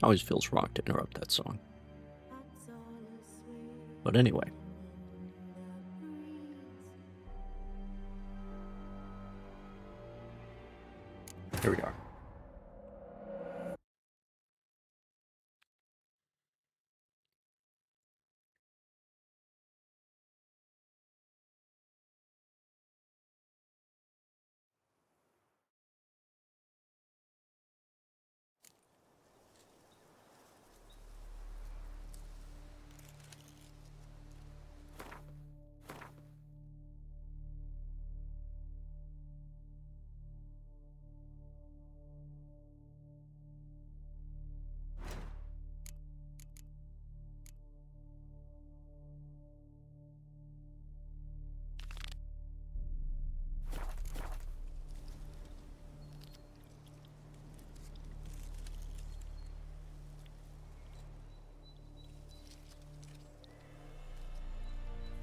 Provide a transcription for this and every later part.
Always feels wrong to interrupt that song. But anyway. Here we are.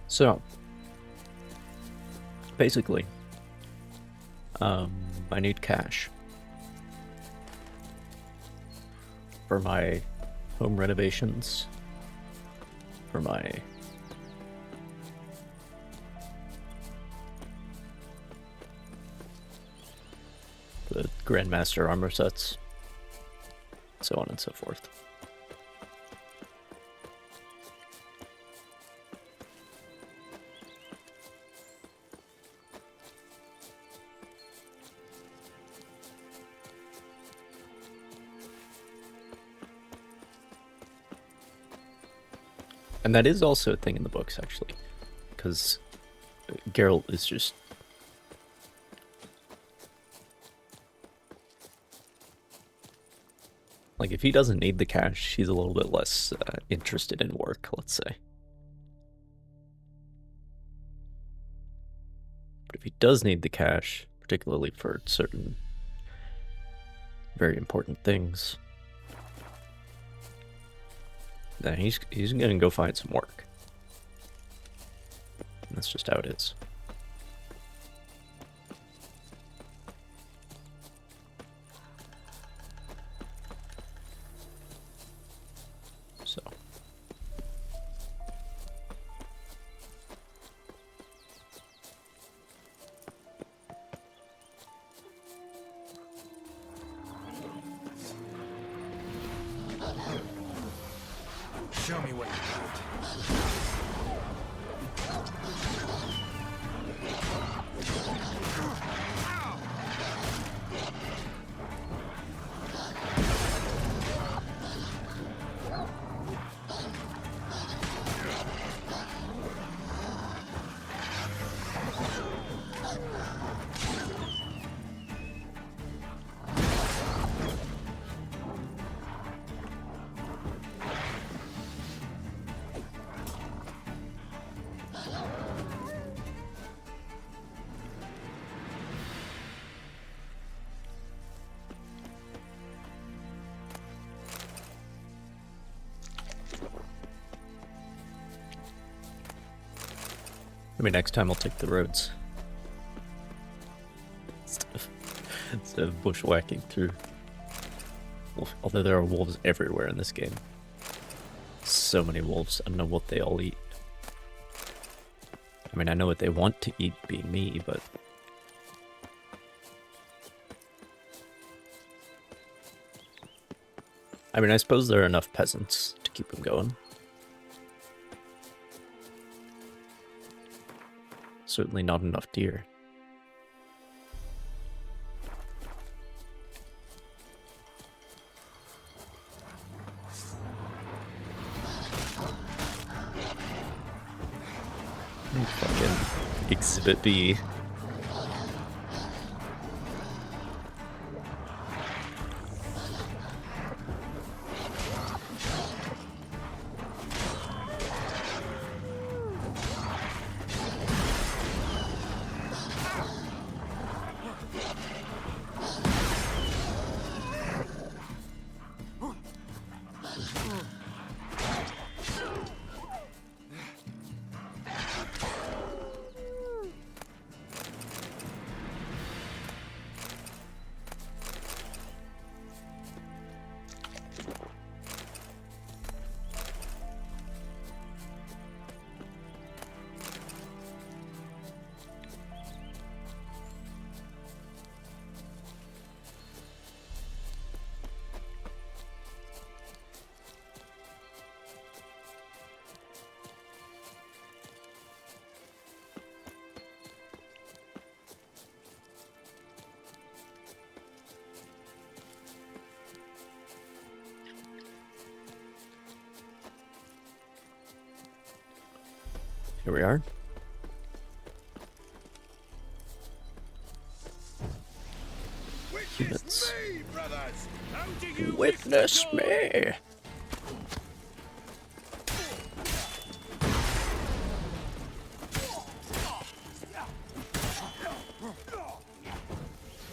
So, basically, I need cash for my home renovations, for my the Grandmaster armor sets, so on and so forth. And that is also a thing in the books, actually, because Geralt is just... like, if he doesn't need the cash, he's a little bit less interested in work, let's say. But if he does need the cash, particularly for certain very important things, then he's gonna go find some work. And that's just how it is. So. Show me what you got. Maybe next time I'll take the roads. Instead of bushwhacking through. Although there are wolves everywhere in this game. So many wolves, I don't know what they all eat. I mean, I know what they want to eat, being me, but... I mean, I suppose there are enough peasants to keep them going. Certainly not enough deer. Fucking Exhibit B. Here we are. Witness me, brothers! How do you Witness me!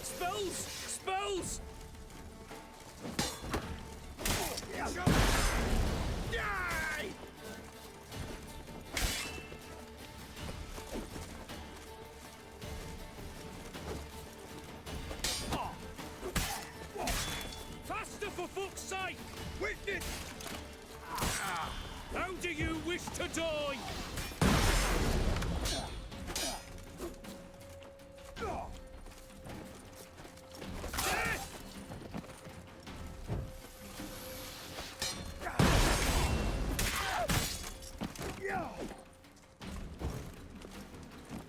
Spells! Spells! Die! Faster, for fuck's sake! Witness! How do you wish to die?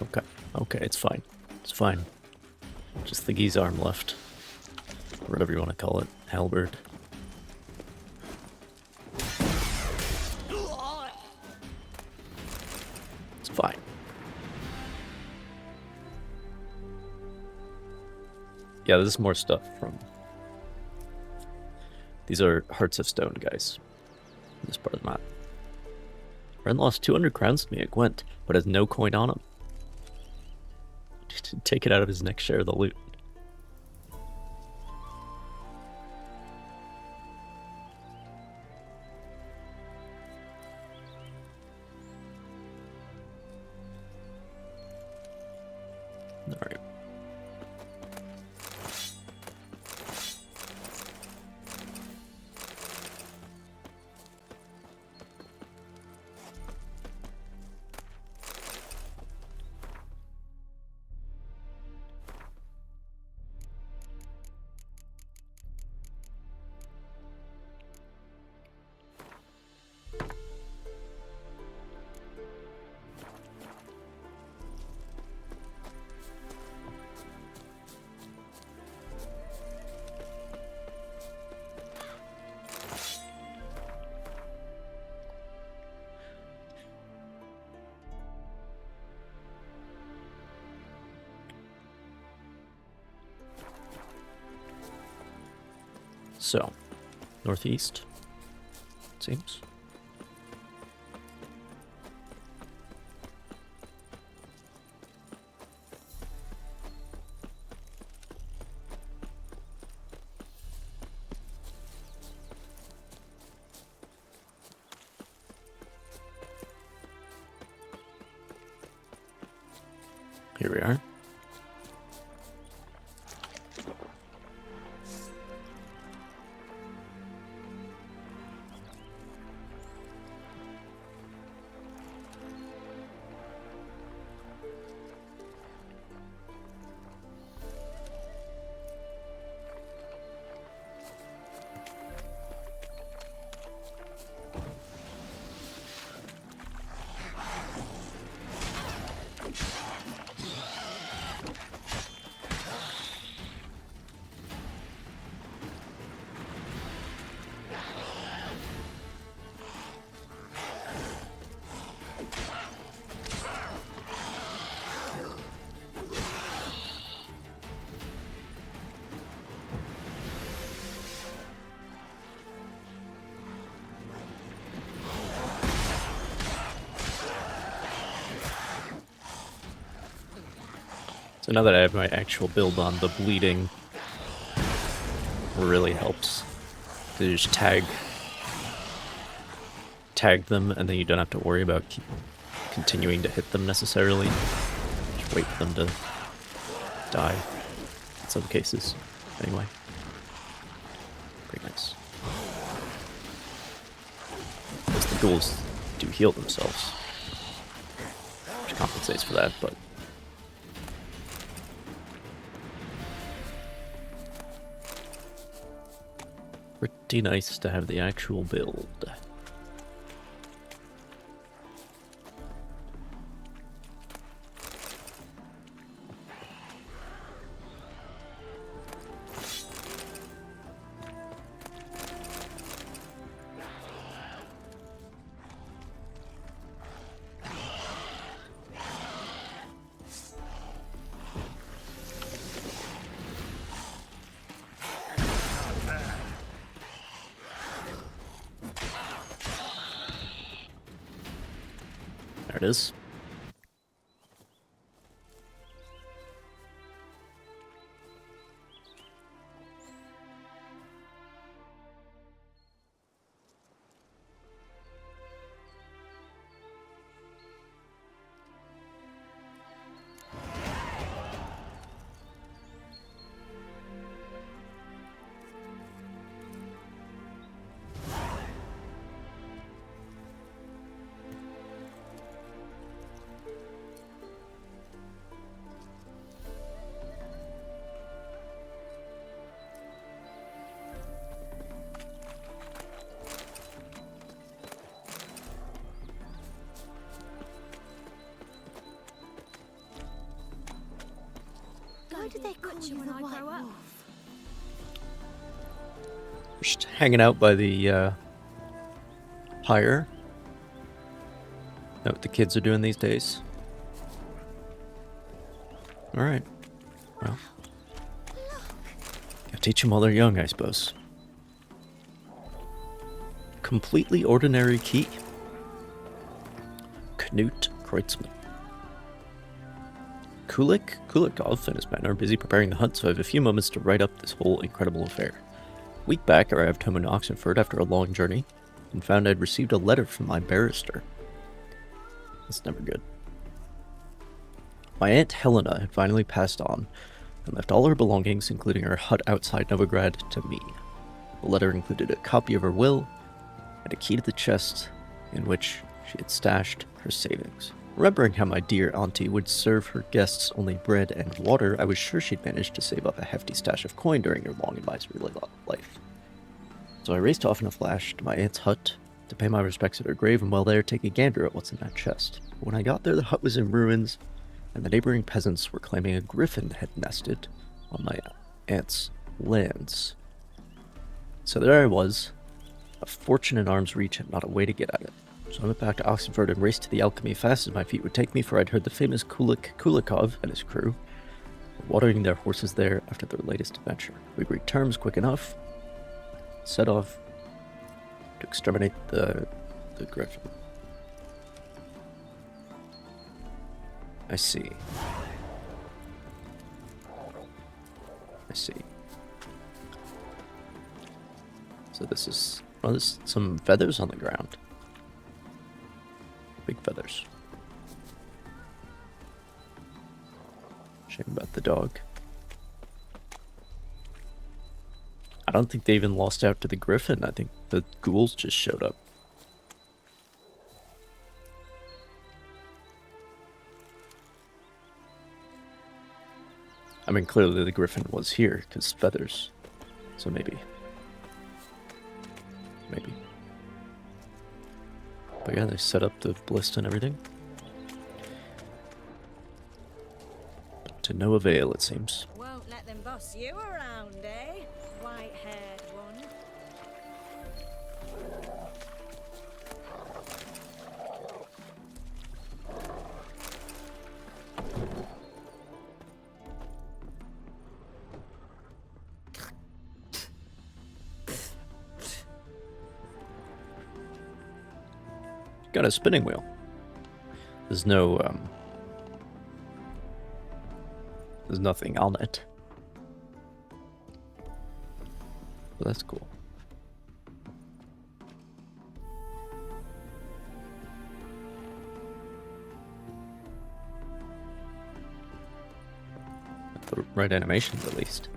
Okay, okay, it's fine. It's fine. Just the geese arm left. Whatever you want to call it. Halberd. It's fine. Yeah, this is more stuff from... These are Hearts of Stone guys. This part of the map. Ren lost 200 crowns to me at Gwent, but has no coin on him. Just take it out of his next share of the loot. Alright. So, northeast, it seems. Here we are. So now that I have my actual build on, the bleeding really helps. To just tag them, and then you don't have to worry about continuing to hit them necessarily. Just wait for them to die. In some cases, anyway. Pretty nice. Because the ghouls do heal themselves, which compensates for that, but... Pretty nice to have the actual build. it is. Why do they call you the White Wolf? We're just hanging out by the pyre. Know what the kids are doing these days? Alright. Well. Gotta teach them while they're young, I suppose. Completely ordinary key. Knut Kreutzmann. Kulikov and his men are busy preparing the hunt, so I have a few moments to write up this whole incredible affair. A week back, I arrived home in Oxenford after a long journey, and found I'd received a letter from my barrister. That's never good. My Aunt Helena had finally passed on, and left all her belongings, including her hut outside Novigrad, to me. The letter included a copy of her will, and a key to the chest in which she had stashed her savings. Remembering how my dear auntie would serve her guests only bread and water, I was sure she'd managed to save up a hefty stash of coin during her long and miserly life. So I raced off in a flash to my aunt's hut to pay my respects at her grave, and while there, take a gander at what's in that chest. But when I got there, the hut was in ruins, and the neighboring peasants were claiming a griffin had nested on my aunt's lands. So there I was, a fortune in arm's reach and not a way to get at it. So I went back to Oxenford and raced to the alchemy fast as my feet would take me, for I'd heard the famous Kulikov and his crew were watering their horses there after their latest adventure. We agreed terms quick enough, set off to exterminate the griffin. I see. I see. So this is... oh, there's some feathers on the ground. Big feathers. Shame about the dog. I don't think they even lost out to the griffin. I think the ghouls just showed up. I mean, clearly the griffin was here, because feathers. So maybe. Maybe. But yeah, they set up the ballista and everything. But to no avail, it seems. Won't let them boss you around, eh? White-haired one. Got a spinning wheel. There's no, there's nothing on it. But that's cool. The right animations, at least.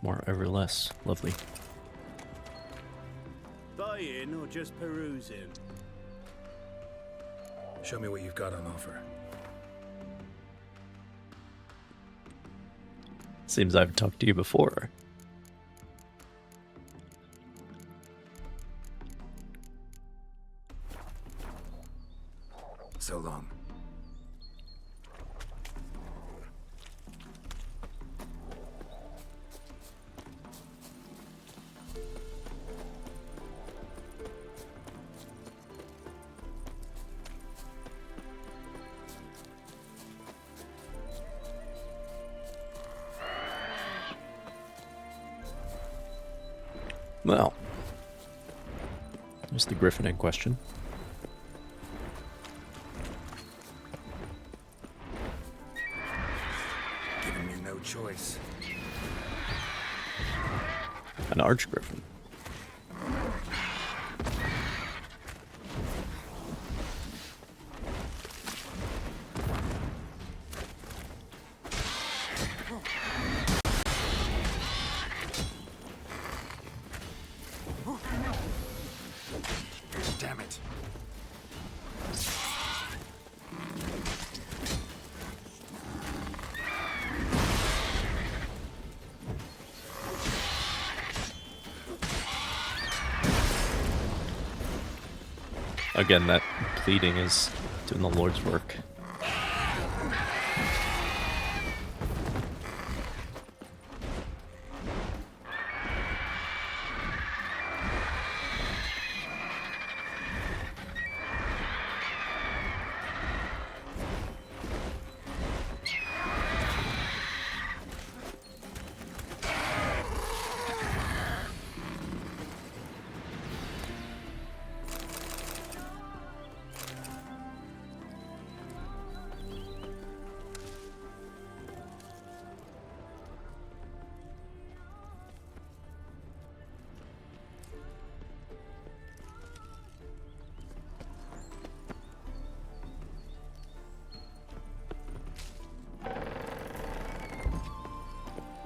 More ever less. Lovely. Buying or just perusing? Show me what you've got on offer. Seems I've talked to you before. So long. Well, there's the griffin in question. Giving you no choice. An archgriffin. Damn it. Again, that pleading is doing the Lord's work.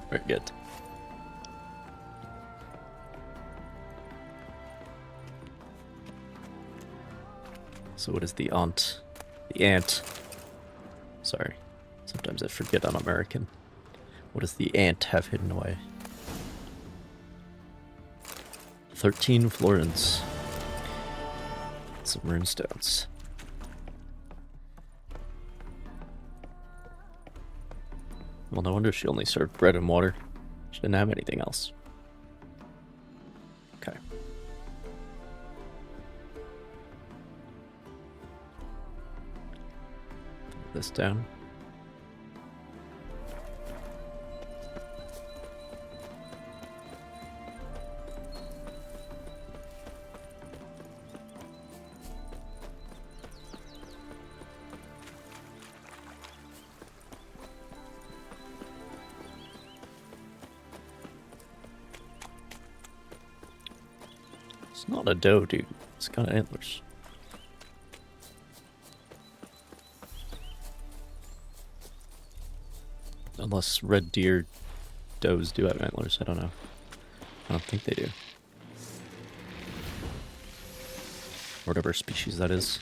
Very good. So what is the aunt? The ant. Sorry. Sometimes I forget I'm American. What does the ant have hidden away? 13 florins. Some runestones. Well, no wonder she only served bread and water. She didn't have anything else. Okay. Put this down. It's not a doe, dude. It's got antlers. Unless red deer does do have antlers, I don't know. I don't think they do. Whatever species that is.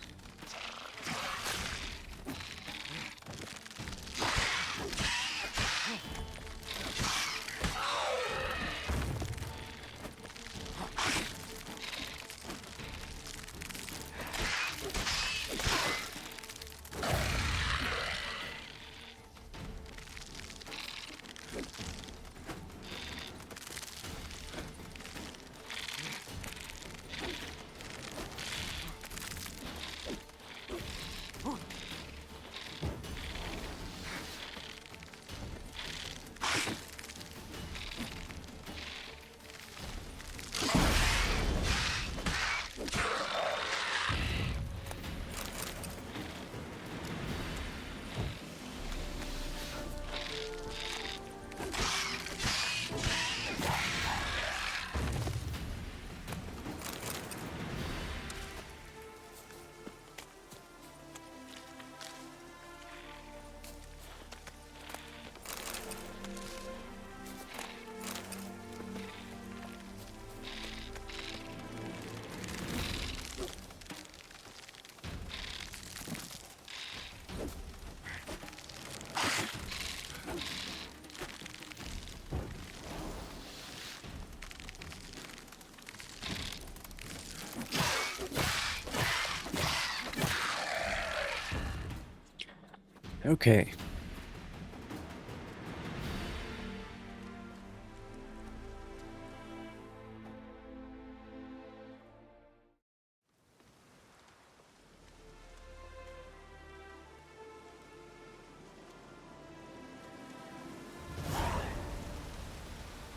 Okay.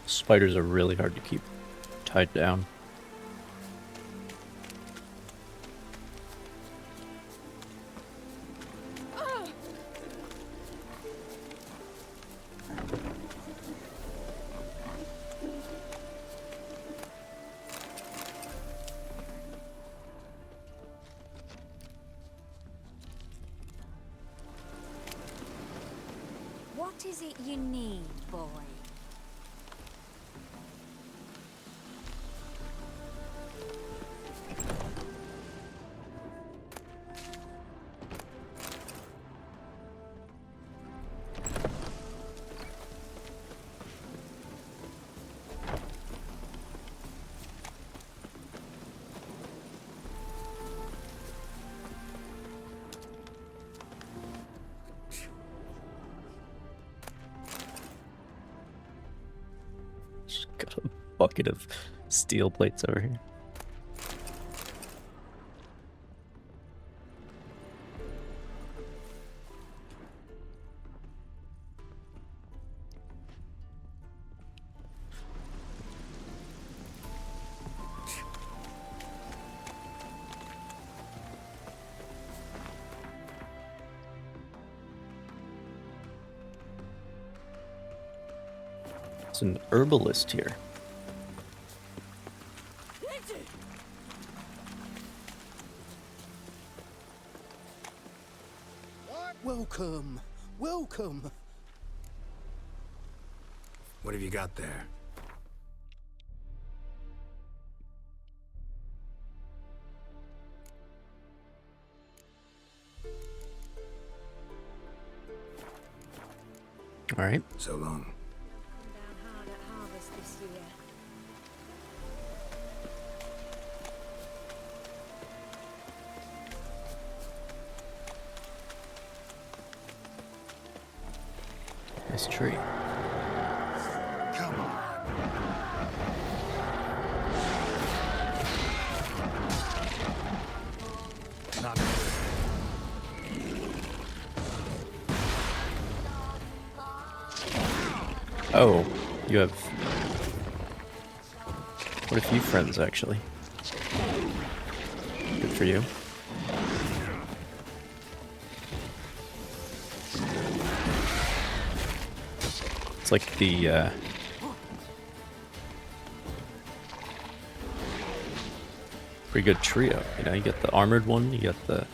Spiders are really hard to keep tied down. What is it you need, boy? Just got a bucket of steel plates over here. There's an herbalist here. Welcome, welcome. What have you got there? All right. So long. Come down hard at harvest this year. Nice tree. Come on. Not good. Oh, you have quite a few friends, actually. Good for you. It's like the, pretty good trio, you know? You get the armored one, you get the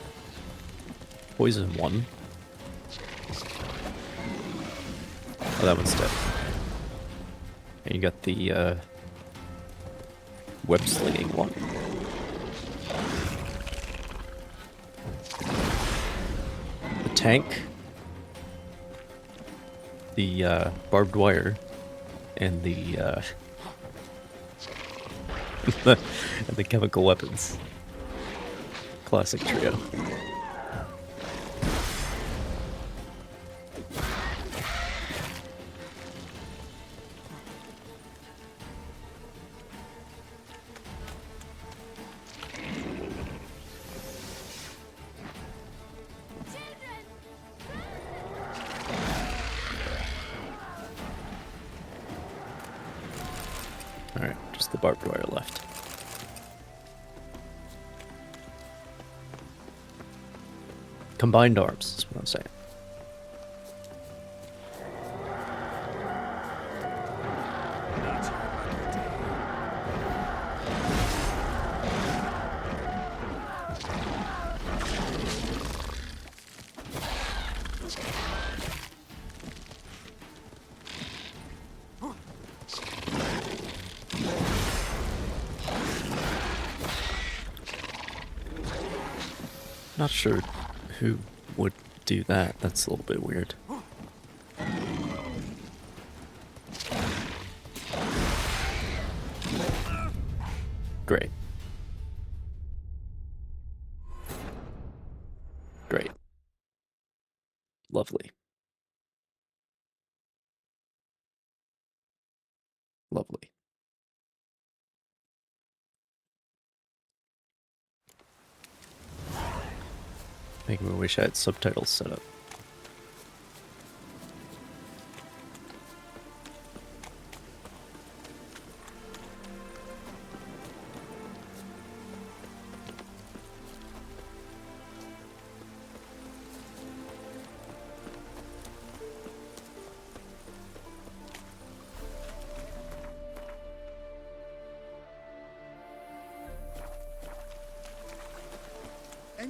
poison one. Oh, that one's dead. And you got the web slinging one. The tank, the barbed wire, and the and the chemical weapons. Classic trio. Alright, just the barbed wire left. Combined arms is what I'm saying. Not sure who would do that. That's a little bit weird. Great. Great. Lovely. Lovely. Make me wish I had subtitles set up.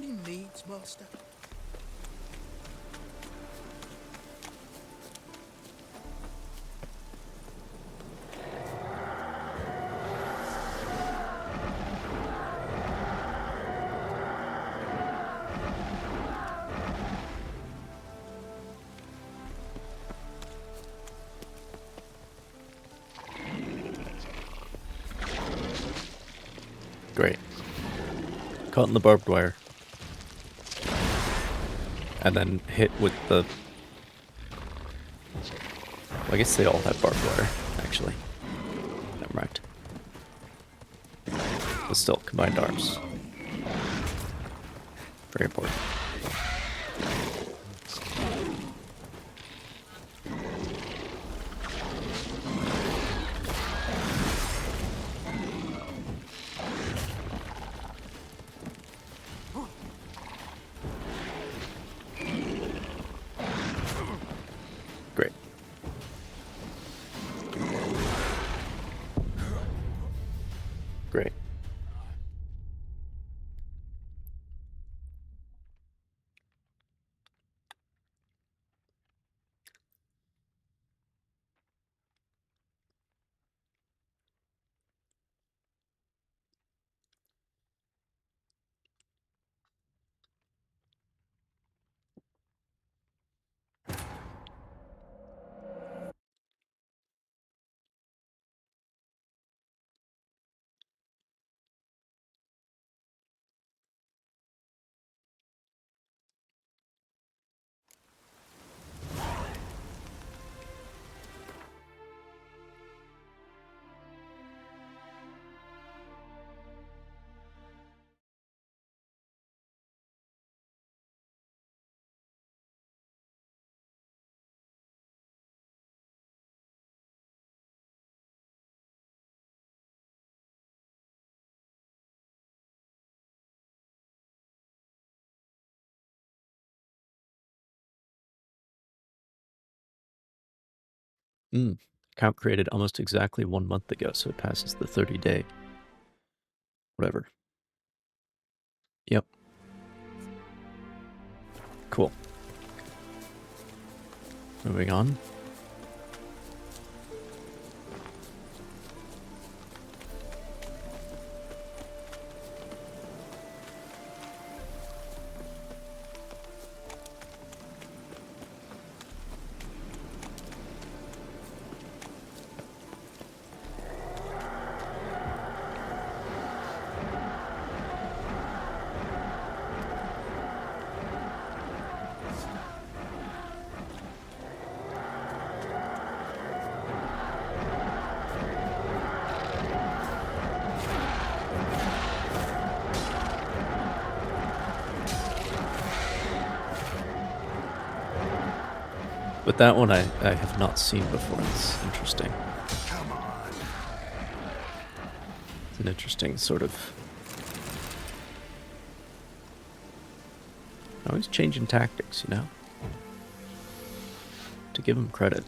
Any needs, Master? Great. Caught in the barbed wire. And then hit with the... Well, I guess they all have barbed wire, actually. Never mind. But still, combined arms. Very important. Great. Great. Account created almost exactly 1 month ago, so it passes the 30-day. Whatever. Yep. Cool. Moving on. But that one I have not seen before. It's interesting. Come on. It's an interesting sort of... Always changing tactics, you know? To give him credit.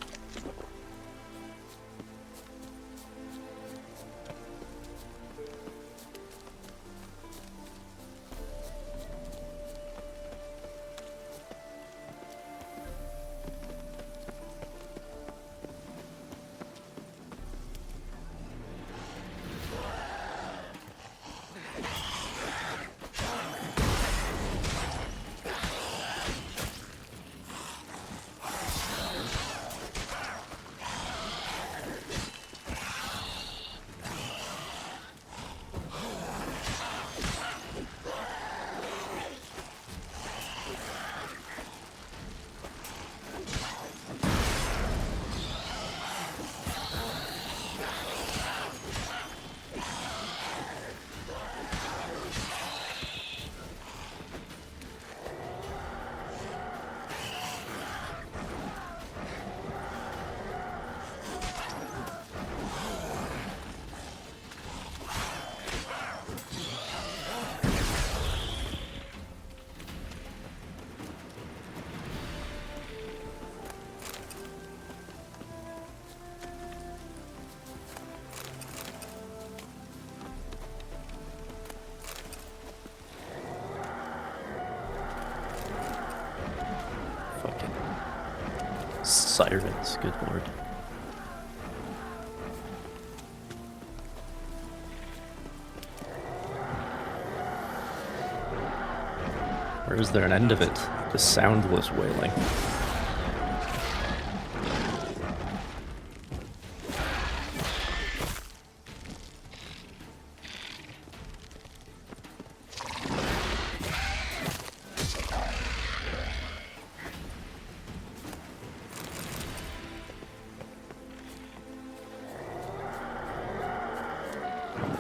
Sirens, good lord. Or is there an end of it? The soundless wailing.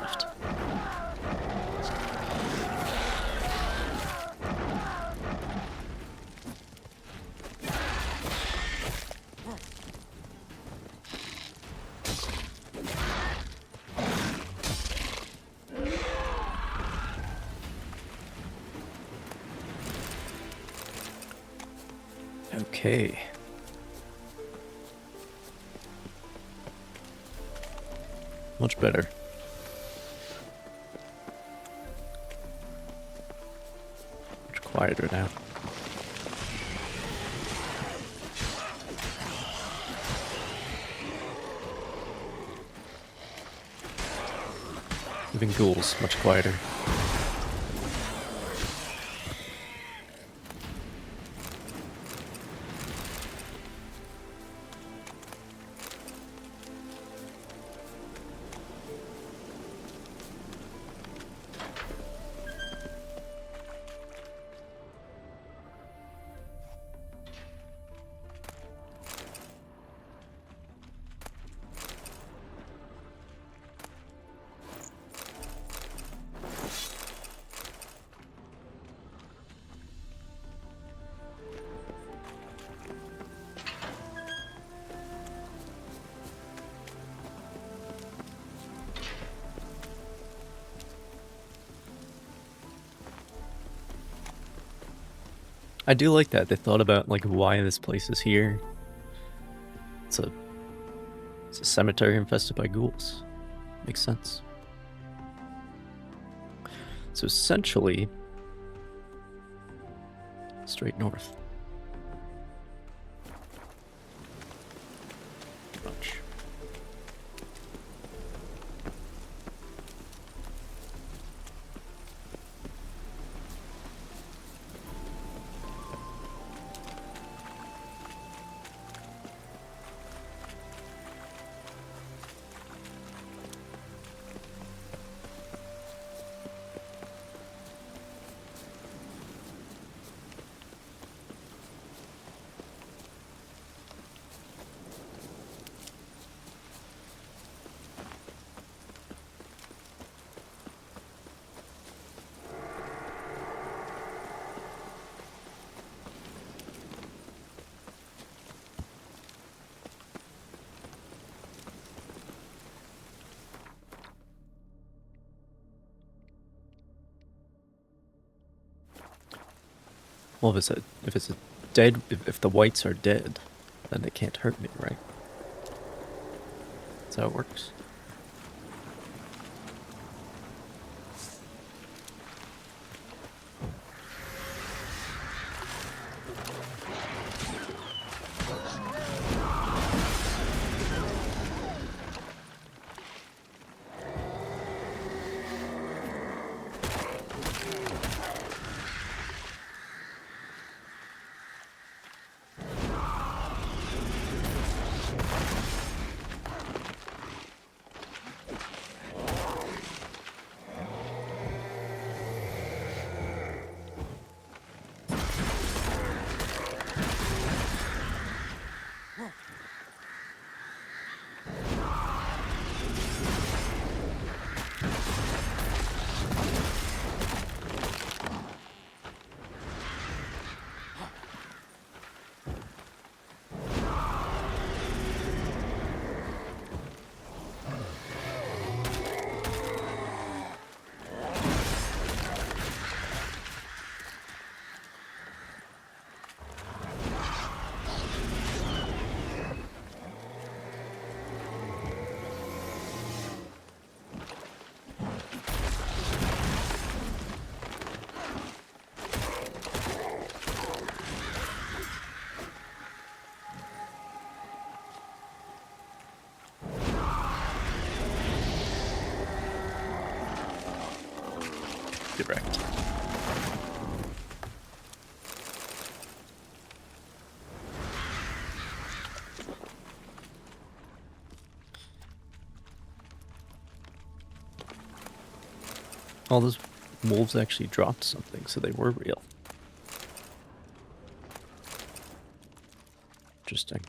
Left. Okay. Much better. Much quieter now. Even ghouls, much quieter. I do like that. They thought about like why this place is here. It's a cemetery infested by ghouls. Makes sense. So essentially, straight north. Much. Well, if it's a dead, if the whites are dead, then they can't hurt me, right? That's how it works. Get wrecked. All those wolves actually dropped something, so they were real. Interesting.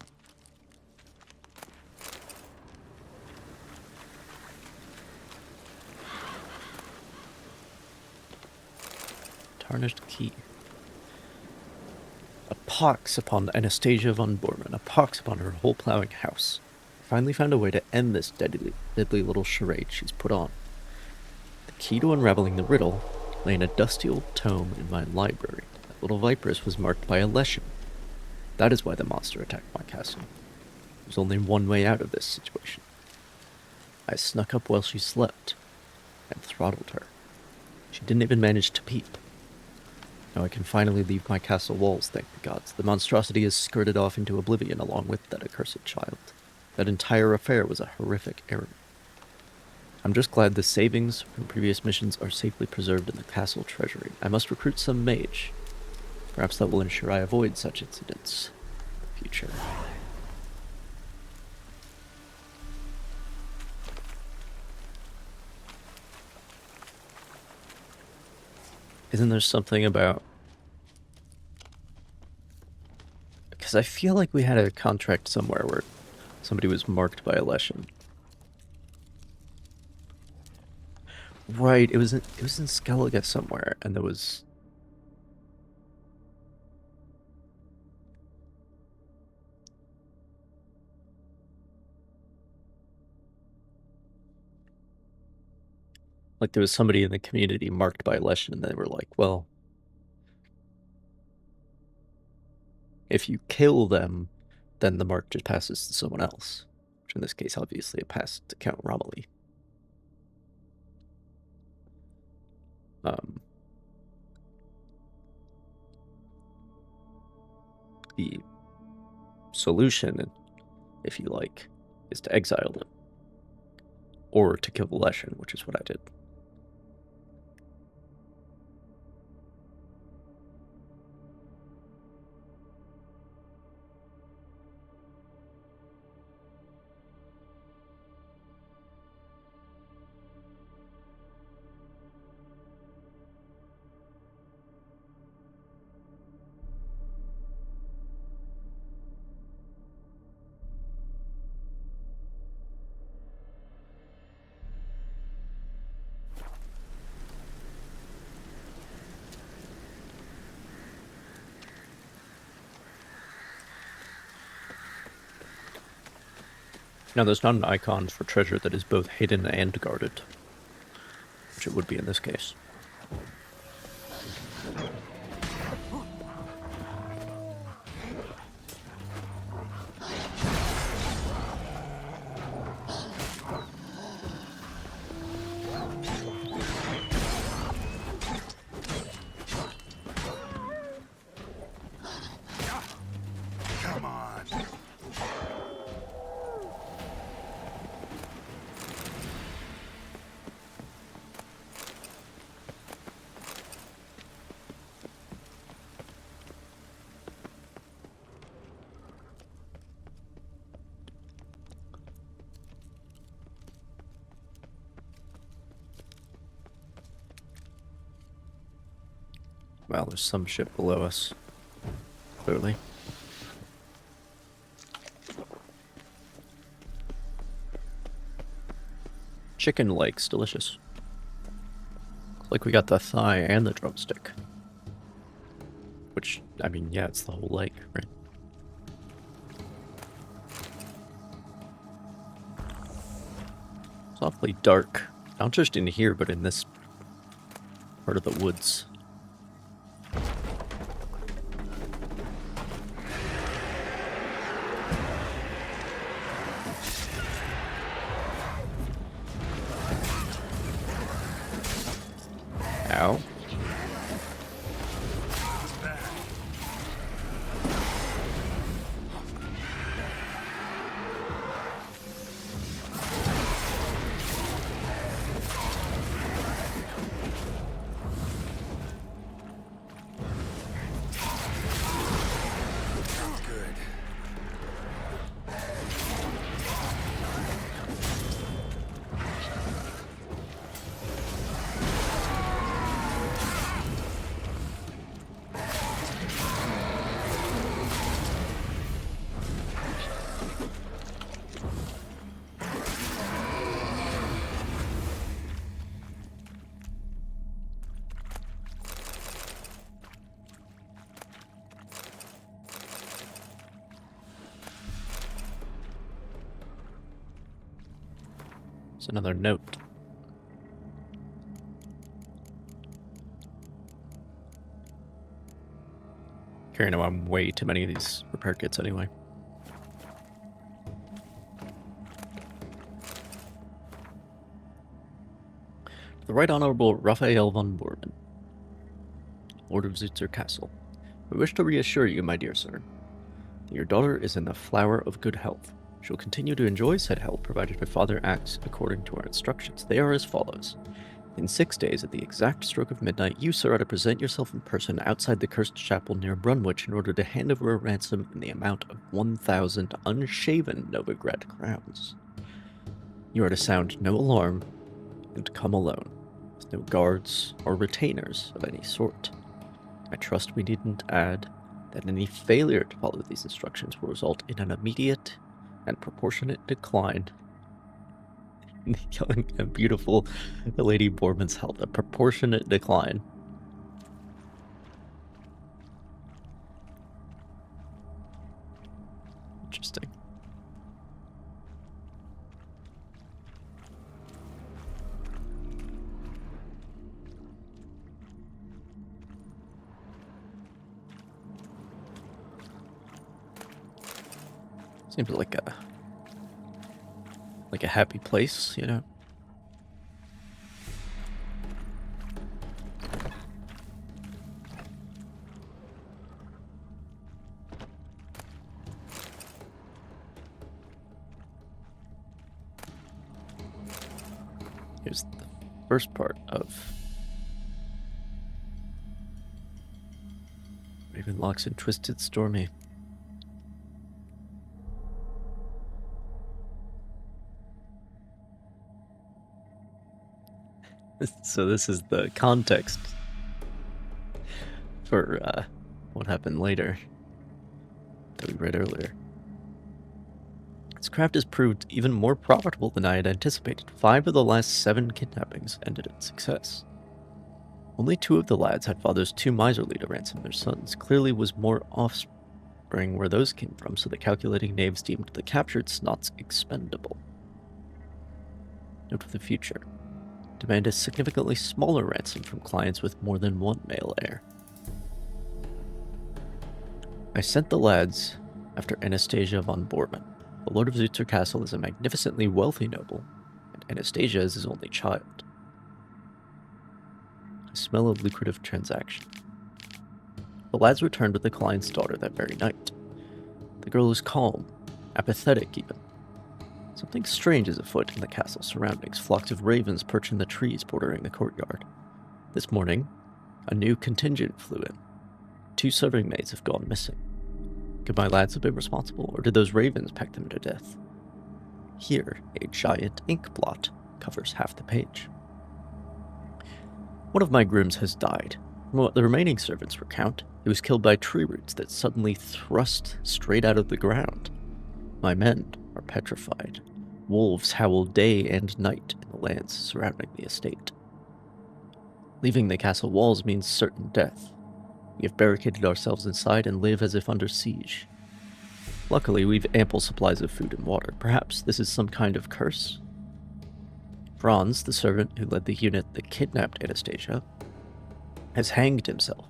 Tarnished key. A pox upon Anastasia von Bormann, a pox upon her whole plowing house. Finally found a way to end this deadly little charade she's put on. The key to unraveling the riddle lay in a dusty old tome in my library. That little viperess was marked by a lesson. That is why the monster attacked my castle. There's only one way out of this situation. I snuck up while she slept and throttled her. She didn't even manage to peep. Now I can finally leave my castle walls, thank the gods. The monstrosity has skirted off into oblivion along with that accursed child. That entire affair was a horrific error. I'm just glad the savings from previous missions are safely preserved in the castle treasury. I must recruit some mage. Perhaps that will ensure I avoid such incidents in the future. Isn't there something about... Because I feel like we had a contract somewhere where somebody was marked by a lesson. Right, it was in Skellige somewhere, and there was... Like, there was somebody in the community marked by a lesson, and they were like, well, if you kill them, then the mark just passes to someone else. Which in this case, obviously, it passed to Count Romilly. The solution, if you like, is to exile them. Or to kill the lesson, which is what I did. Now, there's not an icon for treasure that is both hidden and guarded, which it would be in this case. Come on. Well, there's some ship below us. Clearly. Chicken legs, delicious. Looks like we got the thigh and the drumstick. Which, I mean, yeah, it's the whole leg, right? It's awfully dark. Not just in here, but in this part of the woods. Ow. It's another note. Carrying on way too many of these repair kits anyway. The Right Honorable Raphael von Bormann, Lord of Zutzer Castle. We wish to reassure you, my dear sir, that your daughter is in the flower of good health. She'll continue to enjoy said health, provided her father acts according to our instructions. They are as follows. In 6 days, at the exact stroke of midnight, you, sir, are to present yourself in person outside the cursed chapel near Brunwich in order to hand over a ransom in the amount of 1,000 unshaven Novigrad crowns. You are to sound no alarm and come alone, with no guards or retainers of any sort. I trust we needn't add that any failure to follow these instructions will result in an immediate and proportionate decline in the young and beautiful Lady Borman's health. A proportionate decline. Interesting. Seems like a happy place, you know? Here's the first part of Ravenlocks and Twisted Stormy. So this is the context for what happened later that we read earlier. This craft has proved even more profitable than I had anticipated. 5 of the last 7 kidnappings ended in success. Only 2 of the lads had fathers too miserly to ransom their sons. Clearly was more offspring where those came from, so the calculating knaves deemed the captured snots expendable. Note for the future. Demand a significantly smaller ransom from clients with more than one male heir. I sent the lads after Anastasia von Bormann. The Lord of Zutzer Castle is a magnificently wealthy noble, and Anastasia is his only child. I smell a lucrative transaction. The lads returned with the client's daughter that very night. The girl is calm, apathetic even. Something strange is afoot in the castle surroundings. Flocks of ravens perch in the trees bordering the courtyard. This morning, a new contingent flew in. 2 serving maids have gone missing. Could my lads have been responsible, or did those ravens peck them to death? Here, a giant ink blot covers half the page. One of my grooms has died. From what the remaining servants recount, he was killed by tree roots that suddenly thrust straight out of the ground. My men are petrified. Wolves howl day and night in the lands surrounding the estate. Leaving the castle walls means certain death. We have barricaded ourselves inside and live as if under siege. Luckily, we've ample supplies of food and water. Perhaps this is some kind of curse? Franz, the servant who led the unit that kidnapped Anastasia, has hanged himself.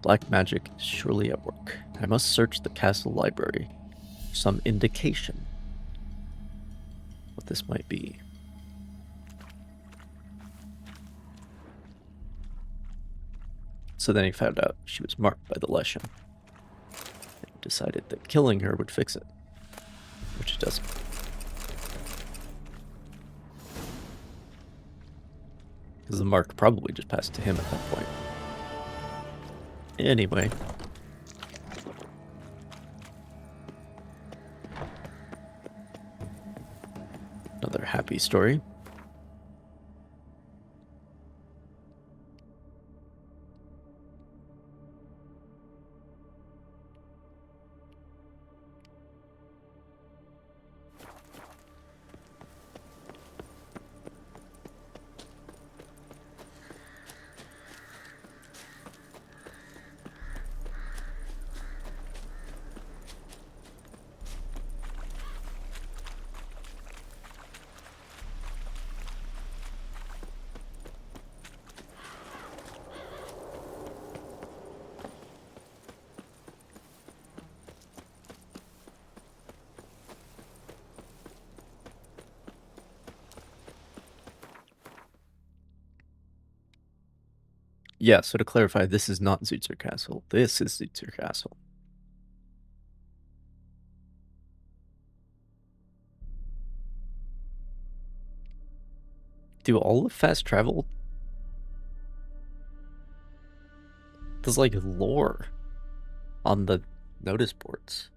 Black magic is surely at work. I must search the castle library for some indication what this might be. So then he found out she was marked by the Leshen. And decided that killing her would fix it, which it doesn't. Because the mark probably just passed to him at that point. Anyway. Another happy story. Yeah, so to clarify, this is not Zootzer Castle. This is Zootzer Castle. Do all of fast travel? There's like lore on the notice boards.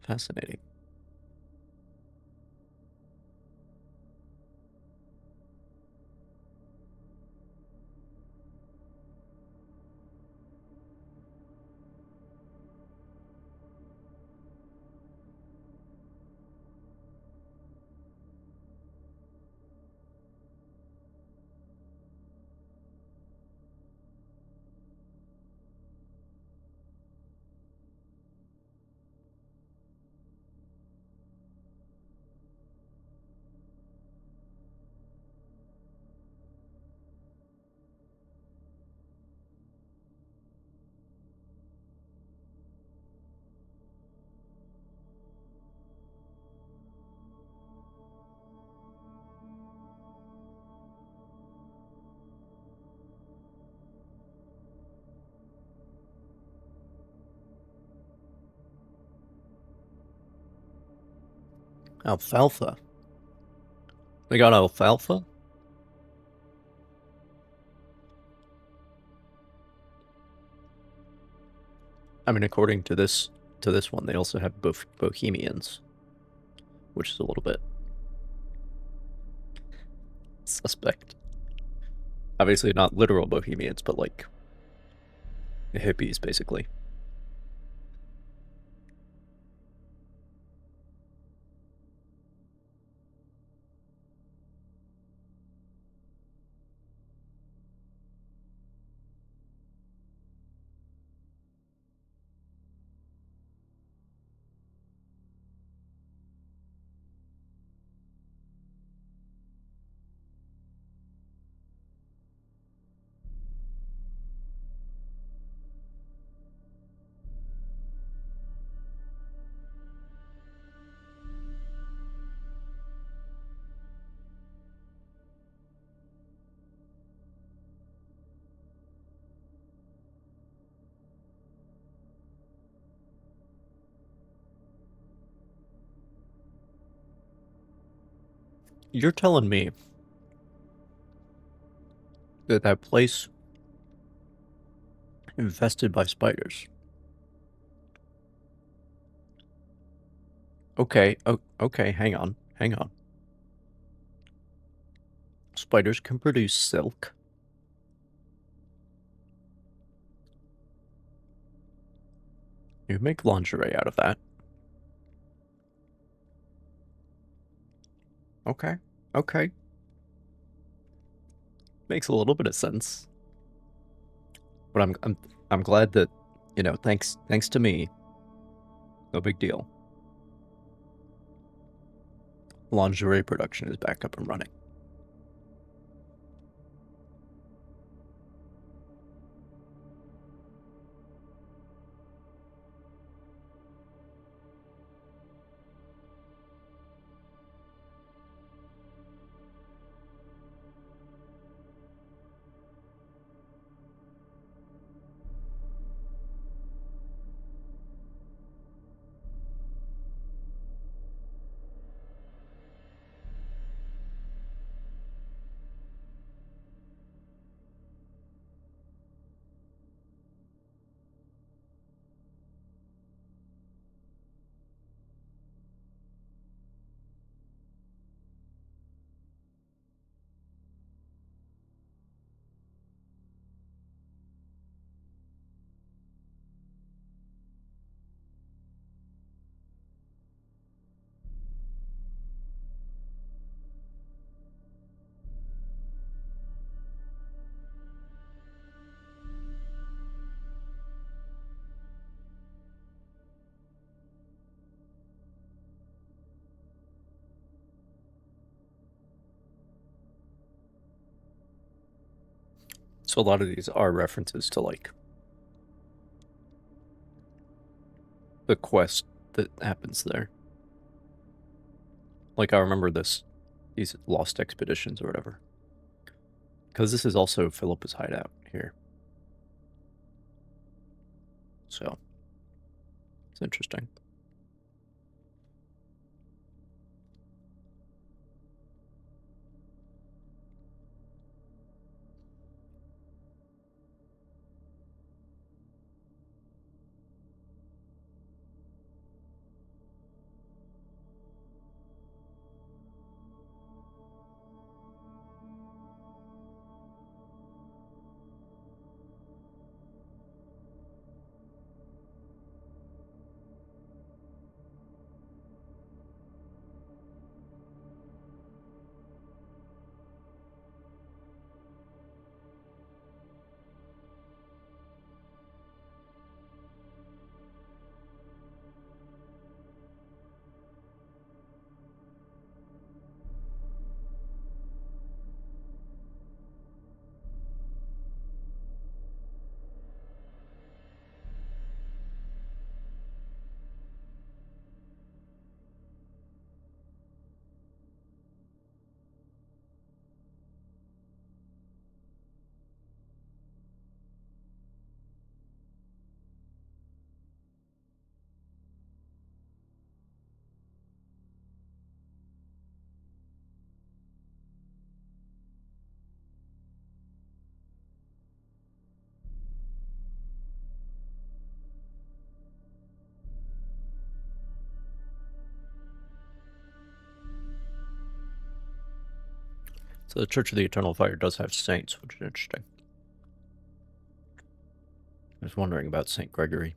Fascinating. Alfalfa. They got alfalfa? I mean, according to this one, they also have Bohemians, which is a little bit suspect. Obviously not literal Bohemians, but like hippies, basically. You're telling me that that place infested by spiders. Okay, okay, hang on. Spiders can produce silk. You make lingerie out of that. Okay. Makes a little bit of sense. But I'm glad that, you know, thanks to me. No big deal. Lingerie production is back up and running. So a lot of these are references to like the quest that happens there. Like I remember these lost expeditions or whatever. Because this is also Philippa's hideout here. So, it's interesting. So the Church of the Eternal Fire does have saints, which is interesting. I was wondering about Saint Gregory.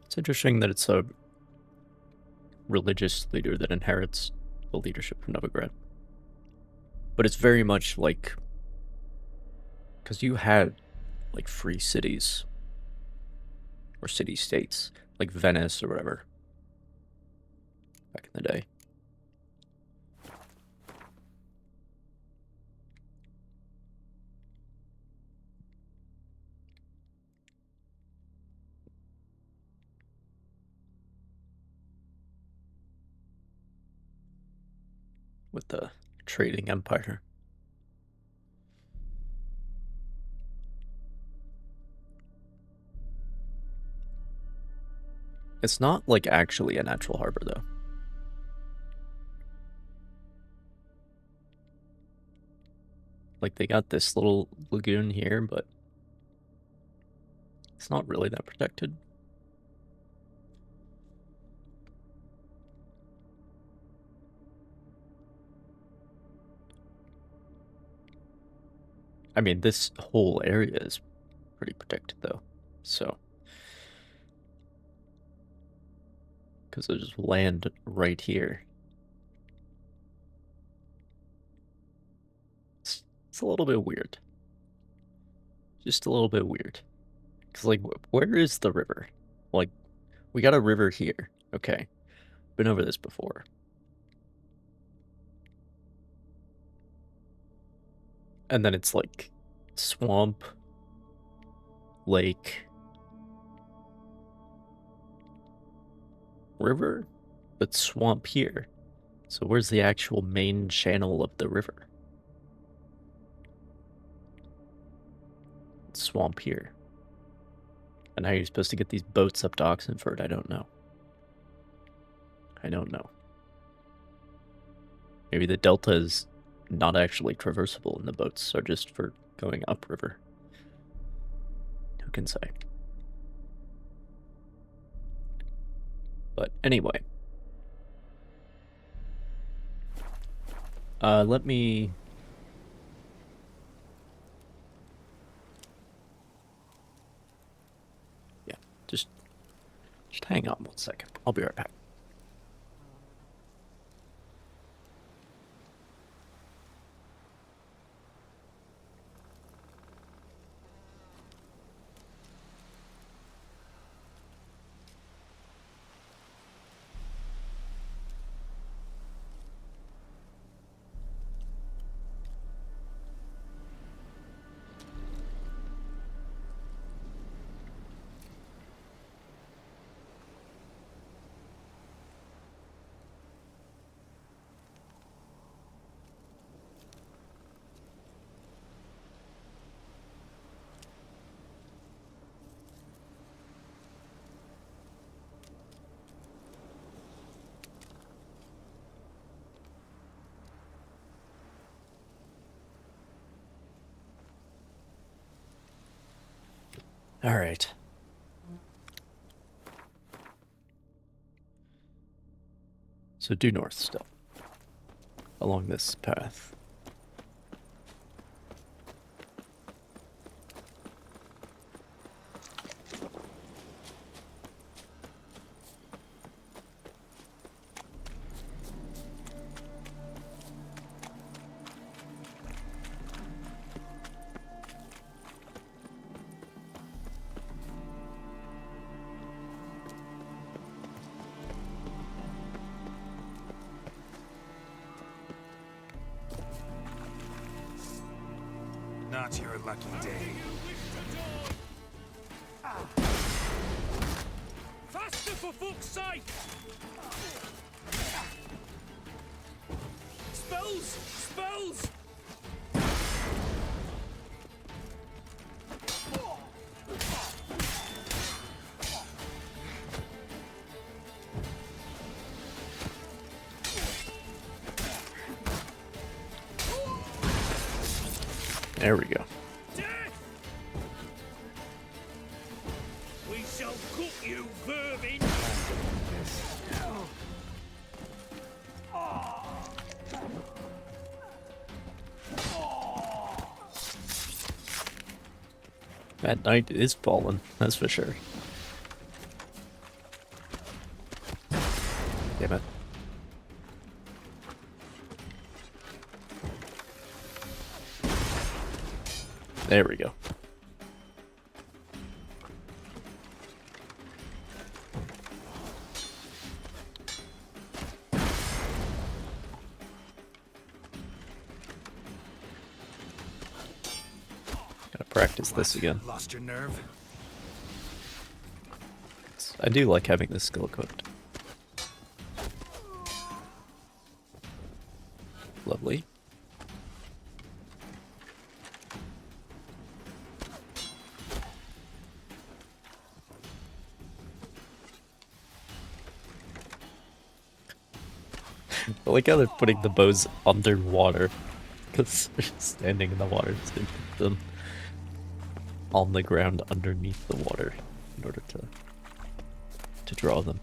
It's interesting that it's a religious leader that inherits the leadership of Novigrad. But it's very much like, because you had like free cities or city-states, like Venice or whatever, back in the day. With the trading empire. It's not like actually a natural harbor though. Like they got this little lagoon here, but it's not really that protected. I mean, this whole area is pretty protected though, so. Because there's land right here. It's a little bit weird. Just a little bit weird. Because, like, where is the river? Like, we got a river here. Okay. Been over this before. And then it's like swamp, lake, river, but swamp here. So where's the actual main channel of the river? Swamp here. And how you're supposed to get these boats up to Oxenford, I don't know. I don't know. Maybe the delta is not actually traversable and the boats are just for going upriver. Who can say? But anyway. Let me... Yeah, just hang on 1 second. I'll be right back. All right. So due north still. Along this path. Not your lucky day. Faster, for fuck's sake! Spells! Spells! There we go. Death! We shall cook you, vermin! That night is fallen, that's for sure. Damn it. There we go. Gotta practice this again. Lost your nerve? I do like having this skill equipped. Lovely. I like how they're putting the bows underwater because they're standing in the water. So they put them on the ground underneath the water in order to draw them.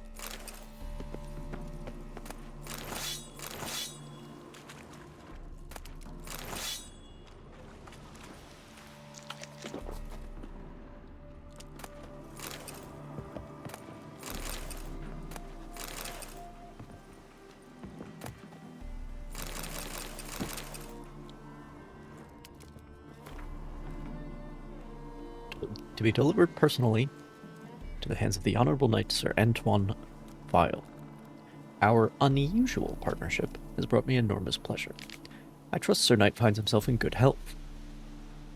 To be delivered personally to the hands of the Honorable Knight Sir Antoine Vile. Our unusual partnership has brought me enormous pleasure. I trust Sir Knight finds himself in good health.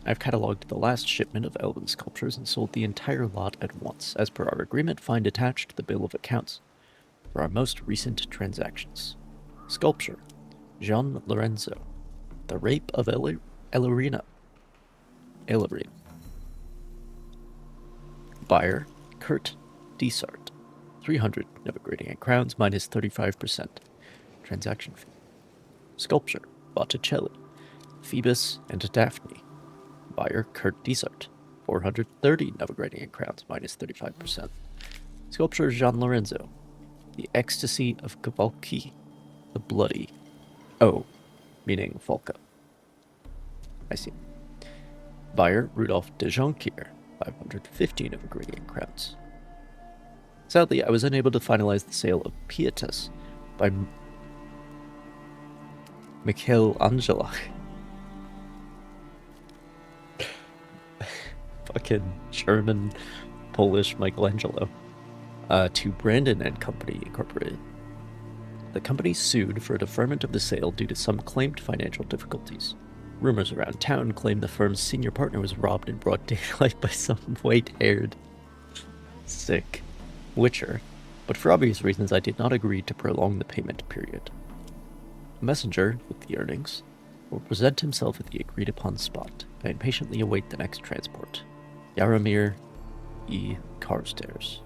I've catalogued the last shipment of elven sculptures and sold the entire lot at once, as per our agreement. Find attached the bill of accounts for our most recent transactions. Sculpture, Jean Lorenzo, The Rape of Ellerina. Buyer, Kurt Desart. 300 Novigradian and crowns minus 35%. Transaction fee. Sculpture, Botticelli. Phoebus and Daphne. Buyer, Kurt Desart. 430 Novigradian and crowns minus 35%. Sculpture, Jean Lorenzo. The Ecstasy of Cavalki. The Bloody. Oh, meaning Falca. I see. Buyer, Rudolph de Jonquière. 550 Novigradian crowns. Sadly, I was unable to finalize the sale of Pietas by Mikhail Angelach. Fucking German, Polish Michelangelo. To Brandon and Company Incorporated. The company sued for a deferment of the sale due to some claimed financial difficulties. Rumors around town claim the firm's senior partner was robbed in broad daylight by some white-haired, sick witcher, but for obvious reasons I did not agree to prolong the payment period. A messenger, with the earnings, will present himself at the agreed-upon spot. I impatiently await the next transport. Yaramir E. Carstairs.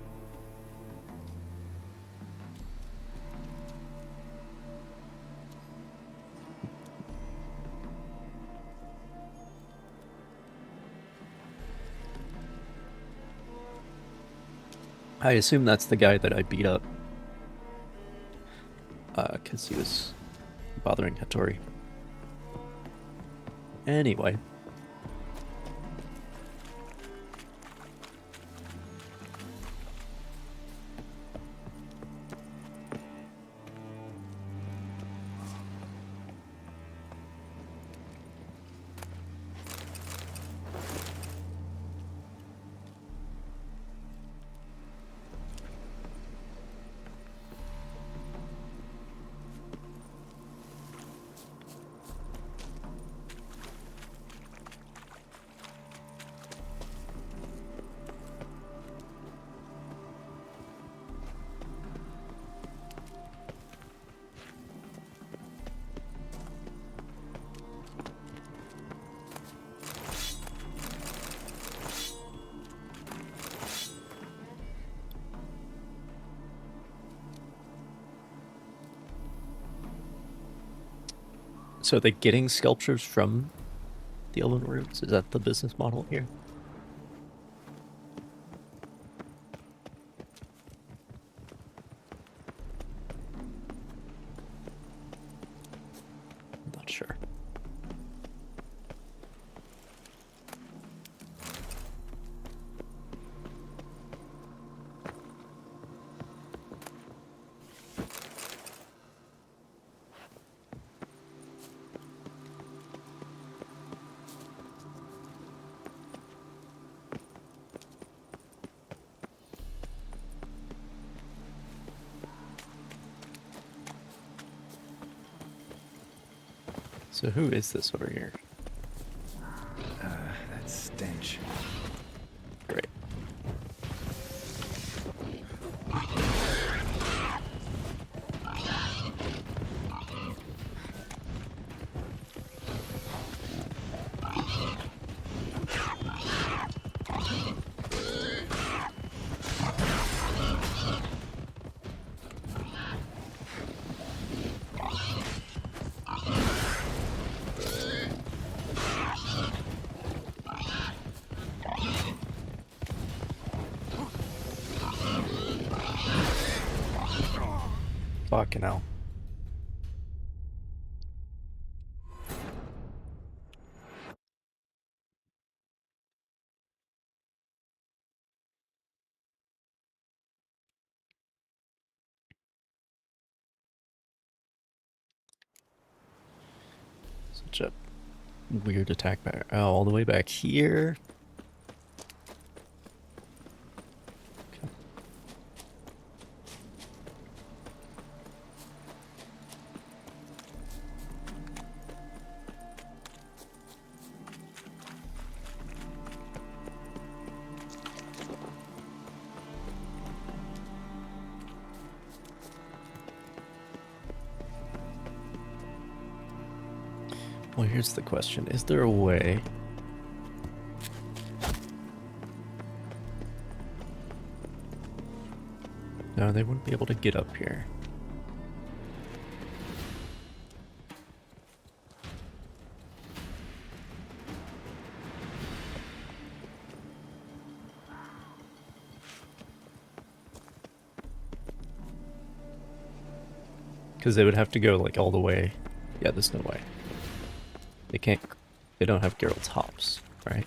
I assume that's the guy that I beat up. Because he was bothering Hattori. Anyway. So are they getting sculptures from the Elven Roots? Is that the business model here? I'm not sure. So who is this over here? That stench. Great. Fucking hell. Such a weird attack back. Oh, all the way back here. Okay. Well, here's the question. Is there a way No, they wouldn't be able to get up here. Because they would have to go like all the way. Yeah, there's no way. They can't. They don't have Geralt's hops, right?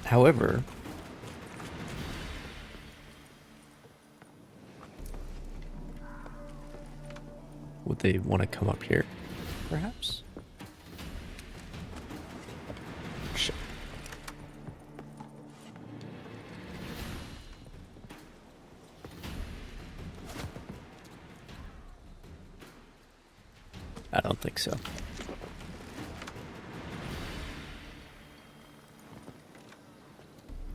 However, would they want to come up here, perhaps? Shit. I don't think so.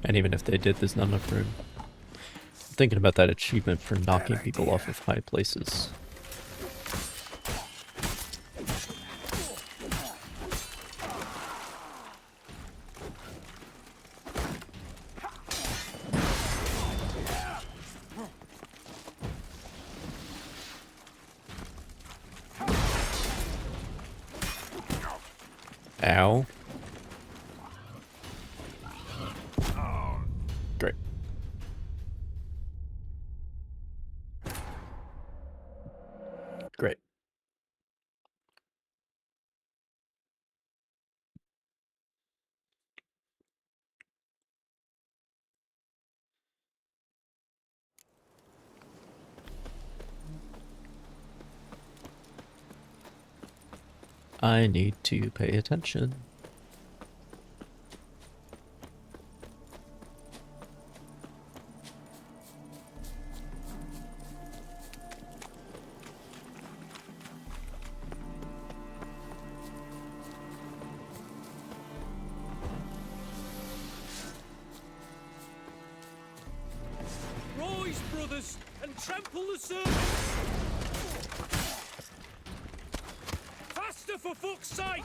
And even if they did, there's not enough room. I'm thinking about that achievement for knocking people off of high places. Ow. Great. Great. I need to pay attention. Rise, brothers, and trample the serpent! Faster, for fuck's sake!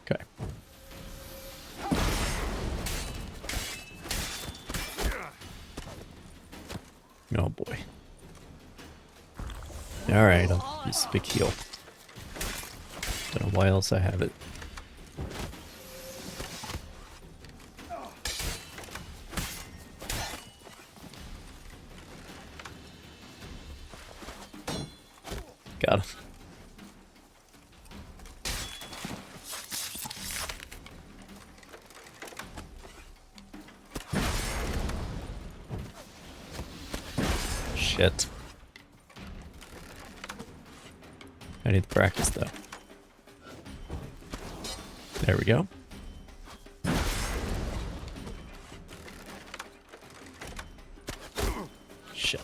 Okay. Oh boy. Alright, I'll use the big heal. Don't know why else I have it. Got him. Shit. I need to practice though. There we go. Shit.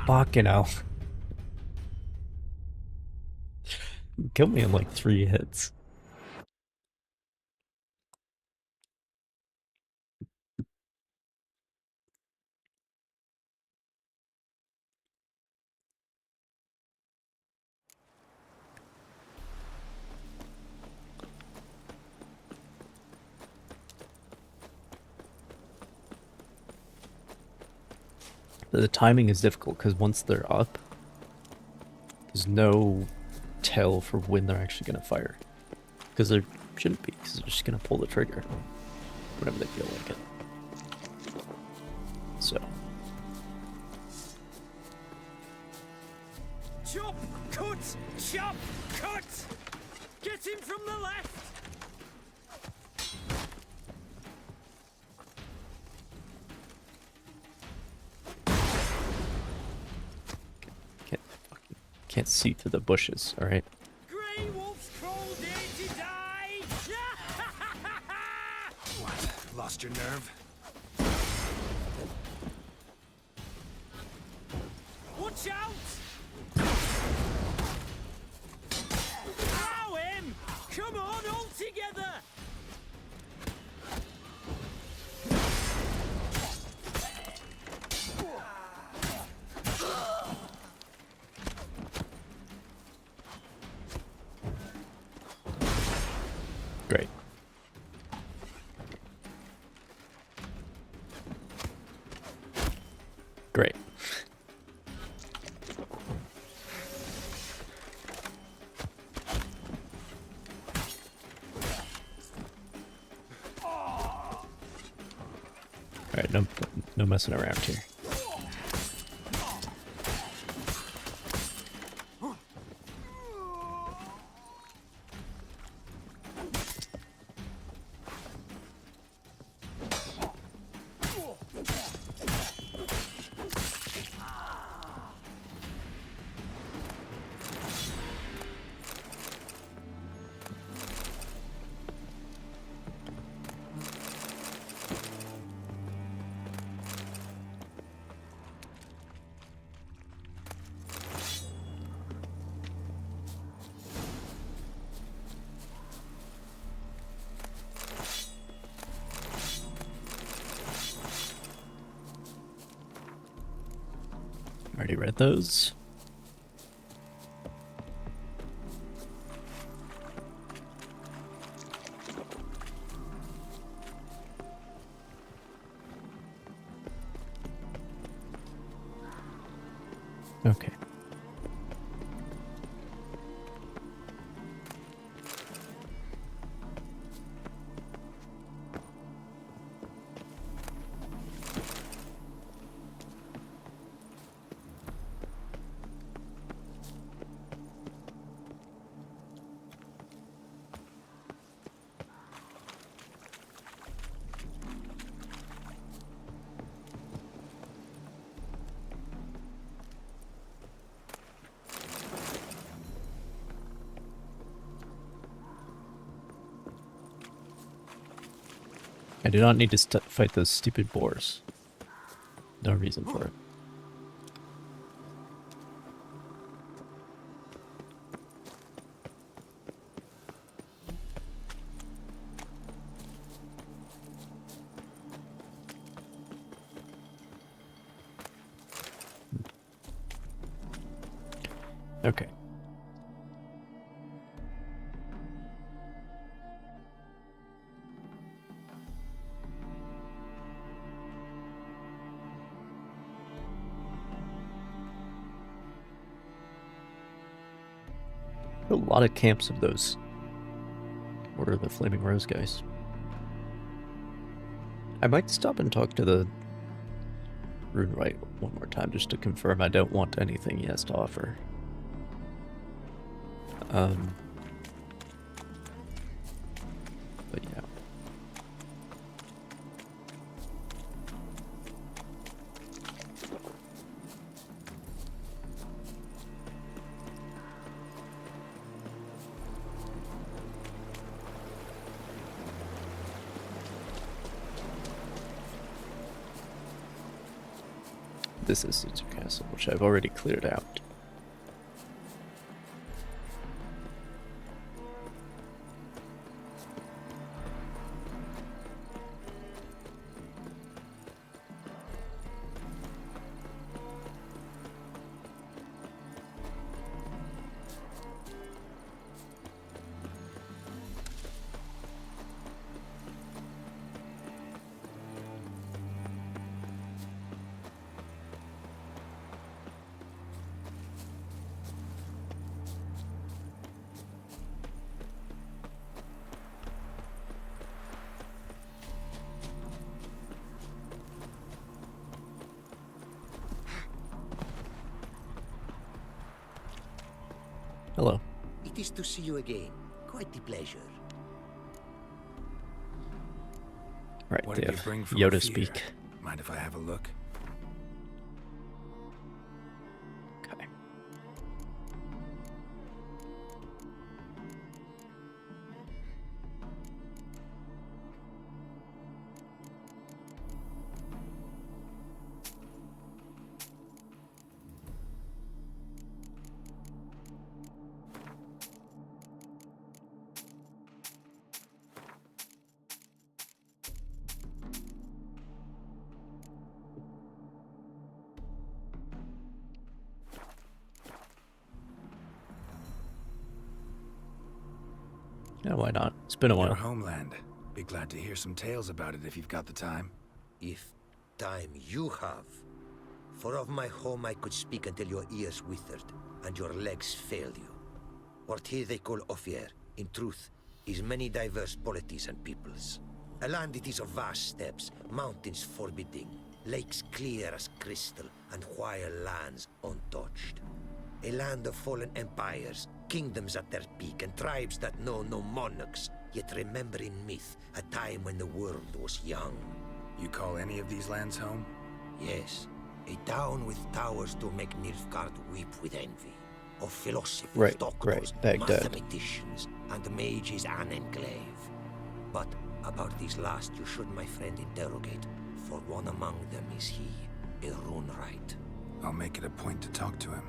Fucking hell. Killed me in like 3 hits. The timing is difficult because once they're up, there's no tell for when they're actually going to fire. Because there shouldn't be, because they're just going to pull the trigger whenever they feel like it. So. Chop, cut, chop, cut! Get him from the left! Can't see through the bushes, alright? Grey wolves crawled in to die! What? Lost your nerve? Watch out! Ow him! Come on, all together! Great. Alright, no messing around here. Already read those. Okay. I do not need to fight those stupid boars. No reason for it. Okay. A lot of camps of those Order of the Flaming Rose guys. I might stop and talk to the Rune Right one more time just to confirm I don't want anything he has to offer. But yeah. This is Caesar Castle, which I've already cleared out. Hello. It is to see you again. Quite the pleasure. Right, What they did you have bring from Yoda Ophir? speak. Mind if I have a look? Okay. Yeah, why not? It's been a Your while. homeland. Be glad to hear some tales about it if you've got the time. If time you have, For of my home I could speak until your ears withered, and your legs failed you. What here they call Ophir, in truth, is many diverse polities and peoples. A land it is of vast steppes, mountains forbidding, lakes clear as crystal, and wild lands untouched. A land of fallen empires, kingdoms at their peak, and tribes that know no monarchs, yet remember in myth a time when the world was young. You call any of these lands home? Yes, a town with towers to make Nilfgaard weep with envy. Of philosophers, Right, doctors, Baghdad. mathematicians, and mages an enclave. But about these last you should, my friend, interrogate, for one among them is he, a rune-wright. I'll make it a point to talk to him.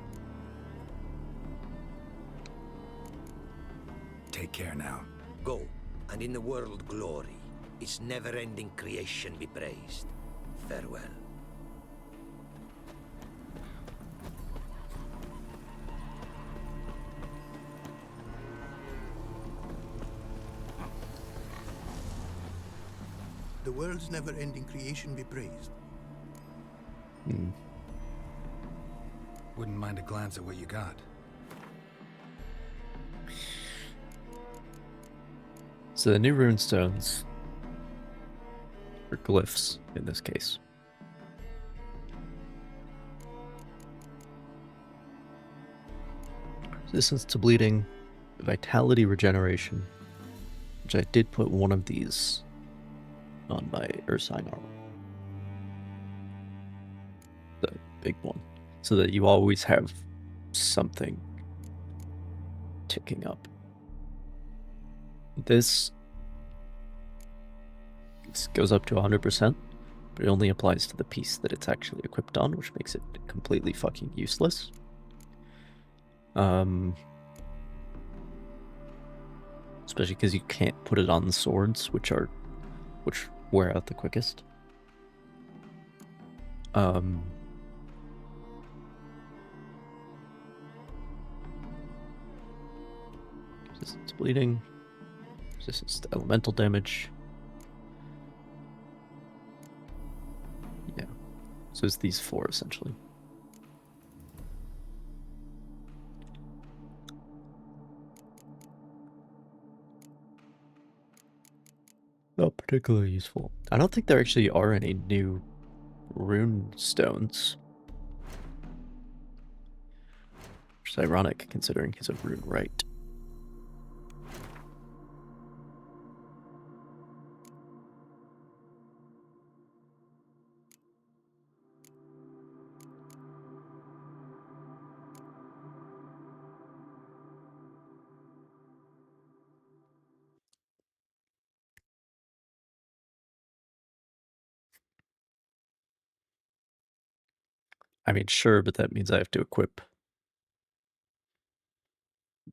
Take care now. Go, and in the world glory, its never-ending creation be praised. Farewell. The world's never-ending creation be praised. Wouldn't mind a glance at what you got. So the new runestones, or glyphs in this case, resistance to bleeding, vitality regeneration, which I did put one of these on my Ursine armor, the big one, so that you always have something ticking up. This goes up to 100%, but it only applies to the piece that it's actually equipped on, which makes it completely fucking useless. Especially because you can't put it on the swords, which wear out the quickest. Resistance to bleeding, resistance to elemental damage. Yeah, so it's these four essentially. Not particularly useful. I don't think there actually are any new rune stones. Which is ironic considering he's a rune wright. I mean, sure, but that means I have to equip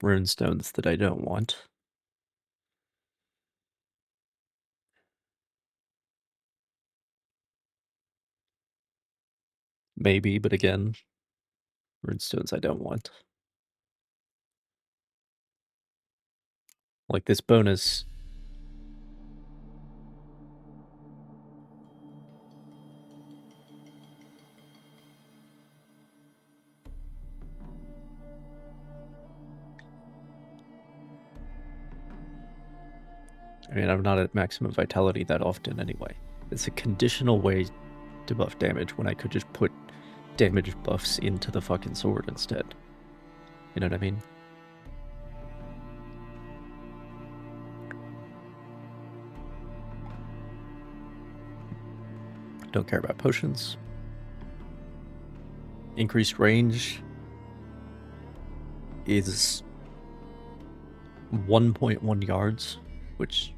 rune stones that I don't want. Maybe, but again, rune stones I don't want. Like this bonus. I mean, I'm not at maximum vitality that often anyway. It's a conditional way to buff damage when I could just put damage buffs into the fucking sword instead. You know what I mean? Don't care about potions. Increased range is 1.1 yards, which,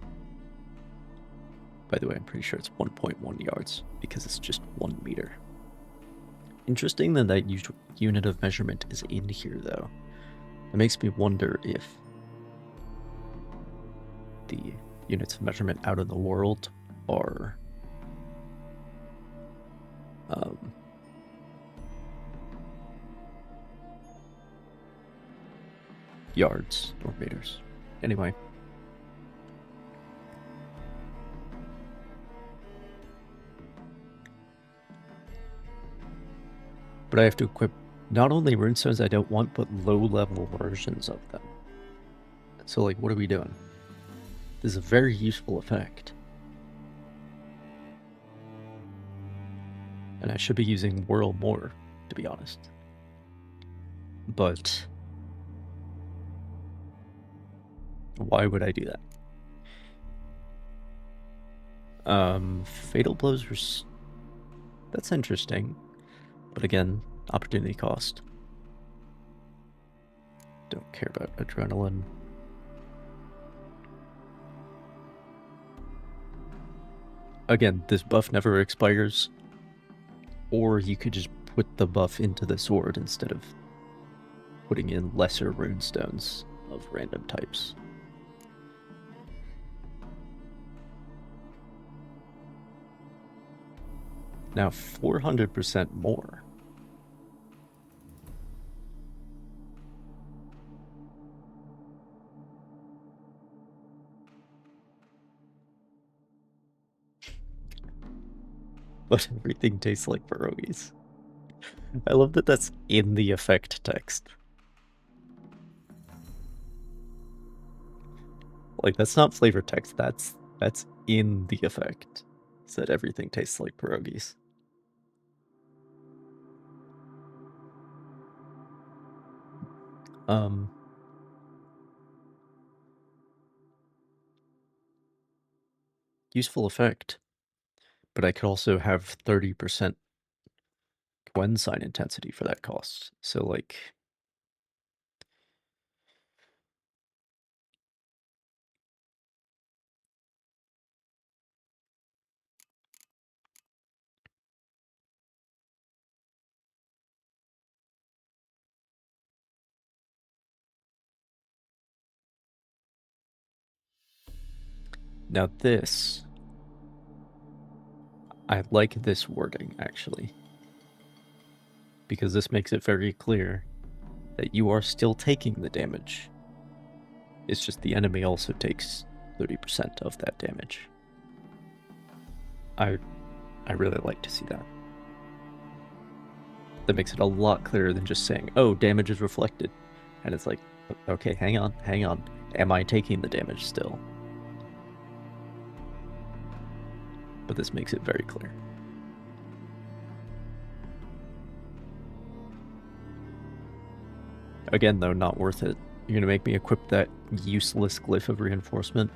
by the way, I'm pretty sure it's 1.1 yards because it's just 1 meter. Interesting that that unit of measurement is in here, though. It makes me wonder if the units of measurement out in the world are yards or meters. Anyway. But I have to equip not only runestones I don't want, but low-level versions of them. So, like, what are we doing? This is a very useful effect. And I should be using Whirl more, to be honest. But why would I do that? Fatal Blows were... That's interesting. But again, opportunity cost. Don't care about adrenaline. Again, this buff never expires. Or you could just put the buff into the sword instead of putting in lesser runestones of random types. Now 400% more. But everything tastes like pierogies. I love that that's in the effect text. Like, that's not flavor text, that's in the effect. Said everything tastes like pierogies. Useful effect. But I could also have 30% Gwen sign intensity for that cost. So, like... Now this... I like this wording, actually. Because this makes it very clear that you are still taking the damage. It's just the enemy also takes 30% of that damage. I really like to see that. That makes it a lot clearer than just saying, oh, damage is reflected. And it's like, okay, hang on. Am I taking the damage still? But this makes it very clear. Again, though, not worth it. You're gonna make me equip that useless glyph of reinforcement.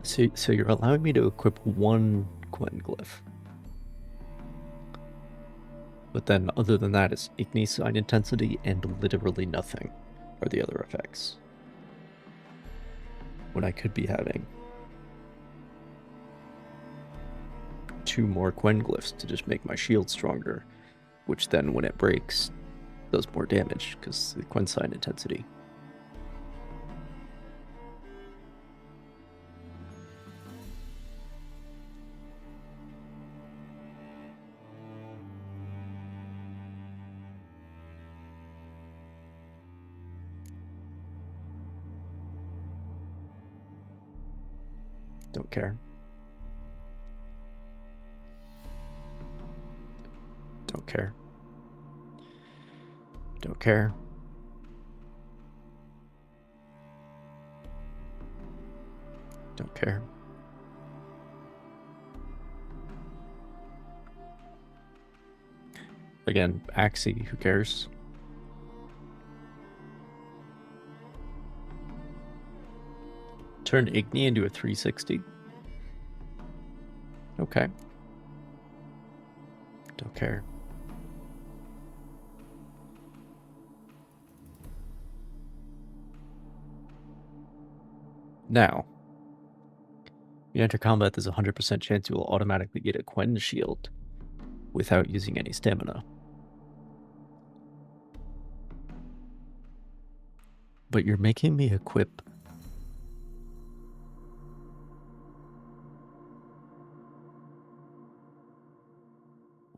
So you're allowing me to equip one Gwen glyph. But then, other than that, it's Igni sign intensity and literally nothing are the other effects. When I could be having 2 more Gwen glyphs to just make my shield stronger, which then, when it breaks, does more damage, because the Gwen sign intensity. Don't care. Don't care. Don't care. Don't care. Again, Axie, who cares? Turn Igni into a 360. Okay. Don't care. Now, you enter combat, there's a 100% chance you will automatically get a Gwen shield without using any stamina. But you're making me equip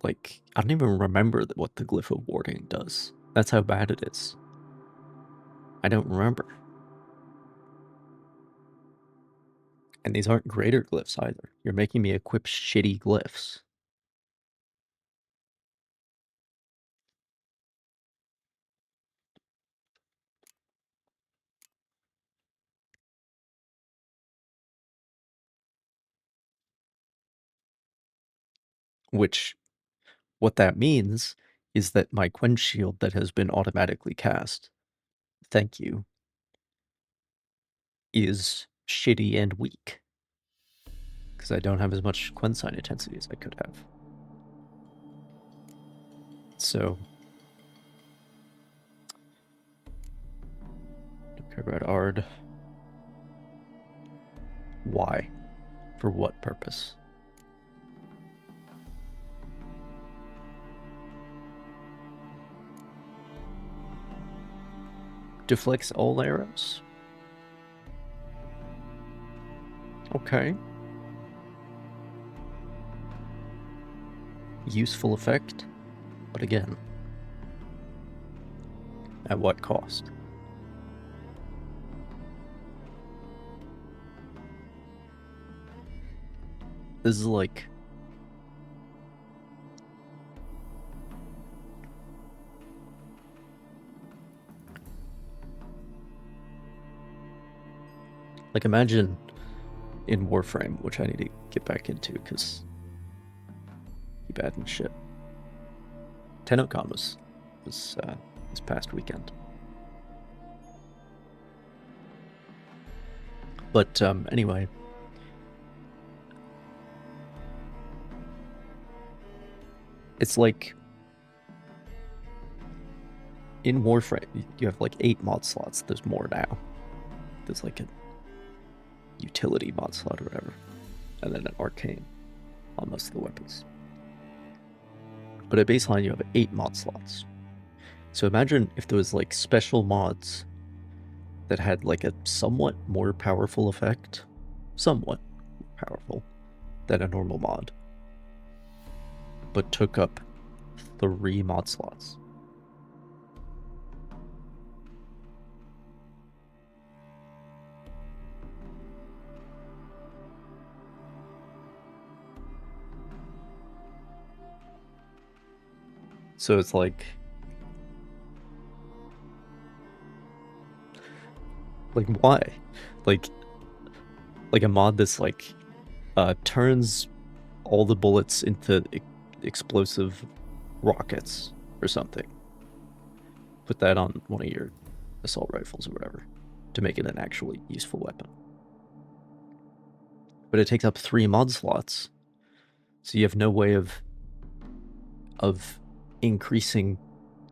like, I don't even remember what the Glyph of Warding does. That's how bad it is. I don't remember. And these aren't greater glyphs either. You're making me equip shitty glyphs. Which, what that means is that my quench shield that has been automatically cast, thank you, is shitty and weak. Because I don't have as much Quensign intensity as I could have. So, don't care about Ard. Why? For what purpose? Deflects all arrows? Okay. Useful effect, but again, at what cost? This is like... Like, imagine in Warframe, which I need to get back into, because he bad and shit. TennoCon was this past weekend. But anyway, it's like in Warframe, you have like 8 mod slots. There's more now. There's like a utility mod slot or whatever, and then an arcane on most of the weapons. But at baseline, you have 8 mod slots. So imagine if there was like special mods that had like a somewhat more powerful effect, somewhat powerful than a normal mod, but took up 3 mod slots. So it's like why? Like a mod that's like turns all the bullets into explosive rockets or something. Put that on one of your assault rifles or whatever to make it an actually useful weapon. But it takes up 3 mod slots, so you have no way of increasing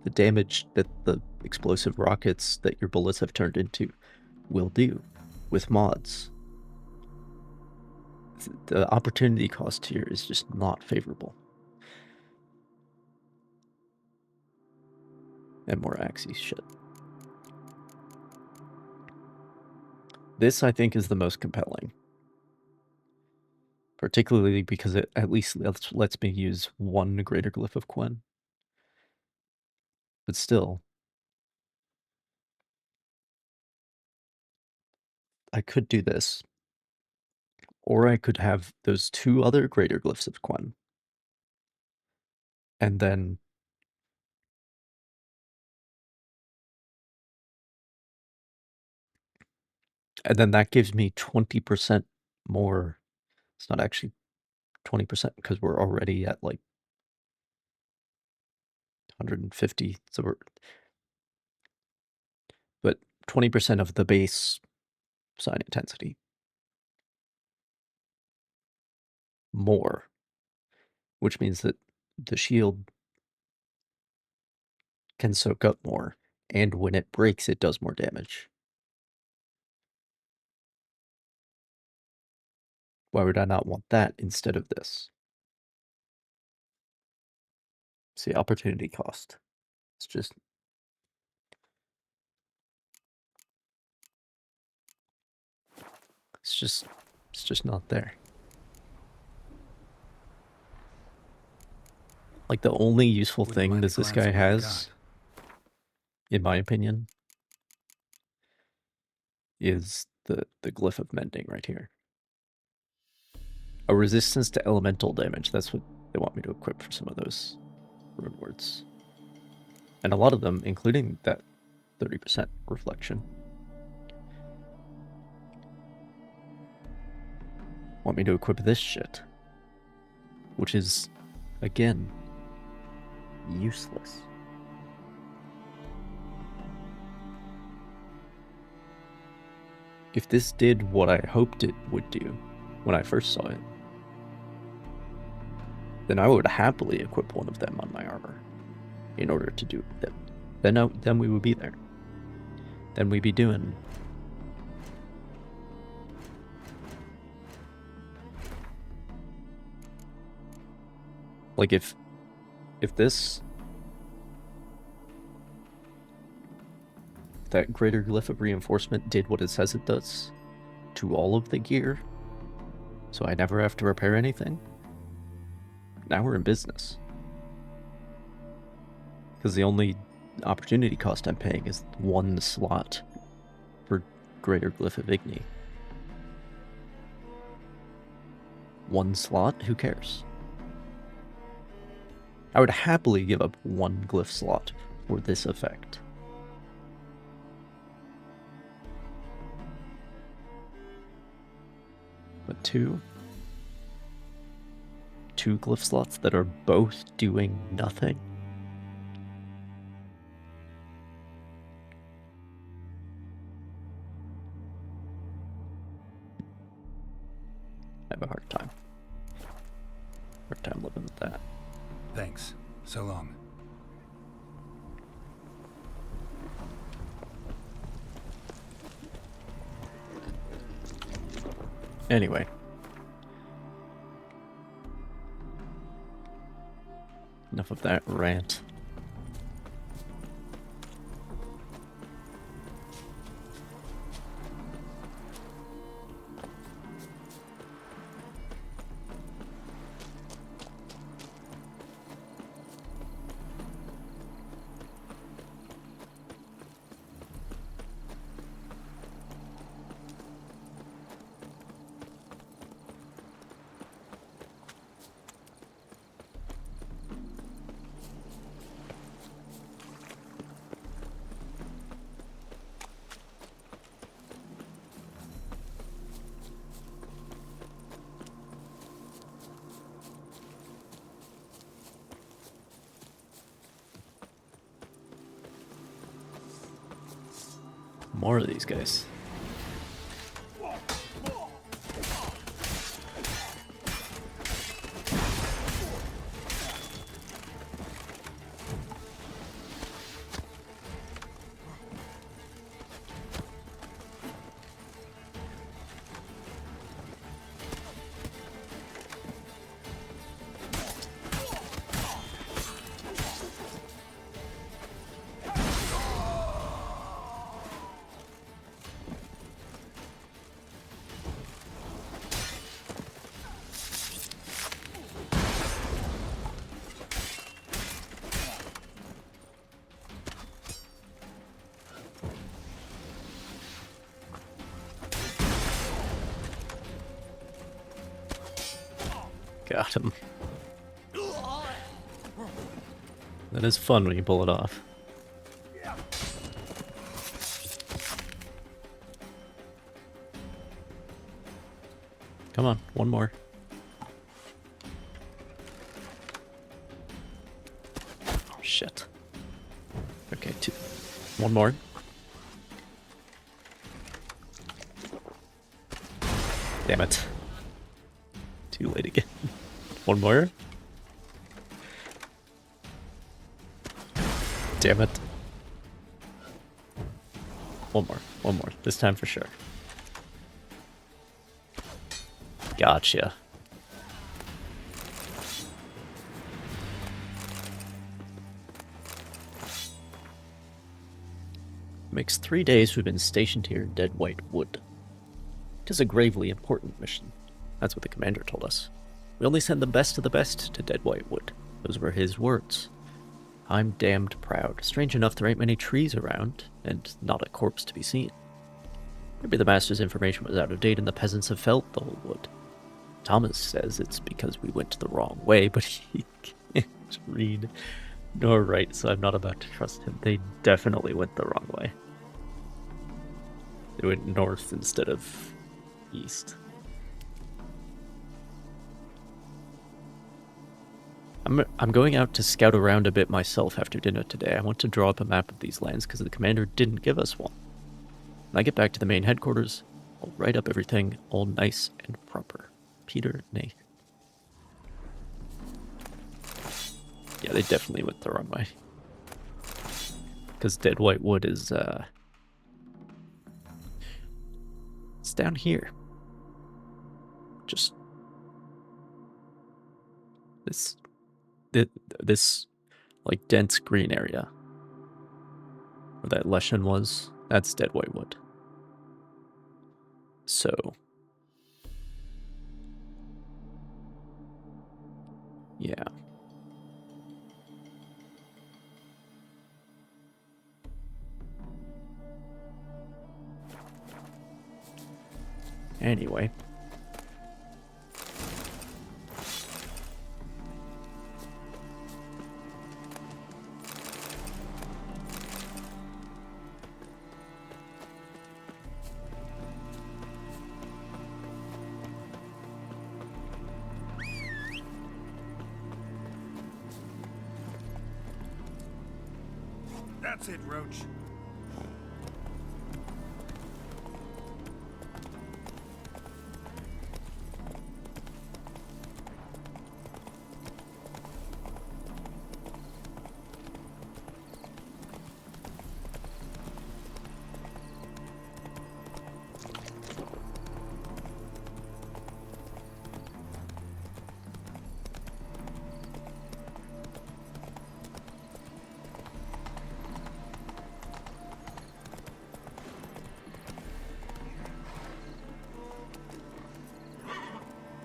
the damage that the explosive rockets that your bullets have turned into will do with mods. The opportunity cost here is just not favorable. And more Axis shit. This, I think, is the most compelling. Particularly because it at least lets me use 1 greater glyph of Quen. But still, I could do this. Or I could have those 2 other greater glyphs of Quen. And then that gives me 20% more. It's not actually 20% because we're already at like 150. So but 20% of the base sign intensity. More. Which means that the shield can soak up more, and when it breaks, it does more damage. Why would I not want that instead of this? See, opportunity cost. It's just not there. Like the only useful Wouldn't thing mind a that this glance guy at what you has in my opinion, is the glyph of mending right here. A resistance to elemental damage. That's what they want me to equip for some of those rune words. And a lot of them, including that 30% reflection, want me to equip this shit. Which is, again, useless. If this did what I hoped it would do when I first saw it, then I would happily equip one of them on my armor in order to do that. Then we would be there. Then we'd be doing like if that greater glyph of reinforcement did what it says it does to all of the gear, so I never have to repair anything, now we're in business. Because the only opportunity cost I'm paying is one slot for greater glyph of Igni. One slot? Who cares? I would happily give up one glyph slot for this effect. But two glyph slots that are both doing nothing? I have a hard time living with that. Thanks. So long. Anyway. Enough of that rant. More of these guys. Got him. That is fun when you pull it off. Come on, one more. Oh, shit. Okay, two. One more. Damn it. Too late again. One more. Damn it. One more. This time for sure. Gotcha. Makes 3 days we've been stationed here in Dead White Wood. It is a gravely important mission. That's what the commander told us. We only send the best of the best to Dead White Wood. Those were his words. I'm damned proud. Strange enough, there ain't many trees around, and not a corpse to be seen. Maybe the master's information was out of date and the peasants have felt the whole wood. Thomas says it's because we went the wrong way, but he can't read nor write, so I'm not about to trust him. They definitely went the wrong way. They went north instead of east. I'm going out to scout around a bit myself after dinner today. I want to draw up a map of these lands because the commander didn't give us one. When I get back to the main headquarters, I'll write up everything all nice and proper. Peter, Nate. Yeah, they definitely went the wrong way. Because Dead White Wood is, it's down here. Just this like dense green area where that Leshen was, that's Dead White Wood. So yeah. Anyway. That's it, Roach.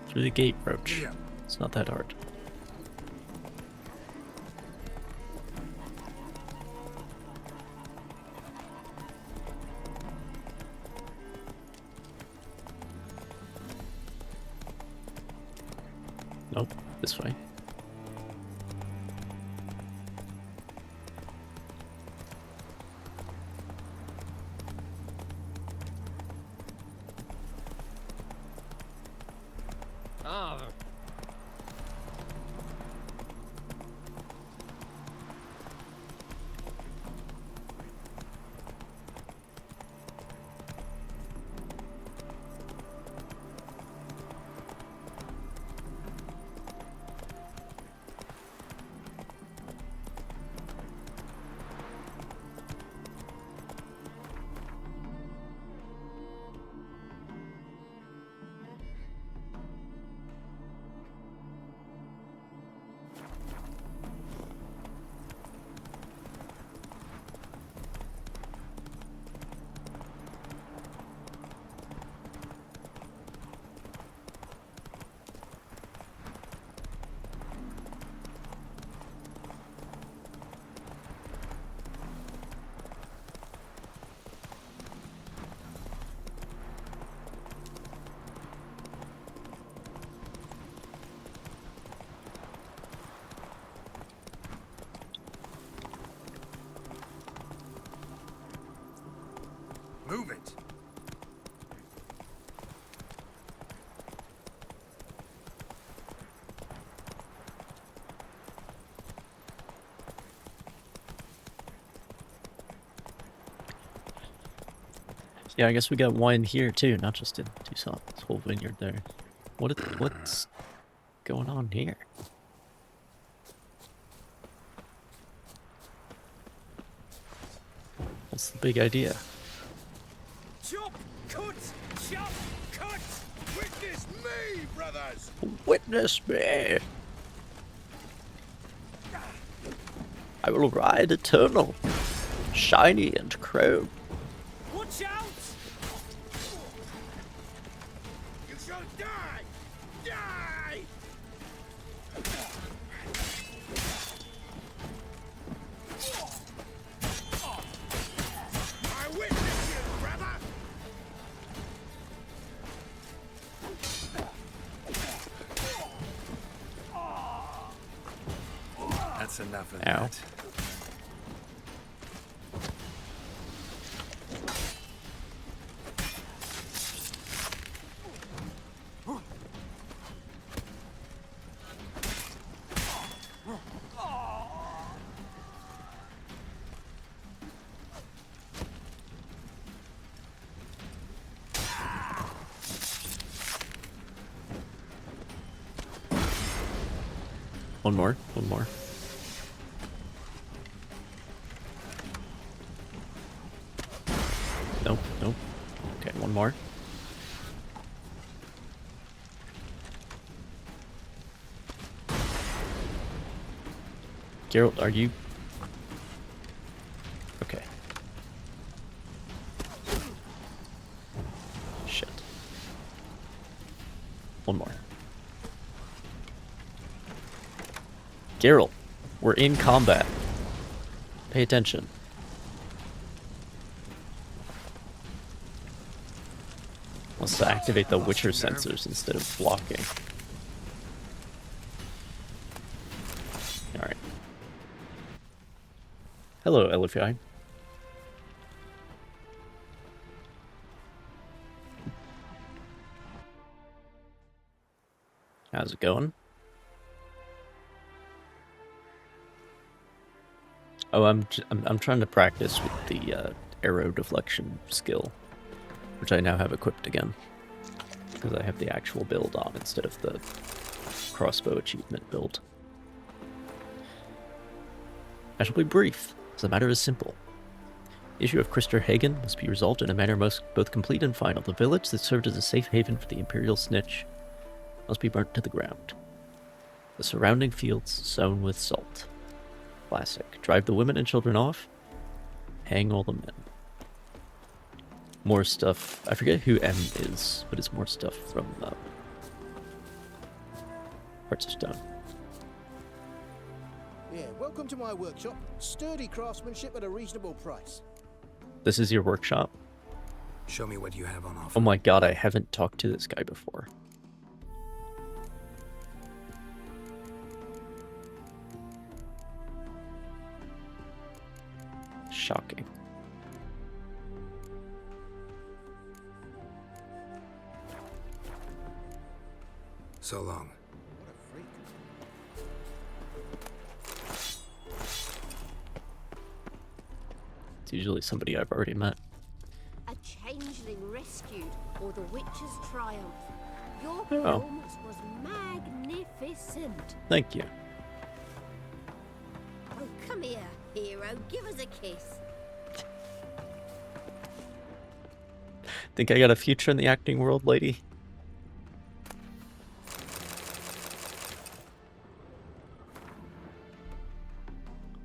Through the gate, Roach. Yeah. It's not that hard. Nope, this way. Move it. Yeah, I guess we got wine here too, not just in Tucson. This whole vineyard there. What's going on here? What's the big idea? Chop, cut, chop, cut. Witness me, brothers! Witness me! I will ride eternal, shiny and chrome. Watch out! You shall die! Die! enough of Ow. that. One more, one more. Nope, nope. Okay, one more. Geralt, are you... Okay. Shit. One more. Geralt, we're in combat. Pay attention. Wants to activate the Witcher sensors instead of blocking. Alright. Hello, Elifai. How's it going? Oh, I'm trying to practice with the arrow deflection skill, which I now have equipped again, because I have the actual build on instead of the crossbow achievement build. I shall be brief, as the matter is simple. The issue of Krister Hagen must be resolved in a manner both complete and final. The village that served as a safe haven for the Imperial Snitch must be burnt to the ground. The surrounding fields sown with salt. Classic. Drive the women and children off. Hang all the men. More stuff. I forget who M is, but it's more stuff from Hearts of Stone. Yeah, welcome to my workshop. Sturdy craftsmanship at a reasonable price. This is your workshop? Show me what you have on offer. Oh my god, I haven't talked to this guy before. Shocking. So long. It's usually somebody I've already met. A changeling rescued, or the witch's triumph. Your Oh. performance was magnificent. Thank you. Oh, come here, hero. Give us a kiss. Think I got a future in the acting world, lady?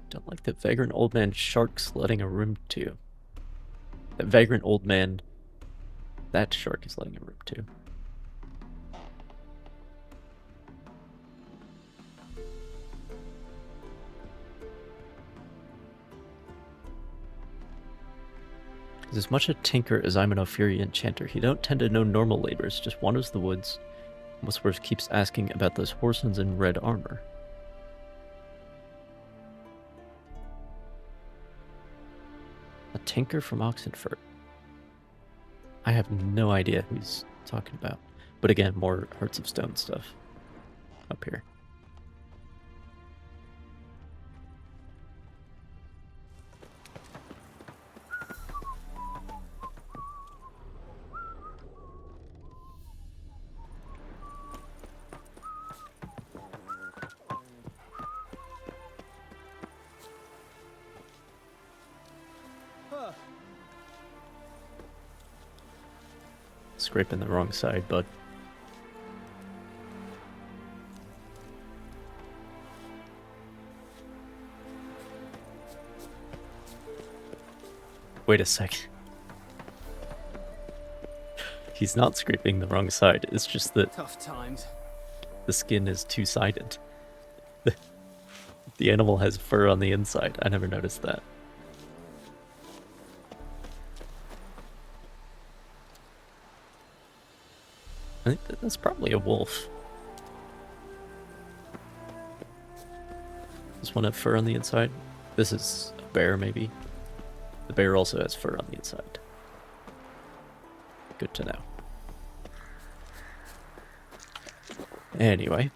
Don't like that vagrant old man shark letting a room to. That vagrant old man... That shark is letting a room to. He's as much a tinker as I'm an Ophiria enchanter. He don't tend to know normal labors, just wanders the woods. What's worse, keeps asking about those horses in red armor. A tinker from Oxenfurt. I have no idea who he's talking about. But again, more Hearts of Stone stuff up here. Scraping the wrong side, bud. Wait a sec. He's not scraping the wrong side. It's just that Tough times. the skin is two-sided. The animal has fur on the inside. I never noticed that. I think that's probably a wolf. Just one have fur on the inside? This is a bear, maybe. The bear also has fur on the inside. Good to know. Anyway.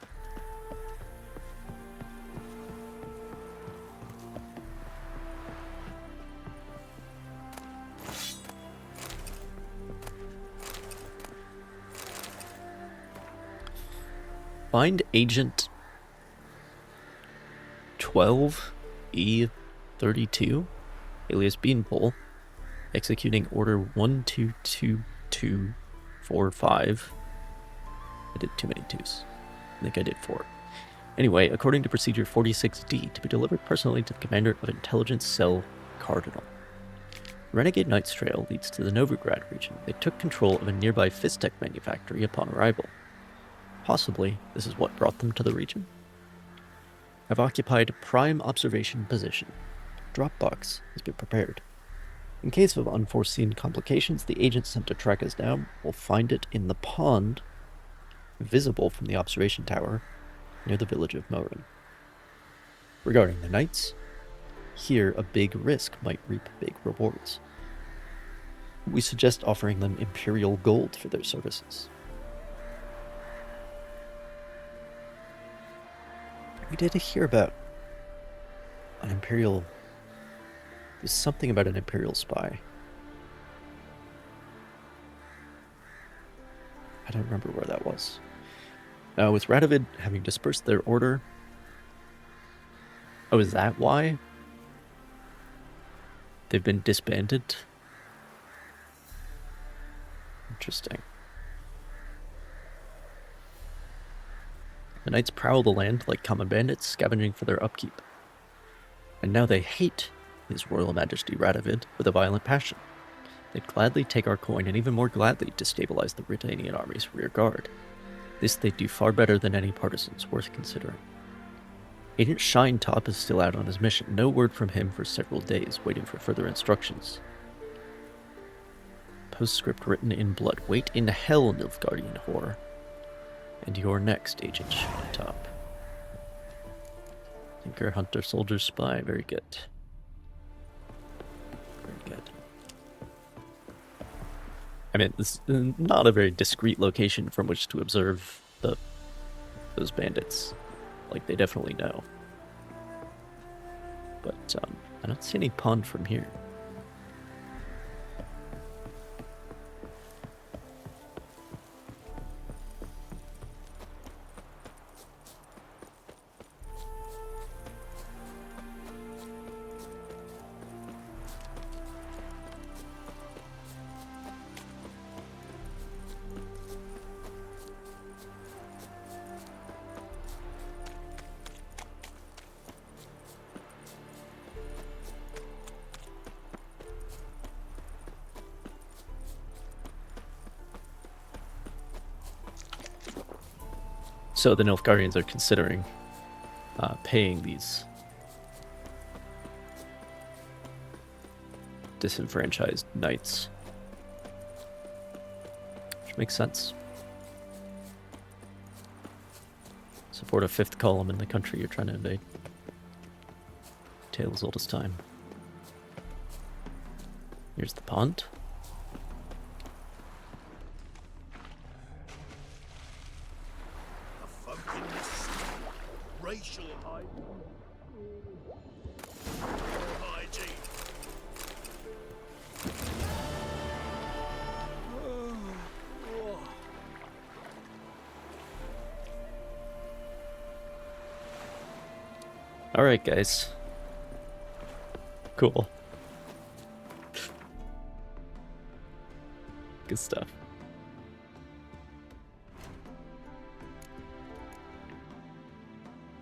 Find Agent 12E32, alias Beanpole, executing Order 122245. I did too many twos. I think I did 4. Anyway, according to Procedure 46D, to be delivered personally to the Commander of Intelligence Cell Cardinal. Renegade Knight's Trail leads to the Novigrad region. They took control of a nearby Fistech manufactory upon arrival. Possibly, this is what brought them to the region. Have occupied prime observation position. Dropbox has been prepared. In case of unforeseen complications, the agents sent to track us down will find it in the pond, visible from the observation tower, near the village of Morin. Regarding the knights, here a big risk might reap big rewards. We suggest offering them Imperial gold for their services. We did hear about an Imperial... There's something about an Imperial spy. I don't remember where that was. Now, with Radovid having dispersed their order... Oh, is that why? They've been disbanded? Interesting. The knights prowl the land like common bandits, scavenging for their upkeep. And now they hate His Royal Majesty Radovid with a violent passion. They'd gladly take our coin and even more gladly destabilize the Britannian army's rear guard. This they'd do far better than any partisans worth considering. Agent Shinetop is still out on his mission. No word from him for several days, waiting for further instructions. Postscript written in blood. Wait in hell, Nilfgaardian whore. And you're next, Agent Shinetop. Thinker, hunter, soldier, spy. Very good. Very good. I mean, this is not a very discreet location from which to observe those bandits. Like, they definitely know. But, I don't see any pond from here. So the Nilfgaardians are considering paying these disenfranchised knights, which makes sense. Support a fifth column in the country you're trying to invade. Tale as old as time. Here's the pond. Racial hygiene. All right, guys. Cool. Good stuff.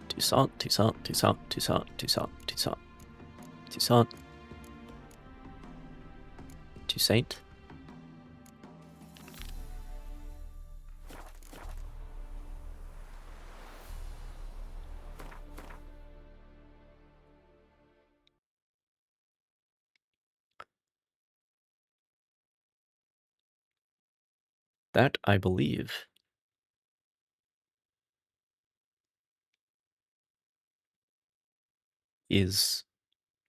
Toussaint, Toussaint, Toussaint, Toussaint, Toussaint, Toussaint, Toussaint, Toussaint. That, I believe, is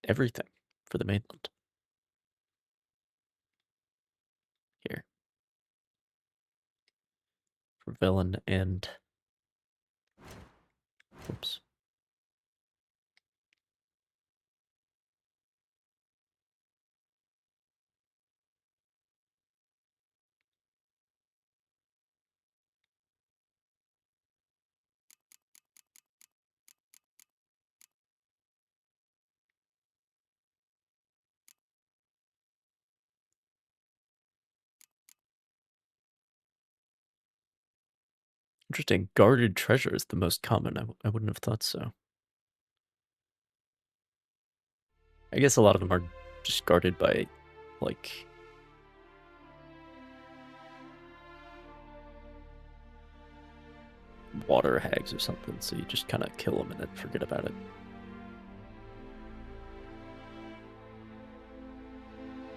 everything for the mainland. Here. For Velen and... Oops. Interesting. Guarded treasure is the most common. I wouldn't have thought so. I guess a lot of them are just guarded by, like... water hags or something, so you just kind of kill them and then forget about it.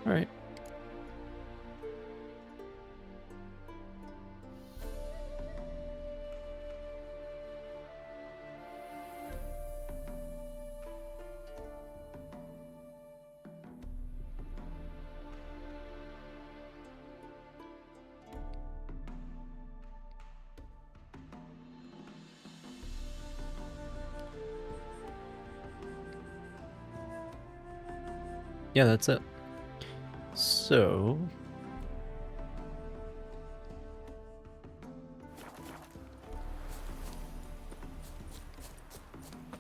Alright. Yeah, that's it. So...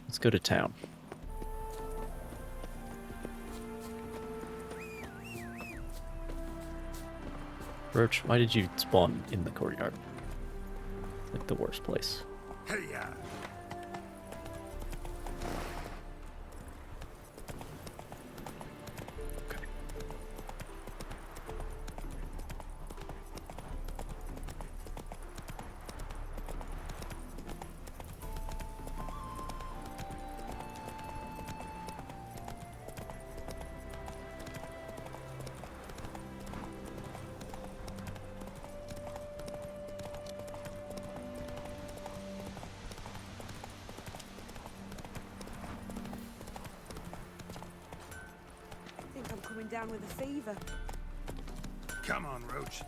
let's go to town. Roach, why did you spawn in the courtyard? It's like the worst place. Hey, yeah. Down with a fever. Come on, Roach.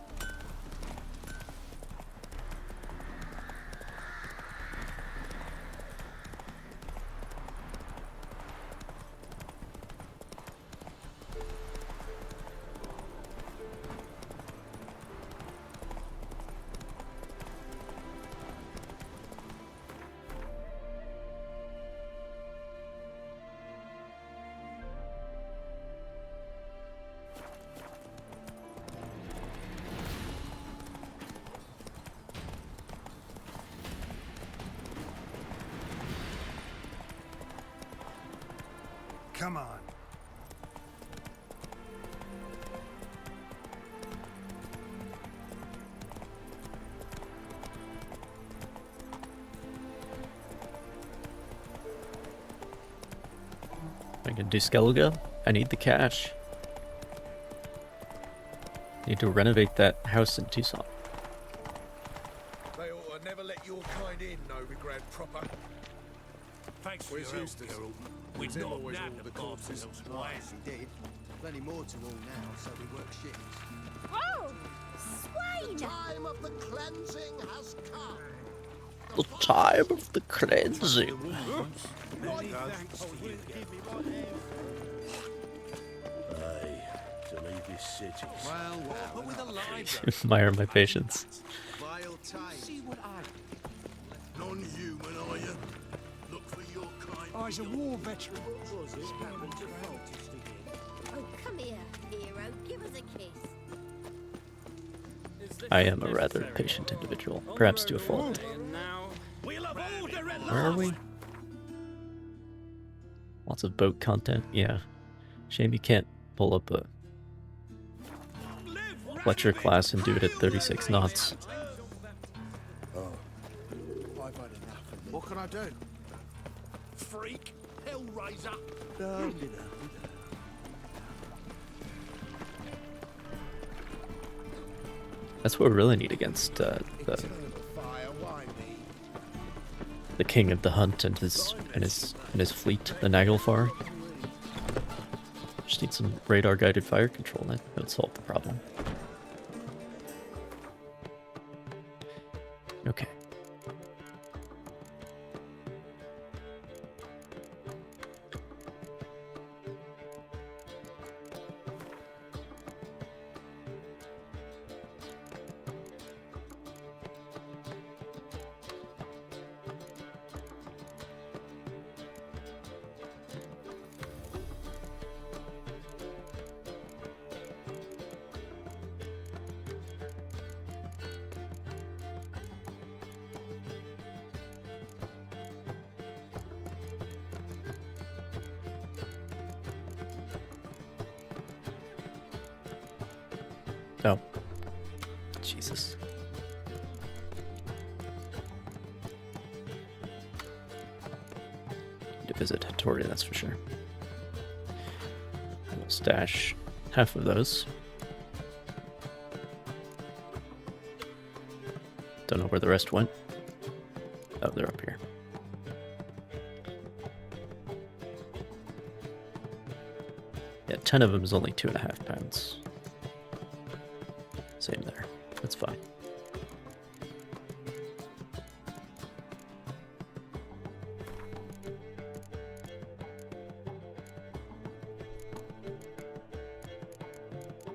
Come on. I can do Skellige. I need the cash. Need to renovate that house in Tucson. They ought to never let your kind in, no regret proper. Thanks for Where's your help, Eustace? Geralt. We'd We've never not always nabbed all the the corpses. corpses Right, elsewhere. he did. Plenty more to all now, so we work shifts. Oh! Swain! Time of the cleansing has come. The time of the cleansing. Many thanks to you, Geralt. Aye, to leave this city. Well, But with a library. Admire my patience. vile time. See what I... Non-human, are you? Look for your kind. I was a war veteran. Oh, come here, hero. Give us a kiss. I am a rather patient individual, perhaps to a fault. We'll have order at Where are we? Lots of boat content, yeah. Shame you can't pull up a Fletcher class and do it at 36 knots. I've had enough of What can I do? Freak, Hellraiser. That's what we really need against fire, why me? the king of the hunt and his and his fleet, the Naglfar. Just need some radar-guided fire control, that would solve the problem. Okay. Oh. Jesus. Need to visit Hattori, that's for sure. We'll stash half of those. Don't know where the rest went. Oh, they're up here. Yeah, 10 of them is only 2.5 pounds. Same there. That's fine.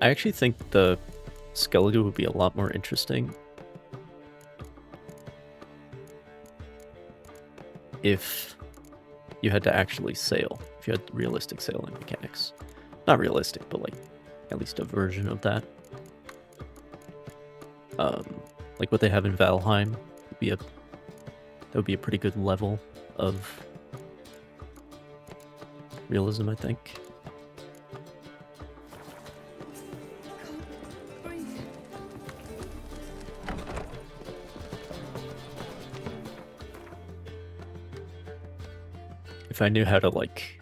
I actually think the Skellige would be a lot more interesting if you had to actually sail. If you had realistic sailing mechanics. Not realistic, but like at least a version of that. Like what they have in Valheim would be that would be a pretty good level of realism, I think. If I knew how to like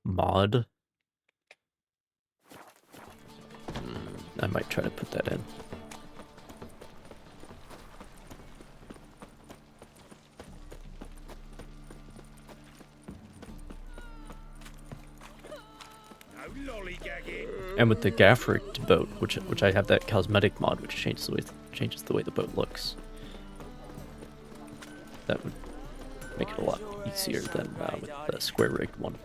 mod, I might try to put that in. And with the gaff-rigged boat, which I have that cosmetic mod, which changes the way the boat looks. That would make it a lot easier than with the square-rigged one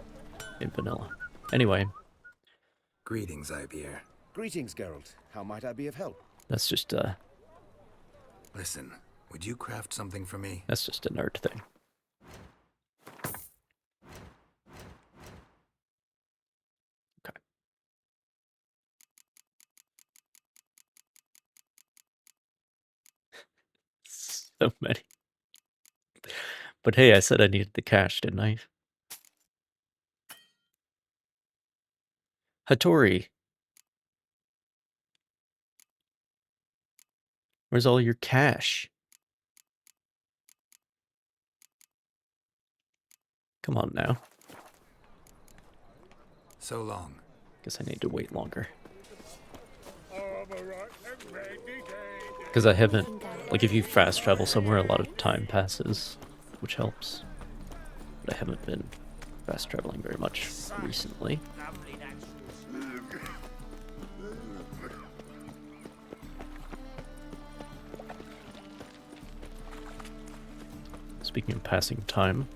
in vanilla. Anyway. Greetings, Ibeer. Greetings, Geralt. How might I be of help? That's just Listen, would you craft something for me? That's just a nerd thing. Okay. So many. But hey, I said I needed the cash, didn't I? Hattori. Where's all your cash? Come on now. So long. Guess I need to wait longer. Because I haven't, like if you fast travel somewhere, a lot of time passes, which helps. But I haven't been fast traveling very much recently. Speaking of passing time,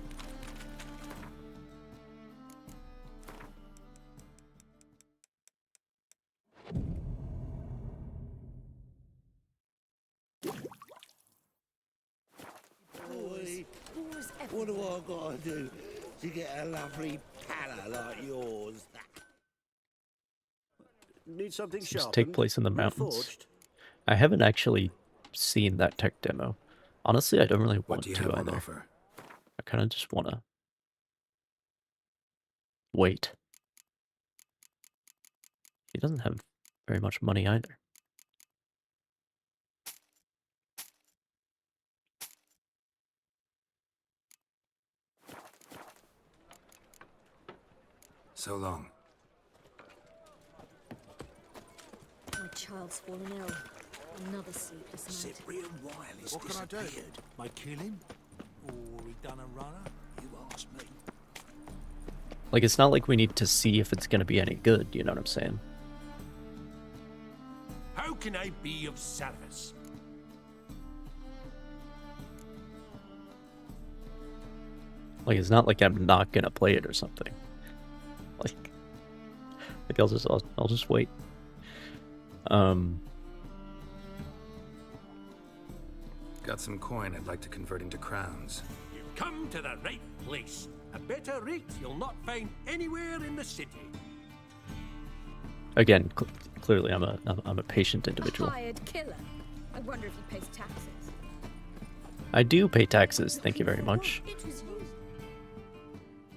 What do I gotta do to get a lovely pala like yours? Need something seems to sharpened? take place in the mountains. Reforged? I haven't actually seen that tech demo. Honestly, I don't really want What do you to have on either. offer? I kind of just want to wait. He doesn't have very much money either. So long. My child's fallen ill. Another sleepless night. Cyprian Wiley's What can I do? disappeared. May kill him? Or he done a runner? You ask me. Like, it's not like we need to see if it's going to be any good, you know what I'm saying? How can I be of service? Like, it's not like I'm not going to play it or something. Like I'll just wait. Got some coin I'd like to convert into crowns. You've come to the right place. A better rate you'll not find anywhere in the city. Again, clearly I'm a patient individual. A hired killer. I wonder if he pays taxes. I do pay taxes, thank you very much. It was you.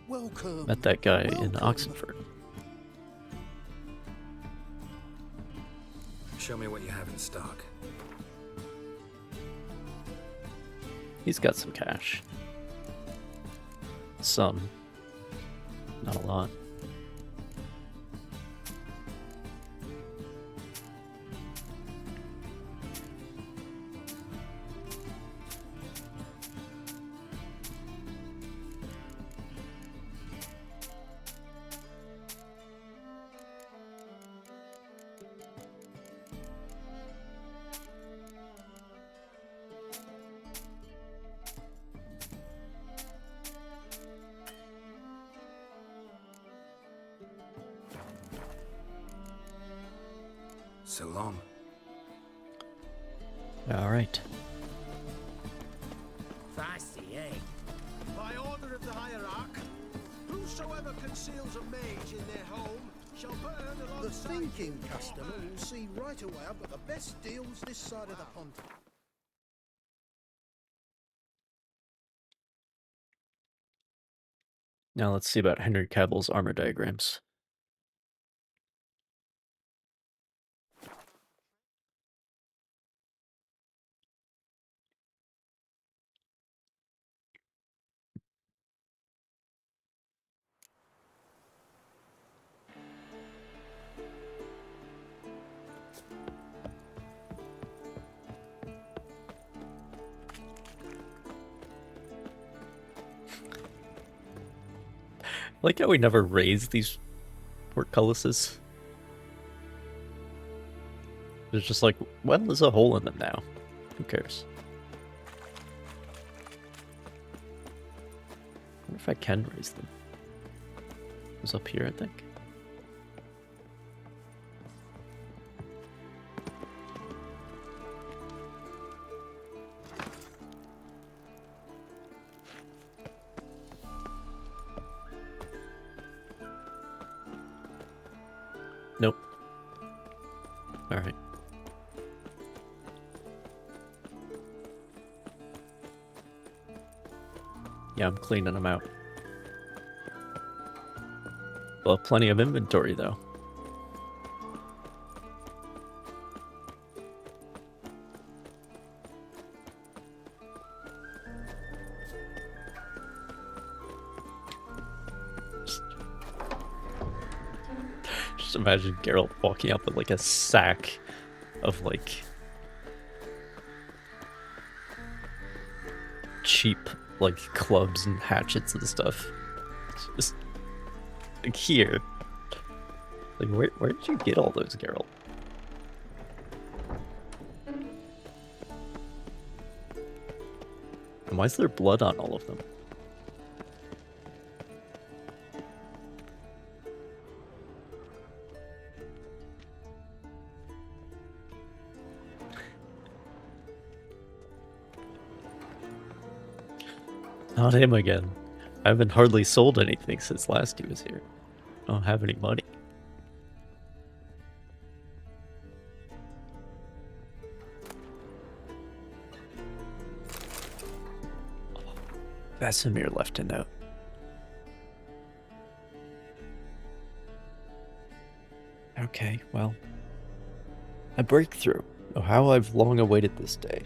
Welcome. Met that guy in Oxenford. Show me what you have in stock. He's got some cash. Some. Not a lot. So long. All right. Fancy, eh? By order of the hierarch, whosoever conceals a mage in their home shall burn alongside. The thinking customer will see right away I've got the best deals this side of the pond. Now let's see about Henry Cavill's armor diagrams. I like how we never raised these portcullises. It's just like, well, there's a hole in them now. Who cares? I wonder if I can raise them. It was up here, I think. Nope. Alright. Yeah, I'm cleaning them out. Well, plenty of inventory, though. Just imagine Geralt walking up with like a sack of like cheap like clubs and hatchets and stuff. Just like here. Like where did you get all those, Geralt? And why is there blood on all of them? Not him again. I haven't hardly sold anything since last he was here. I don't have any money. Vesemir left a note. Okay, well. A breakthrough. Oh, how I've long awaited this day.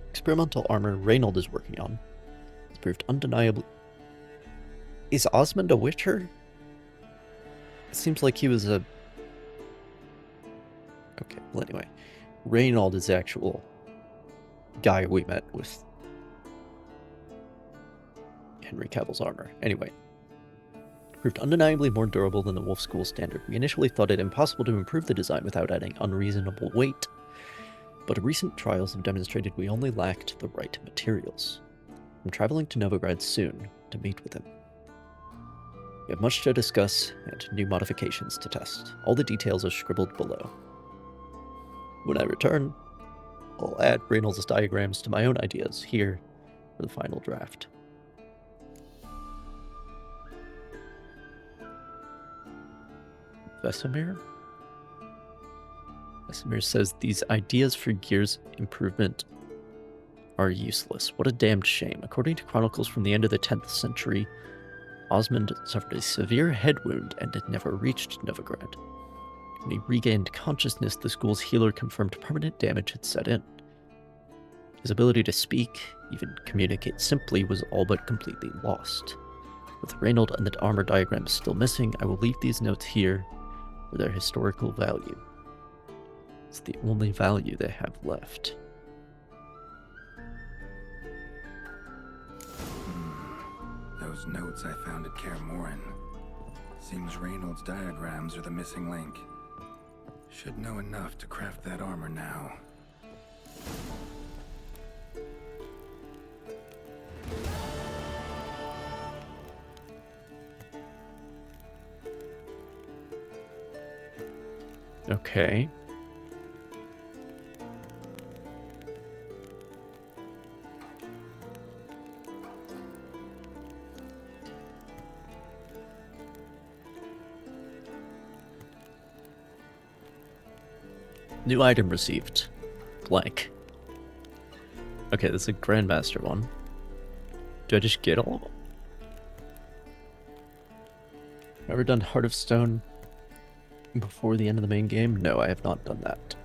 Experimental armor Reynold is working on has proved undeniably... Is Osmond a Witcher? It seems like he was a... Okay, well anyway. Reynold is the actual guy we met with Henry Cavill's armor. Anyway. Proved undeniably more durable than the Wolf School standard. We initially thought it impossible to improve the design without adding unreasonable weight, but recent trials have demonstrated we only lacked the right materials. I'm traveling to Novigrad soon to meet with him. We have much to discuss and new modifications to test. All the details are scribbled below. When I return, I'll add Reynolds' diagrams to my own ideas here for the final draft. Vesemir? Vesemir says these ideas for gears improvement are useless. What a damned shame. According to chronicles from the end of the 10th century, Osmond suffered a severe head wound and had never reached Novigrad. When he regained consciousness, the school's healer confirmed permanent damage had set in. His ability to speak, even communicate simply, was all but completely lost. With Reynold and the armor diagrams still missing, I will leave these notes here for their historical value. It's the only value they have left. Those notes I found at Kaer Morhen. Seems Reynolds' diagrams are the missing link. Should know enough to craft that armor now. Okay. New item received. Blank. Okay, this is a Grandmaster one. Do I just get all of them? Ever done Heart of Stone before the end of the main game? No, I have not done that.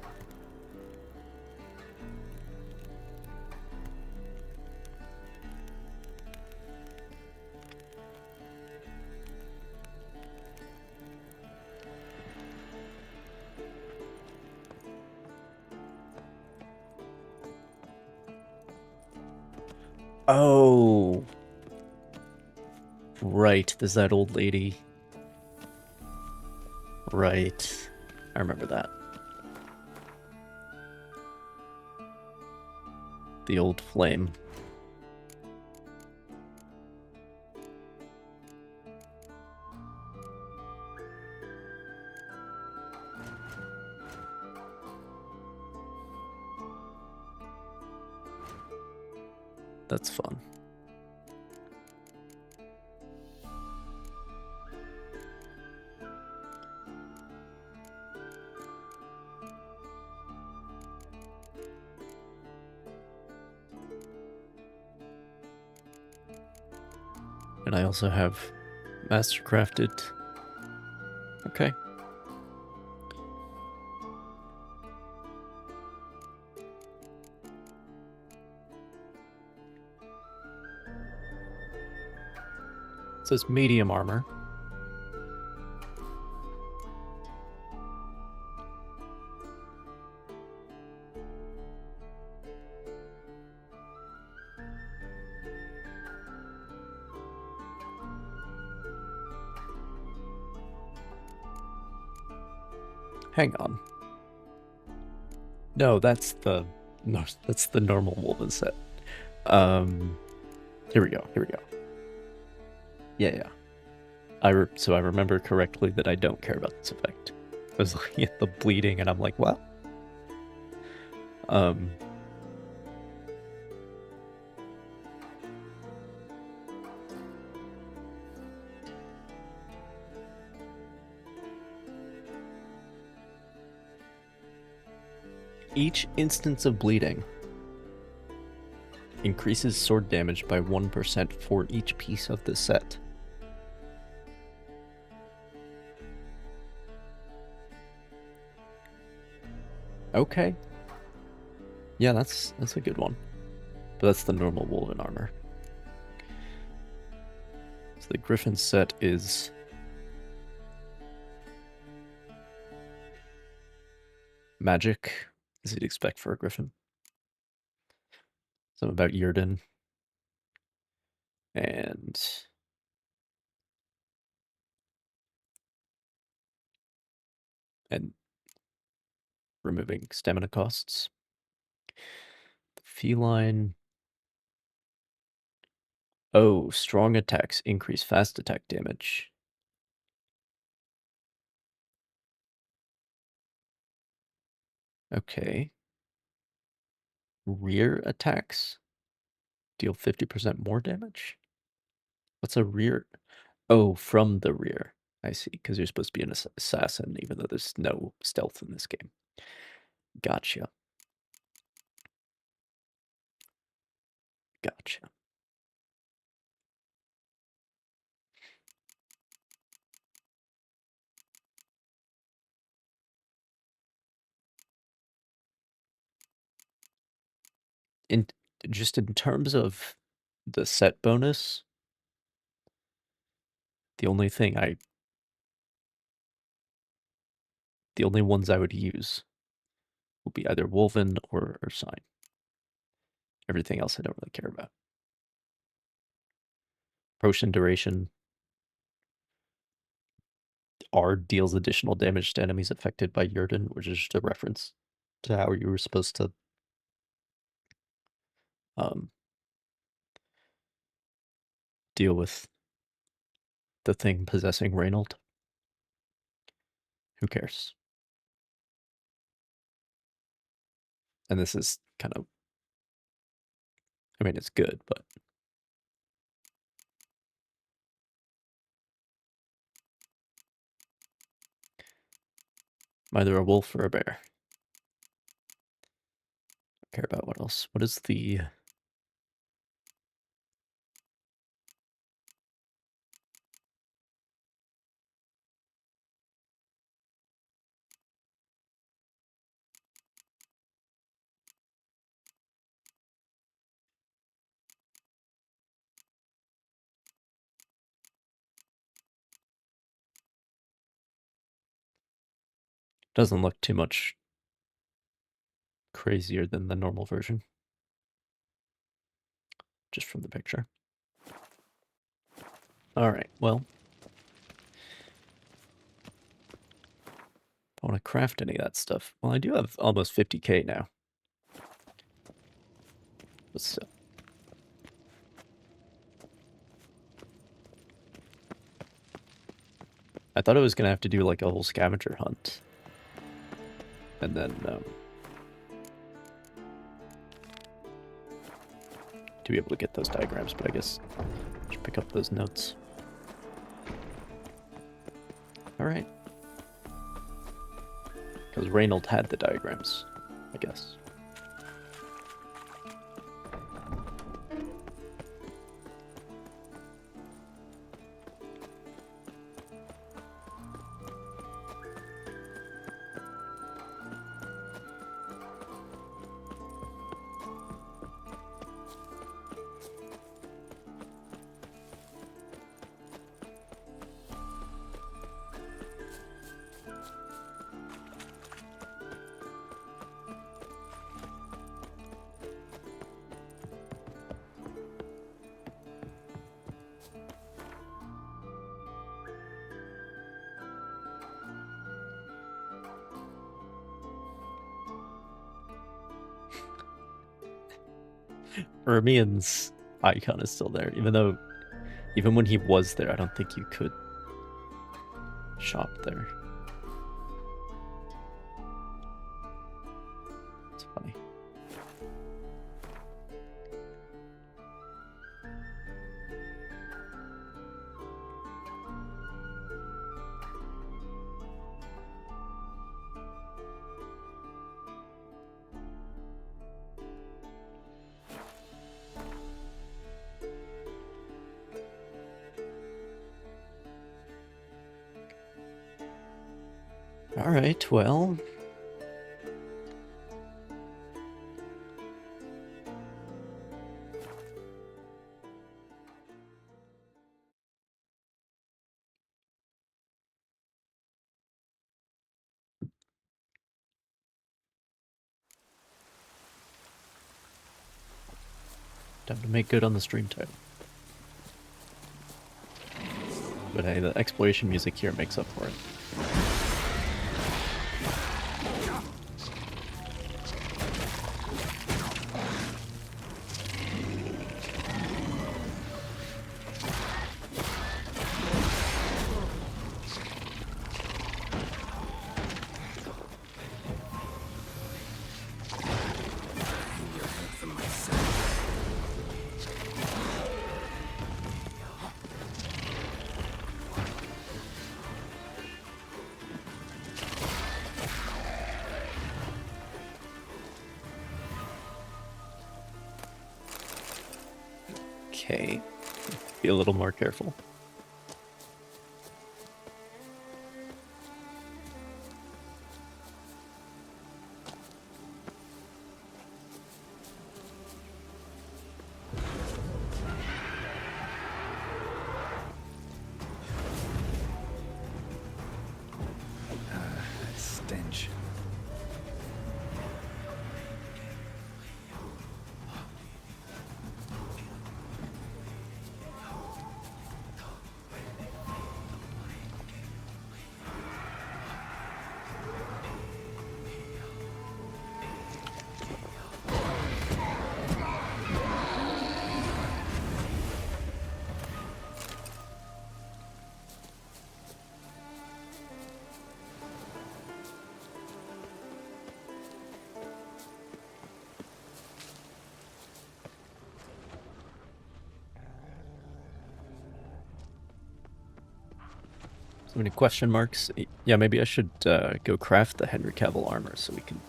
Oh. Right, there's that old lady. Right. I remember that. The old flame. That's fun. And I also have mastercrafted. Okay. So it's medium armor. Hang on. No, that's the normal Wolven set. Here we go. Yeah. So I remember correctly that I don't care about this effect. I was looking at the bleeding and I'm like, what? Each instance of bleeding increases sword damage by 1% for each piece of the set. Okay. Yeah, that's a good one. But that's the normal Wolven armor. So the Griffin set is magic, as you'd expect for a Griffin. Something about Yrden. And removing stamina costs. The feline. Oh, strong attacks increase fast attack damage. Okay. Rear attacks deal 50% more damage? What's a rear? Oh, from the rear. I see, because you're supposed to be an assassin, even though there's no stealth in this game. Gotcha. Gotcha. Just in terms of the set bonus, the only ones I would use will be either Wolven or Sign. Everything else I don't really care about. Potion duration. R deals additional damage to enemies affected by Yrden, which is just a reference to how you were supposed to deal with the thing possessing Reynold. Who cares? And this is kind of, I mean, it's good, but I'm either a wolf or a bear. I care about what else. What is the... Doesn't look too much crazier than the normal version. Just from the picture. Alright, well. I want to craft any of that stuff. Well, I do have almost 50k now. What's up? I thought I was going to have to do like a whole scavenger hunt. And then, to be able to get those diagrams, but I guess I should pick up those notes. Alright. Because Reynold had the diagrams, I guess. Ermian's icon is still there, even when he was there, I don't think you could shop there. It's funny. Alright, well... Time to make good on the stream title. But hey, the exploration music here makes up for it. Okay, be a little more careful. Stench. So many question marks. Yeah, maybe I should go craft the Henry Cavill armor so we can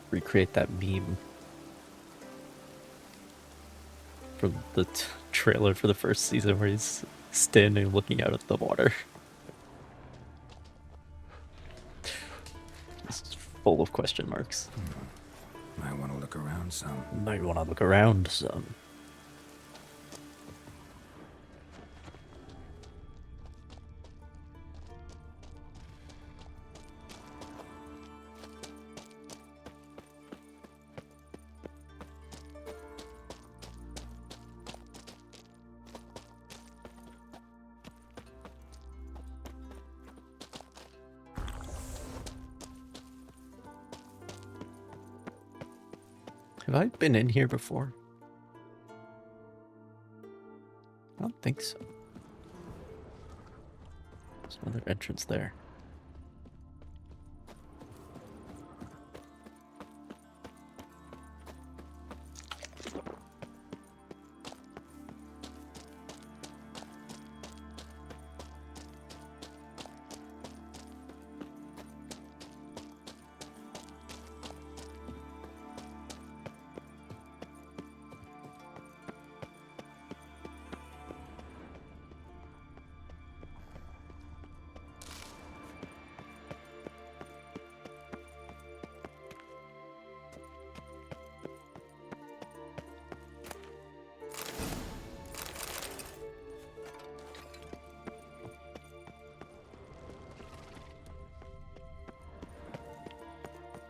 recreate that meme from the trailer for the first season where he's standing looking out at the water. It's full of question marks. Might want to look around some. Might want to look around some. Have I been in here before? I don't think so. There's another entrance there.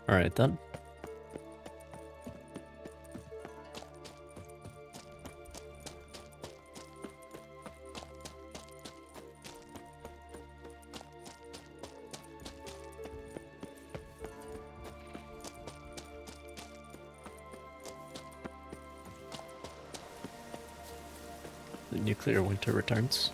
All right, done. The nuclear winter returns.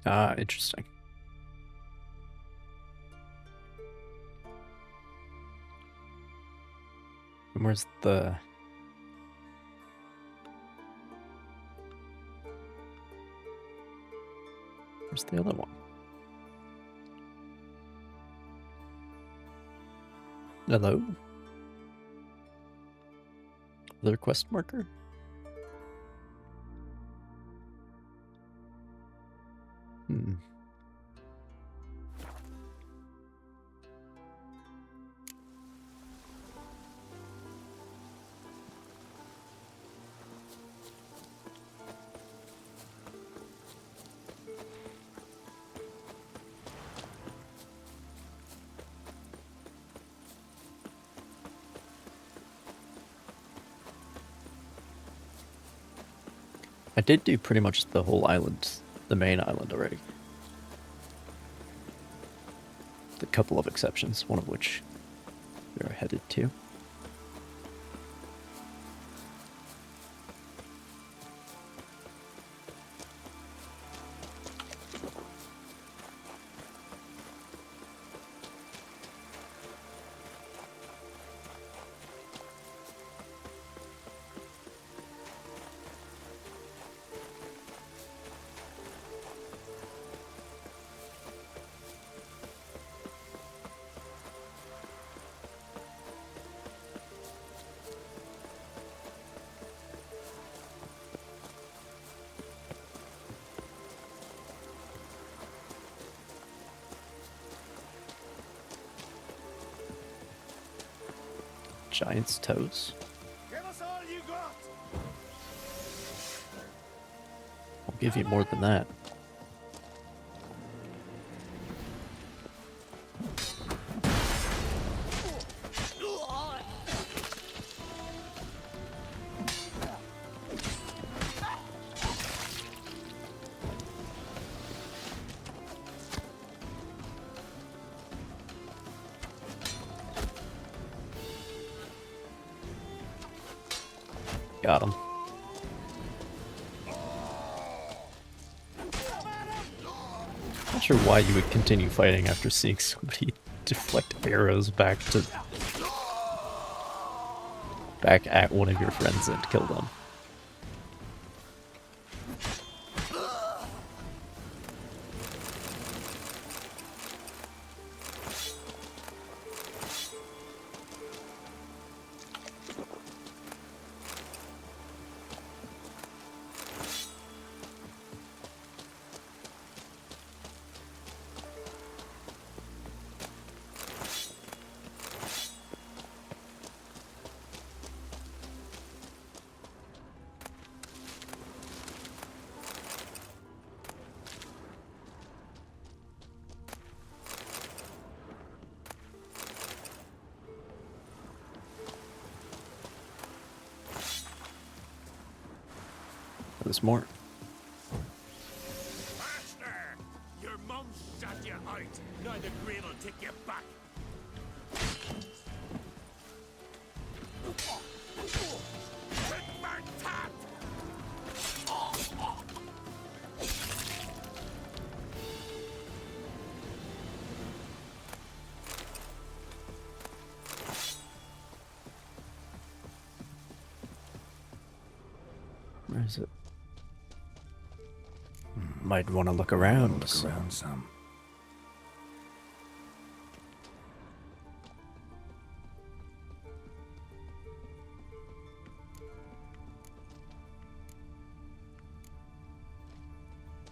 Ah, interesting. And where's the... Where's the other one? Hello? Other quest marker? Hmm. I did do pretty much the whole island, the main island already. With a couple of exceptions, one of which we are headed to. Giant's toes. Give us all you got. I'll give you more than that. Got him. Not sure why you would continue fighting after seeing somebody deflect arrows back at one of your friends and kill them. There's more. Master! Your mum shut you out. Now the grave will take you back. Where is it? Might want to look around. Look around some.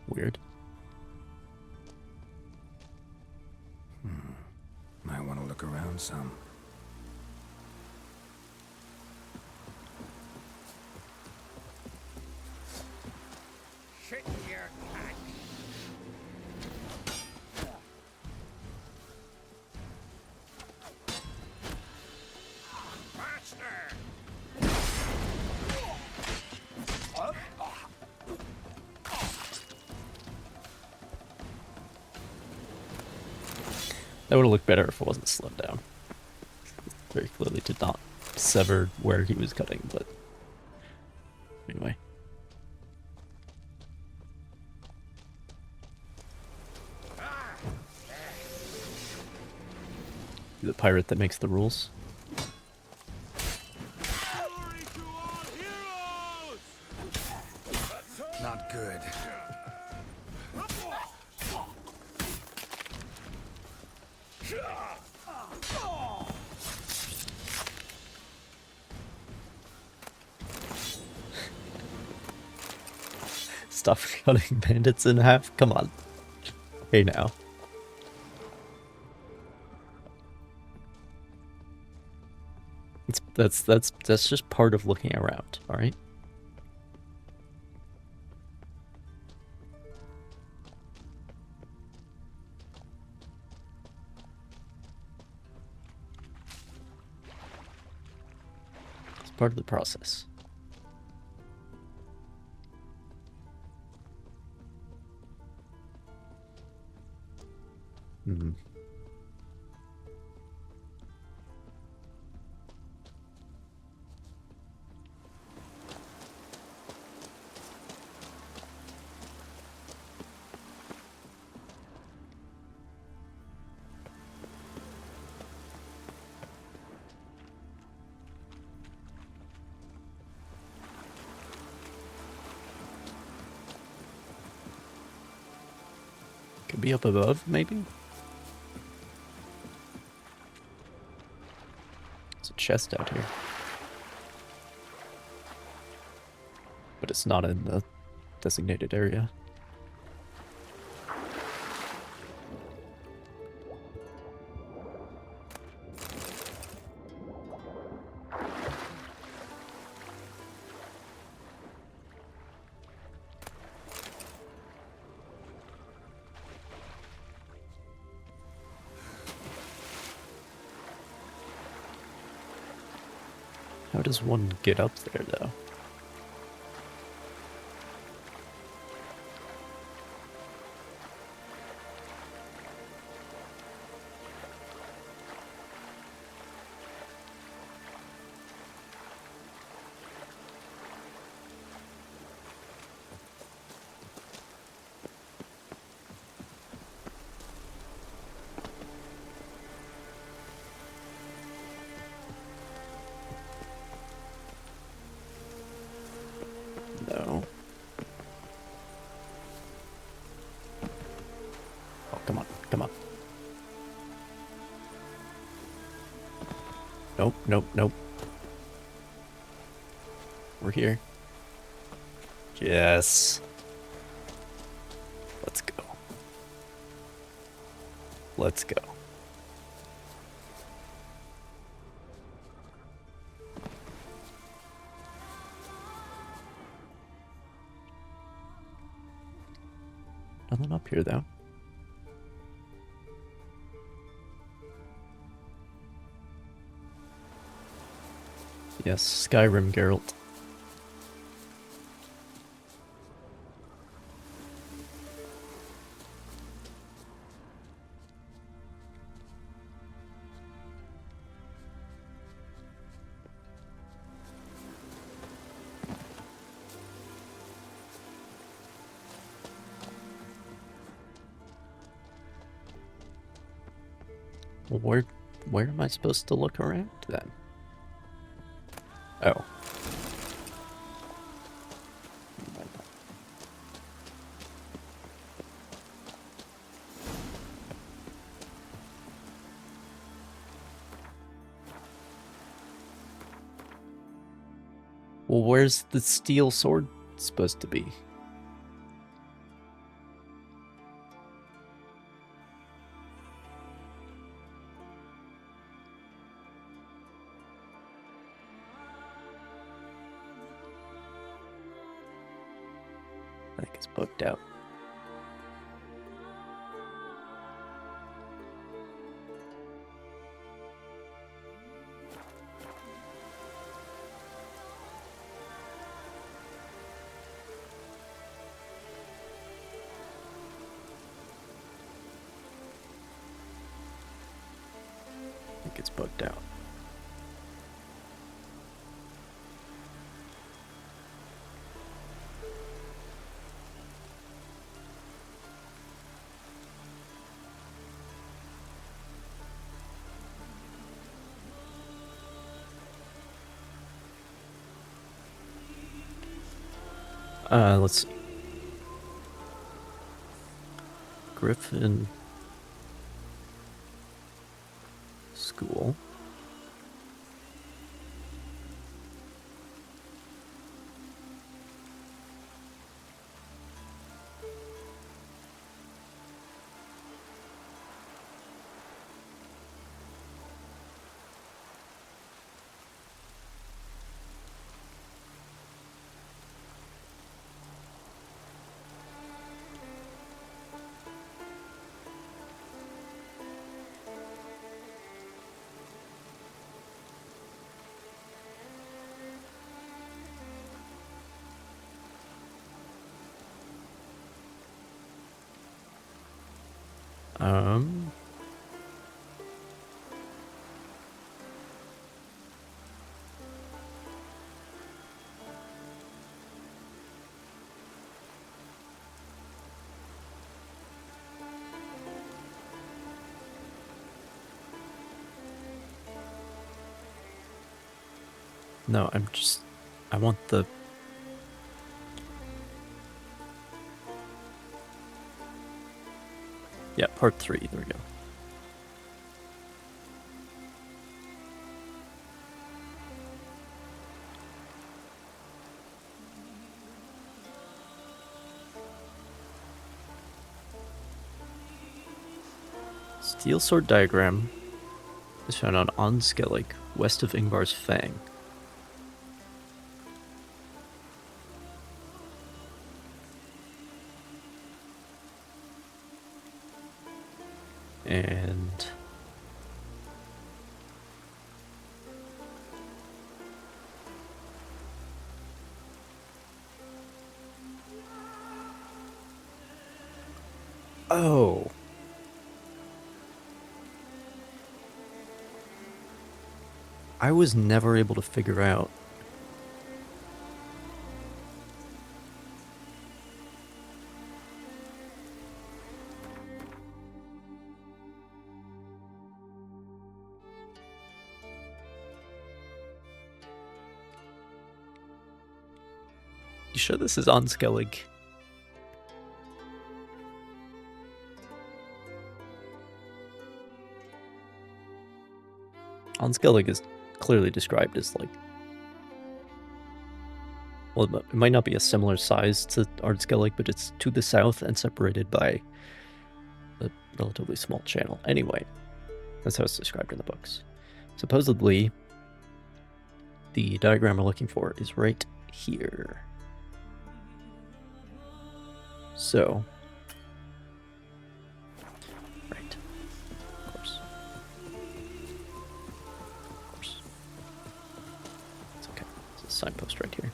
Weird. Might want to look around some. Shit your cat. Master! That would have looked better if it wasn't slowed down. Very clearly did not sever where he was cutting, but anyway. You the pirate that makes the rules? Not good. stop cutting bandits in half? Come on. Hey now. That's just part of looking around, alright? It's part of the process. Hmm. Could be up above, maybe? There's a chest out here. But it's not in the designated area. How does one get up there, though? No. Oh, come on, come on. Nope, nope, nope. We're here. Yes. Let's go. Let's go. Nothing up here, though. Yes, Skyrim Geralt. Where am I supposed to look around then? Oh. Well, where's the steel sword supposed to be? I think it's booked out. I think it's booked out. Let's see. Griffin School. Um. No, I want the... Yeah, part 3, there we go. Steel sword diagram is found on Onskellig, west of Ingvar's Fang. And oh, I was never able to figure out You sure this is Onskellig? Onskellig is clearly described as like... Well, it might not be a similar size to Onskellig, but it's to the south and separated by a relatively small channel. Anyway, that's how it's described in the books. Supposedly, the diagram we're looking for is right here. So, right, of course. Of course. It's okay. There's a signpost right here.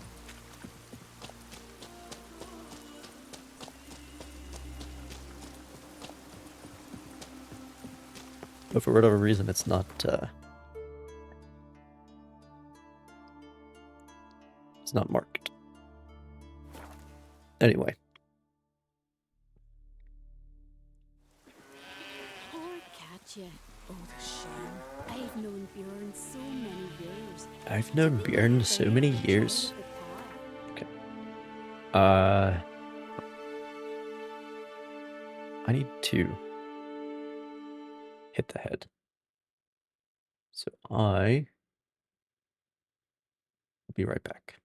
But for whatever reason, it's not, it's not marked. Anyway. Poor Katya. Oh, the shame. I've known Bjorn so many years. I've known Bjorn so many years. Okay. I need to hit the head. So I will be right back.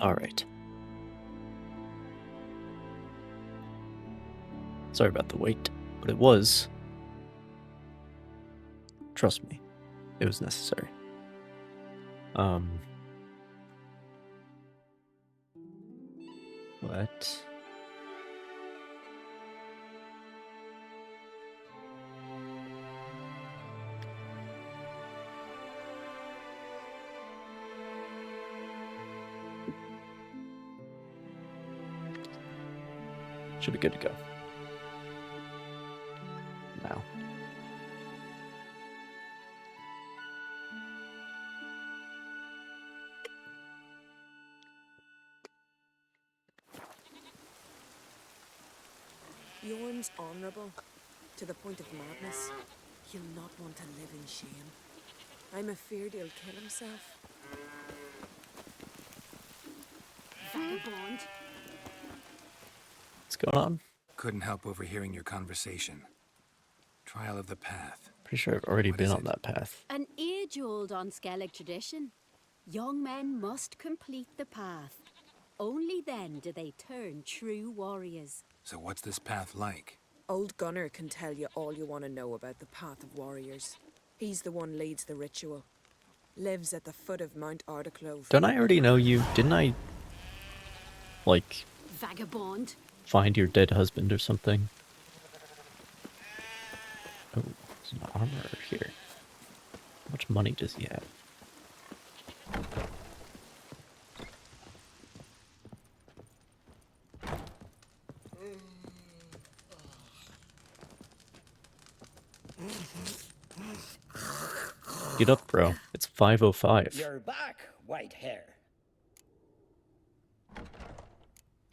Alright. Sorry about the wait, but it was. Trust me, it was necessary. What? Should be good to go. Now. Bjorn's honourable, to the point of madness. He'll not want to live in shame. I'm afeard he'll kill himself. Vagabond. What's going on? Couldn't help overhearing your conversation. Trial of the Path. Pretty sure I've already been on that path. An age-old Unskellig tradition. Young men must complete the path. Only then do they turn true warriors. So what's this path like? Old Gunnar can tell you all you want to know about the Path of Warriors. He's the one leads the ritual. Lives at the foot of Mount Ardaclove. Don't I already know you? Didn't I, like, Vagabond. find your dead husband or something? Oh, there's an armorer here. How much money does he have? Get up, bro. It's 5:05. You're back, white hair.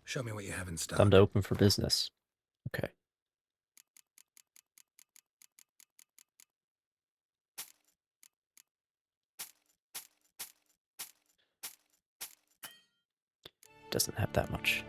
Show me what you have in stock. Time to open for business. Okay. Doesn't have that much.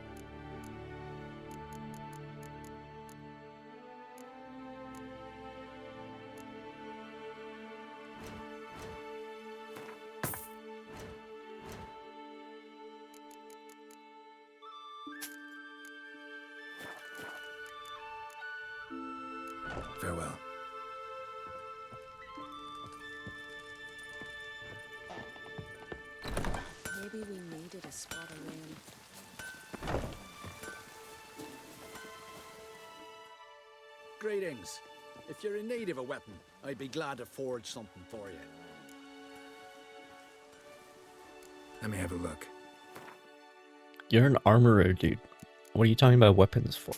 Farewell. Maybe we needed a spot of rain. Greetings. If you're in need of a weapon, I'd be glad to forge something for you. Let me have a look. You're an armorer, dude. What are you talking about weapons for?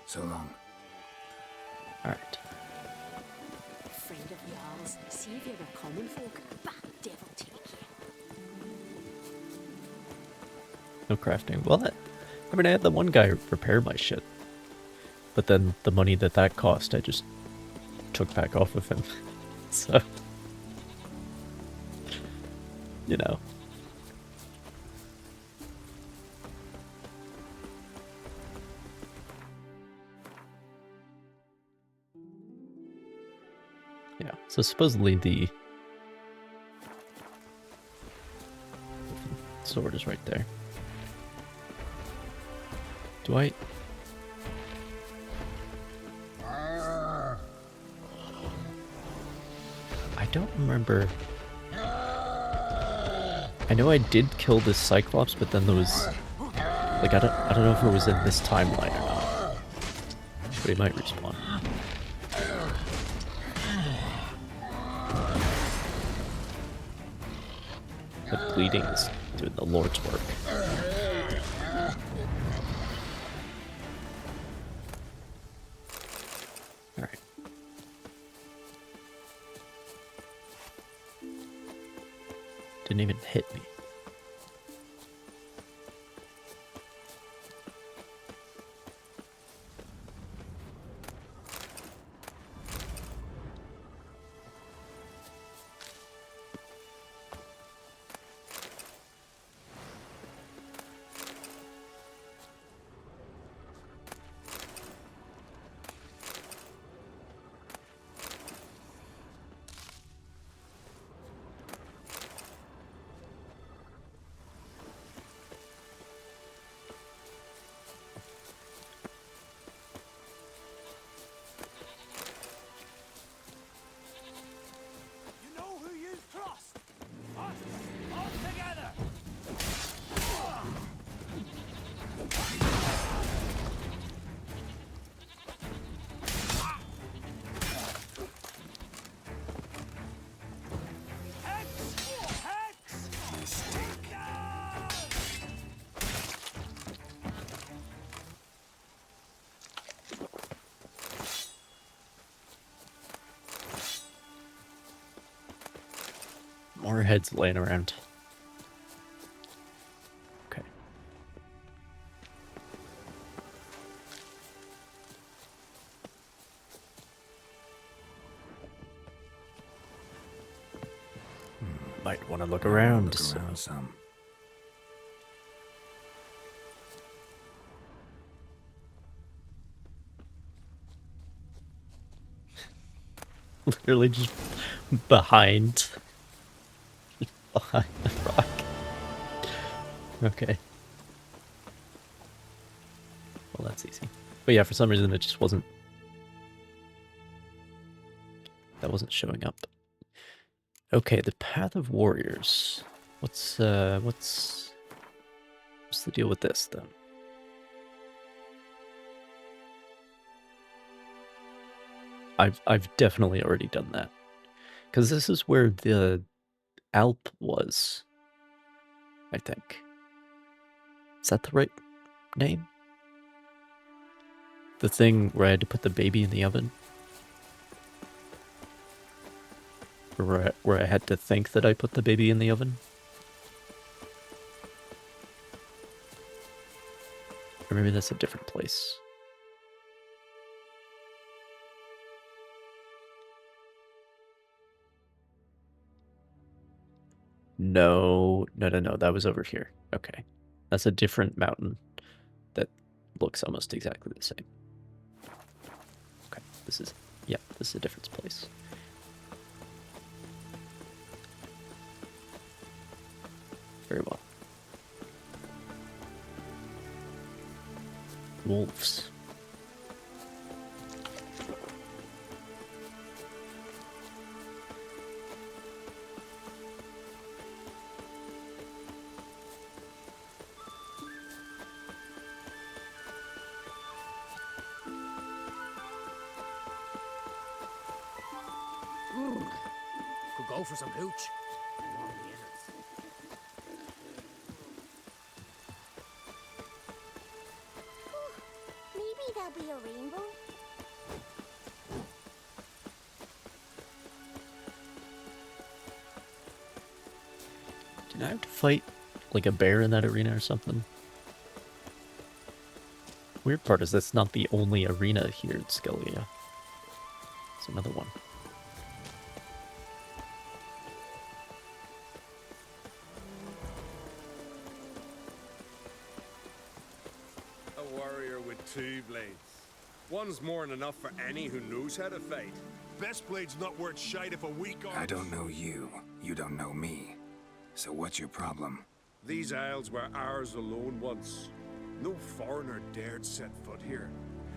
So long. Alright. Friend of y'all's. See if you're a common folk. Bah, devil take you. No crafting. Well, I mean, I had the one guy repair my shit. But then the money that cost, I just took back off of him. So, you know. Yeah, so supposedly the sword is right there. Do I... I don't remember. I know I did kill this Cyclops, but then there was... Like, I don't know if it was in this timeline or not. But he might respawn. The bleeding is doing the Lord's work. Alright. Didn't even hit me. More heads laying around. Okay. Might want to look around. Some. Literally just behind the rock. Okay. Well, that's easy. But yeah, for some reason it just wasn't... That wasn't showing up. Okay, the Path of Warriors. What's the deal with this, then? I've definitely already done that. Because this is where the Alp was, I think. Is that the right name? The thing where I had to put the baby in the oven? Or where I had to think that I put the baby in the oven? Or maybe that's a different place. No, that was over here. Okay. That's a different mountain that looks almost exactly the same. Okay, this is a different place. Very well. Wolves. Could go for some hooch. Maybe there'll be a rainbow. Did I have to fight like a bear in that arena or something? Weird part is that's not the only arena here in Skellige. It's another one. A warrior with 2 blades. One's more than enough for any who knows how to fight. Best blade's not worth shite if a weak arm... I don't know you. You don't know me. So what's your problem? These isles were ours alone once. No foreigner dared set foot here.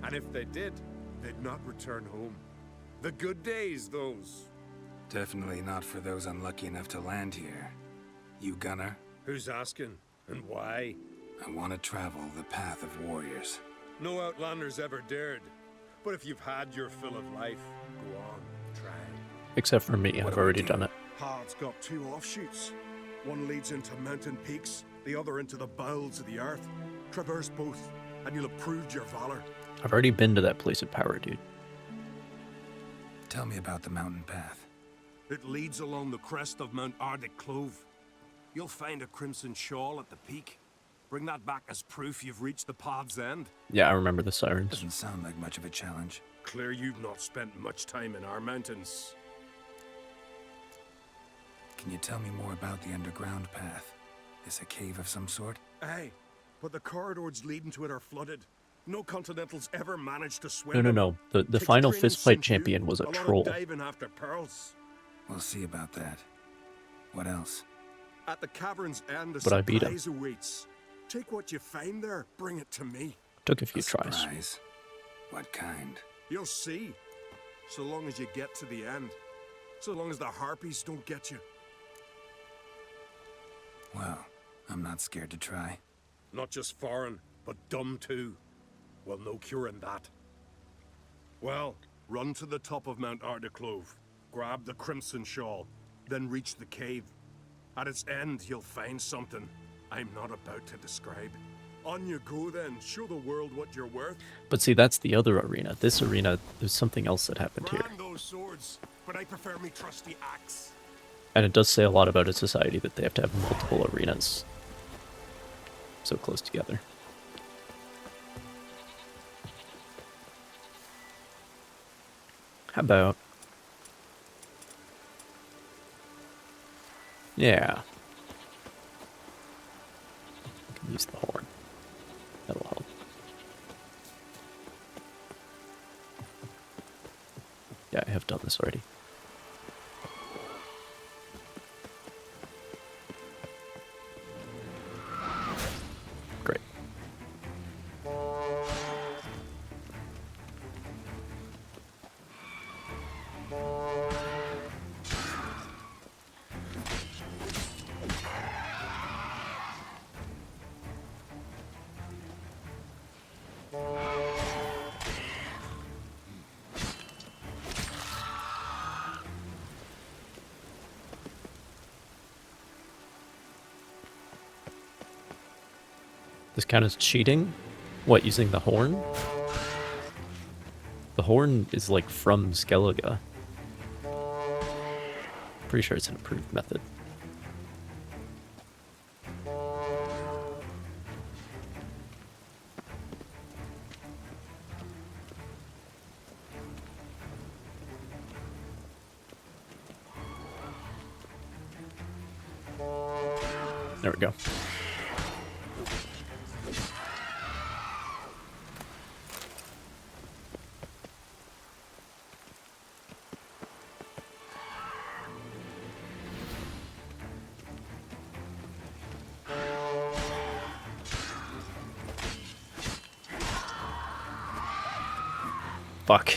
And if they did, they'd not return home. The good days, those. Definitely not for those unlucky enough to land here. You gunner? Who's asking? And why? I want to travel the path of warriors. No outlanders ever dared. But if you've had your fill of life, go on, try. Except for me, I've already done it. Path's got 2 offshoots. One leads into mountain peaks, the other into the bowels of the earth. Traverse both, and you'll have proved your valor. I've already been to that place of power, dude. Tell me about the mountain path. It leads along the crest of Mount Ardic Clove. You'll find a crimson shawl at the peak. Bring that back as proof you've reached the path's end. Yeah, I remember the sirens. Doesn't sound like much of a challenge. Clear you've not spent much time in our mountains. Can you tell me more about the underground path? Is a cave of some sort? Aye, but the corridors leading to it are flooded. No Continentals ever managed to swim. No. The final fistfight champion was a troll. Diving after pearls. We'll see about that. What else? At the cavern's end, a But I beat him. surprise awaits. Take what you find there, bring it to me. Took a few tries. Surprise? What kind? You'll see. So long as you get to the end. So long as the harpies don't get you. Well, I'm not scared to try. Not just foreign, but dumb too. Well, no curing that. Well, run to the top of Mount Ardiclove. Grab the crimson shawl. Then reach the cave. At its end, you'll find something I'm not about to describe. On you go then. Show the world what you're worth. But see, that's the other arena. This arena, there's something else that happened here. Brand those swords, but I prefer me trusty axe. And it does say a lot about a society that they have to have multiple arenas so close together. How about... Yeah. I can use the horn. That'll help. Yeah, I have done this already. Great. This count as cheating? What, using the horn? The horn is like from Skellige. Pretty sure it's an approved method. There we go. Fuck.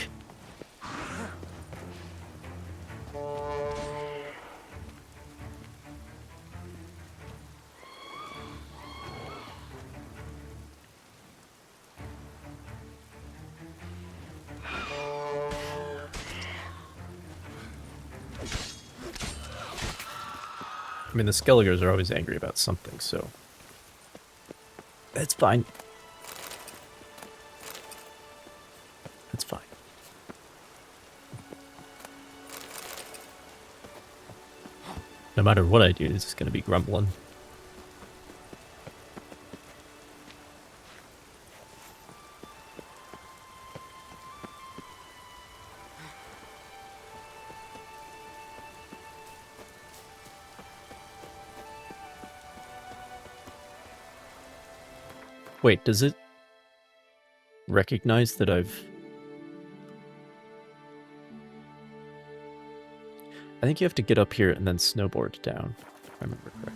I mean, the Skelligers are always angry about something, so... It's fine. It's fine. No matter what I do, it's just gonna be grumbling. Wait, does it recognize that I've... I think you have to get up here and then snowboard down, if I remember correctly.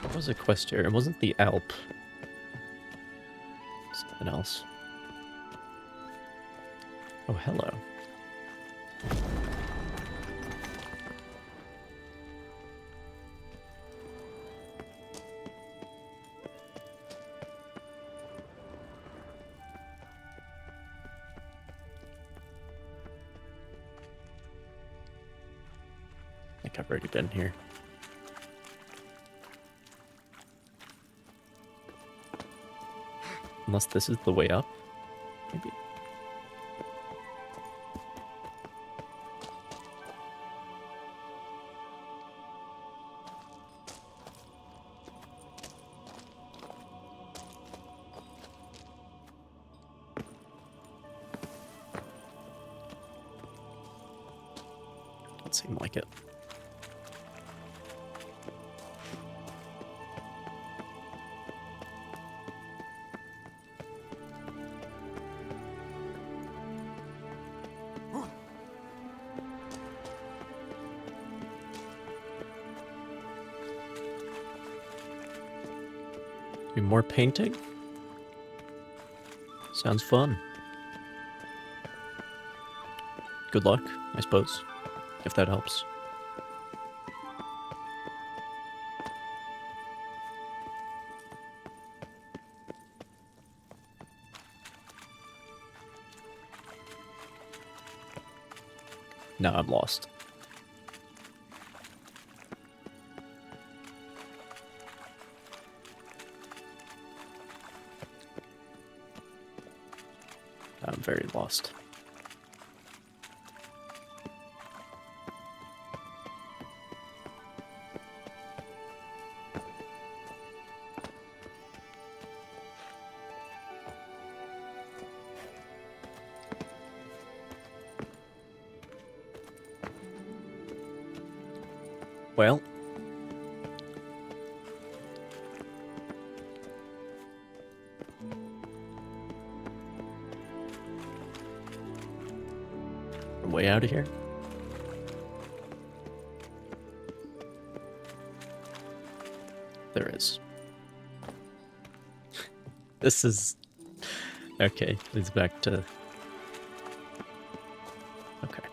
What was a quest here? It wasn't the Alp. Something else. Oh, hello. I think I've already been here. Unless this is the way up, maybe. Doesn't seem like it. Do more painting? Sounds fun. Good luck, I suppose, if that helps. Now I'm lost. I'm very lost. Well, we're way out of here. There is. This is okay. Leads back to okay.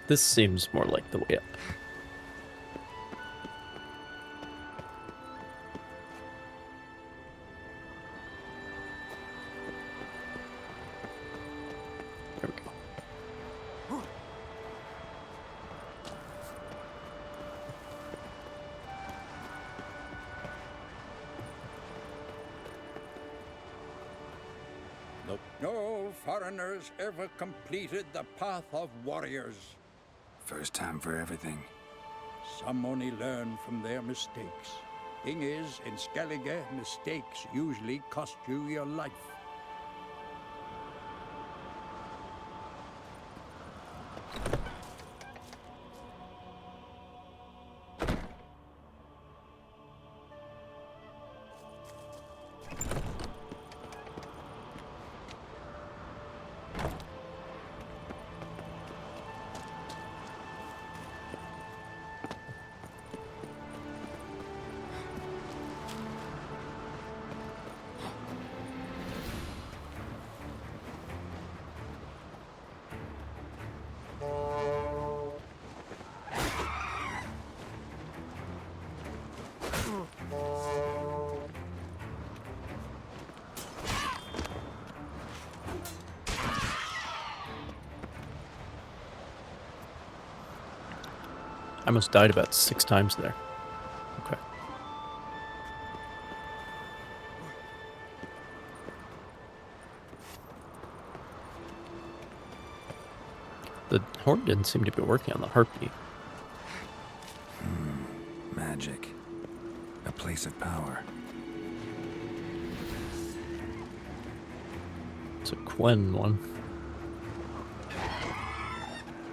This seems more like the way up. There we go. No foreigners ever completed the path of warriors. First time for everything. Some only learn from their mistakes. Thing is, in Skellige, mistakes usually cost you your life. I almost died about 6 times there. Okay. The horn didn't seem to be working on the heartbeat. Magic. A place of power. It's a Quen one.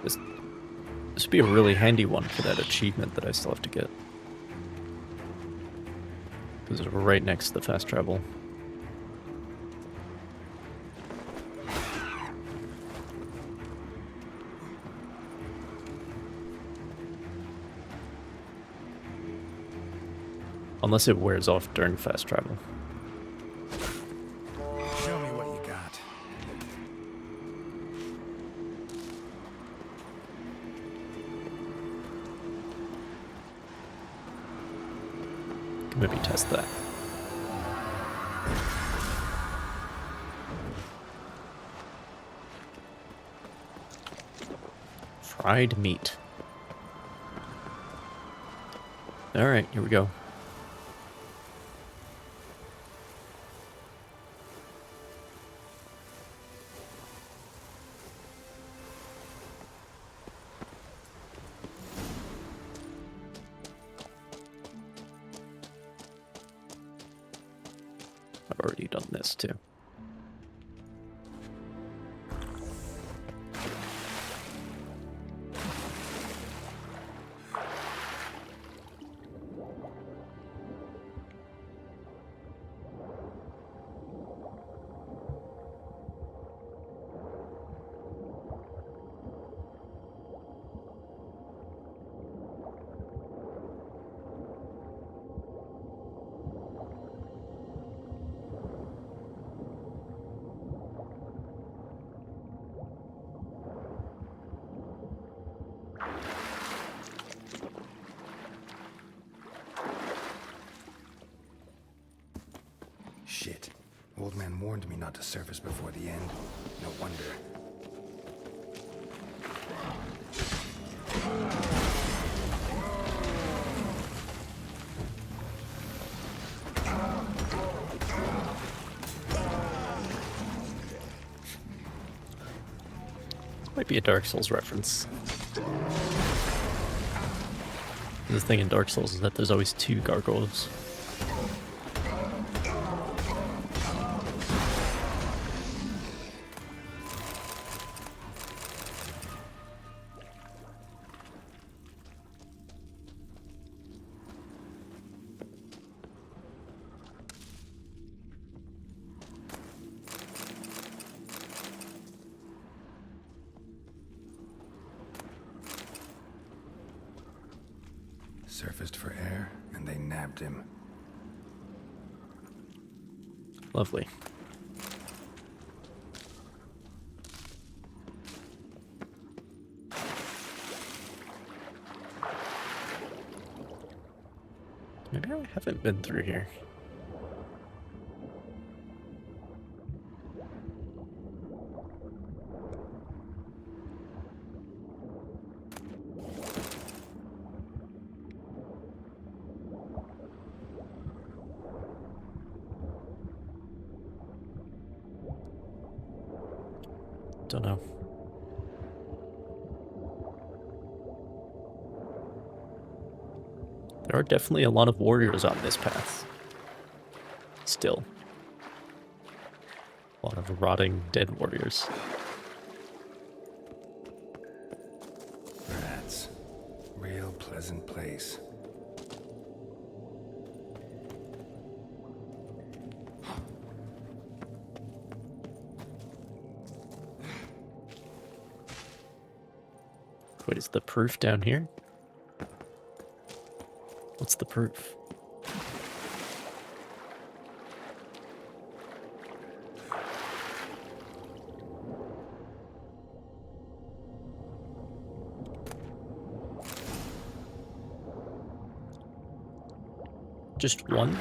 This would be a really handy one for that achievement that I still have to get. Because we're right next to the fast travel. Unless it wears off during fast travel. Show me what you got. Maybe test that. Fried meat. Alright, here we go. I've already done this too. Shit. Old man warned me not to surface before the end. No wonder. Might be a Dark Souls reference. The thing in Dark Souls is that there's always two gargoyles. Surfaced for air, and they nabbed him. Lovely. Maybe I haven't been through here. Don't know. There are definitely a lot of warriors on this path. Still. A lot of rotting dead warriors. Rats. Real pleasant place. Wait, is the proof down here? What's the proof? Just one?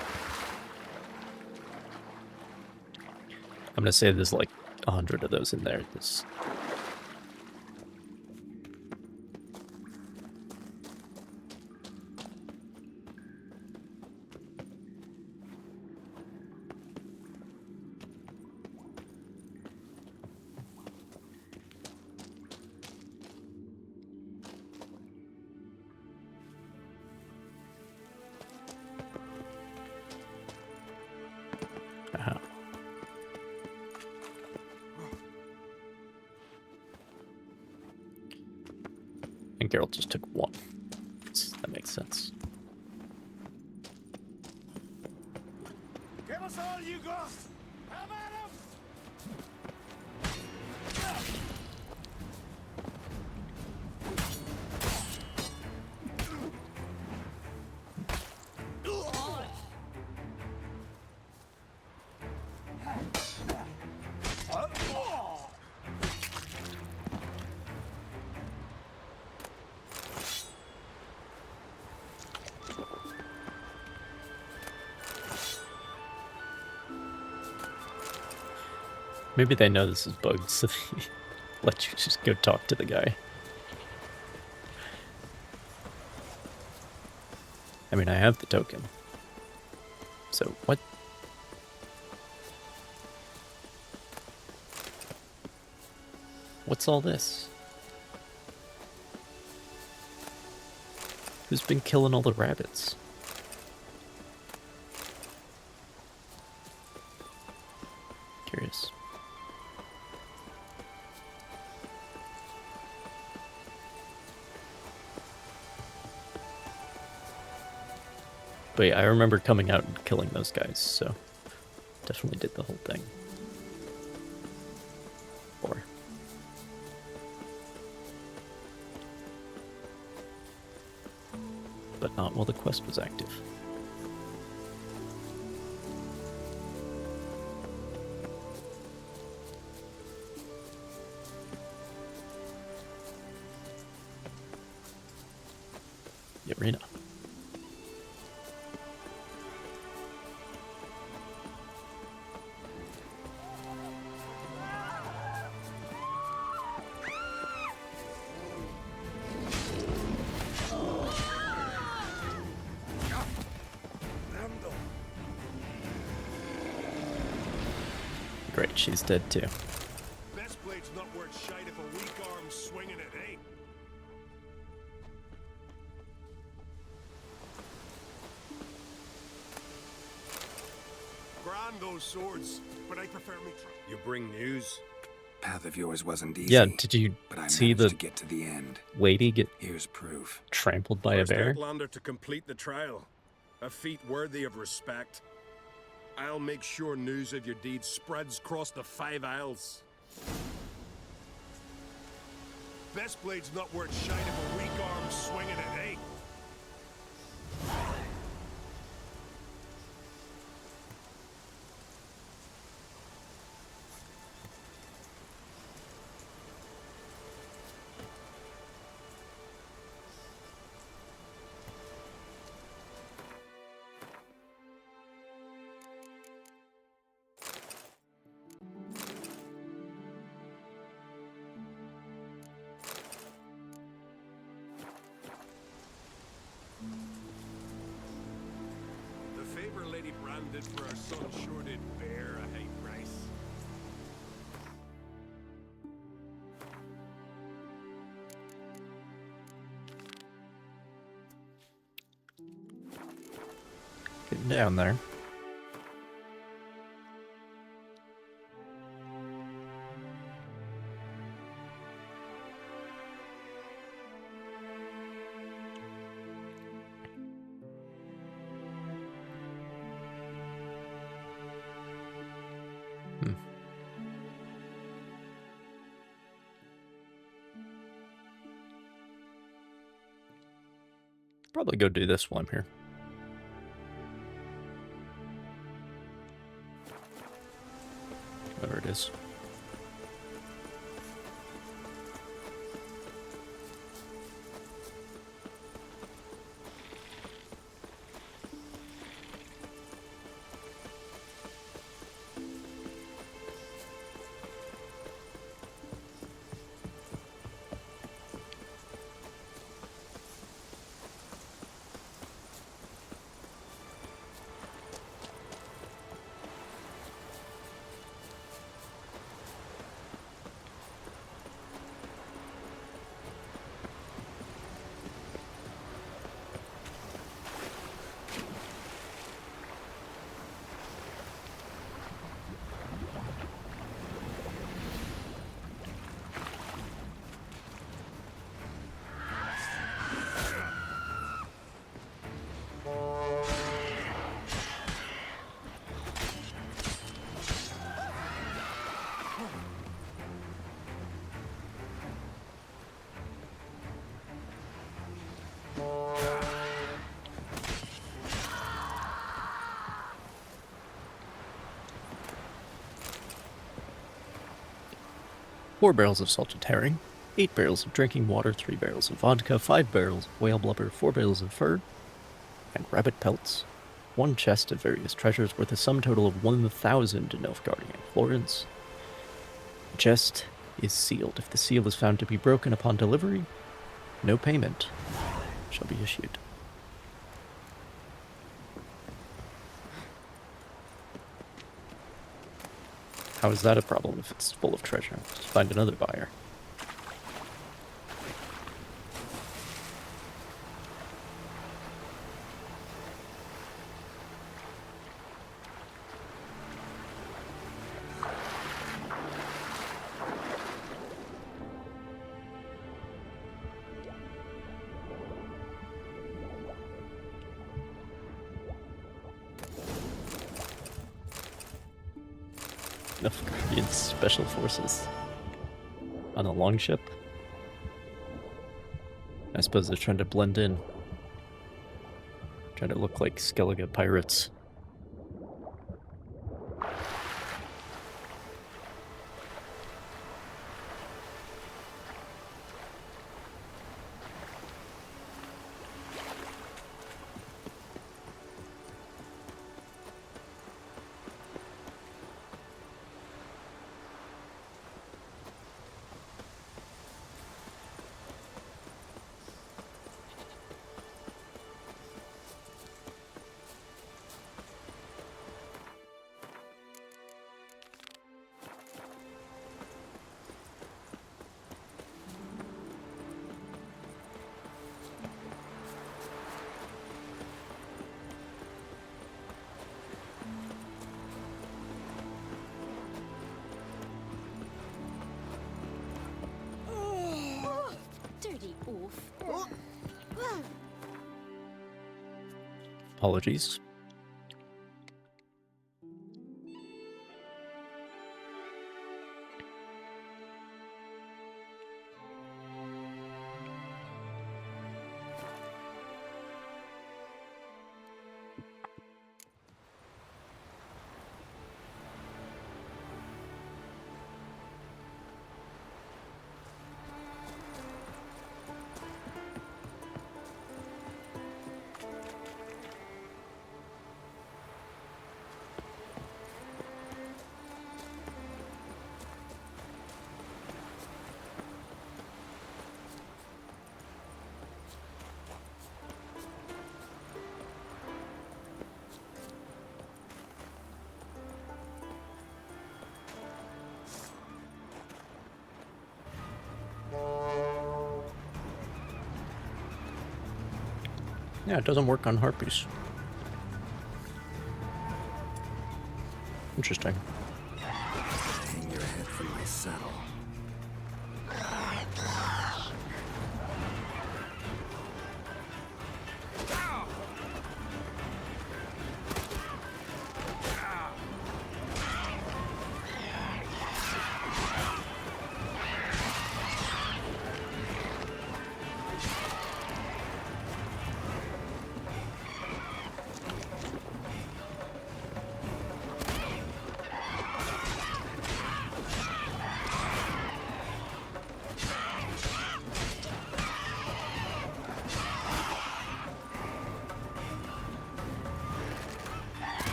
I'm gonna say there's like 100 of those in there. This. And Geralt just took one. That makes sense. Give us all you got! Have at 'em! Maybe they know this is bugged, so they let you just go talk to the guy. I mean, I have the token. So, what? What's all this? Who's been killing all the rabbits? Curious. But yeah, I remember coming out and killing those guys, so definitely did the whole thing. Or but not while the quest was active. The arena. Great, she's dead too. Best blade's not worth shite if a weak arm's swinging it, eh? Grand those swords, but I prefer me. You bring news? Path of yours wasn't easy. Yeah, did you but I see managed the to get to the end. lady get Here's proof. trampled by First a bear? Outlander to complete the trial. A feat worthy of respect. I'll make sure news of your deeds spreads across the 5 Isles. Best blade's not worth shite if a weak arm's swinging it, eh? The favor Lady Brand did for her son sure did bear a high price. Getting down there. Probably go do this one here. Whatever it is. Four barrels of salted herring, 8 barrels of drinking water, 3 barrels of vodka, 5 barrels of whale blubber, 4 barrels of fur, and rabbit pelts, 1 chest of various treasures worth a sum total of 1,000 Nilfgaardian florins. The chest is sealed. If the seal is found to be broken upon delivery, no payment shall be issued. How is that a problem if it's full of treasure? Just find another buyer. Nilfgaardian special forces on a longship. I suppose they're trying to blend in, trying to look like Skellige pirates. Apologies. Yeah, it doesn't work on harpies. Interesting. Hang your head from my saddle.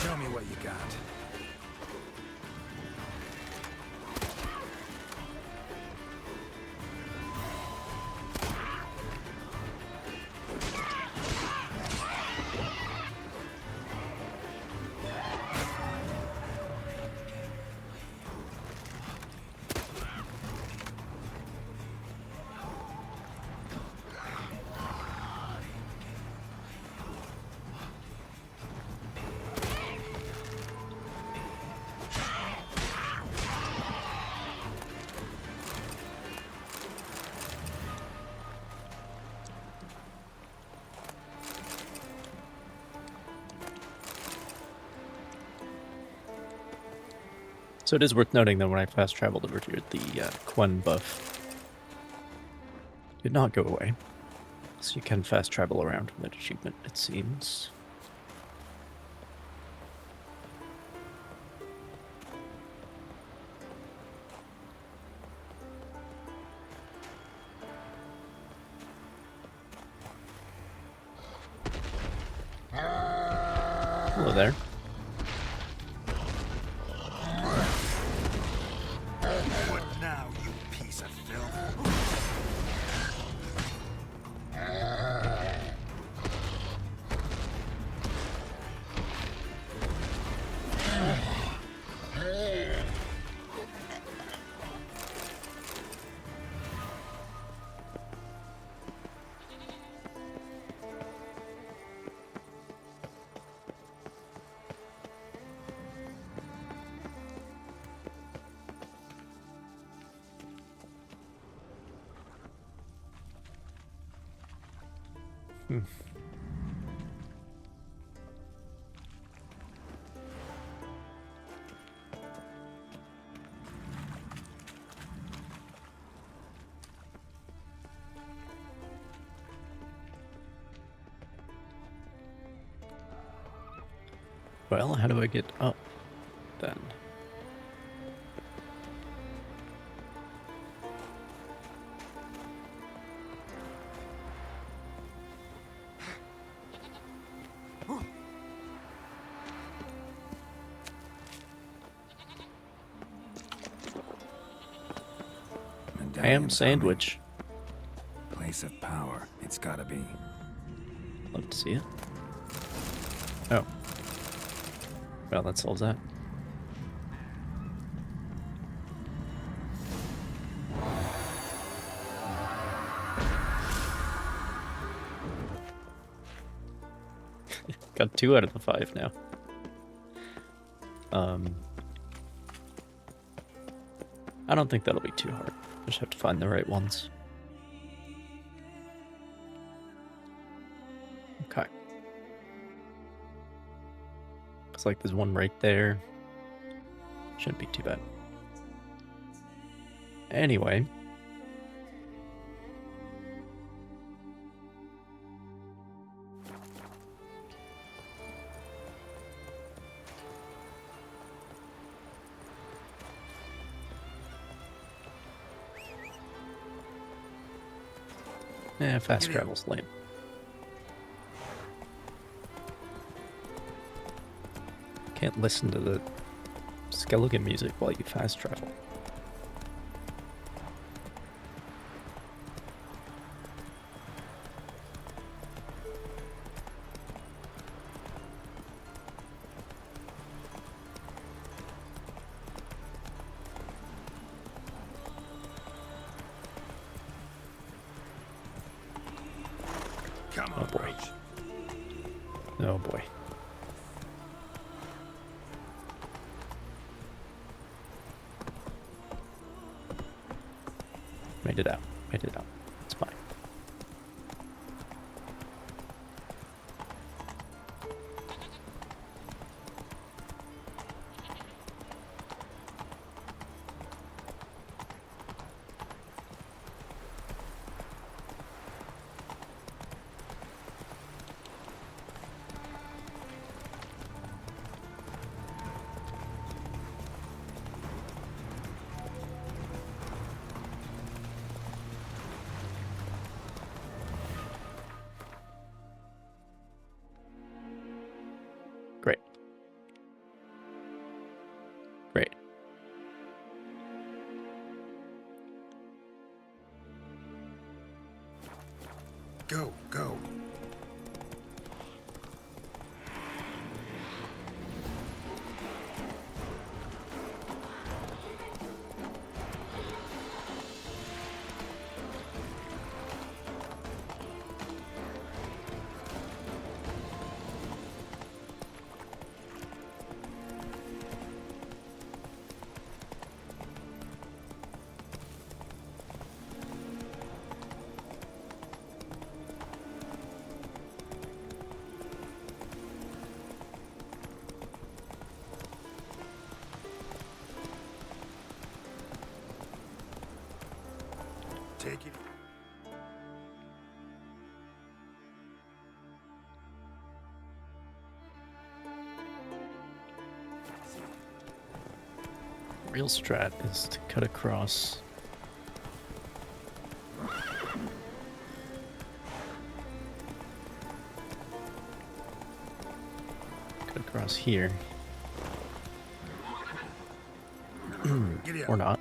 Show me what you got. So it is worth noting that when I fast traveled over here, the Quen buff did not go away. So you can fast travel around that achievement, it seems. Hello there. What now, you piece of filth? Well, how do I get up then? Ham sandwich. Place of power. It's gotta be. Love to see it. Oh. Well, that solves that. Got 2 out of the 5 now. I don't think that'll be too hard. Just have to find the right ones. Okay. Looks like there's one right there. Shouldn't be too bad. Anyway. Yeah, fast travel's lame. Can't listen to the skeleton music while you fast travel. Come on, boy. Oh boy. Made it out. Made it out. It's fine. Great. Great. Go, go. Take it. Real strat is to cut across. Cut across here. Or not.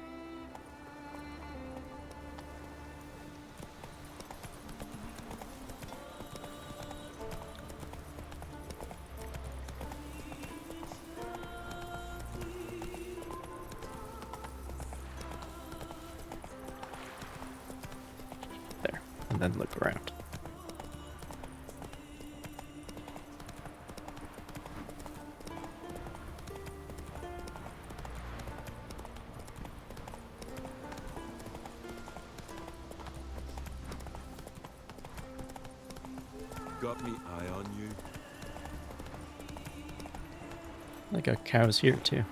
There, and then look around. Got me eye on you. I got cows here too.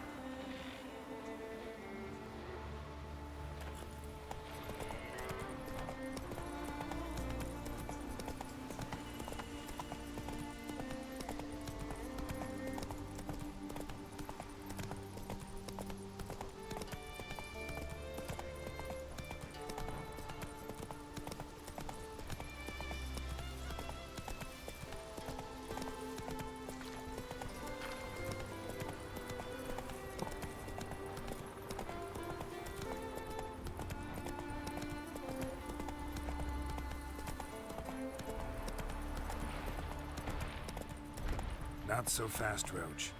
Not so fast, Roach.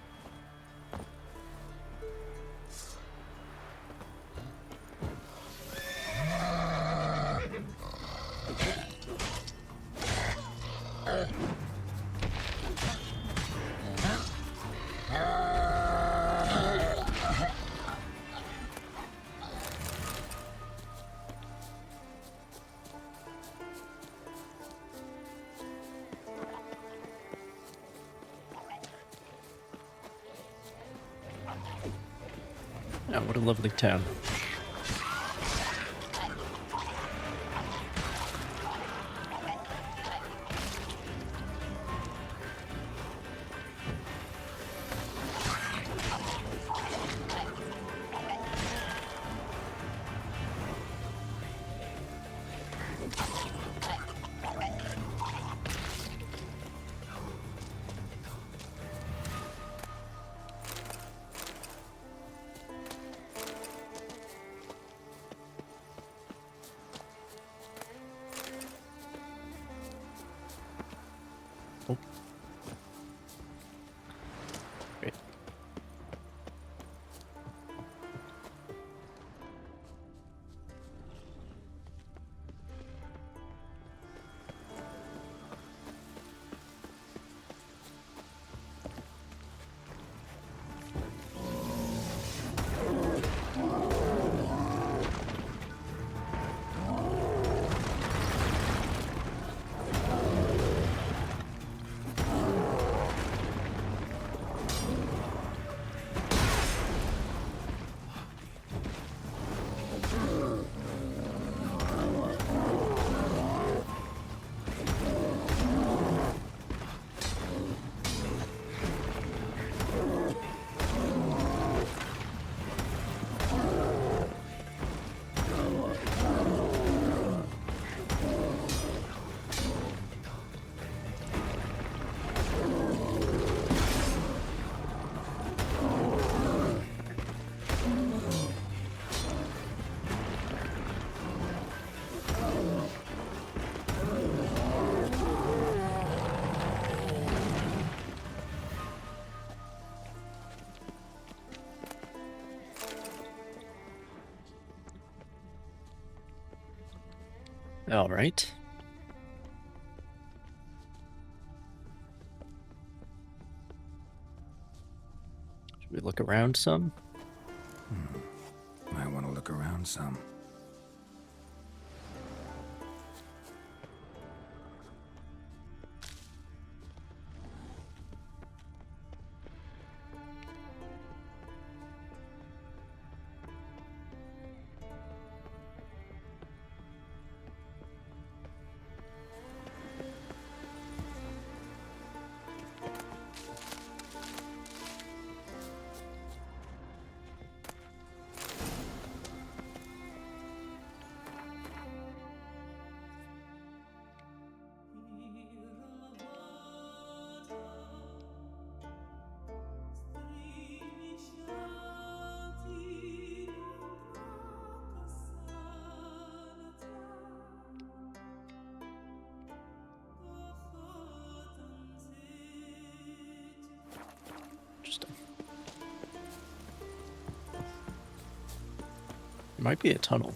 Oh, what a lovely town. All right. Should we look around some? Might want to look around some. Might be a tunnel.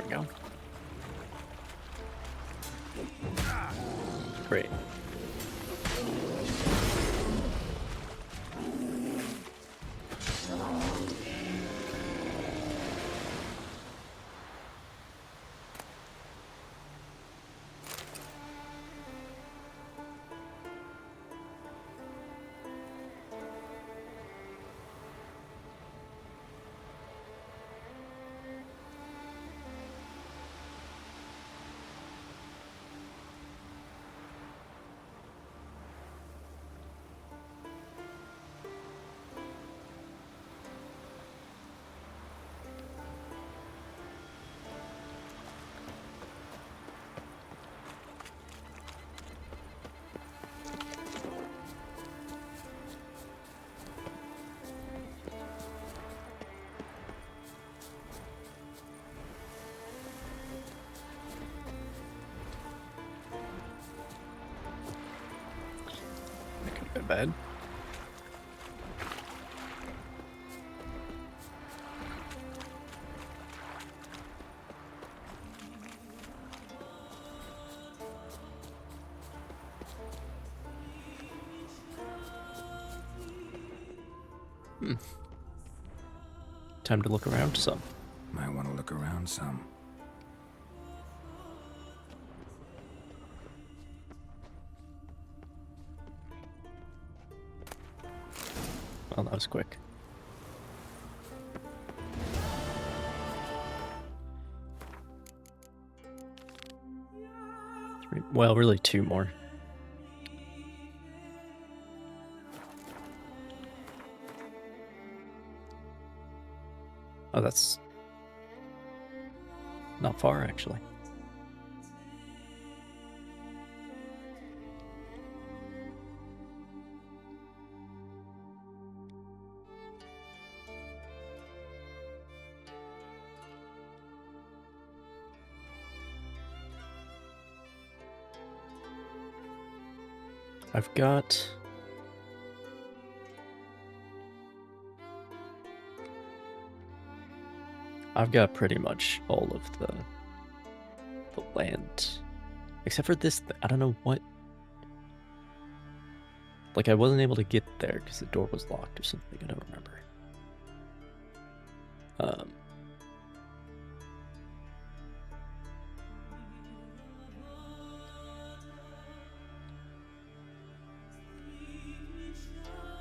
we go. Great. Bad. Time to look around some. Might want to look around some. Well, that was quick. Well, really 2 more. Oh, that's not far, actually. I've got pretty much all of the land, except for this. I don't know what. Like, I wasn't able to get there because the door was locked or something. I don't remember.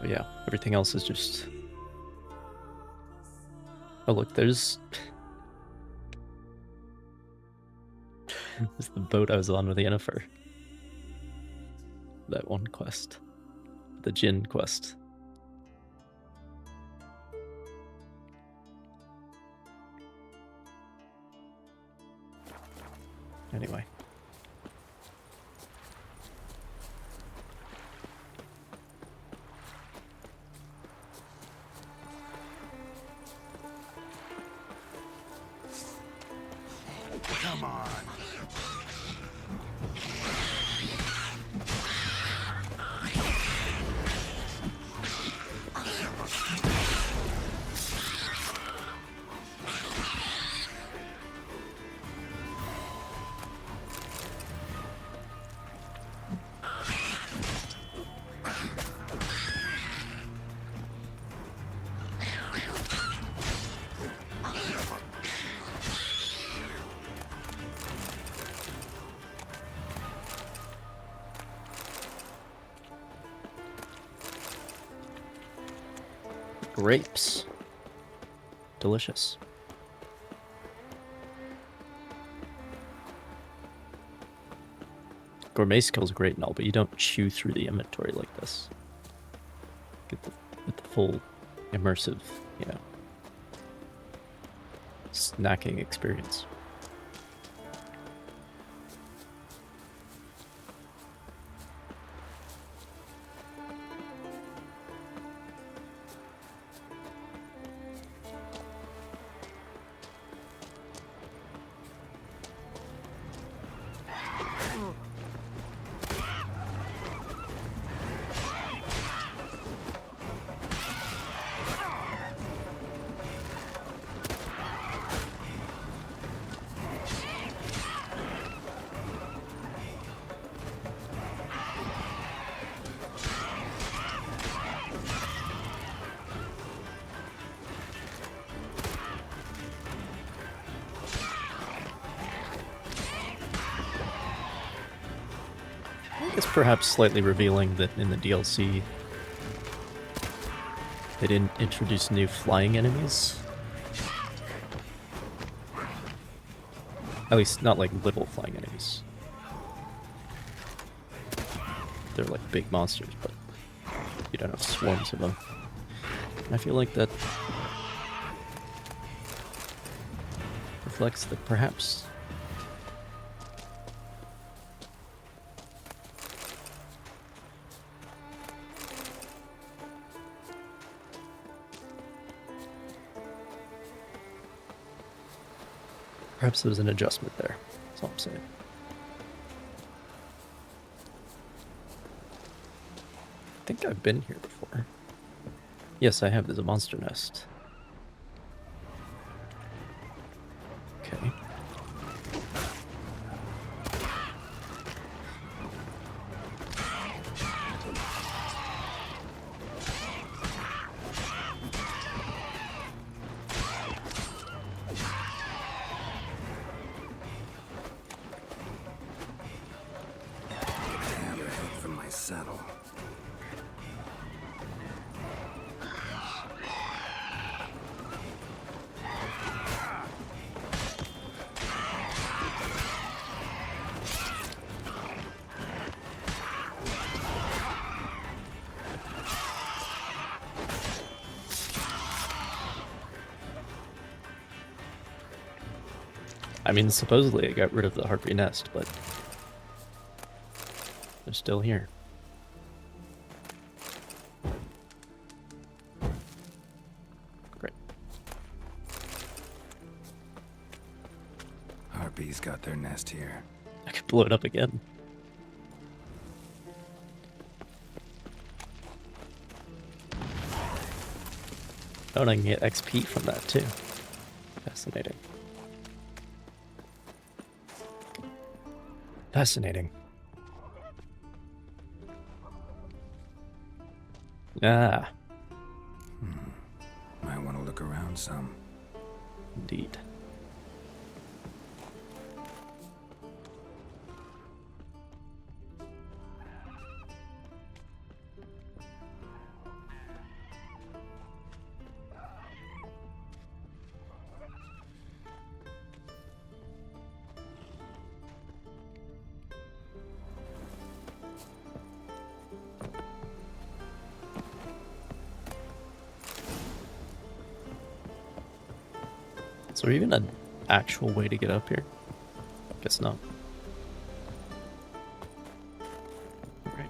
But yeah, everything else is just... Oh look, there's... There's the boat I was on with Yennefer. That one quest. The Jinn quest. Anyway. Come on. Grapes. Delicious. Gourmet skill's great and all, but you don't chew through the inventory like this. Get the full immersive, you know, snacking experience. It's perhaps slightly revealing that in the DLC they didn't introduce new flying enemies. At least not like little flying enemies. They're like big monsters, but you don't have swarms of them. And I feel like that reflects that perhaps there was an adjustment there. That's all I'm saying. I think I've been here before. Yes, I have. There's a monster nest. Okay. From my saddle. I mean, supposedly I got rid of the harpy nest, but they're still here. Great. Harpies got their nest here. I could blow it up again. Oh, and I can get XP from that too. Fascinating. Fascinating. Ah. Might want to look around some. Indeed. Is there even an actual way to get up here? Guess not. Right.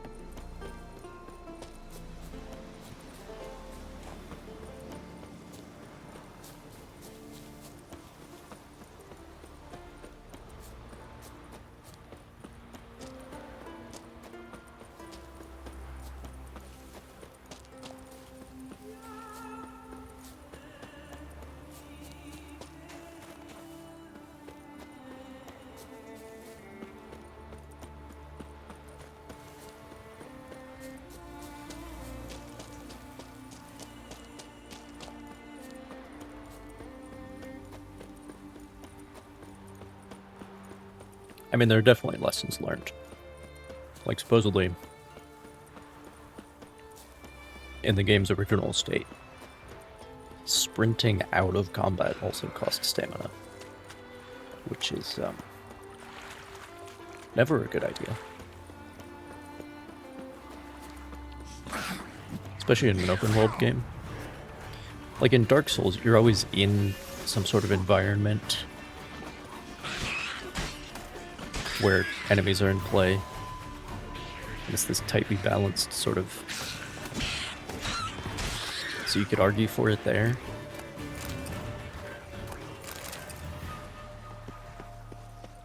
I mean, there are definitely lessons learned. Like, supposedly, in the game's original state, sprinting out of combat also costs stamina, which is never a good idea. Especially in an open world game. Like in Dark Souls, you're always in some sort of environment where enemies are in play. And it's this tightly balanced sort of... So you could argue for it there.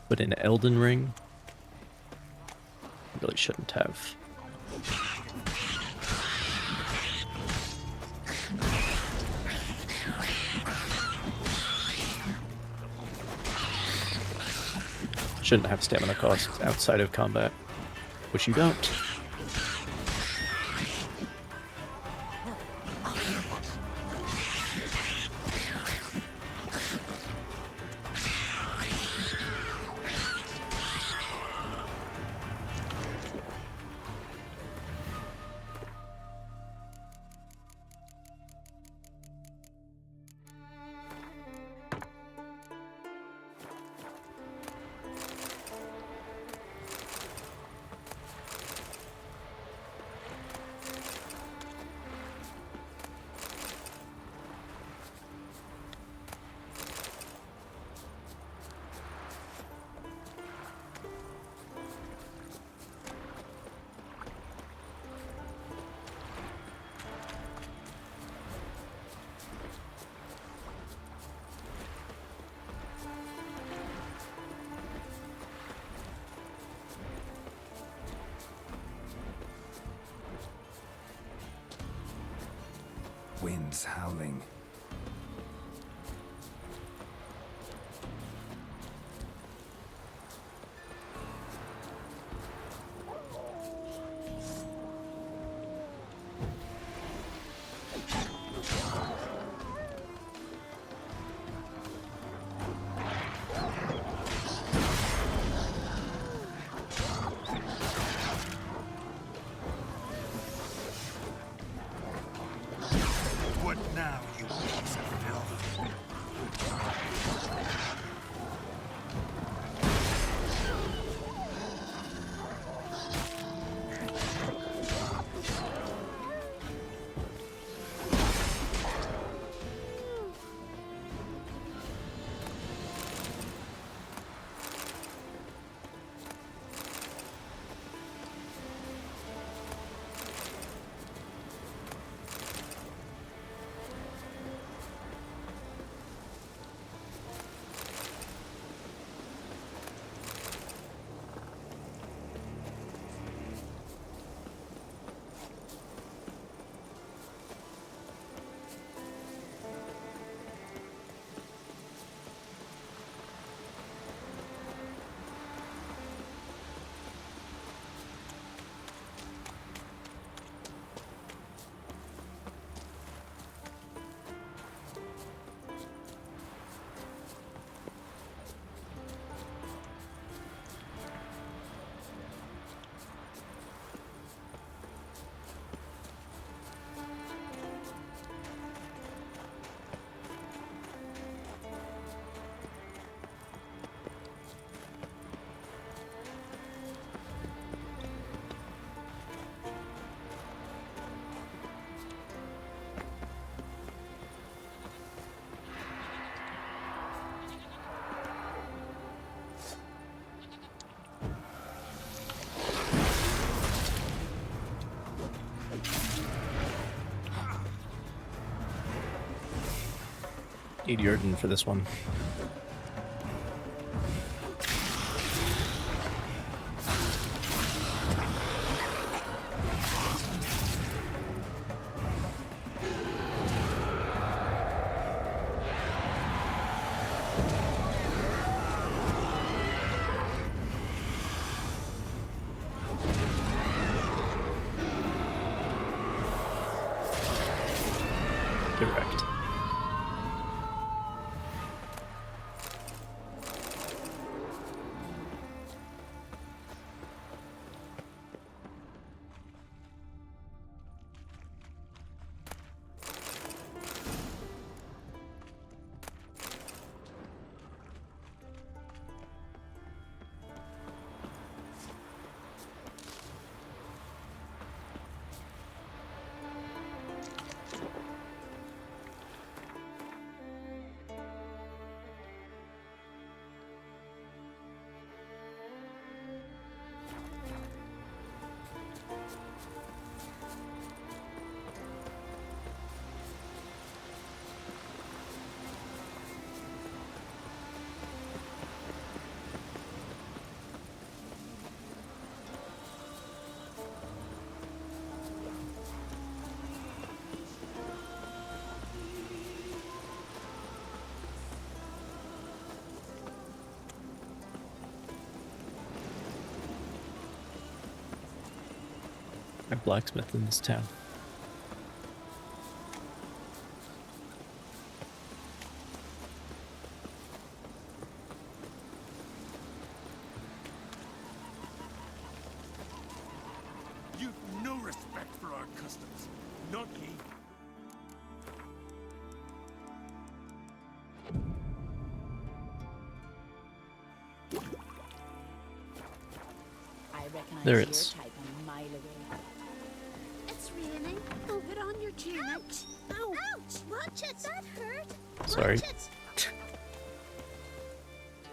But in Elden Ring, you really shouldn't have. Shouldn't have stamina costs outside of combat, which you don't. Winds howling. What now, you piece of filth? Need Jurgen for this one. Direct. A blacksmith in this town. You've no respect for our customs. Not ye. I recognize There your is. type a mile away. It's raining. Oh, put on your tunic. Ouch! Ouch! Watch it! That hurt! Sorry. Watch it!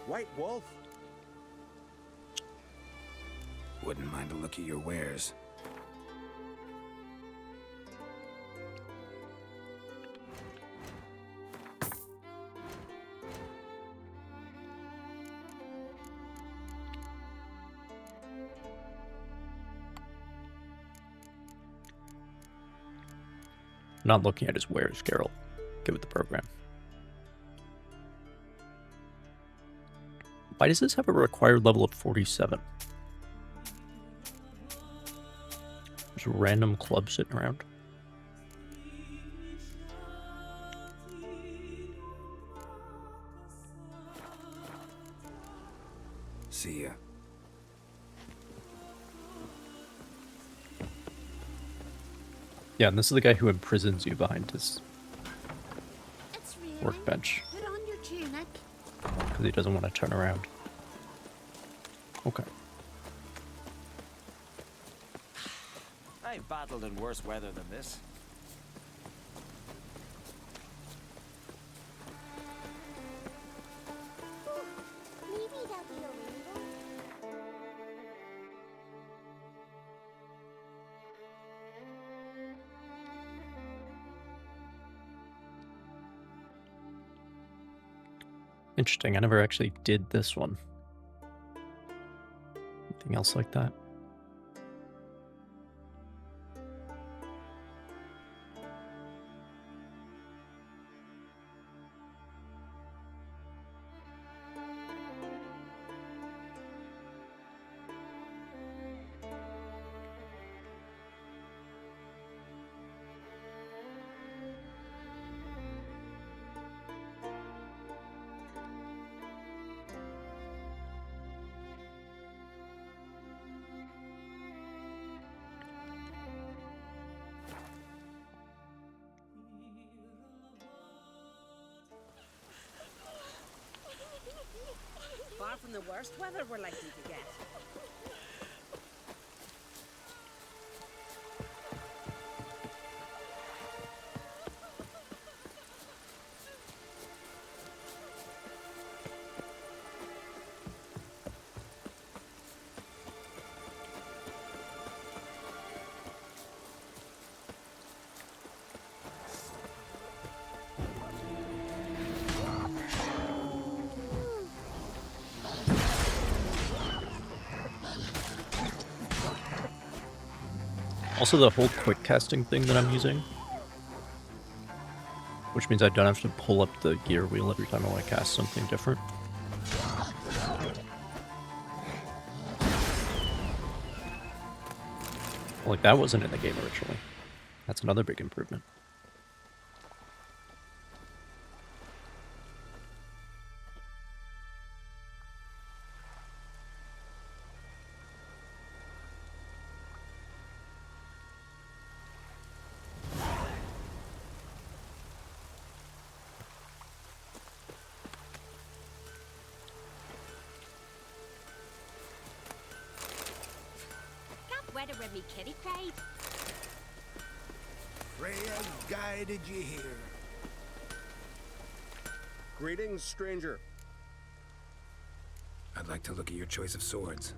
White Wolf? Wouldn't mind a look at your wares. not looking at his wares, Geralt. Get with the program. Why does this have a required level of 47? There's a random club sitting around. See ya. Yeah, and this is the guy who imprisons you behind his It's raining. workbench. Put on your tunic. Because he doesn't want to turn around. Okay. I've battled in worse weather than this. Maybe there'll be a rainbow. Interesting, I never actually did this one. Anything else like that? Far from the worst weather we're likely to get. Also, the whole quick casting thing that I'm using, which means I don't have to pull up the gear wheel every time I want to cast something different. Like, that wasn't in the game originally. That's another big improvement. Weather when me kitty cried. Freya guided you here. Greetings, stranger. I'd like to look at your choice of swords.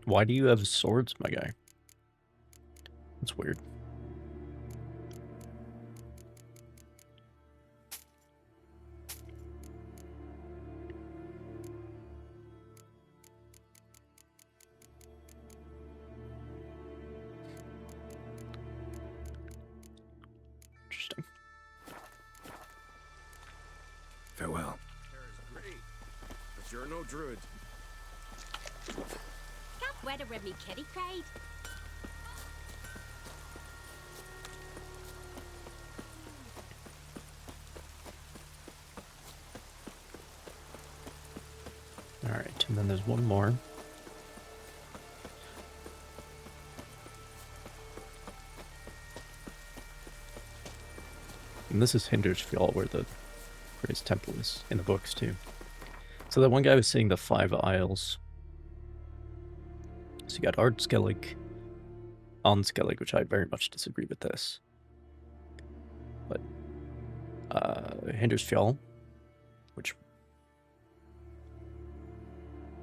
Why do you have swords, my guy? That's weird. Interesting. Farewell. Great, but you're no druid. Can't weather when me kitty cried. Alright, and then there's one more. And this is Hindersfjall, where his temple is, in the books too. So that one guy was saying the 5 Isles. So you got Ardskellig, Onskellig, which I very much disagree with this. But Hindersfjall, which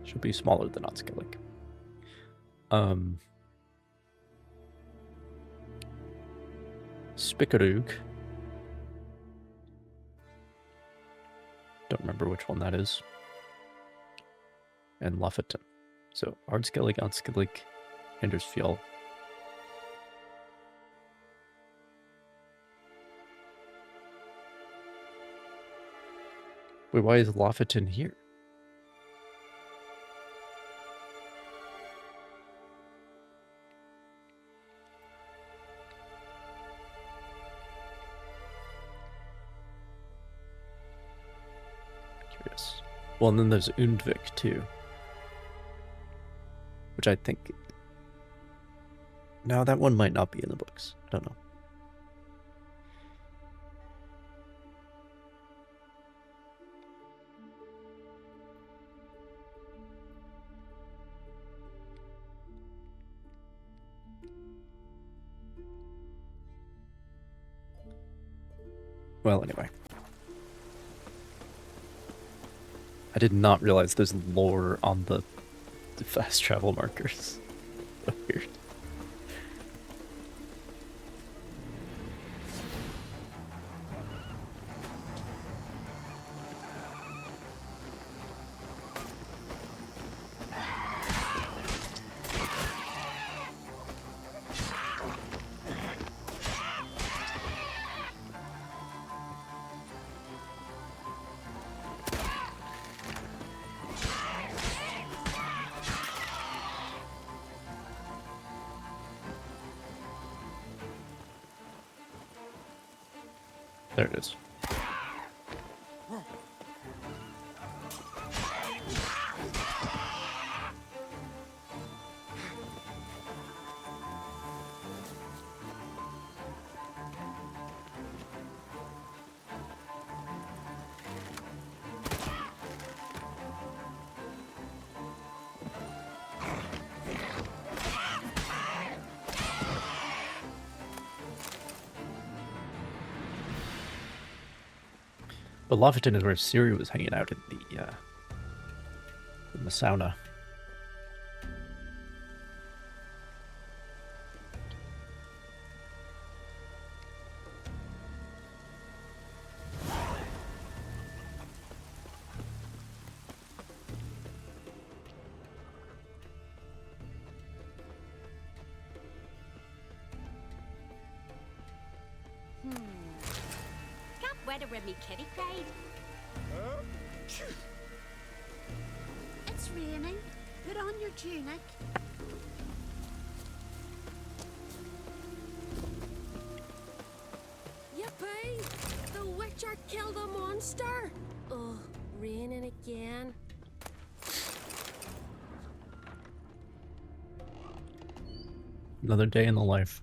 should be smaller than Onskellig. Spikarug. Don't remember which one that is. And Loffoten. So Ardskellig, Onskellig, Hindersfjall. Wait, why is Lofferton here? Curious. Well, and then there's Undvik too. Which I think... No, that one might not be in the books. I don't know. Well, anyway. I did not realize there's lore on the fast travel markers. So weird. There it is. But Lofferton is where Ciri was hanging out in the sauna. Can't weather with me kitty cried. It's raining. Put on your tunic. Yippee! The Witcher killed a monster! Oh, raining again. Another day in the life.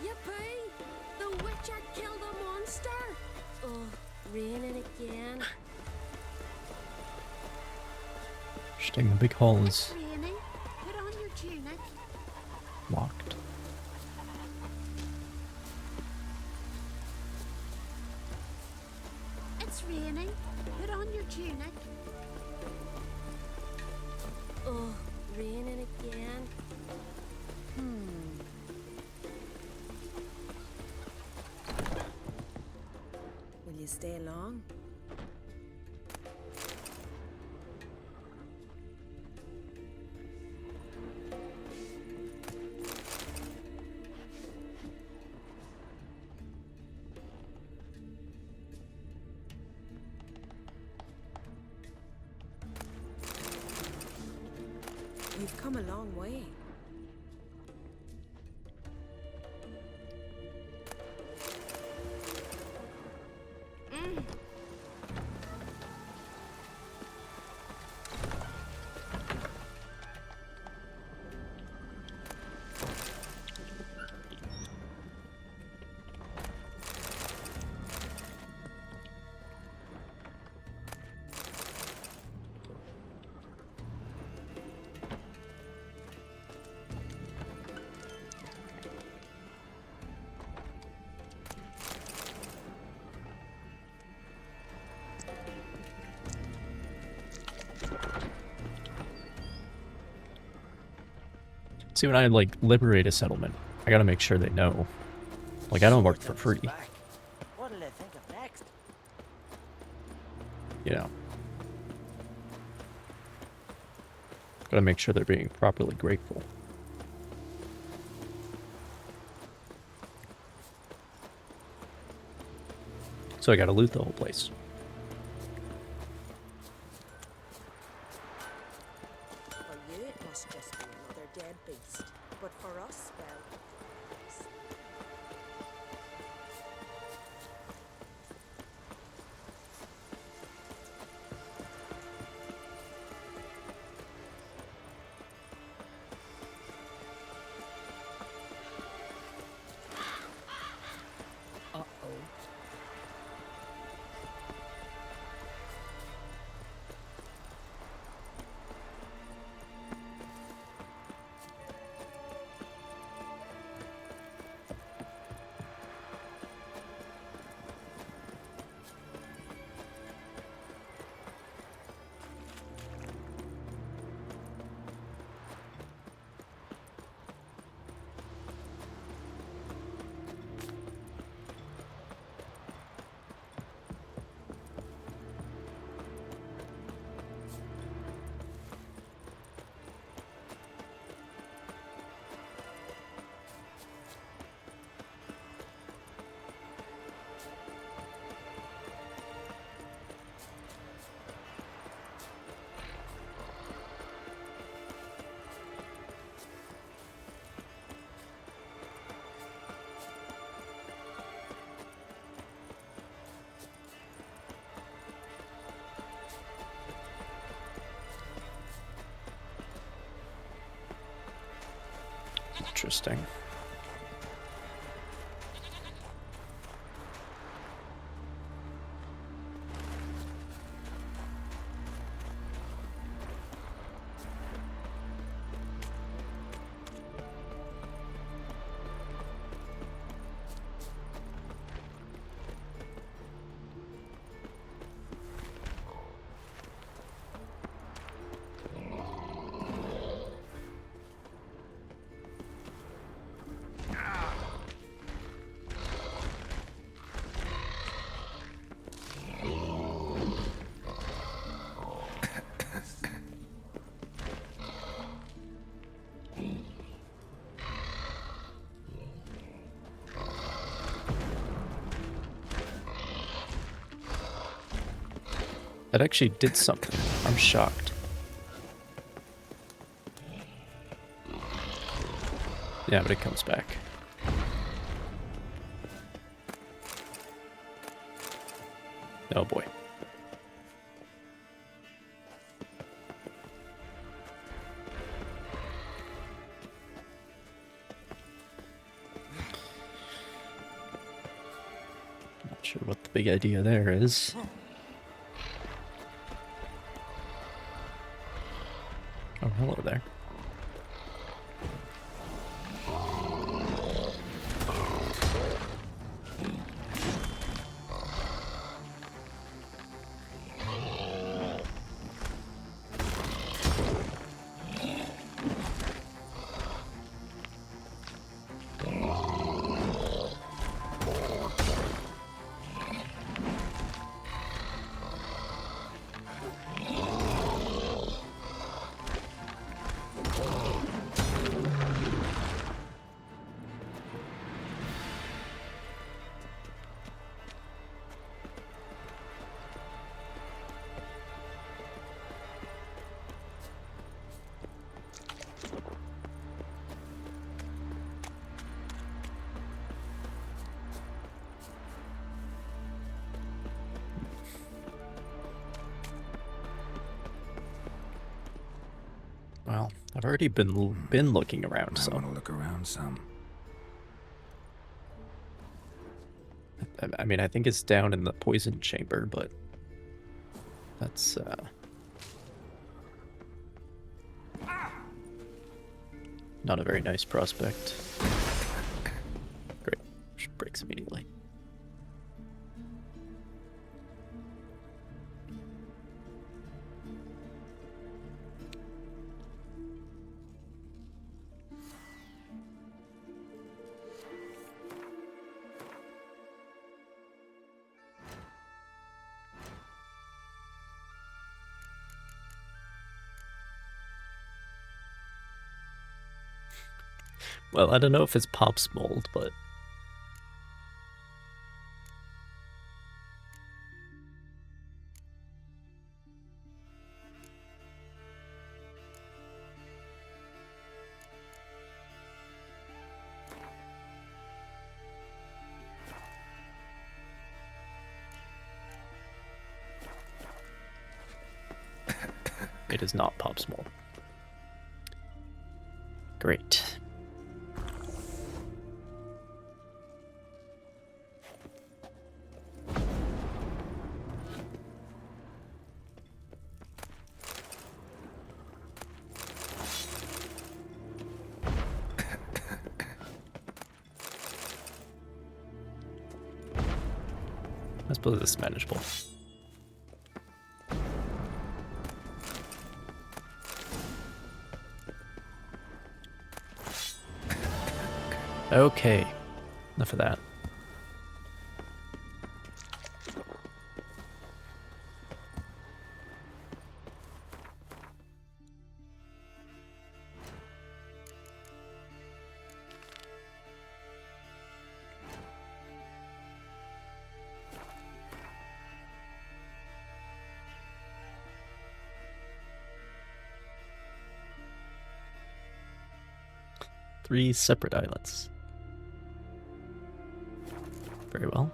Yippee! The Witcher killed a monster! Oh, raining again. Interesting, the big hall is Raining. Put on your tunic. locked. It's raining. Put on your tunic. Oh, raining again. Will you stay long? You've come a long way. See, when I, like, liberate a settlement, I gotta make sure they know. Like, I don't work for free. What'll they think of next? You know. Gotta make sure they're being properly grateful. So I gotta loot the whole place. For you, it must just be another dead beast. But for us, well... Interesting. That actually did something. I'm shocked. Yeah, but it comes back. Oh boy. Not sure what the big idea there is. Oh, hello there. Well, I've already been looking around, so. I want to look around some. I mean, I think it's down in the poison chamber, but that's not a very nice prospect. Great, just breaks immediately. Well, I don't know if it's Pop's mold, but... It is not Pop's mold. Great. I suppose this is manageable. Okay, enough of that. Three separate islands. Very well.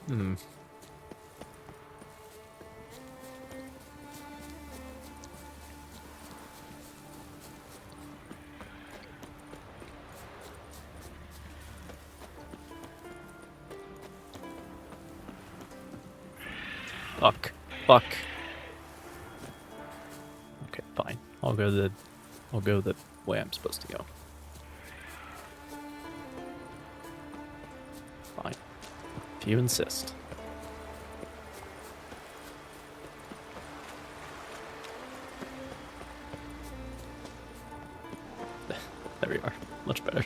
Hmm. Fuck. Fuck. Okay, fine. I'll go the way I'm supposed to go. Fine. If you insist. There we are. Much better.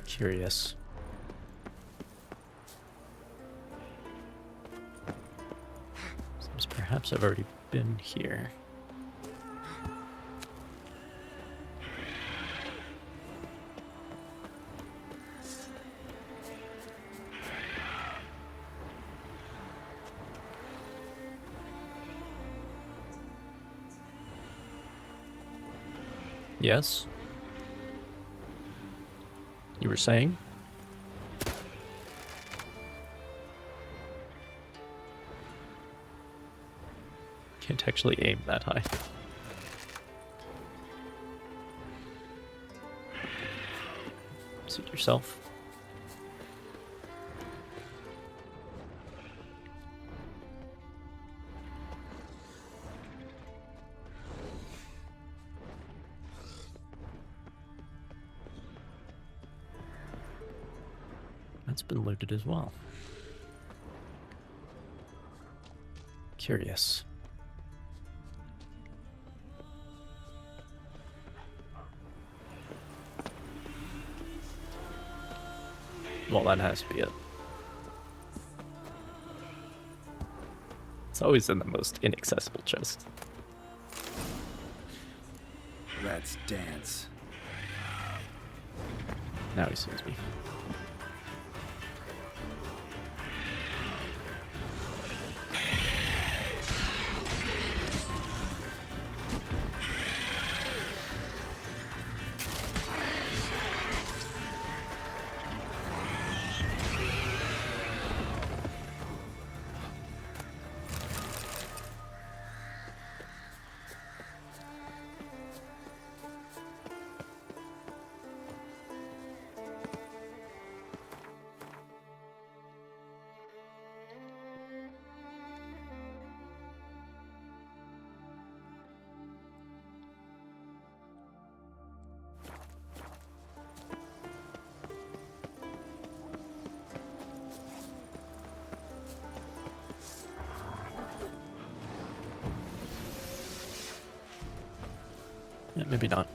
Curious. Seems perhaps I've already been here. Yes? You were saying? Can't actually aim that high. Suit yourself. That's been looted as well. Curious. Well, that has to be it. It's always in the most inaccessible chest. Let's dance. Now he sees me. Yeah, maybe not.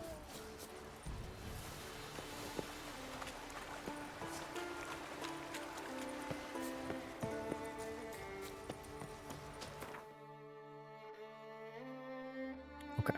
Okay.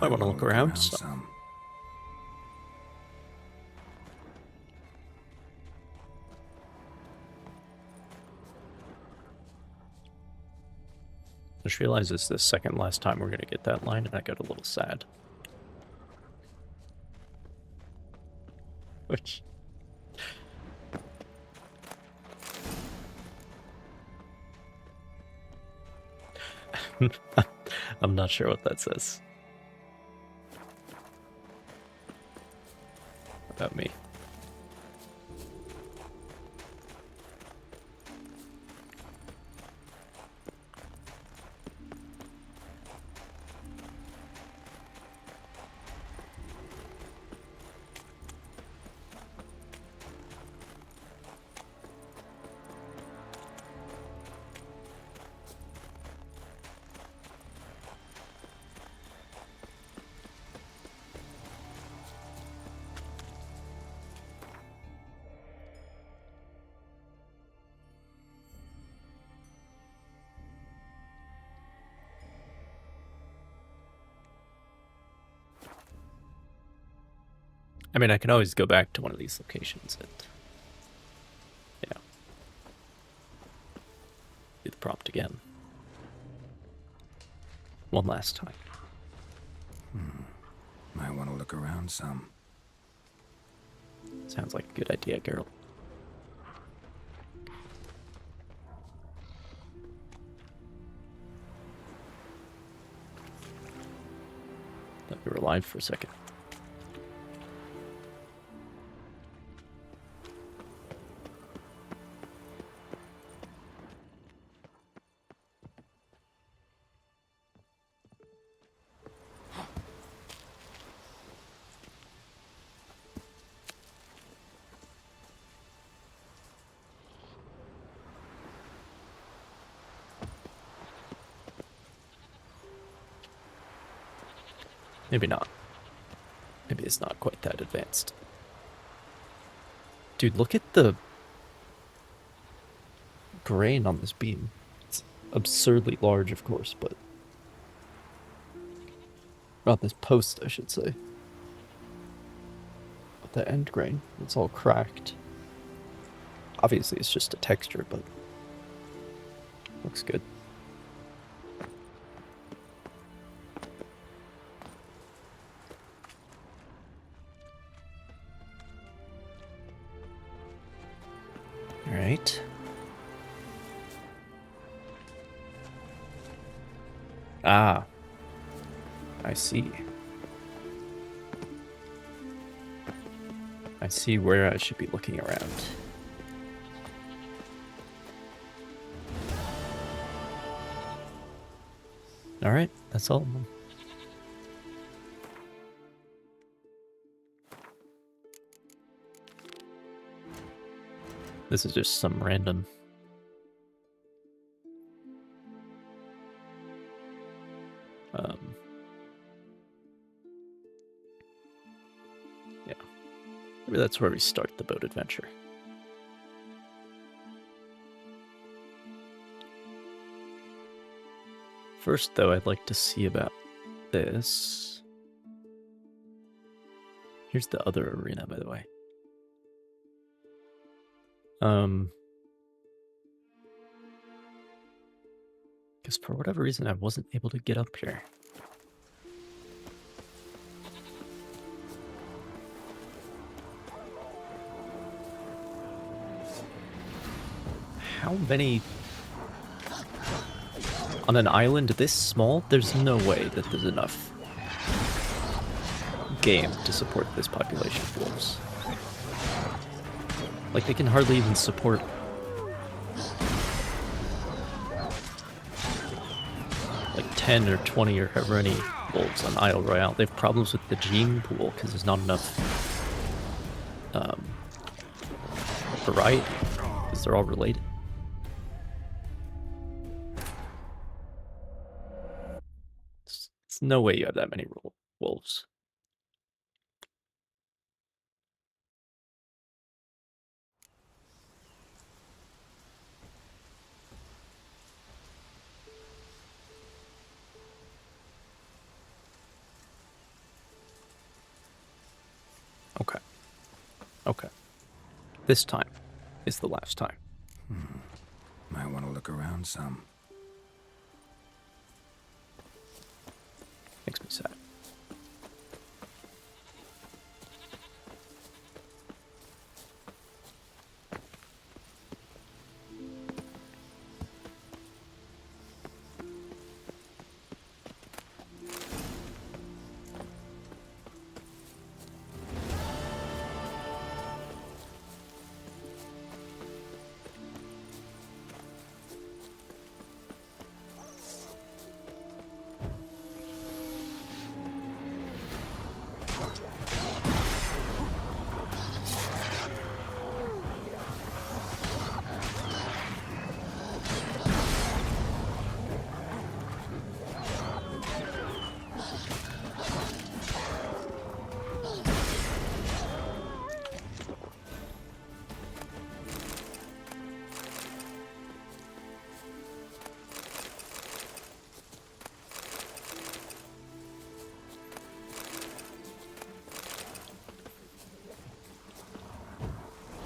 I want to look around some. I just realized it's the second last time we're going to get that line, and I got a little sad. Which... I'm not sure what that says. About me. I mean, I can always go back to one of these locations and, you know, do the prompt again. One last time. Might want to look around some. Sounds like a good idea, girl. Thought you were alive for a second. Maybe not. Maybe it's not quite that advanced. Dude, look at the grain on this beam. It's absurdly large, of course, but... Not this post, I should say. But the end grain, it's all cracked. Obviously, it's just a texture, but... looks good. Alright. Ah. I see. I see where I should be looking around. Alright, that's all of them. This is just some random... yeah. Maybe that's where we start the boat adventure. First, though, I'd like to see about this. Here's the other arena, by the way. Because for whatever reason, I wasn't able to get up here. How many... On an island this small, there's no way that there's enough game to support this population of wolves. Like, they can hardly even support... like 10 or 20 or however many wolves on Isle Royale. They have problems with the gene pool because there's not enough variety, because they're all related. There's no way you have that many wolves. Okay. Okay. This time is the last time. Might want to look around some. Makes me sad.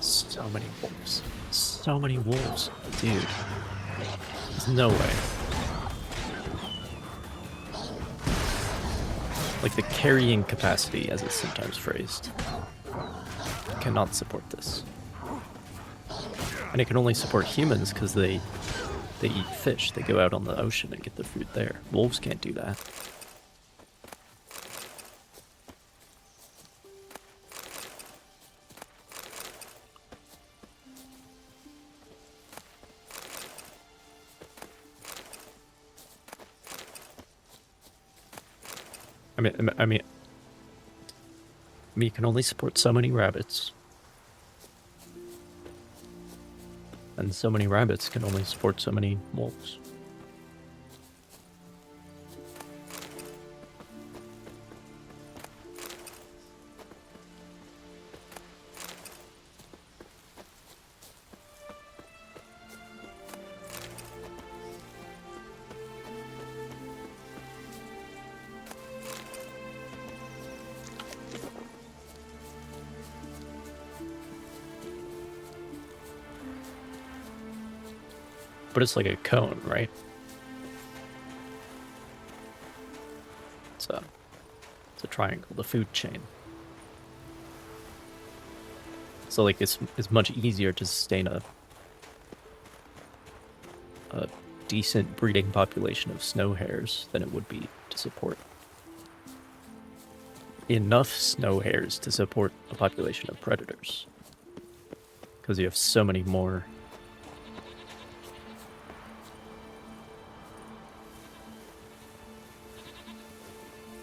So many wolves. So many wolves. Dude. There's no way. Like, the carrying capacity, as it's sometimes phrased, cannot support this. And it can only support humans because they eat fish. They go out on the ocean and get their food there. Wolves can't do that. I mean, you can only support so many rabbits. And so many rabbits can only support so many wolves. But it's like a cone, right? It's a triangle, the food chain. So like it's much easier to sustain a decent breeding population of snow hares than it would be to support enough snow hares to support a population of predators. Because you have so many more.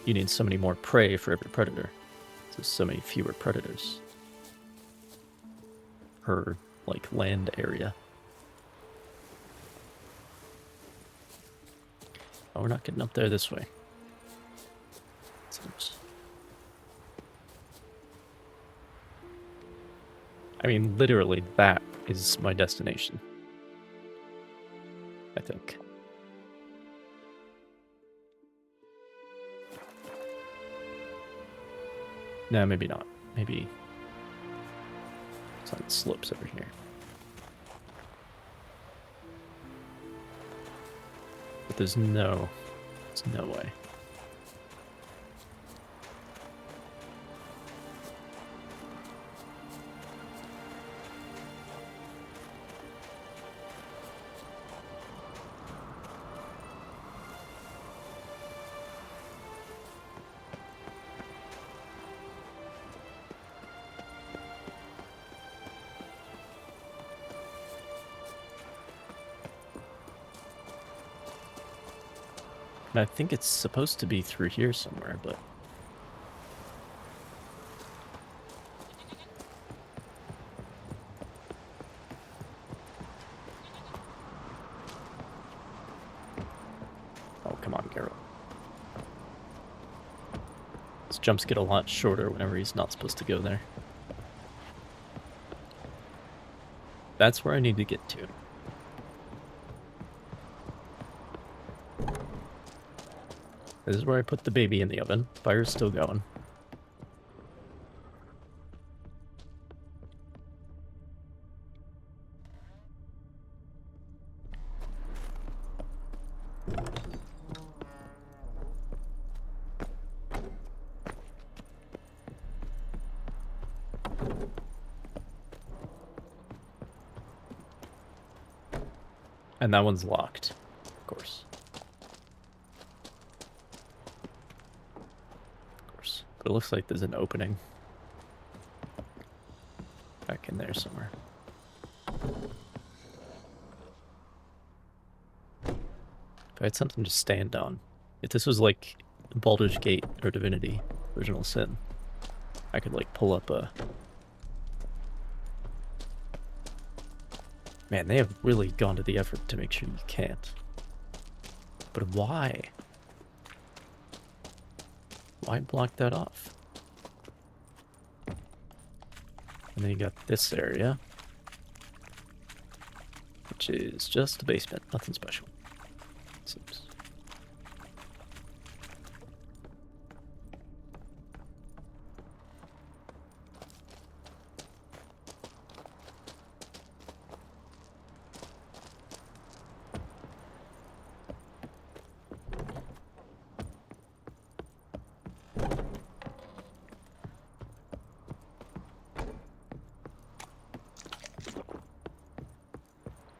You need so many more prey for every predator. So many fewer predators per like land area. Oh, we're not getting up there this way. Seems. I mean, literally, that is my destination. I think. No, maybe not. Maybe it's on the slopes over here. But there's no way. And I think it's supposed to be through here somewhere, but... Oh, come on, Geralt. His jumps get a lot shorter whenever he's not supposed to go there. That's where I need to get to. This is where I put the baby in the oven. Fire's still going. And that one's locked, of course. But it looks like there's an opening back in there somewhere. If I had something to stand on. If this was like Baldur's Gate or Divinity, Original Sin, I could like pull up a... Man, they have really gone to the effort to make sure you can't. But why? Why block that off? And then you got this area, which is just a basement, nothing special. Seems.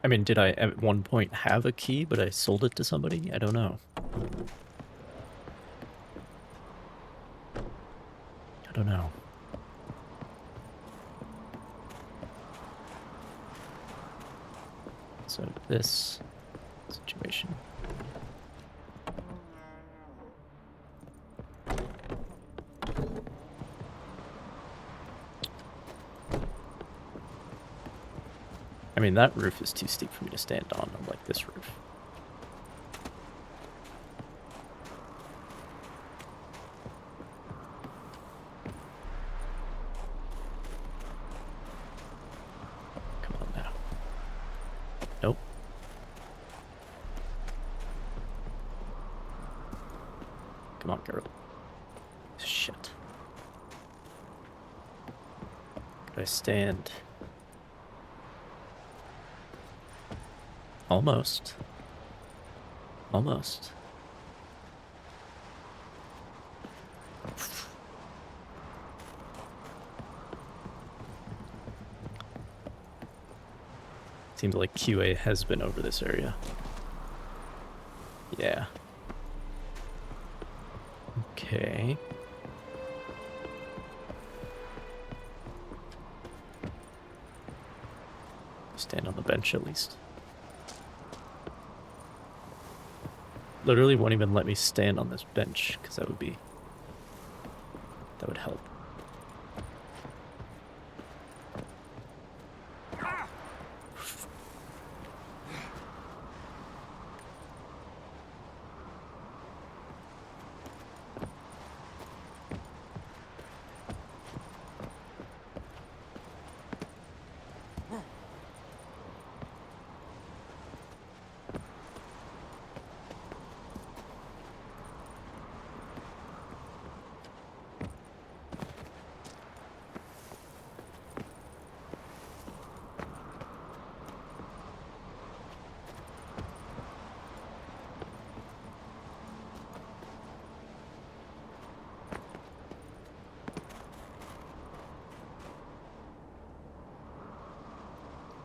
I mean, did I at one point have a key, but I sold it to somebody? I don't know. I don't know. So this situation. I mean, that roof is too steep for me to stand on, unlike this roof. Come on now. Nope. Come on, girl. Shit. Could I stand Almost. Almost. Seems like QA has been over this area. Yeah. Okay. Stand on the bench at least. Literally won't even let me stand on this bench because that would help.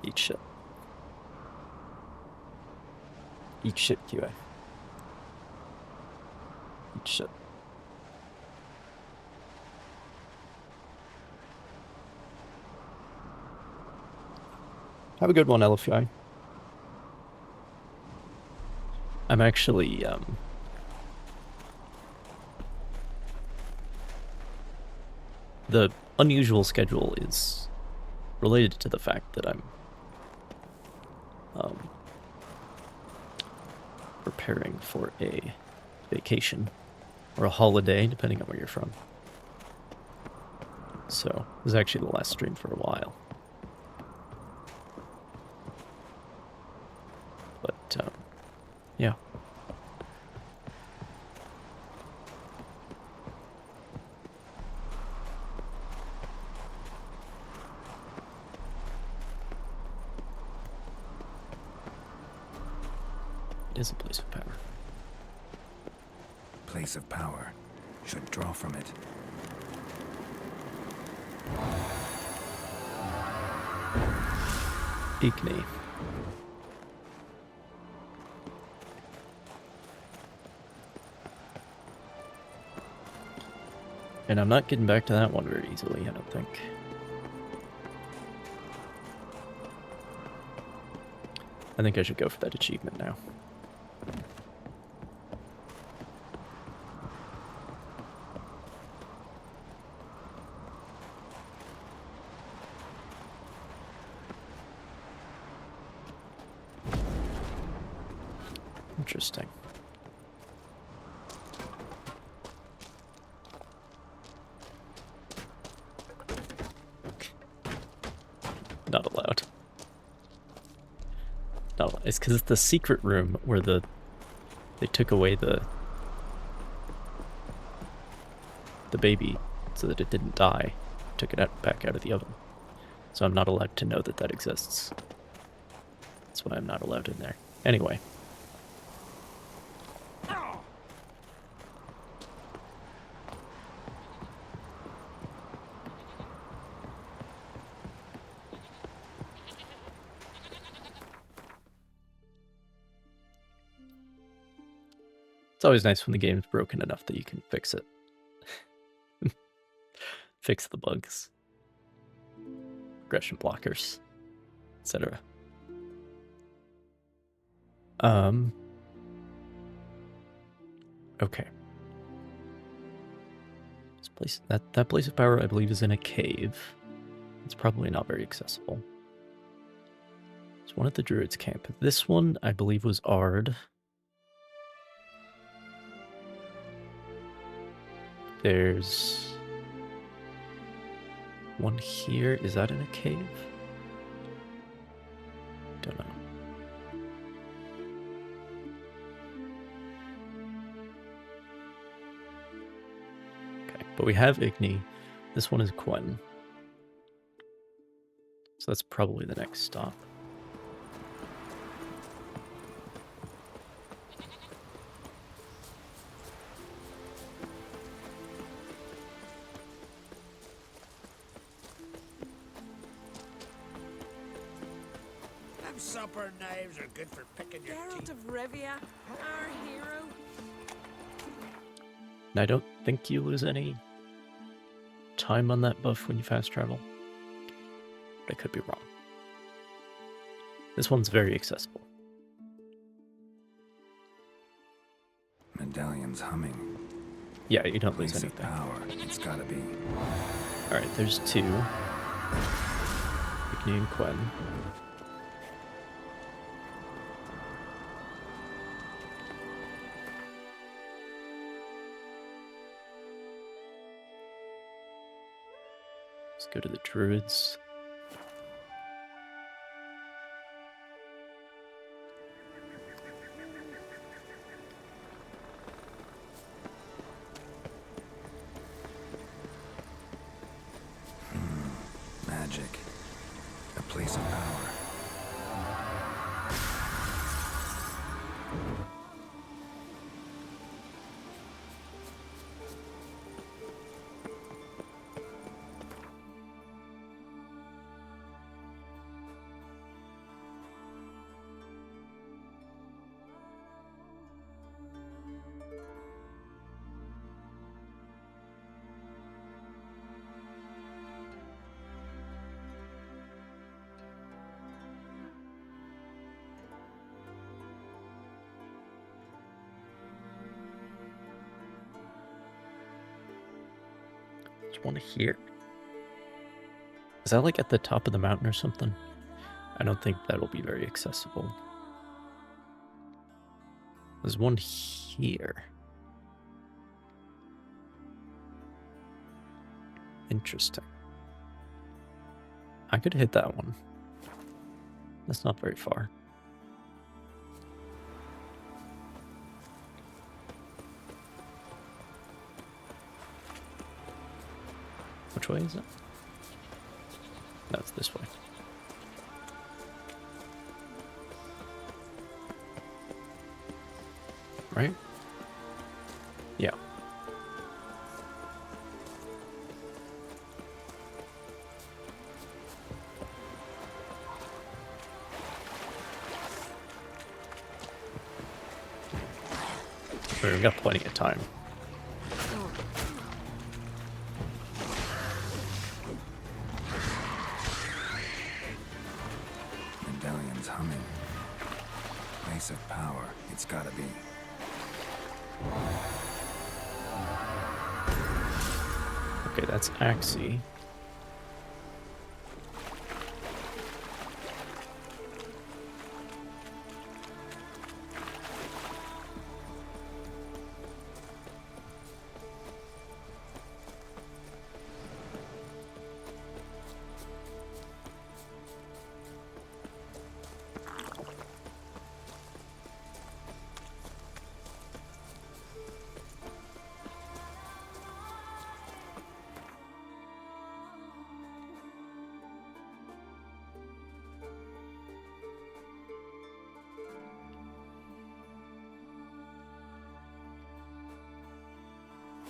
Eat shit. Eat shit, QA. Eat shit. Have a good one, LFI. I'm actually, the unusual schedule is related to the fact that I'm preparing for a vacation or a holiday, depending on where you're from. So, this is actually the last stream for a while. But, yeah. It is a place of power. Place of power. Should draw from it. Igni. And I'm not getting back to that one very easily, I don't think. I think I should go for that achievement now. Interesting. Not allowed. Not allowed. It's because it's the secret room where they took away the baby so that it didn't die. Took it back out of the oven. So I'm not allowed to know that that exists. That's why I'm not allowed in there. Anyway. It's always nice when the game's broken enough that you can fix it. Fix the bugs. Regression blockers. Etc. Okay. This place, that place of power, I believe, is in a cave. It's probably not very accessible. It's one at the Druid's camp. This one, I believe, was Ard. There's one here. Is that in a cave? Don't know. Okay, but we have Igni. This one is Quen. So that's probably the next stop. Them supper knives are good for picking your Geralt teeth. of Rivia, our hero. And I don't think you lose any time on that buff when you fast travel. But I could be wrong. This one's very accessible. Medallion's humming. Yeah, you don't lose Place anything. of power. It's gotta be. Alright, there's two. Igni and Quen. Let's go to the druids. Magic. A place of power. There's one here. Is that like at the top of the mountain or something? I don't think that'll be very accessible. There's one here. Interesting. I could hit that one. That's not very far. Which way is it? No, it's this way. Right? Yeah. We've got plenty of time. Medallion's humming. Place of power. It's gotta be. Okay, that's Axie.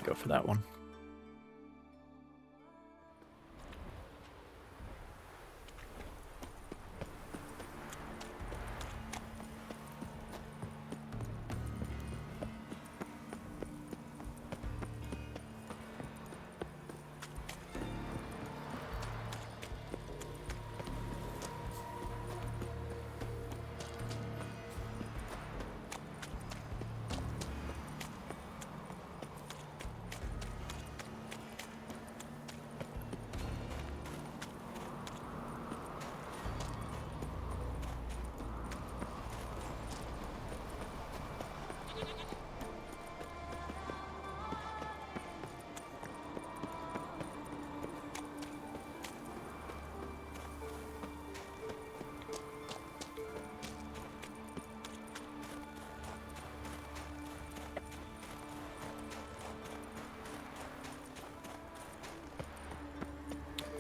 Go for that one.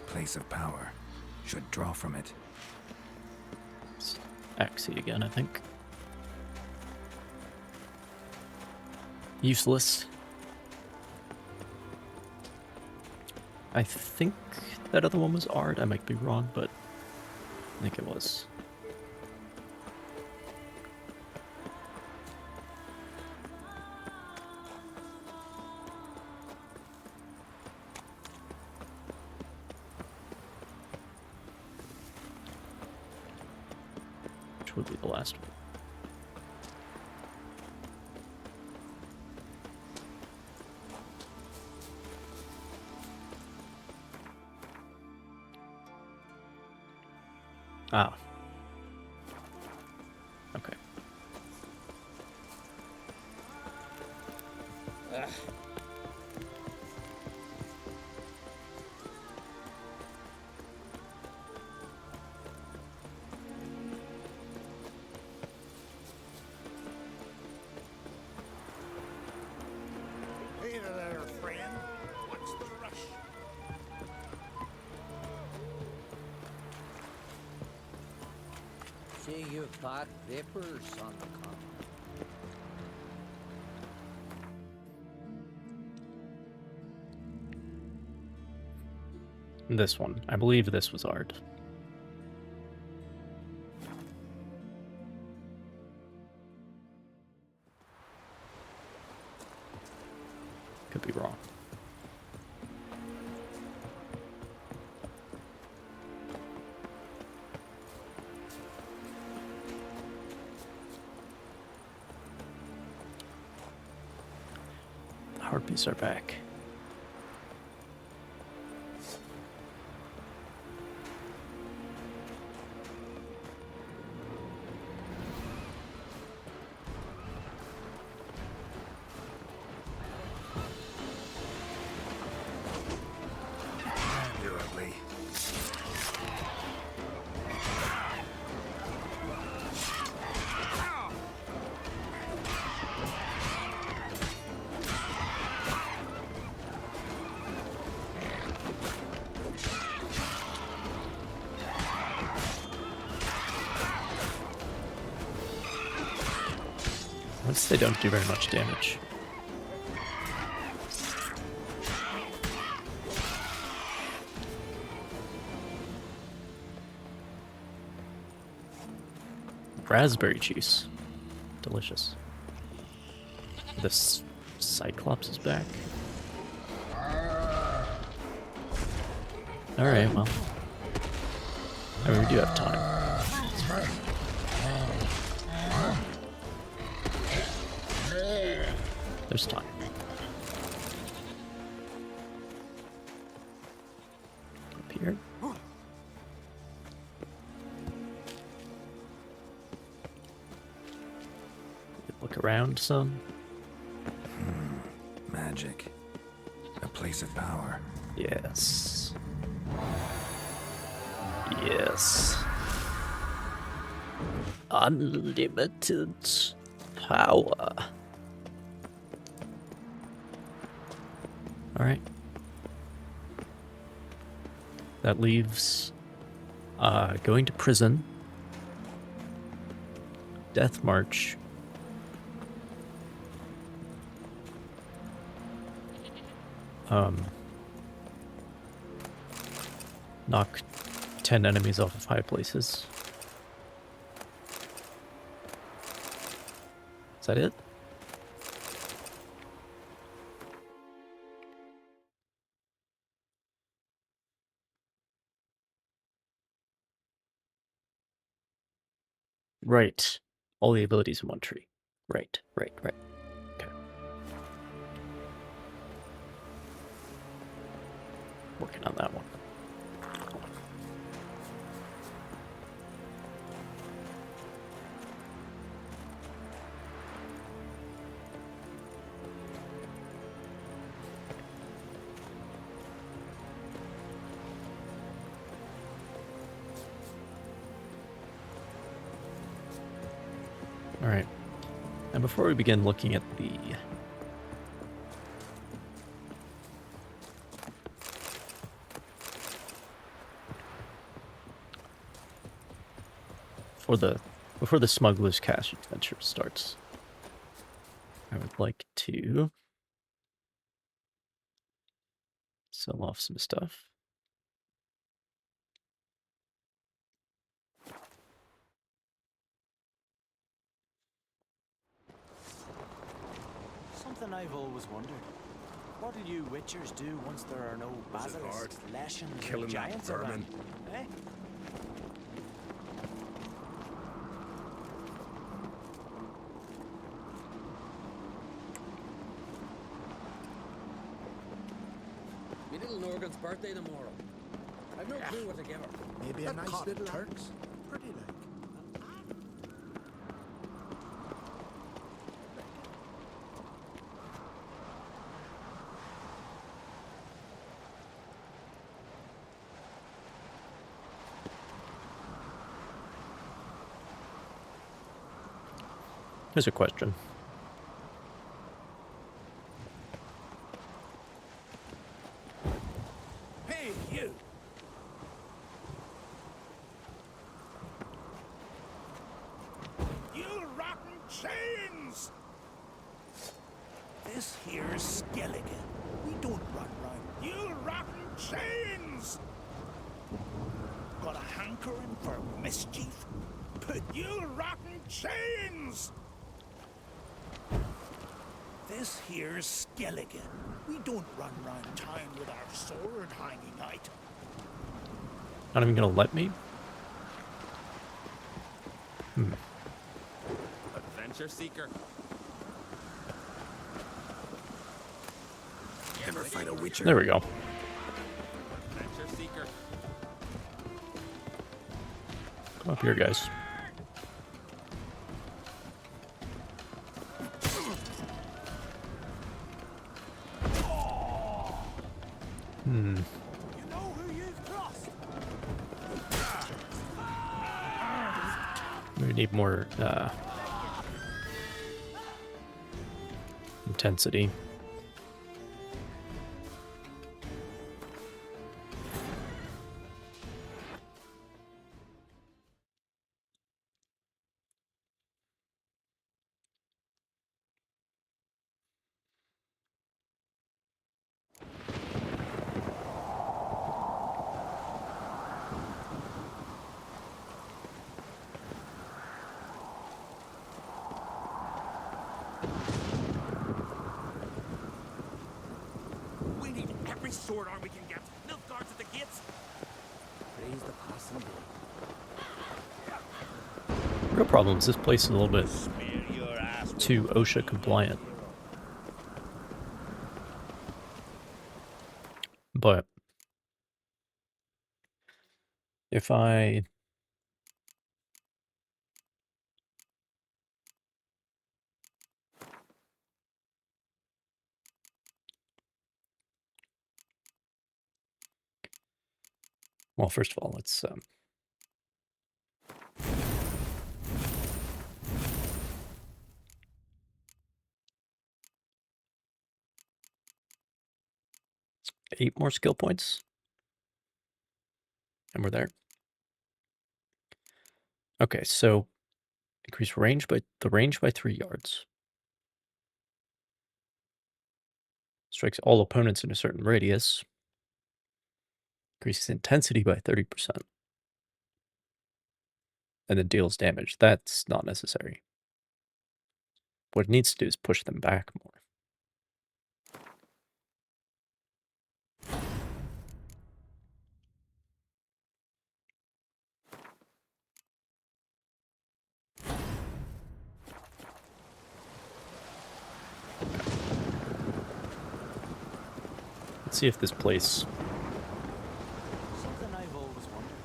Place of power. Should draw from it. It's Axie again, I think. Useless. I think that other one was art. I might be wrong, but I think it was. Which would be the last one. Ah. Okay. Ugh. Hey there, friend. What's the rush? See, you've got vapors on the come. This one. I believe this was art. Could be wrong. Harpies are back. Durably. Once they don't do very much damage. Raspberry juice. Delicious. This Cyclops is back. Alright, well. I mean, we do have time. It's fine. There's time. Up here. Look around some. Magic. A place of power. Yes. Yes. Unlimited power. Alright. That leaves going to prison, Death March, knock 10 enemies off of high places. Is that it? Right. All the abilities in one tree. Right. Okay. Working on that one. Alright. And before we begin looking at the before the Smugglers Cash adventure starts, I would like to sell off some stuff. Something I've always wondered. What do you witchers do once there are no basilisks, leshens, Killing or that giants vermin. around? Eh? Me little Norgan's birthday tomorrow. I've no clue what to give her. Maybe a nice little Turks. Pretty like. Here's a question. Hey, you! You rotten chains! This here's Skellige. We don't run round. You rotten chains! Got a hankering for mischief? Put you rotten chains! This here's Skellige. We don't run round town with our sword hanging out. Not even gonna let me? Adventure seeker. Ever fight a witcher? There we go. Adventure seeker. Come up here, guys. You know who you've crossed? We need more intensity. We need every sword arm we can get. No guards at the gates. Praise the passing day. Real problem is this place is a little bit too OSHA compliant. But if I well, first of all, let's 8 more skill points. And we're there. Okay, so increase range by 3 yards. Strikes all opponents in a certain radius. Increases intensity by 30%. And then deals damage. That's not necessary. What it needs to do is push them back more. Let's see if this place... Something I've always wondered.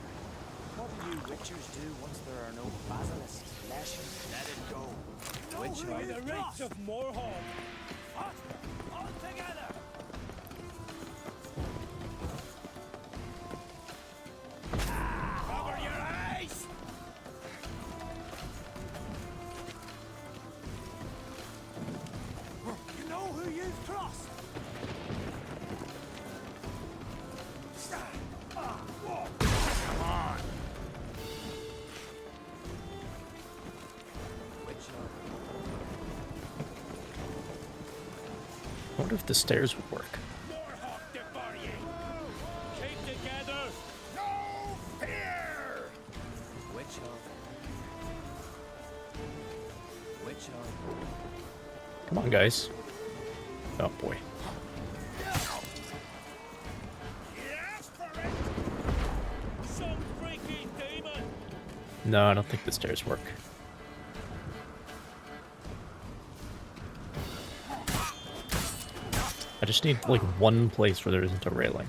What do you witchers do once there are no basilisks flashing? Let it go. Witch by the rights of Moorhawk. Faster! All together! Cover your eyes! You know who you've crossed? Come on! I wonder if the stairs would work. Keep together! No fear! Witch up. Witch up. Come on, guys. Oh, boy. Some freaky demon! No, I don't think the stairs work. I just need, like, one place where there isn't a railing.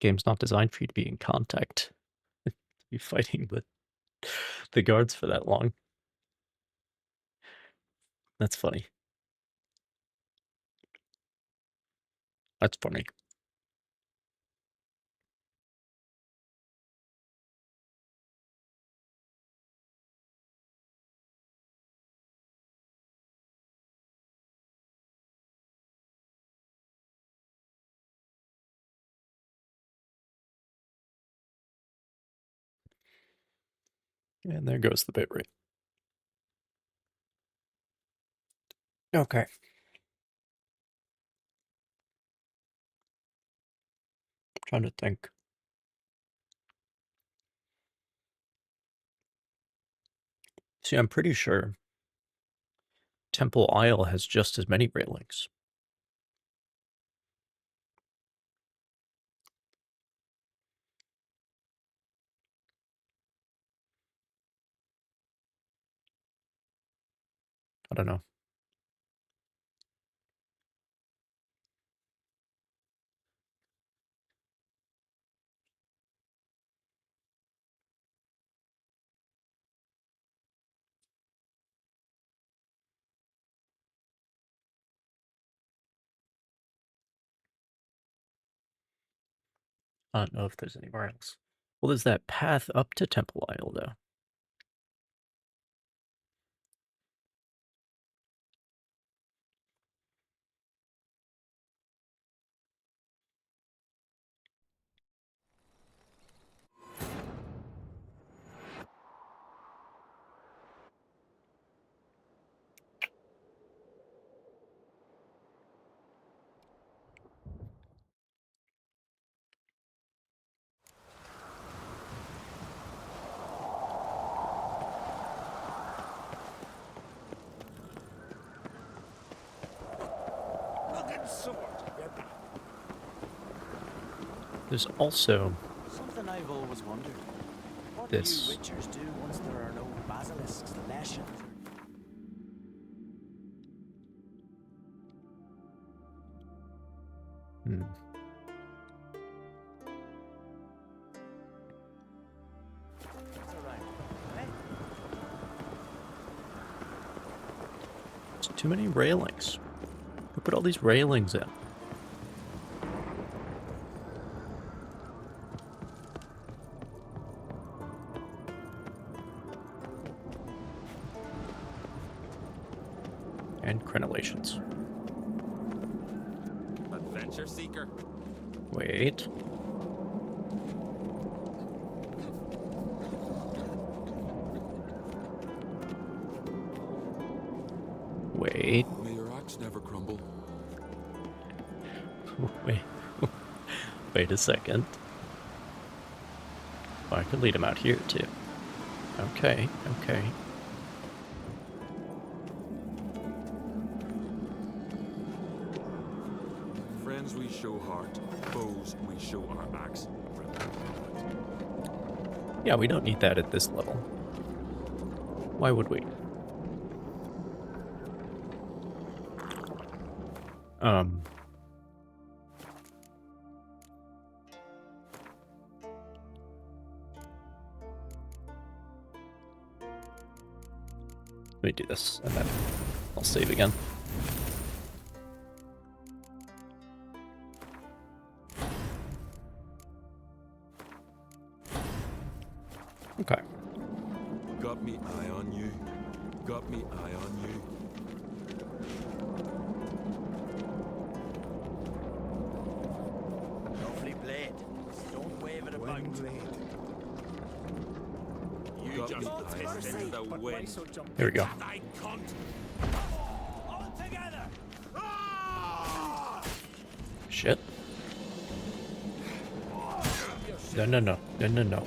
Game's not designed for you to be in contact. To be fighting the guards for that long. That's funny. That's funny. And there goes the bitrate. Okay. Trying to think. See, I'm pretty sure Temple Isle has just as many railings. I don't know. I don't know if there's anywhere else. Well, there's that path up to Temple Isle, though. There's also Something I've always wondered. What this. do you witchers do once there are no basilisks, lashings? Hmm. It's all right. There's too many railings. Who put all these railings in? And crenellations. Adventure seeker. Wait. Wait. May your axe never crumble. Wait. Wait a second. Oh, I could lead him out here, too. Okay, okay. Friends we show heart, foes we show our axe. Yeah, we don't need that at this level. Why would we? Let me do this, and then I'll save again. Okay. Got me eye on you. Got me eye on you. Lovely blade. Don't wave it about. You Got just me don't eye on taste you. the wind. Here we go. I cunt. All together. Shit. No, no, no. No, no, no.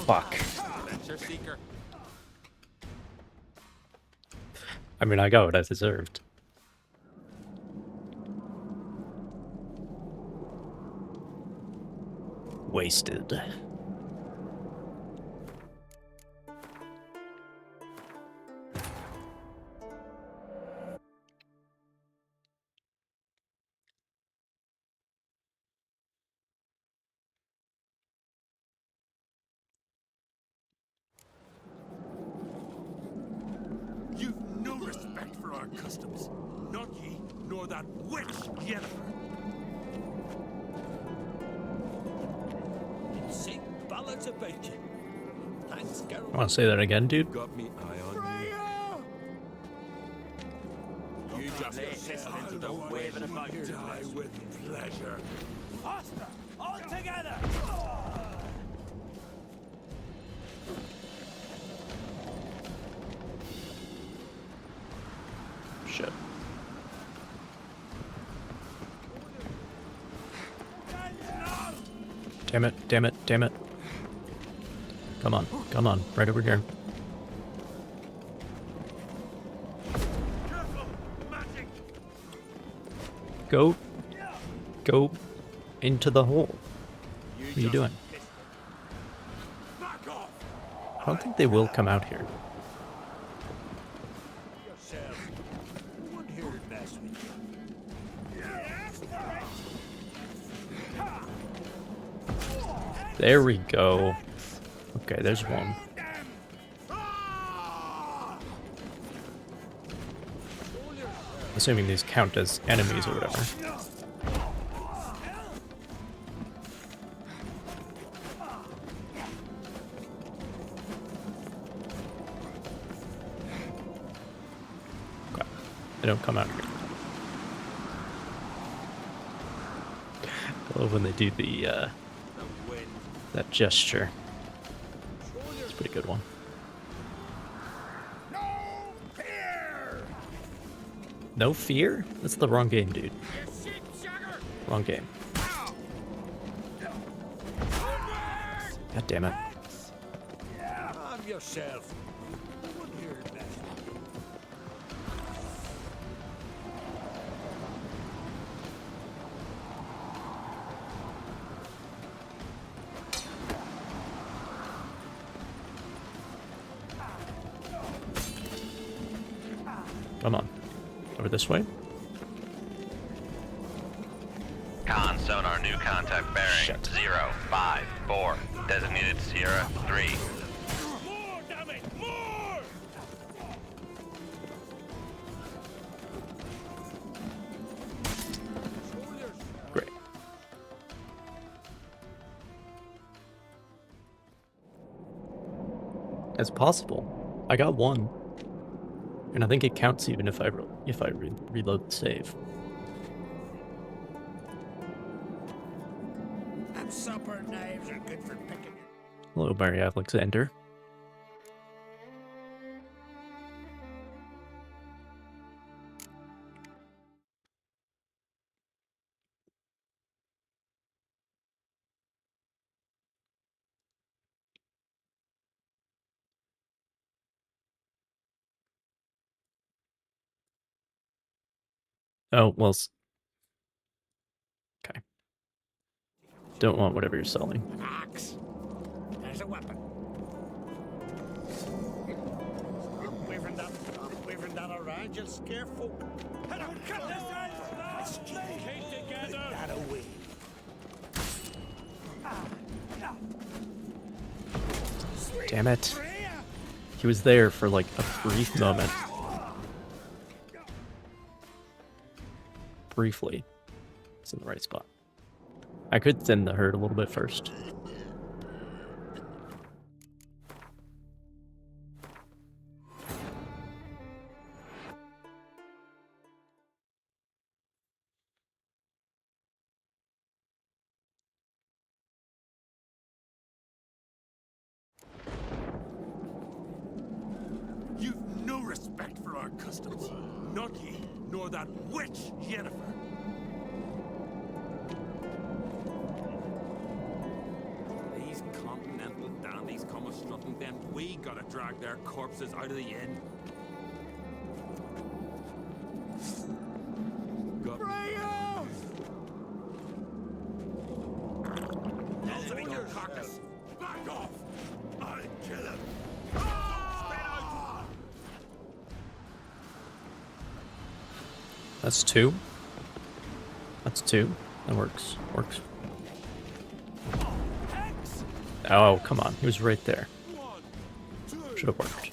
Fuck. Adventure seeker. I mean, I got what I deserved. wasted. You've no respect for our customs. Not ye, nor that witch Jennifer. Sing ballads about you. Thanks, Geralt. Want to say that again, dude? Got me eye on You just listen to the waving about you. Die with pleasure. Faster! All together! Shit. Damn it, damn it, damn it. Come on, right over here. Go into the hole. What are you doing? I don't think they will come out here. There we go. Okay, there's one. Assuming these count as enemies or whatever. Okay. They don't come out here. I love when they do the that gesture. It's a pretty good one. No fear? That's the wrong game, dude. Wrong game. God damn it. Calm yourself. Come on. Over this way? Con sonar, new contact bearing 054. Designated Sierra 3. More, damn it! More! Great. It's possible. I got one. And I think it counts even if I reload the save. And supper knives are good for picking. Hello, Barry Alexander. Oh, well. Okay. Don't want whatever you're selling. Axe. There's a weapon. Waving that around, you'll scare folk. Cut this out! Keep together! Put that away. Damn it. He was there for like a brief moment. Briefly. It's in the right spot. I could thin the herd a little bit first. You've no respect for our customs. Not ye, nor that witch Jennifer. These continental dandies come a-strutting, then we gotta drag their corpses out of the inn. Got That's 2. That's 2. That works. Works. Oh, come on. He was right there. Should have worked.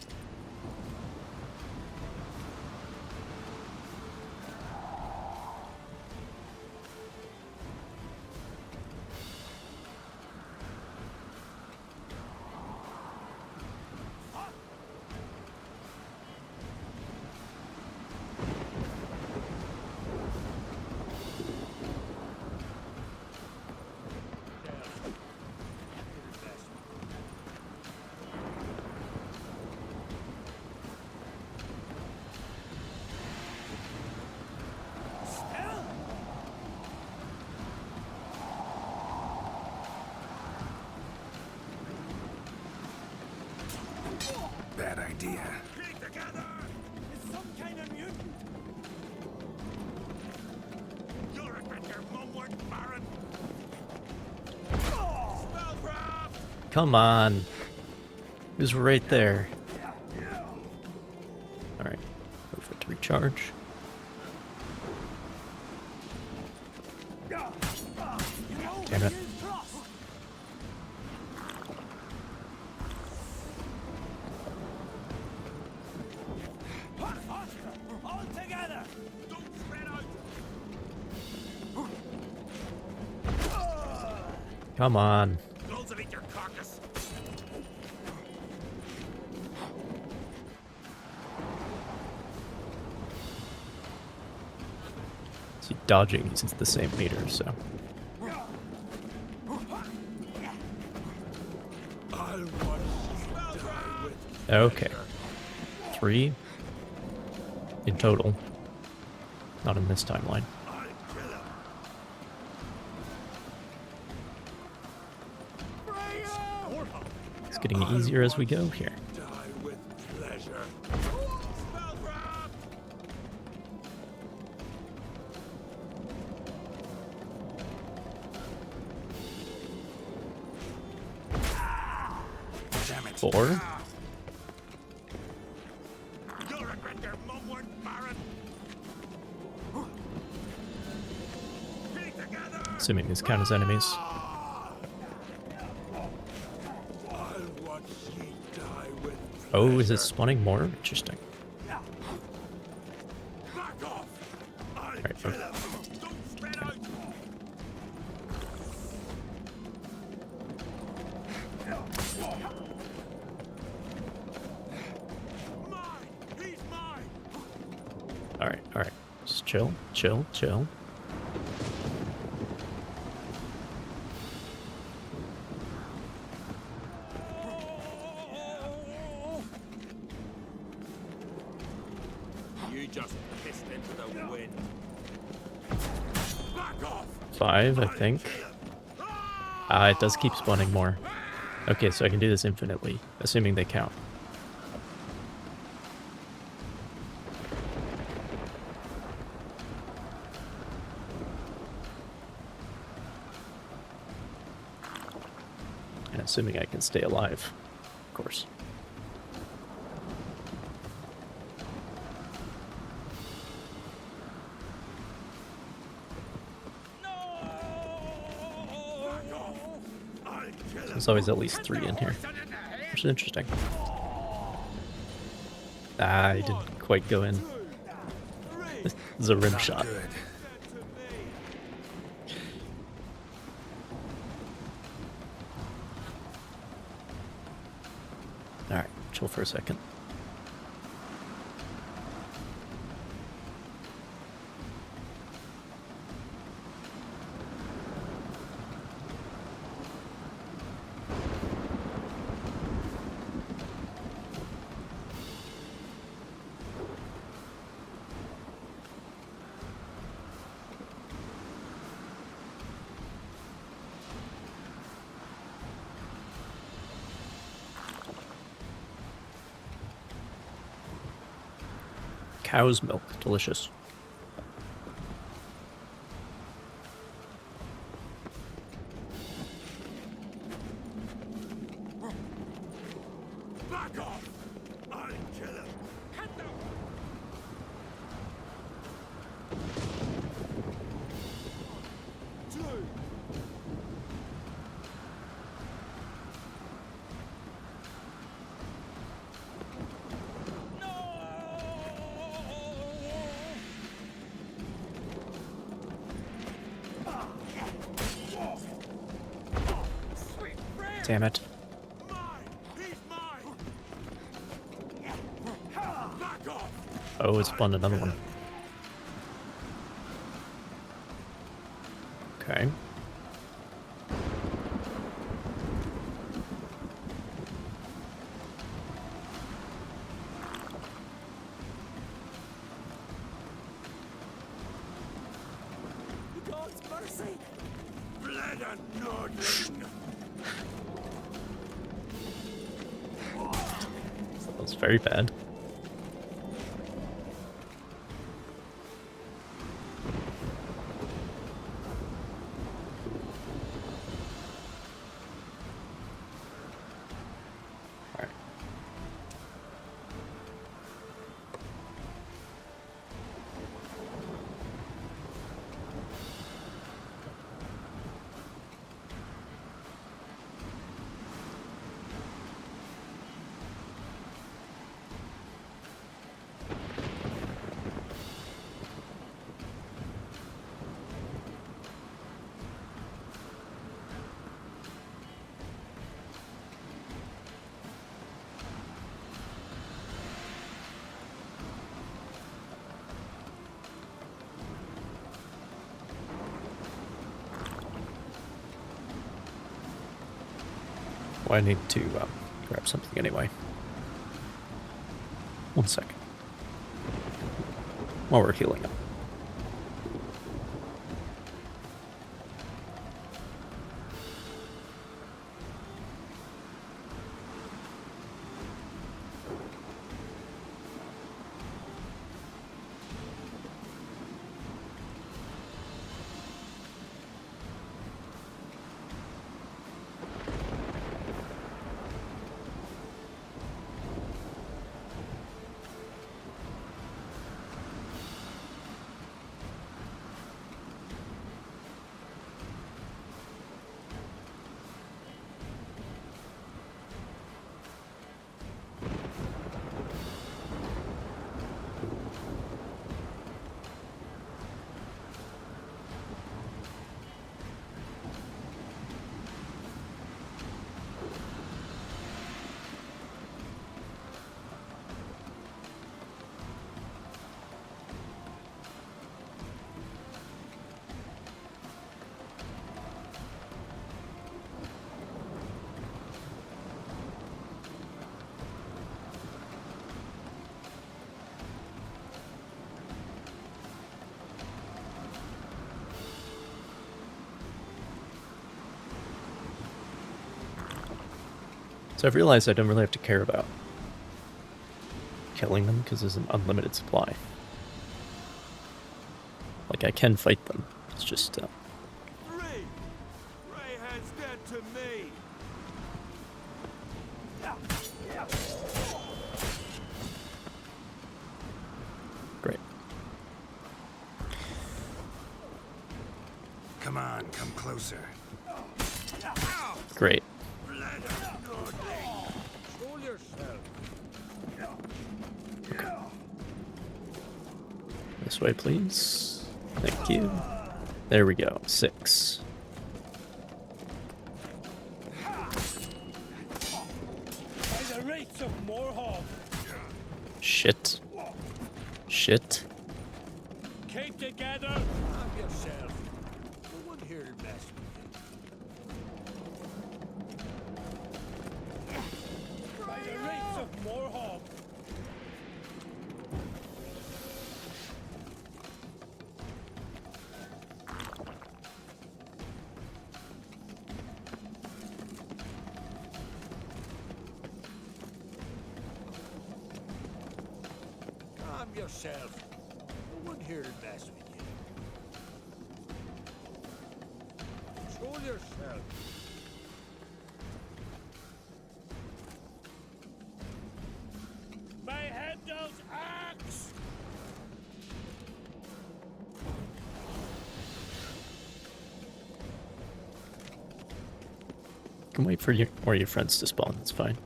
Bad idea. It's some kind of mutant. You'll regret your mum word, Baron. Spellcraft! Come on. He was right there. Alright. Wait for it to recharge. Damn it. All together! Don't spread out! Come on. Those will eat your carcass. See, dodging uses the same meter, so. Okay. 3 in total. Not in this timeline. It's getting easier as we go here. Die with pleasure. Damn it. 4. You'll regret your mum word, Baron. Keep together! Assuming these count as enemies. I'll watch ye die with Oh, is it spawning more? Interesting. back off! I'll Alright, kill him! Don't spread out! Mine! He's mine! Alright, alright. Just chill, chill, chill. You just pissed into the wind. Back off! 5, I think. Ah, it does keep spawning more. Okay, so I can do this infinitely, assuming they count. And assuming I can stay alive, of course. There's always at least 3 in here, which is interesting. Ah, I didn't quite go in. This is a rim shot. Alright, chill for a second. Cow's milk, delicious. Back off! I'll kill him! Head down! Damn it. Oh, it's spawned another one. Okay. God's mercy! Blood and noodling! That was very bad. Well, I need to grab something anyway. 1 second. While we're healing up. So I've realized I don't really have to care about killing them because there's an unlimited supply. Like, I can fight them. It's just, Ray has dead to me. Great. Come on, come closer. Great. Show yourself. This way, please. Thank you. There we go. 6. By the rates of Morhaug. Shit. Shit. Keep together. Calm yourself. No one here will mess with you. By the rates of Morhaug. Calm yourself. No one here will mess with you. Show yourself. My Heimdall's axe. You can wait for your friends to spawn. That's fine.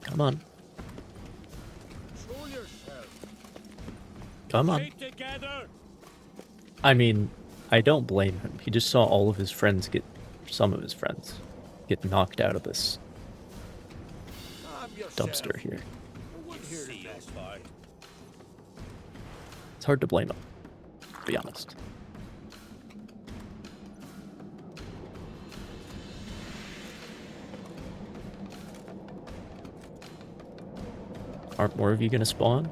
Come on. Show yourself. Come on. Keep together. I mean, I don't blame him. He just saw all of his friends get some of his friends, get knocked out of this dumpster here. It's hard to blame him, to be honest. Aren't more of you gonna spawn?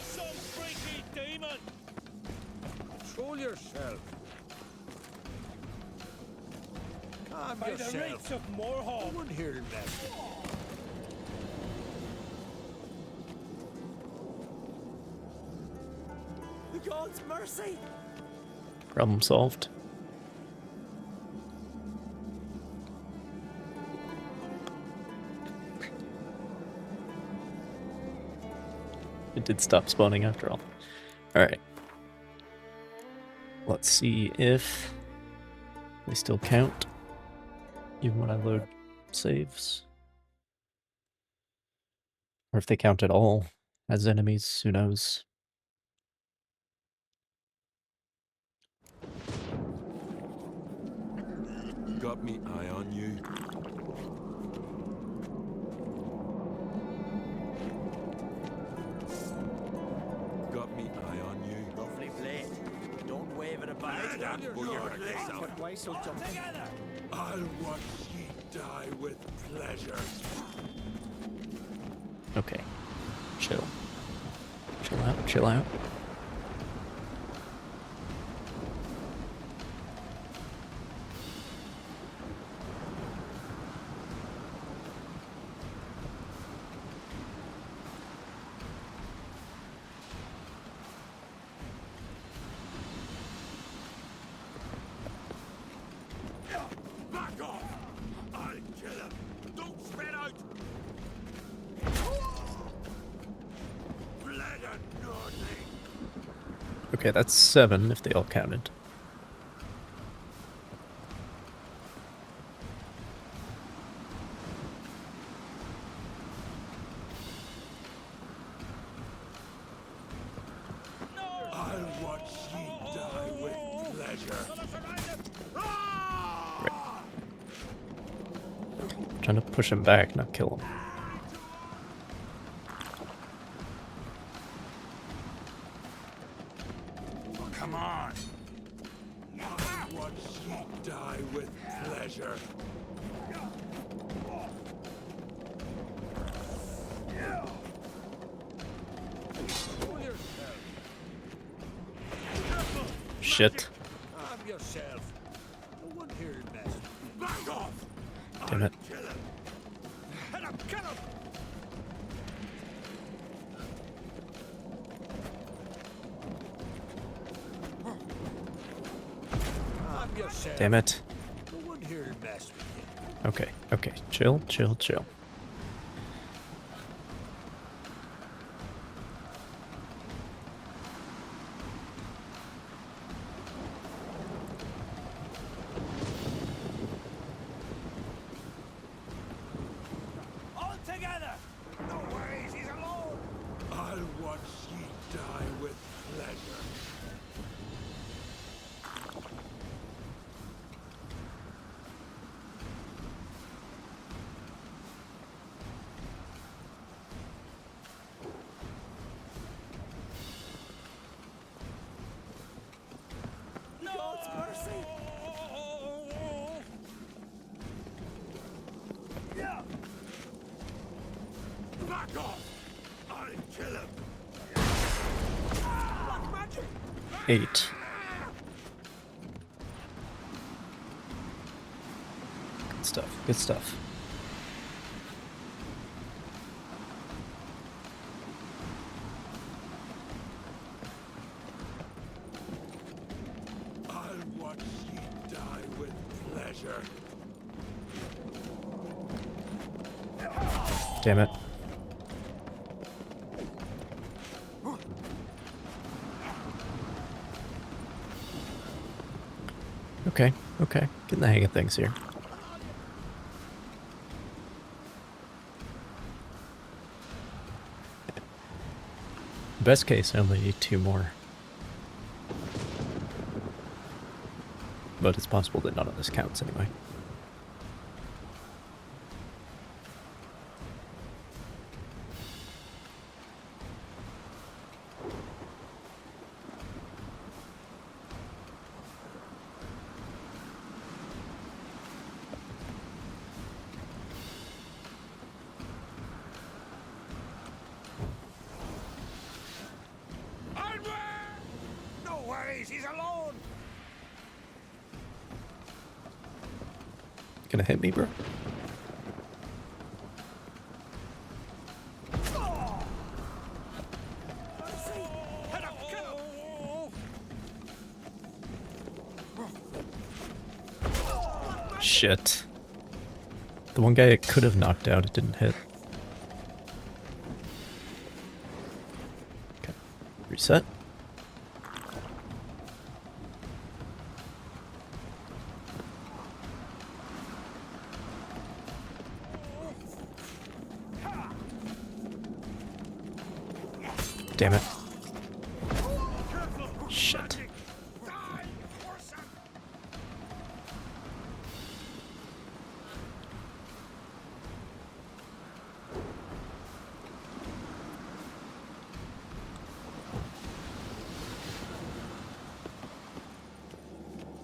Some freaky demon! Control yourself. Calm By yourself. the rates of Moorhawk. No one here to mess. The gods' mercy! Problem solved. It did stop spawning after all. Alright. Let's see if they still count, even when I load saves. Or if they count at all as enemies, who knows. Got me eye on you. Got me eye on you. Lovely blade. Don't wave it about. But why so jumping? I'll watch ye die with pleasure. Okay. Chill. Chill out, chill out. Back off! I'll kill him! Don't spread out! Blood and nothing! Okay, that's 7 if they all counted. I'll watch ye die with pleasure. Trying to push him back, not kill him. Oh, come on! I'll watch ye die with pleasure. Shit. Calm yourself. No one here to mess. Back off! Damn it. Kill him! Kill him! Kill him! Calm yourself. Damn it. No one here to mess with you. Okay, okay. Chill, chill, chill. All together! No worries, he's alone! I'll watch ye die with pleasure. God's mercy! Back off! I'll kill him! Black magic! 8. Good stuff, good stuff. I'll watch ye die with pleasure. Damn it. Okay, okay. Getting the hang of things here. best case, I only need 2 more. But it's possible that none of this counts anyway. No worries, he's alone. Gonna hit me, bro? Shit. The one guy it could have knocked out, it didn't hit. Okay. Reset. Damn it. Shit.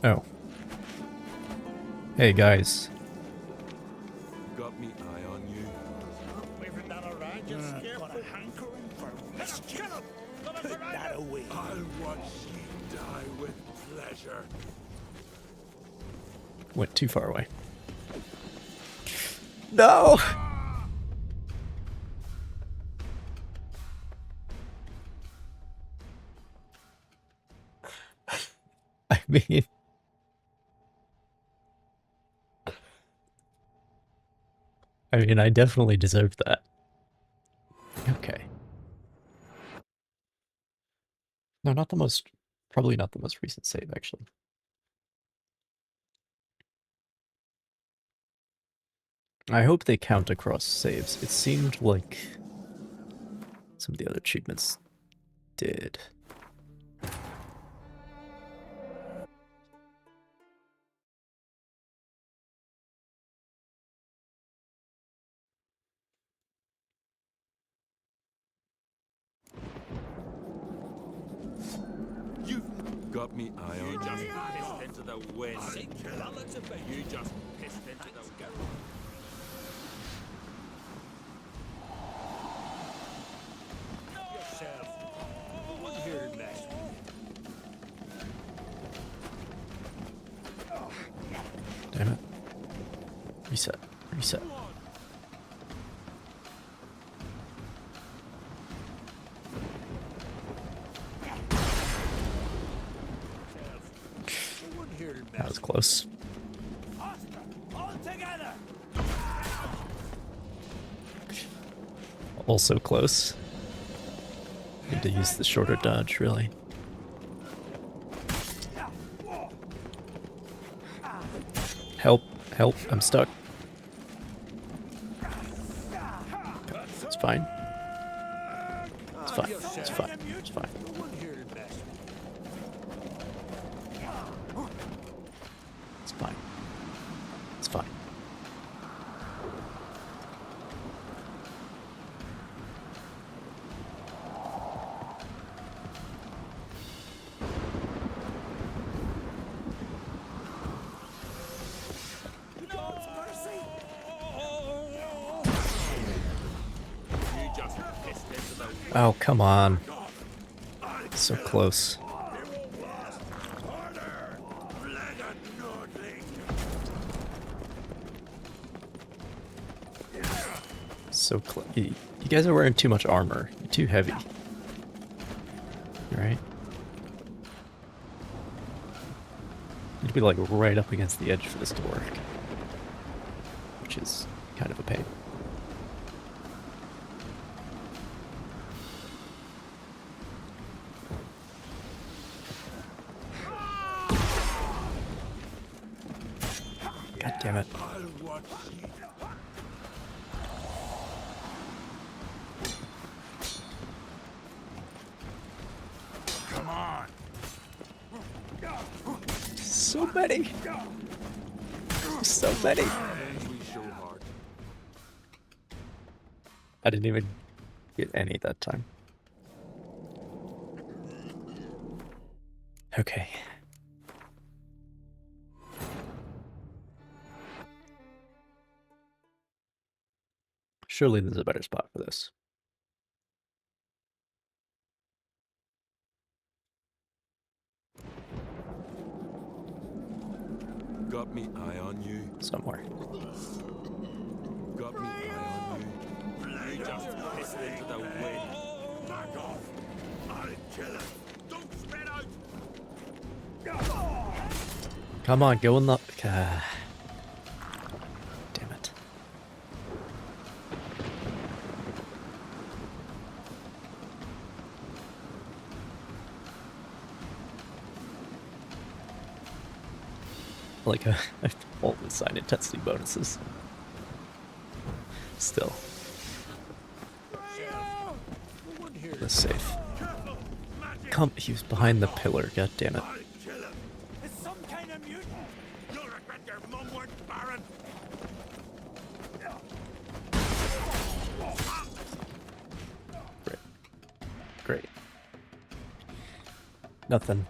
Oh. Hey guys. Got me eye on you. Waving that around, you're scared. Got a hankering for mischief. Put that away. I'll watch ye die with pleasure. Went too far away. No! I mean... I definitely deserved that. Okay. No, not the most... Probably not the most recent save, actually. I hope they count across saves. It seemed like some of the other achievements did. You've got me eye on You you. just pissed into the wind. You just pissed into the wind. Yourself. One here next. Damn it. Reset. Reset. That was close. All together. Also close. Need to use the shorter dodge, really. Help, help, I'm stuck. It's fine. It's fine, it's fine, it's fine. It's fine. It's fine. Oh, come on. So close. So close. You guys are wearing too much armor. You're too heavy. Right? You'd be like right up against the edge for this to work. Which is kind of a pain. God damn it. so many. There's so many. I didn't even get any that time. Okay. Surely there's a better spot for this. Got me eye on you. Somewhere. Got me eye on you. You just pissed into the wind. Back off! I'll kill him! Don't spread out! Come on, go in the... damn it. Like a all the side intensity bonuses. Still. That's safe. Come, he was behind the pillar, god damn it. It's some kind of mutant! You'll regret your mum word, Baron! Great. Nothing.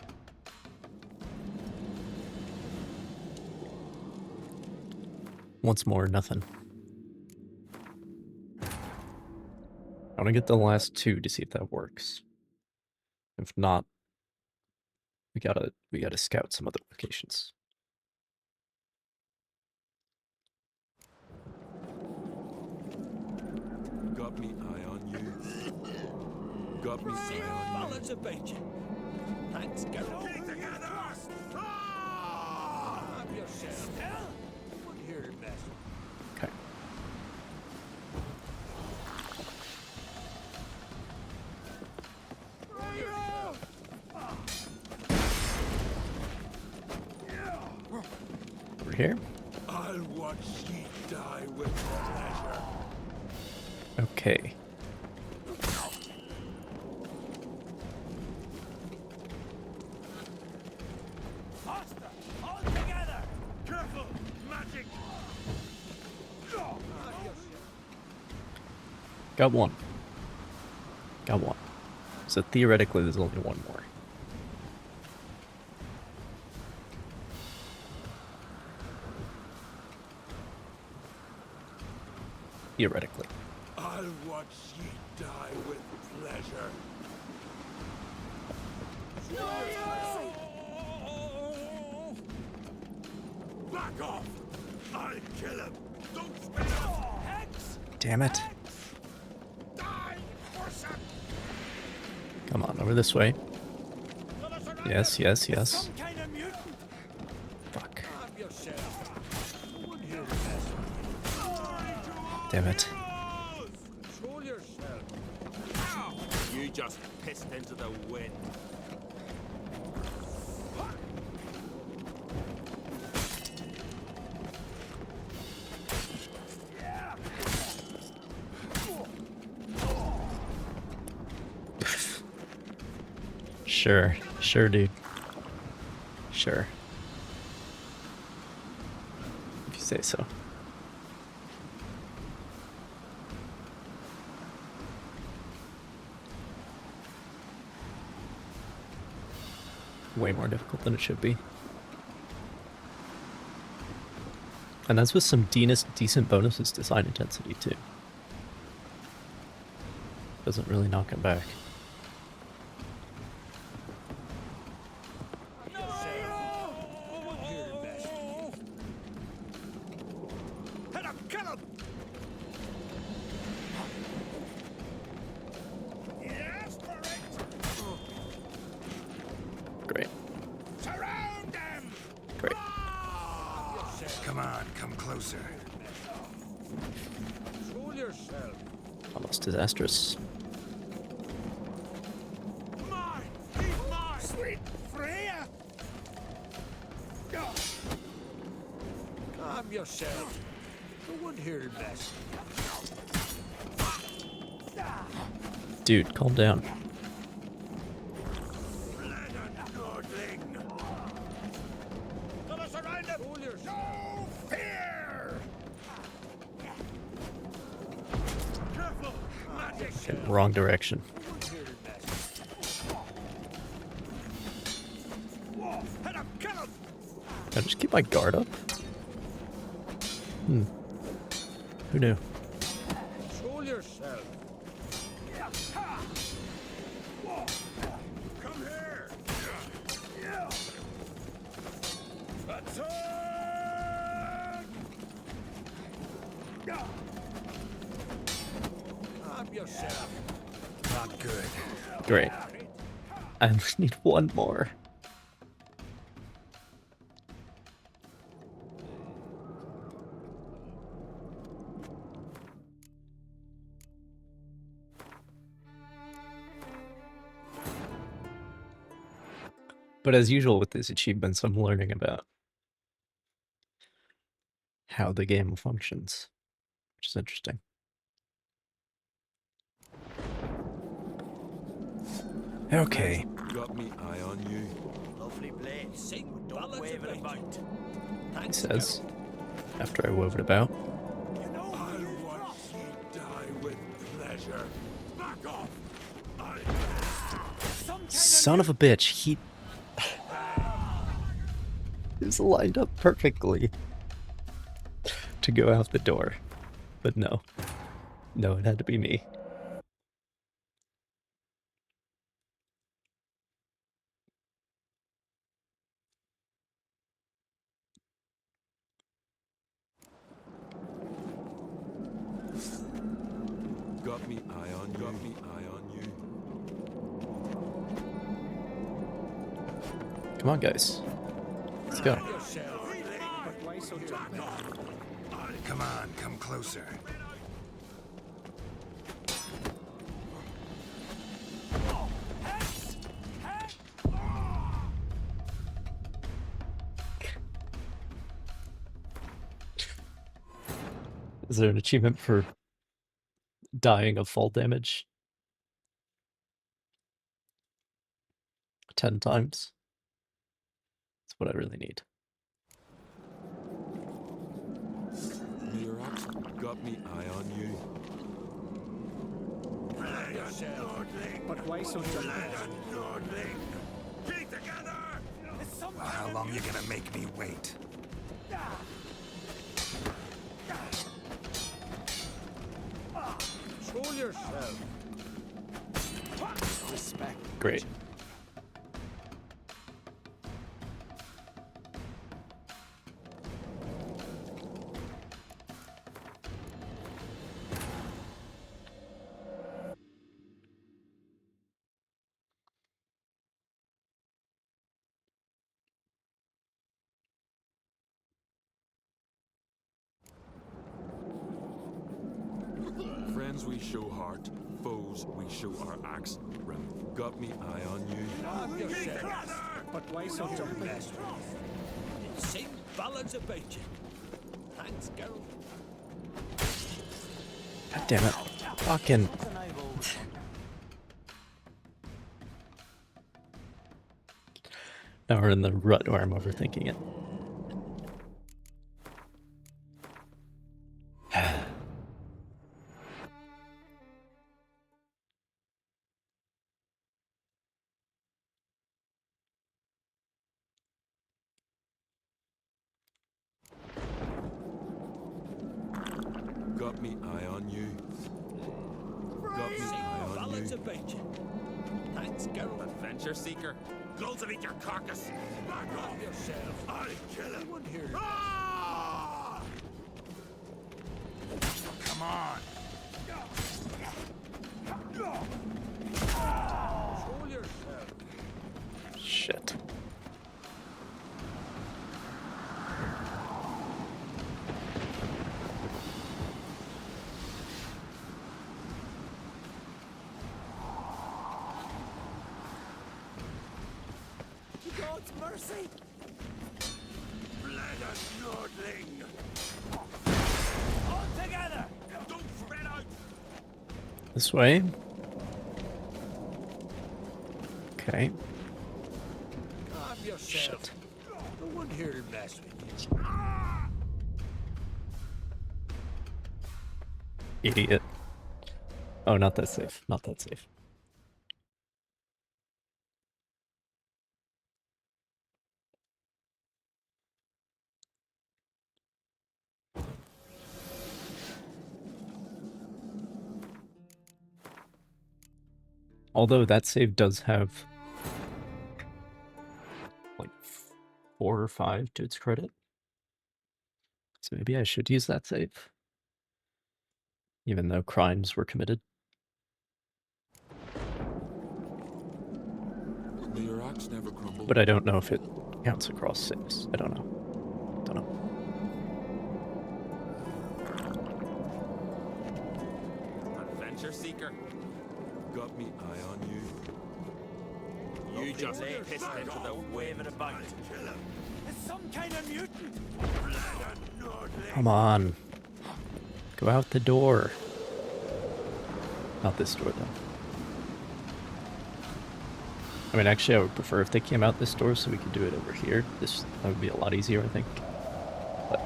Once more, nothing. I want to get the last two to see if that works. If not, we gotta scout some other locations. Got me eye on you. Got me eye on you. Balance about you. Thanks, girl. Keep together! Have yourself. Would hear it best. Okay. Over here. I'll watch ye die with pleasure. Okay. Faster! All together! Careful! Magic! Got one. Got one. So theoretically, there's only one more. Theoretically. I'll watch ye die with pleasure. Back off! I'll kill him! Don't spit out! Hex! Damn it. Die! Force him! Come on, over this way. Yes, yes, yes. Some kind of mutant! Fuck. Have yourself. Would hear it best. Damn it. Control yourself. You just pissed into the wind. Sure. Sure, dude. Sure. If you say so. Way more difficult than it should be. And that's with some decent bonuses to side intensity, too. Doesn't really knock it back. Great. Surround them! Great. Come on, come closer. Control yourself. Almost disastrous. Mine! Keep mine! Sweet Freya! Calm yourself. No one here best. Dude, calm down. Wrong direction. Can I just keep my guard up? Hmm. Who knew? Control yourself. Come here! Attack! Calm yourself. Not good. Great. I just need one more. But as usual with these achievements, I'm learning about how the game functions, which is interesting. Okay. Got me eye on you. Lovely blade. Sing, don't wave it about. He says, after I wove it about. I'll watch ye die with pleasure. Back off! Son of a bitch, he is lined up perfectly to go out the door. But no. No, it had to be me. Got me eye on you. Got me eye on you. Come on, guys. Let's go. Come on, come closer. Is there an achievement for dying of fall damage? 10 times? That's what I really need. Mirax, got me eye on you. But why so dramatic? Keep together! Well, how long you gonna make me wait? Control yourself. Respect. Great. Friends we show heart, foes we show our axe. Got me eye on you. Calm yourself. But why so dramatic? Sing ballads about you. Thanks, girl. God damn it. Fucking. Now we're in the rut where I'm overthinking it. Got me eye on you. Got me eye on Ballads you. about you. Thanks, girl. Adventure seeker. Glows will eat your carcass. Back off yourself. I'll kill him! One here. Ah! Come on. Control yourself. Shit. God's mercy. Bled and Nordling! All together. Don't spread out! This way. Okay. Calm yourself. Shit. No one here will mess with you. Idiot. Oh, not that safe. Not that safe. Although that save does have like 4 or 5 to its credit. So maybe I should use that save. Even though crimes were committed. May your axe never crumble. But I don't know if it counts across saves. I don't know. Don't know. Adventure seeker. Got me eye on you. You just pissed into the wind. about. It's some kind of mutant. Come on. Go out the door. Not this door, though. I mean, actually, I would prefer if they came out this door so we could do it over here. That would be a lot easier, I think. But,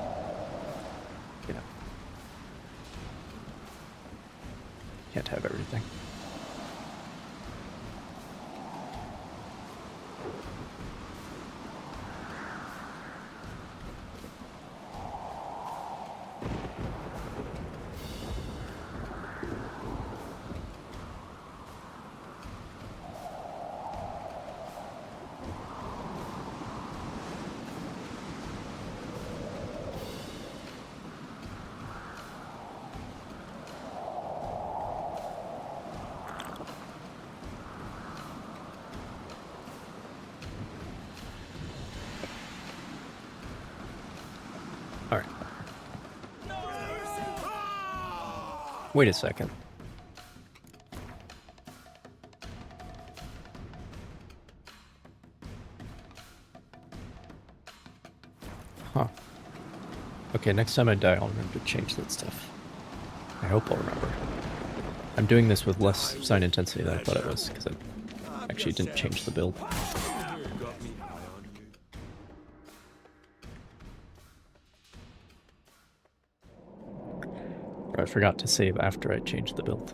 you know. Can't have everything. Alright. Wait a second. Huh. Okay, next time I die, I'll remember to change that stuff. I hope I'll remember. I'm doing this with less sign intensity than I thought it was, because I actually didn't change the build. I forgot to save after I changed the build.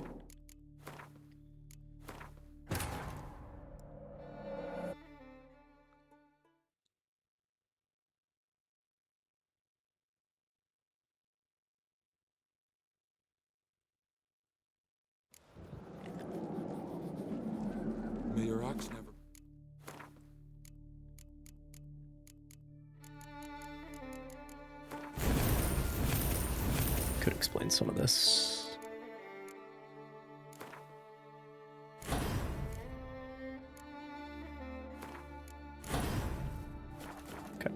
May your axe never... Could explain some of this. Okay.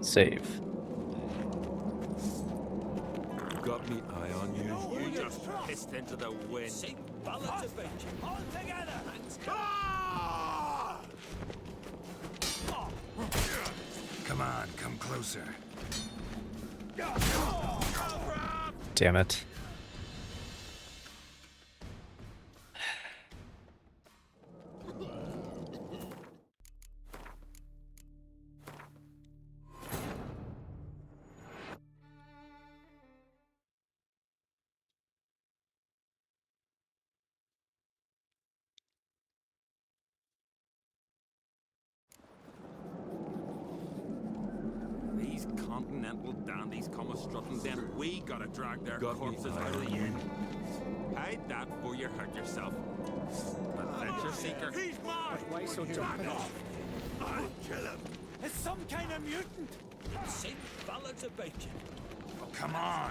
Save. Got me eye on you. You just pissed into the wind. Sing ballads about you. All together. Come on, come closer. Damn it. These continental dandies come a strutting, then we gotta drag their Got me corpses eye out of the on you. inn. Hide that before you hurt yourself. Adventure seeker. He's mine. Why so jumping off? I'll kill him. It's some kind of mutant. Sing ballads about you. Oh, come on.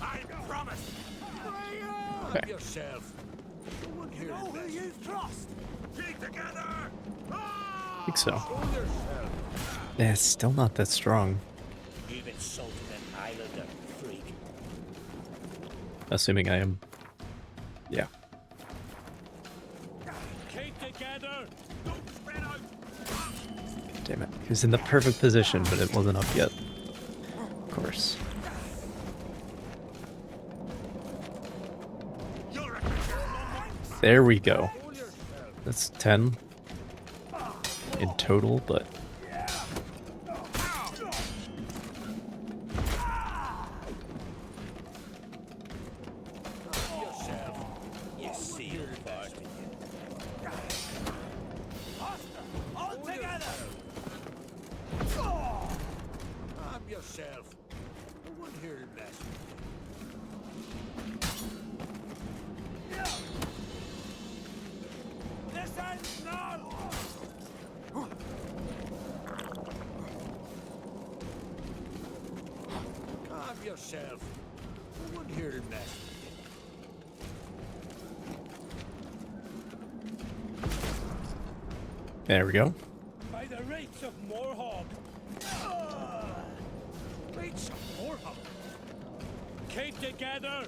I promise. Okay. Yourself. You know who you trust. Keep together. I think so. Yeah, it's still not that strong. You've insulted an islander, freak. Assuming I am. Yeah. Keep together. Don't spread out. Damn it. He was in the perfect position, but it wasn't up yet. Of course. There we go. That's 10 in total, but You seal bastard. All together! Calm yourself. No one here will mess with you. This ends now! Calm yourself. No one here will mess with you. there we go. By the rates of Morhog. Rates of Morhog. Keep together.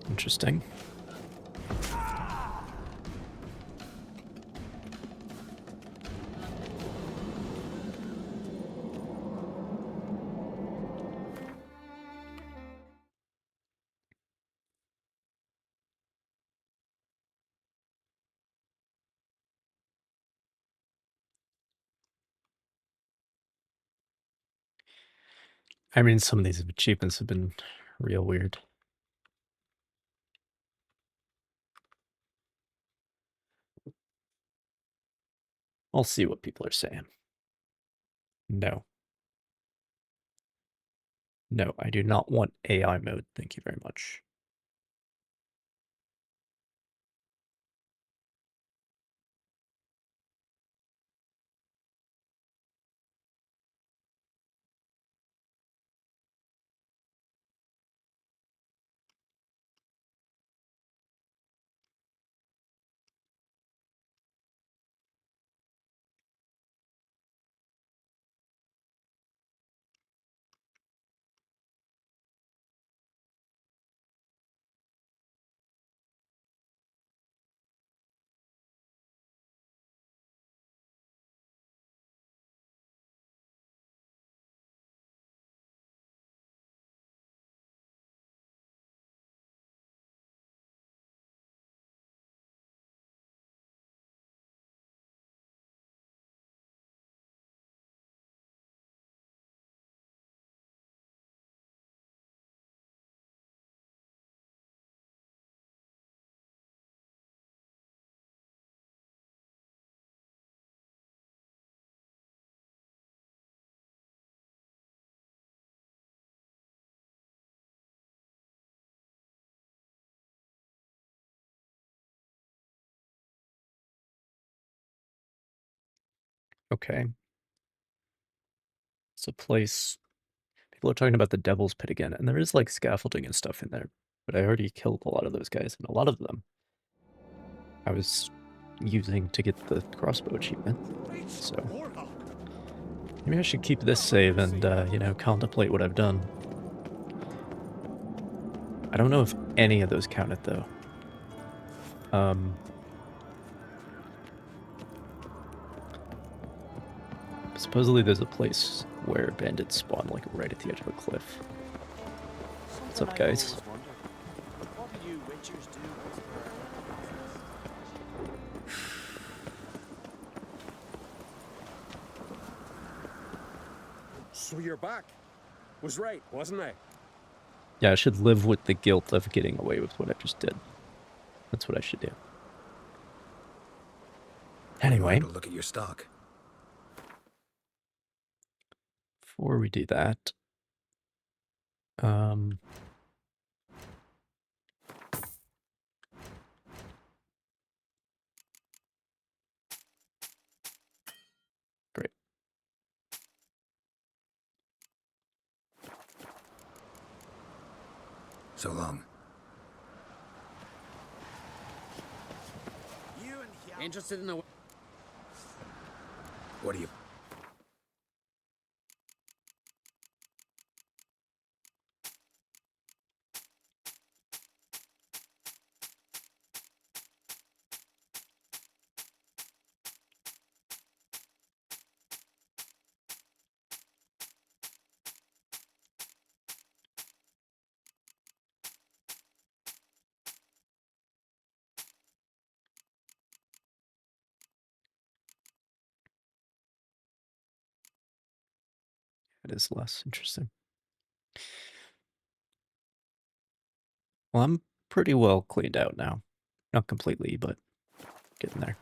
Interesting. I mean, some of these achievements have been real weird. I'll see what people are saying. No. No, I do not want AI mode. Thank you very much. Okay. It's a place. People are talking about the Devil's Pit again, and there is like scaffolding and stuff in there, but I already killed a lot of those guys, and a lot of them I was using to get the crossbow achievement. So maybe I should keep this save and, you know, contemplate what I've done. I don't know if any of those counted, though. Supposedly there's a place where bandits spawn, like, right at the edge of a cliff. What's up, guys? What do you witchers do once So you're back. Was right, wasn't I? Yeah, I should live with the guilt of getting away with what I just did. That's what I should do. Anyway. Look at your stock. Before we do that, great. So long. Interested in the... What do you... It is less interesting. Well, I'm pretty well cleaned out now. Not completely, but getting there.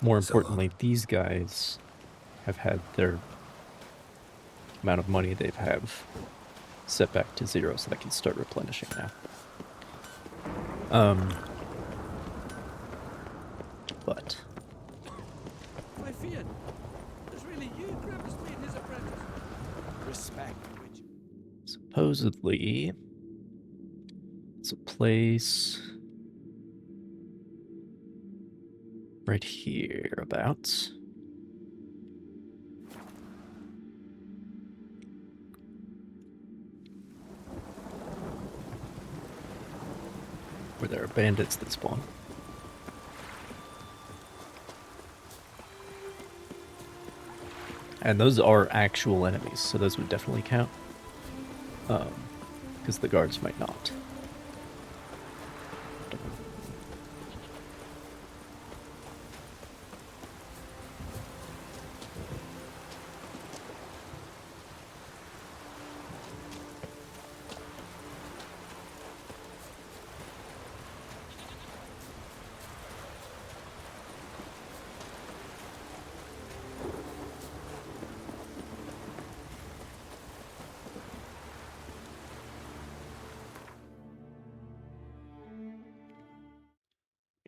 More importantly, these guys have had their amount of money they've have set back to 0 so they can start replenishing now. But My Fiat, it's really you, Grimace, being his apprentice. Respect, Witcher. supposedly it's a place right here about. Where there are bandits that spawn. And those are actual enemies, so those would definitely count. Because the guards might not.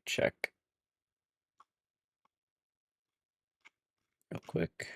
Check. Real quick.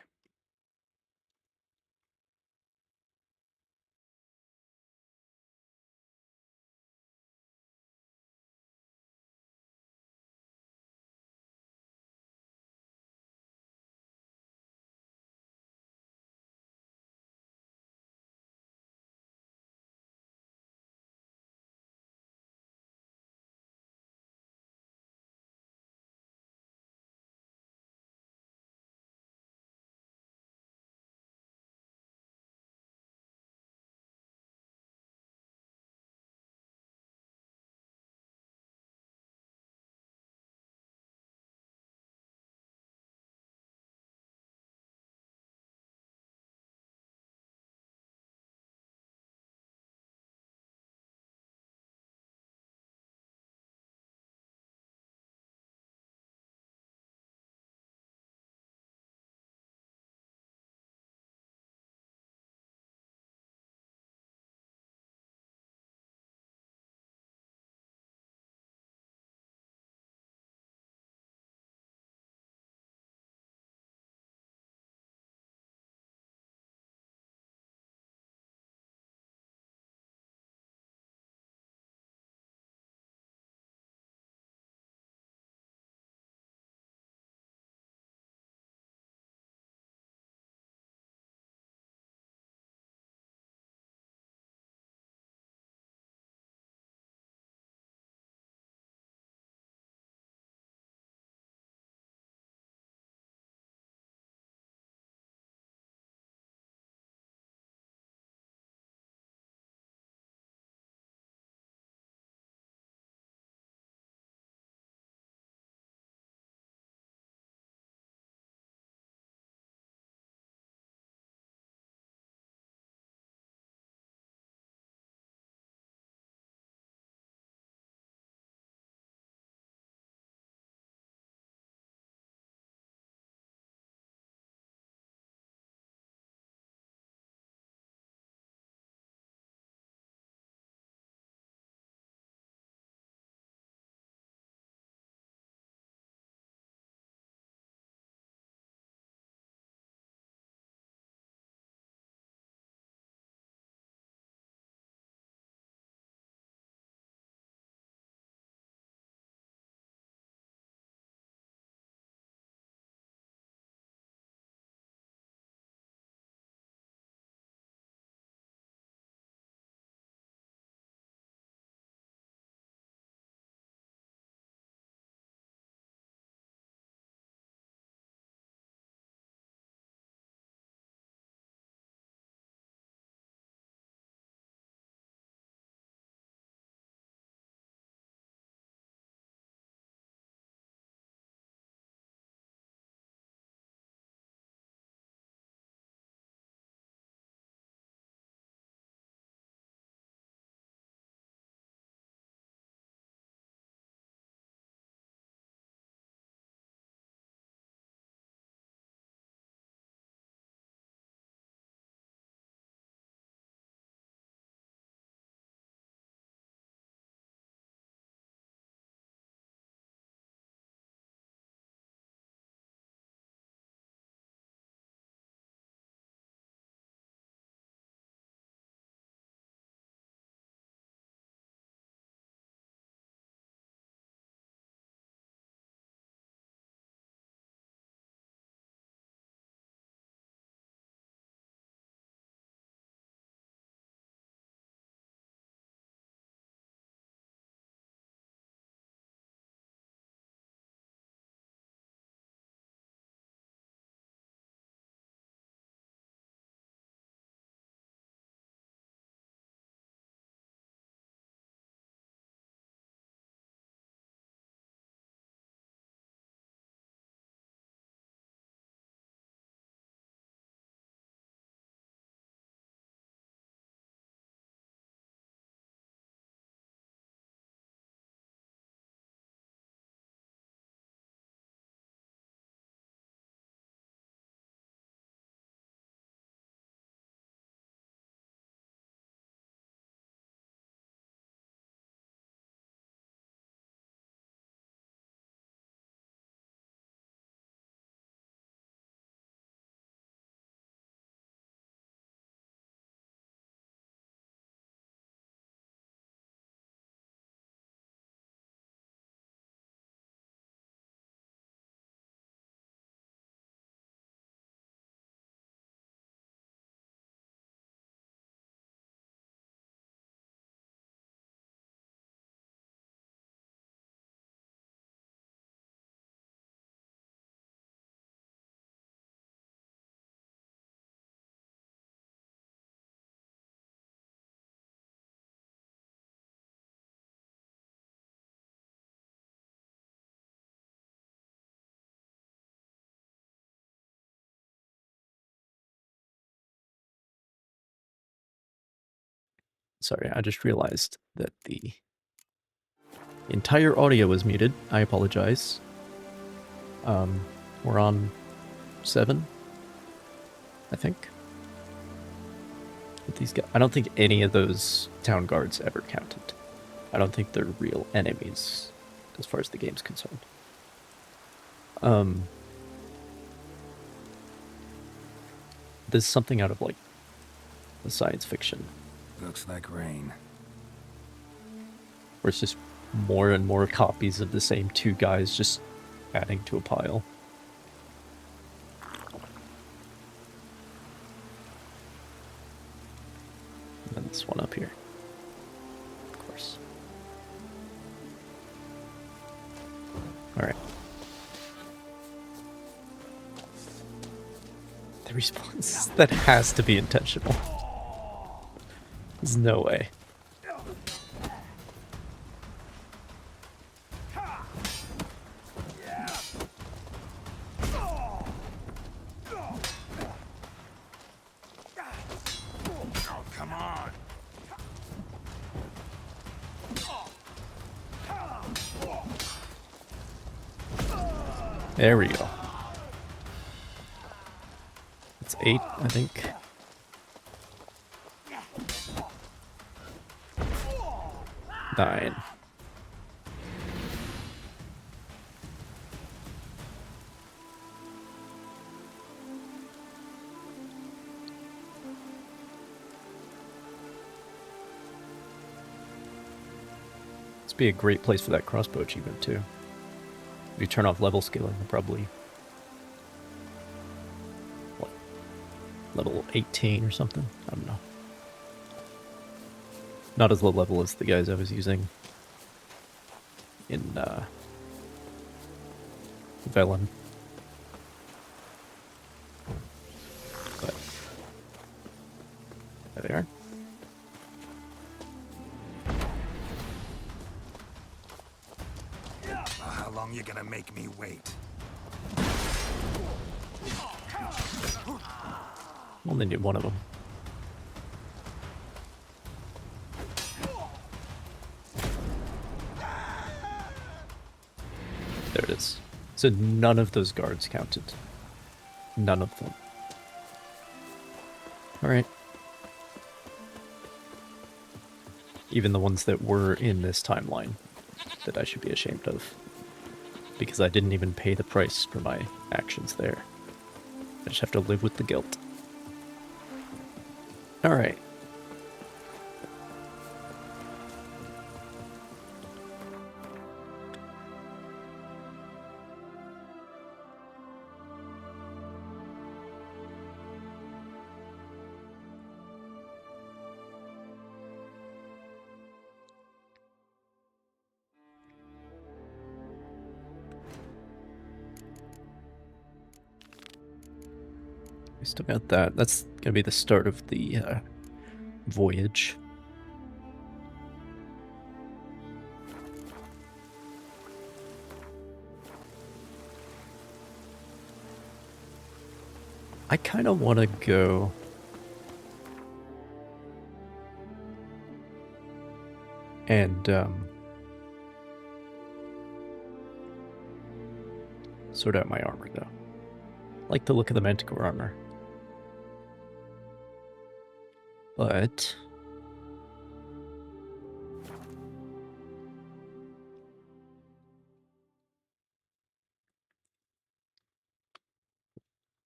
Sorry, I just realized that the entire audio was muted. I apologize. We're on 7, I think. With these guys, I don't think any of those town guards ever counted. I don't think they're real enemies, as far as the game's concerned. There's something out of like the science fiction. Looks like rain. Where it's just more and more copies of the same 2 guys just adding to a pile. And then this one up here. Of course. Alright. The response. That has to be intentional. There's no way. Come on. There we go. It's 8, I think. Nine. This would be a great place for that crossbow achievement too. If you turn off level scaling, you'll probably what, level 18 or something? I don't know. Not as low level as the guys I was using in Velen. But there they are. How long you gonna make me wait? Only need one of them. There it is. So none of those guards counted. None of them. Alright. Even the ones that were in this timeline that I should be ashamed of. Because I didn't even pay the price for my actions there. I just have to live with the guilt. Alright. We still got that. That's gonna be the start of the voyage. I kind of want to go and sort out my armor though. Like the look of the Manticore armor. But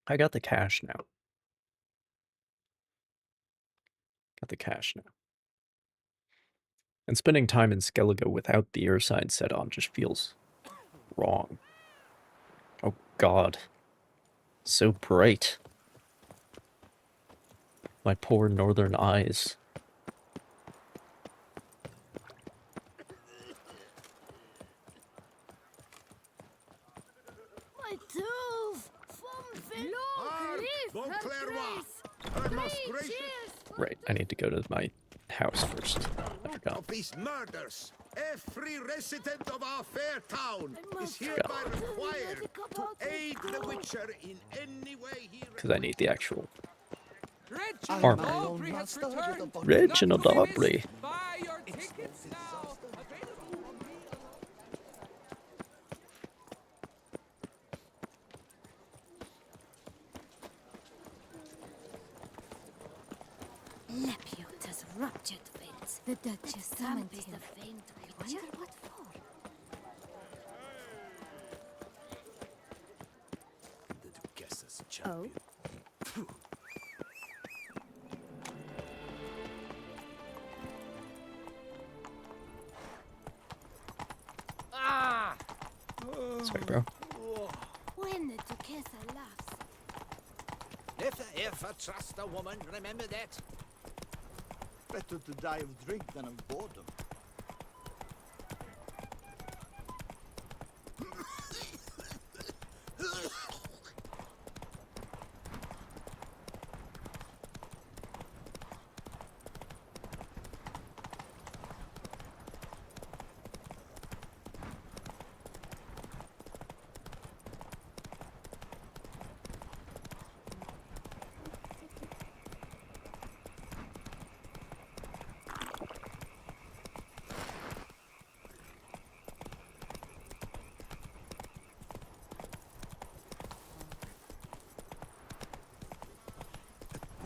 I got the cash now. Got the cash now. And spending time in Skellige without the ear sign set on just feels wrong. Oh god. So bright. My poor northern eyes. My tooth! Right, I need to go to my house first. I forgot. Of these murders, every resident of our fair town is hereby required to aid the Witcher in any way he Because I need the actual Armor. Aubrey has returned. Reginald Not to be Aubrey. missed. Buy your tickets now. Available from Lepute has ruptured veins. The Duchess summoned is the famed creature. I wonder what for. The Duchess is a champion. Ah! Sorry, bro. When the Duchess laughs. If I ever trust a woman, remember that. Better to die of drink than of boredom.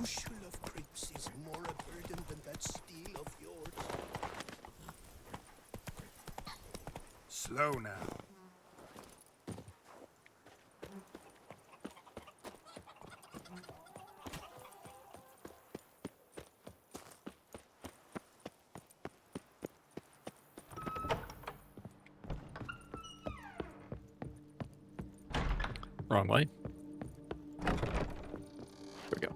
Bushel of grapes is more a burden than that steel of yours. Slow now. Wrong way. There we go.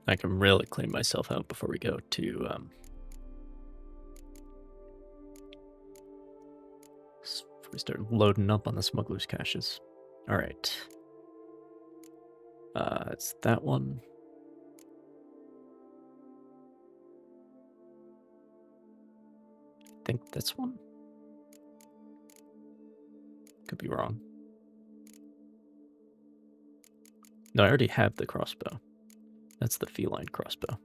I can really clean myself out before we go to before we start loading up on the smugglers' caches. All right. It's that one. I think this one. Could be wrong. No, I already have the crossbow. That's the feline crossbow.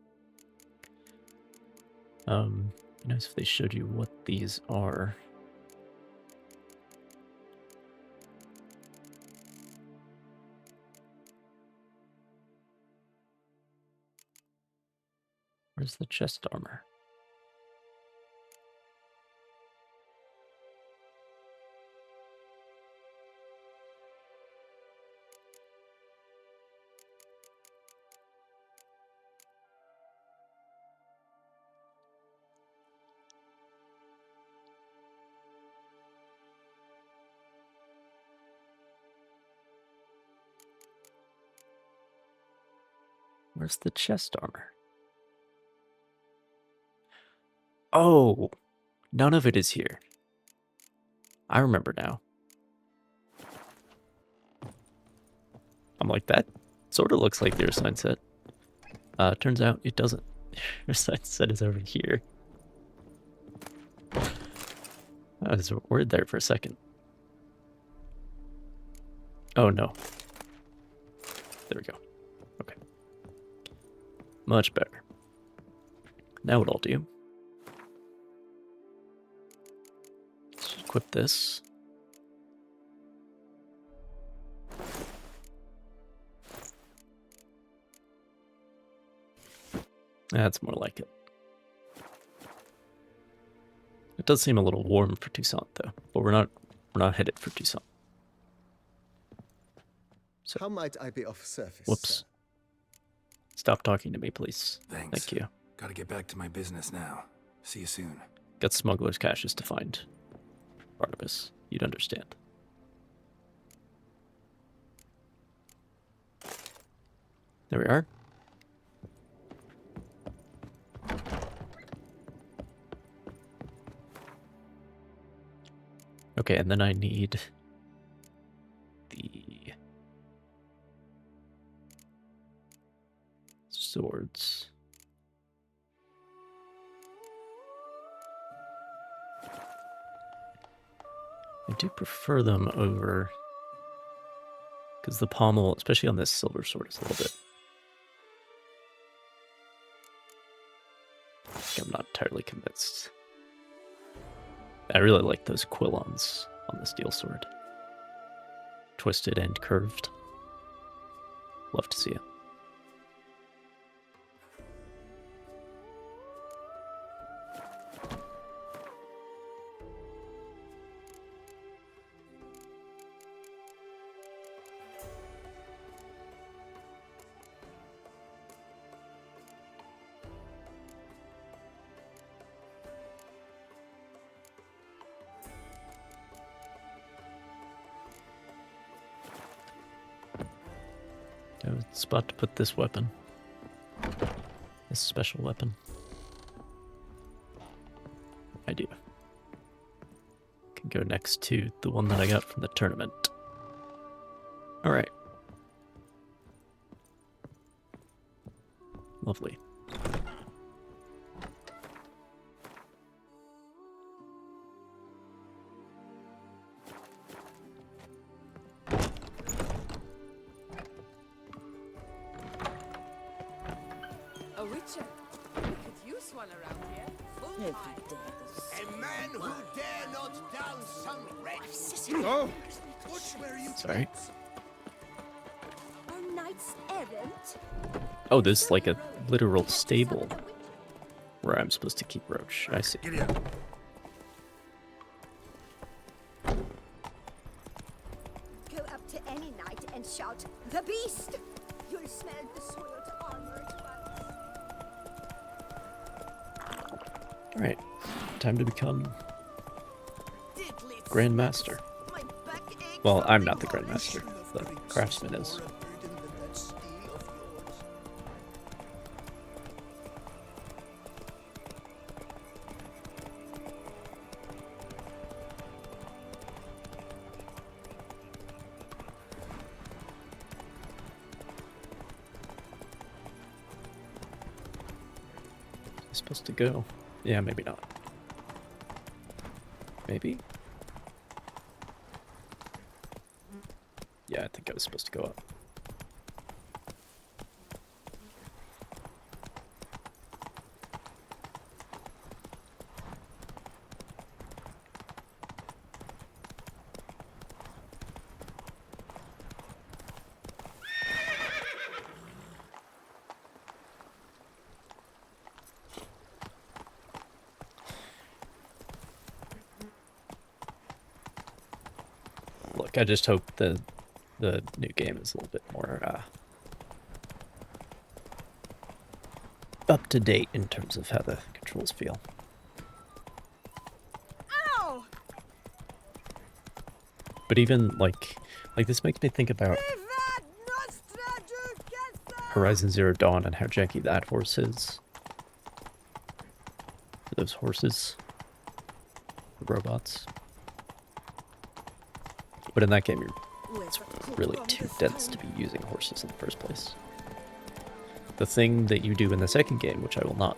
Be nice if they showed you what these are. Where's the chest armor? Where's the chest armor? Oh, none of it is here. I remember now. I'm like, that sort of looks like their sign set. Turns out it doesn't. Their sign set is over here. I was worried there for a second. Oh no. There we go. Okay. Much better. Now what I'll do. Let's equip this. That's more like it. It does seem a little warm for Toussaint though, but we're not headed for Toussaint. So, how might I be of service? Whoops. Stop talking to me, please. Thanks. Thank you. Gotta get back to my business now. See you soon. Got smugglers' caches to find. Barnabas, you'd understand. There we are. Okay, and then I need the I do prefer them over... Because the pommel, especially on this silver sword, is a little bit... I'm not entirely convinced. I really like those quillons on the steel sword. Twisted and curved. Love to see it. I have a spot to put this weapon. This special weapon. I do. Can go next to the one that I got from the tournament. Alright. Lovely. A witcher. We could use one around here. Full A man who dare not down some red. Oh! Sorry. Our knights errant. Oh, this is like a literal stable where I'm supposed to keep Roach. I see. Go up to any knight and shout, "The beast!" You'll smell the soiled armor at once. Alright. Time to become Grandmaster. Well, I'm not the Grandmaster. The craftsman is. Supposed to go. Yeah, maybe not. Maybe? Yeah, I think I was supposed to go up. Look, I just hope the new game is a little bit more up to date in terms of how the controls feel. Ow! But even like this makes me think about Horizon Zero Dawn and how janky that horse is. For those horses, the robots. But in that game, it's really too dense to be using horses in the first place. The thing that you do in the second game, which I will not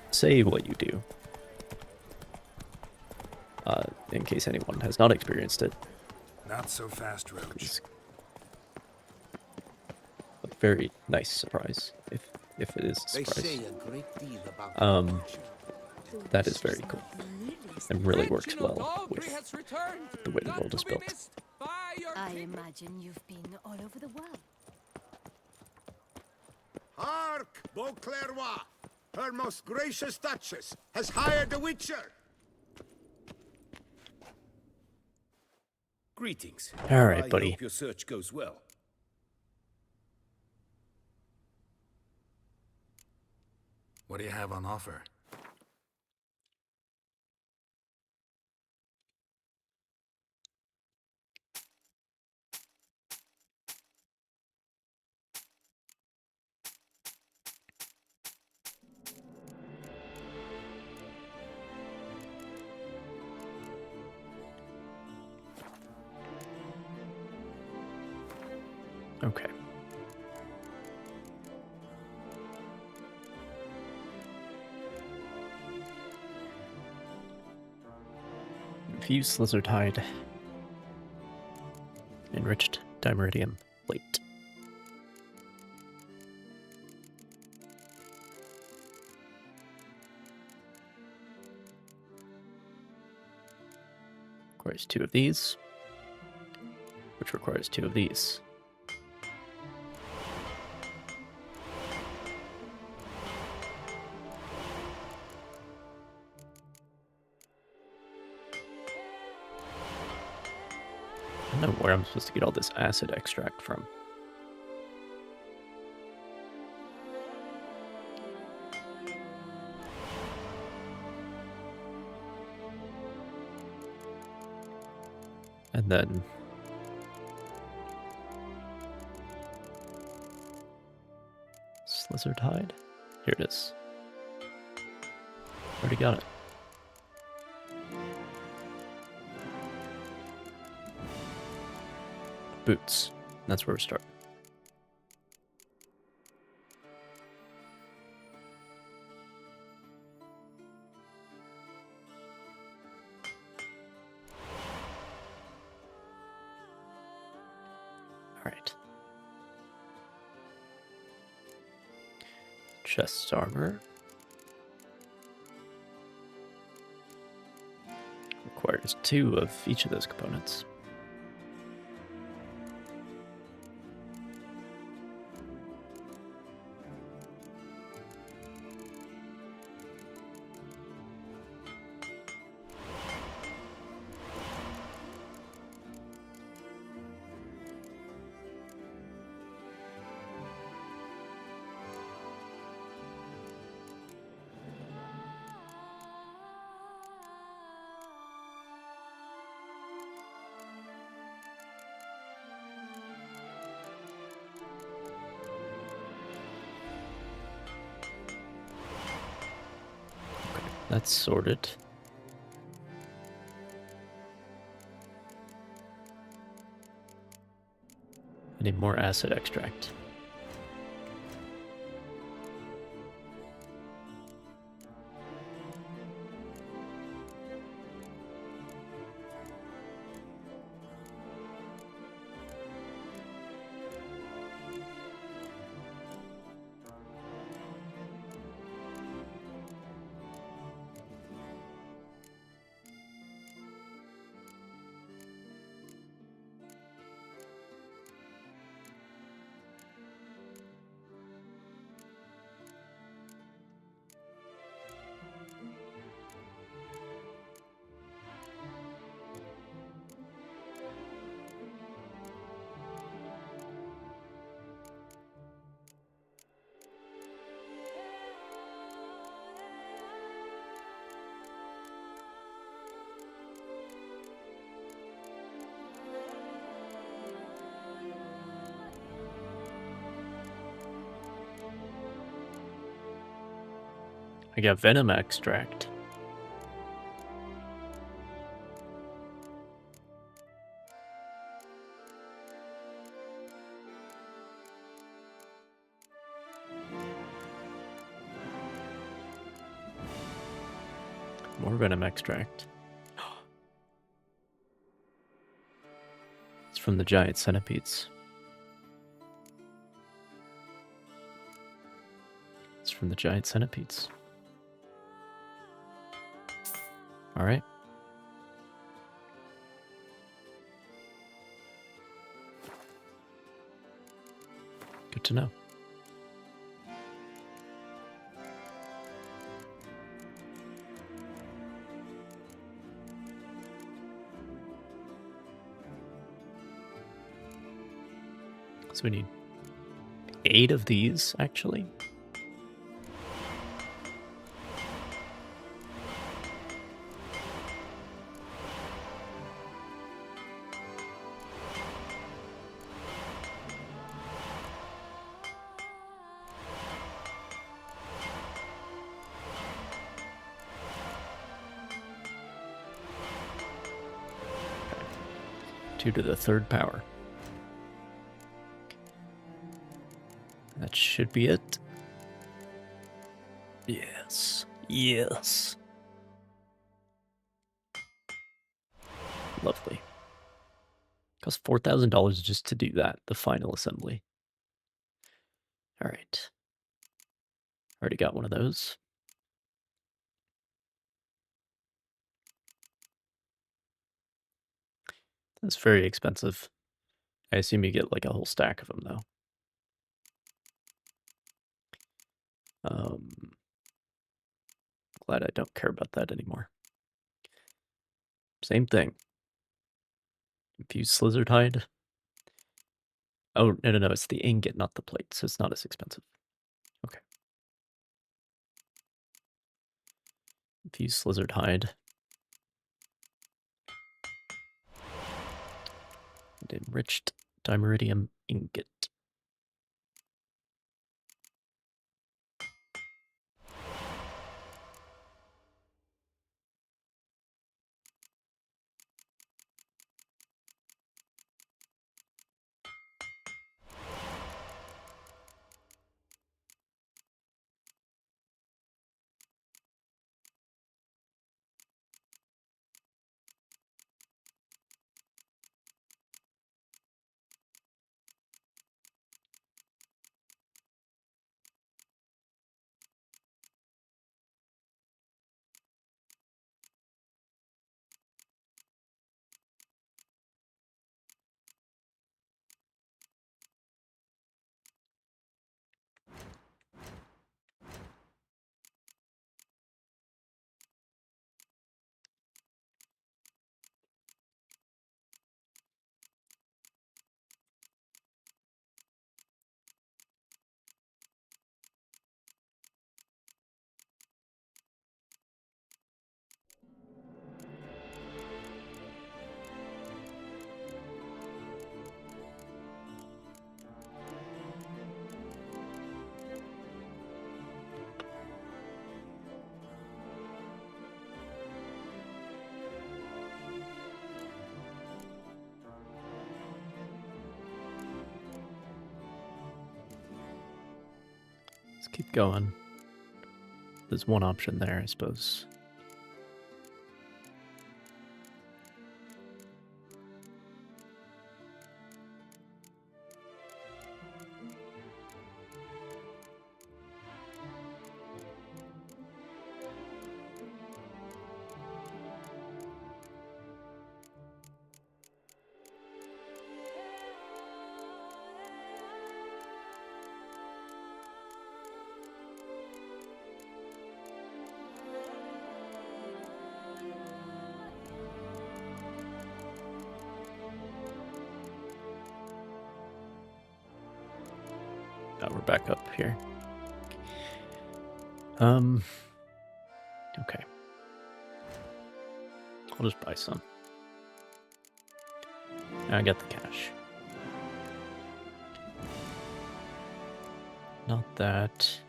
say what you do, in case anyone has not experienced it. Not so fast, Roach. A very nice surprise, if it is a They surprise. say a great deal about That is very cool. And really works well with the way the world is built. I imagine you've been all over the world. Hark, Beauclervois! Her most gracious Duchess has hired a witcher! Greetings. All right, I buddy. hope your search goes well. What do you have on offer? Okay. Fused lizard hide. Enriched dimeridium plate. Requires 2 of these, which requires 2 of these. I don't know where I'm supposed to get all this acid extract from. And then lizard hide? Here it is. Already got it. Boots. That's where we start. Alright. Chest armor. Requires 2 of each of those components. That's sorted. I need more acid extract. I got venom extract. More venom extract. It's from the giant centipedes. It's from the giant centipedes. All right. Good to know. So we need 8 of these, actually. Two to the 3rd power. That should be it. Yes. Yes. Lovely. Cost $4,000 just to do that, the final assembly. Alright. Already got one of those. That's very expensive. I assume you get like a whole stack of them though. Glad I don't care about that anymore. Same thing. Infused slizzard hide. Oh, no, it's the ingot, not the plate, so it's not as expensive. Okay. Infused slizzard hide. And enriched dimeridium ingot. Let's keep going. There's one option there, I suppose. Now we're back up here. Okay. I'll just buy some. I got the cash. Not that.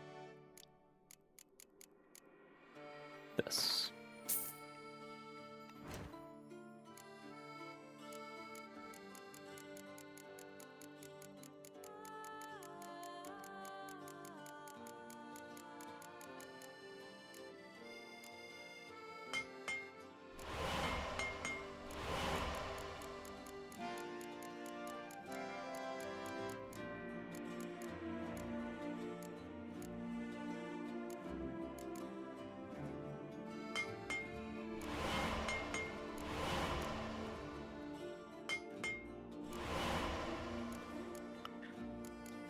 This.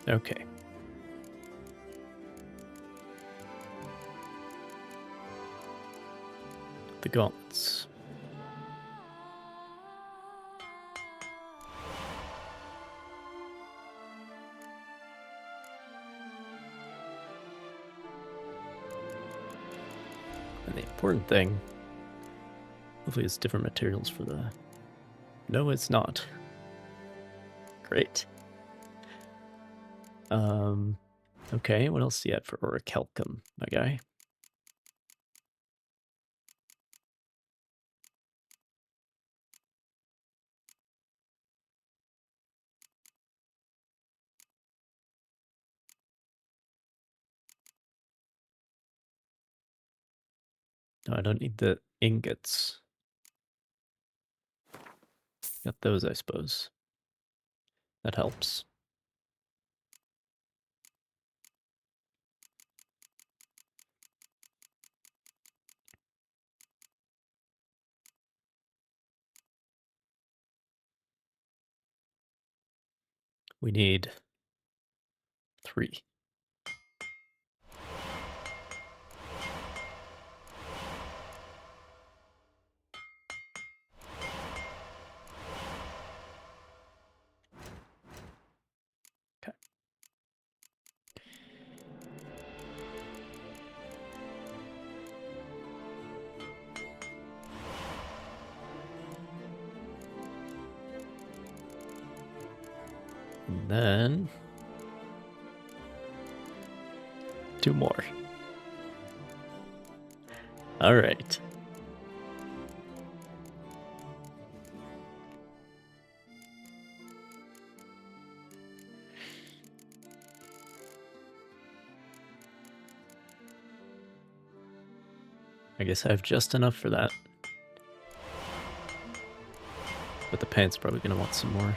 Okay. The gauntlets. And the important thing, hopefully it's different materials for the... No, it's not. Great. Okay, what else do you have for orichalcum, my guy? No, I don't need the ingots. Got those, I suppose. That helps. We need 3. Okay. And then 2 more. All right. I guess I have just enough for that. But the pant's probably going to want some more.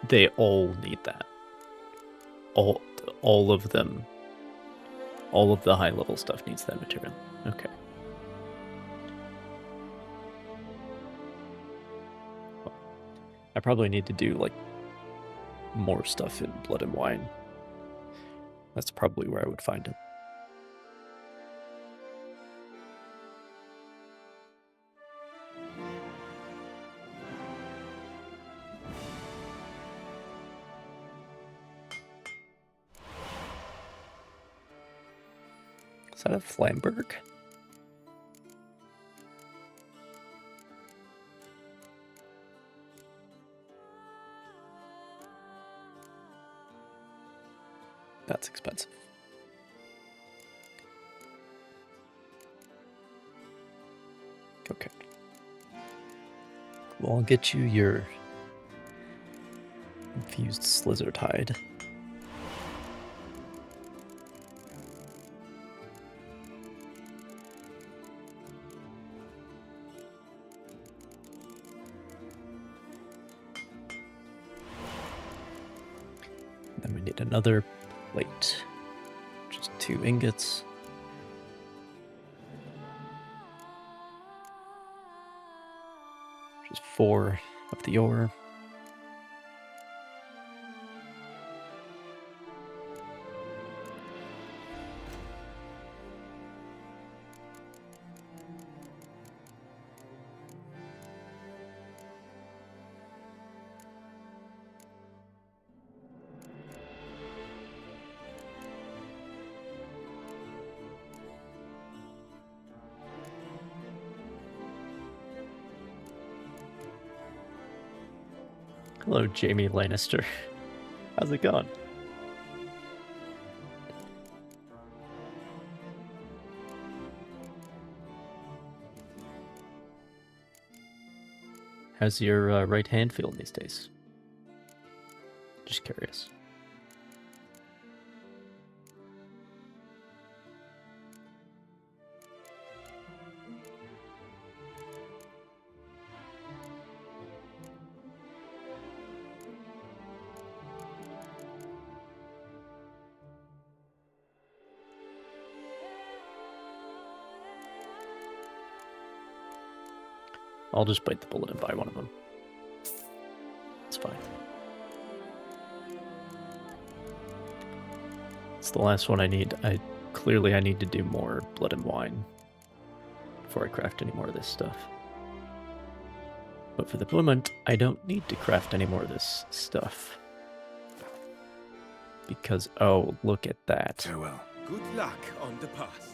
They all need that. All of them. All of the high level stuff needs that material. Okay. Well, I probably need to do like more stuff in Blood and Wine. That's probably where I would find it. Is that a Flamberg? That's expensive. Okay. Well, I'll get you your infused Slizzard. Then we need another plate. Just 2 ingots. Just 4 of the ore. Hello, Jamie Lannister. How's it going? How's your right hand feeling these days? Just curious. I'll just bite the bullet and buy one of them. It's fine. It's the last one I need. Clearly I need to do more Blood and Wine before I craft any more of this stuff. But for the moment, I don't need to craft any more of this stuff. Because, oh, look at that. Farewell. Good luck on the path.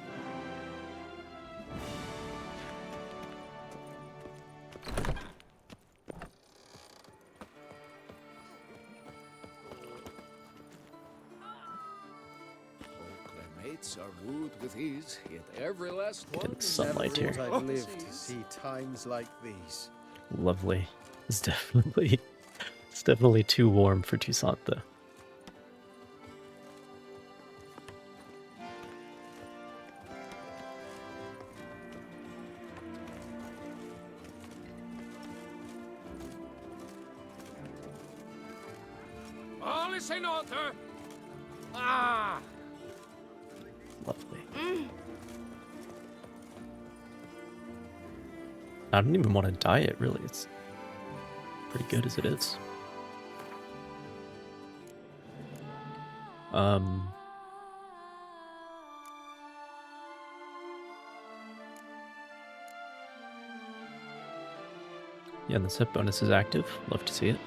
Are wooed with ease, yet every last one Getting sunlight here. I'd live to see times like these. Lovely. It's definitely It's definitely too warm for Toussaint, though. All is in order. Ah. Lovely. I don't even want to dye it, really. It's pretty good as it is. Yeah, the set bonus is active. Love to see it.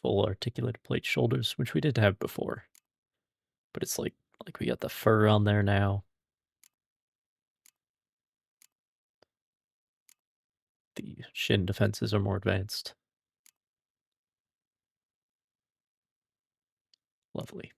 Full articulated plate shoulders, which we did have before. But it's like we got the fur on there now. The shin defenses are more advanced. Lovely.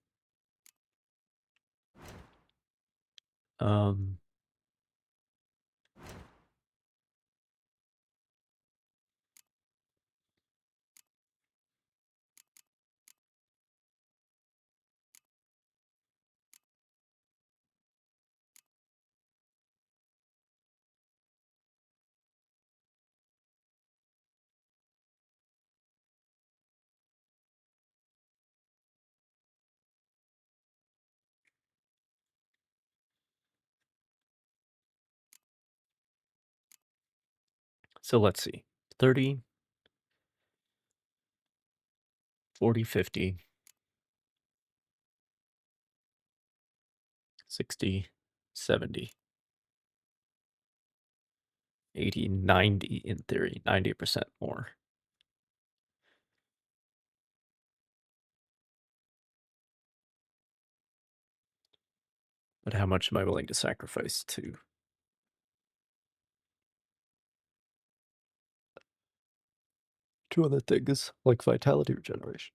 So let's see. 30, 40, 50, 60, 70, 80, 90 in theory, 90% more. But how much am I willing to sacrifice to two other things like vitality regeneration?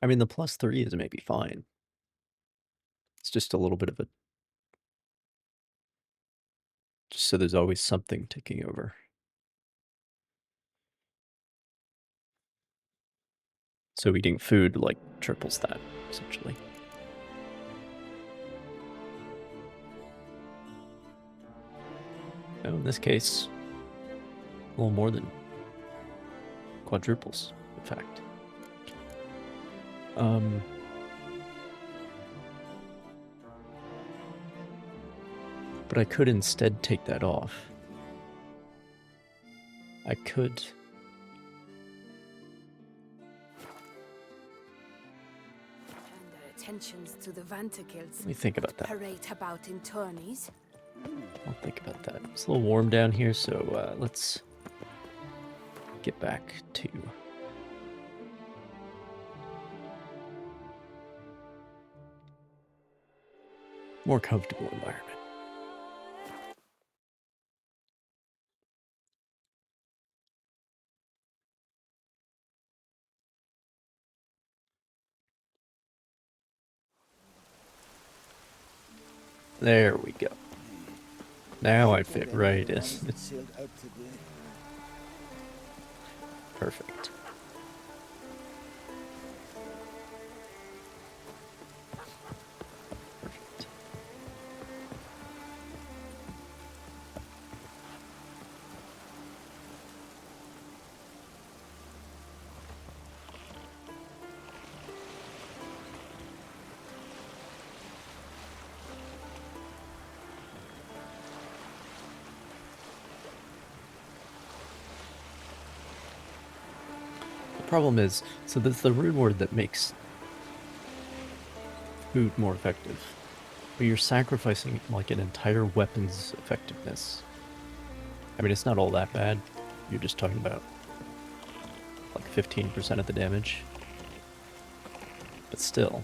I mean, the +3 is maybe fine. It's just a little bit of a... Just so there's always something ticking over. So eating food, like, triples that, essentially. No, in this case, a little more than quadruples, in fact. But I could instead take that off. I could... Attentions to the Vanticles. Let me think about that. Parade about in tourneys. I'll think about that. It's a little warm down here, so let's get back to more comfortable environment. There we go. Now I fit right in. Perfect. Problem is, so there's the rune word that makes food more effective, but you're sacrificing like an entire weapon's effectiveness. I mean, it's not all that bad. You're just talking about like 15% of the damage, but still.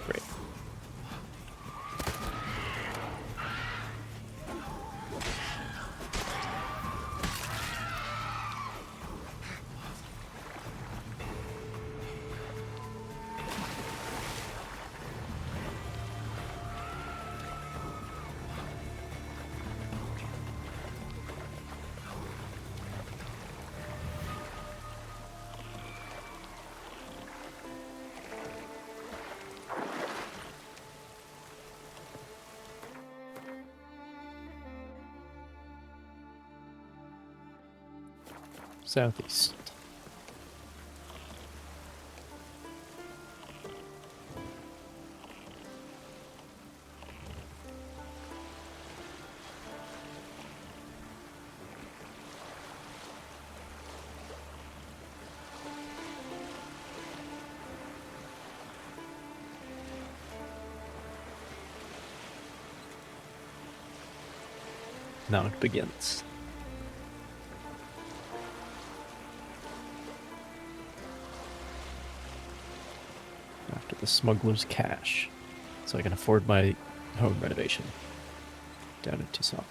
Great. Southeast. Now it begins. After the Smugglers Cash, so I can afford my home renovation down in Tucson.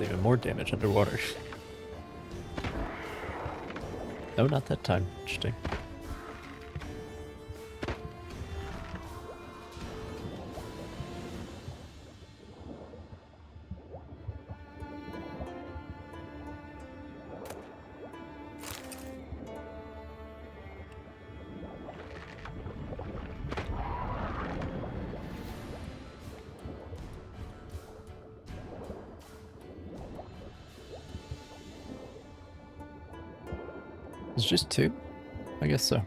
Even more damage underwater. No, not that time. Interesting. It's just two? I guess so.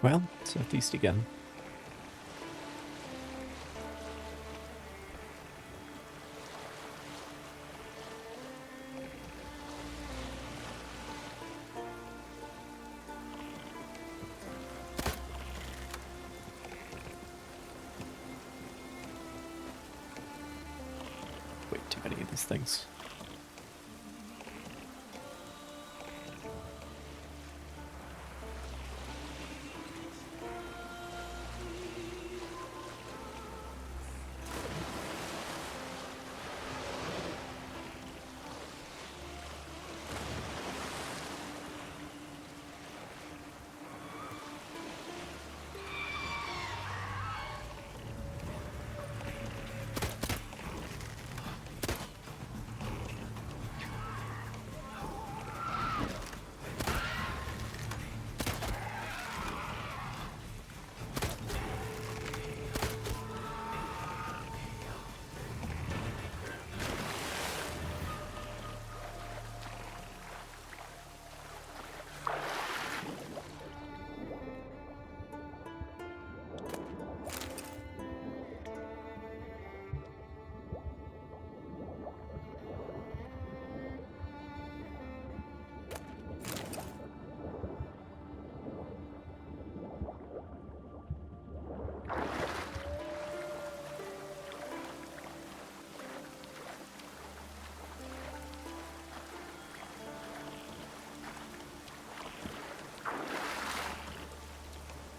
Well, southeast again. Way too many of these things.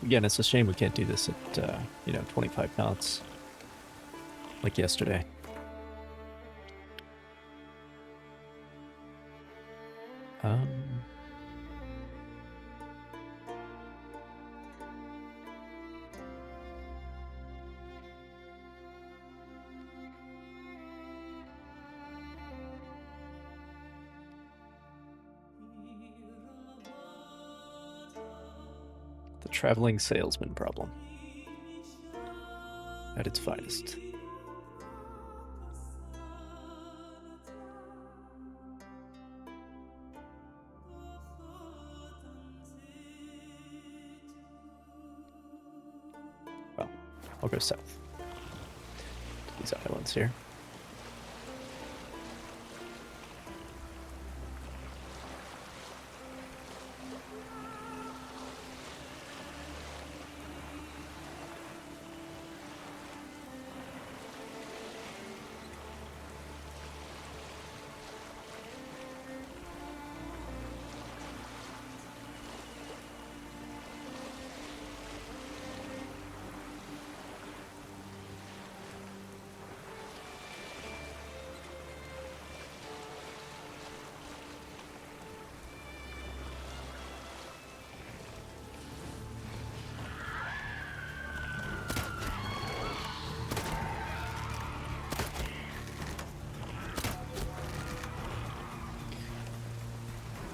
Again, it's a shame we can't do this at, 25 knots. Like yesterday. The traveling salesman problem. At its finest. Well, I'll go south. These islands here.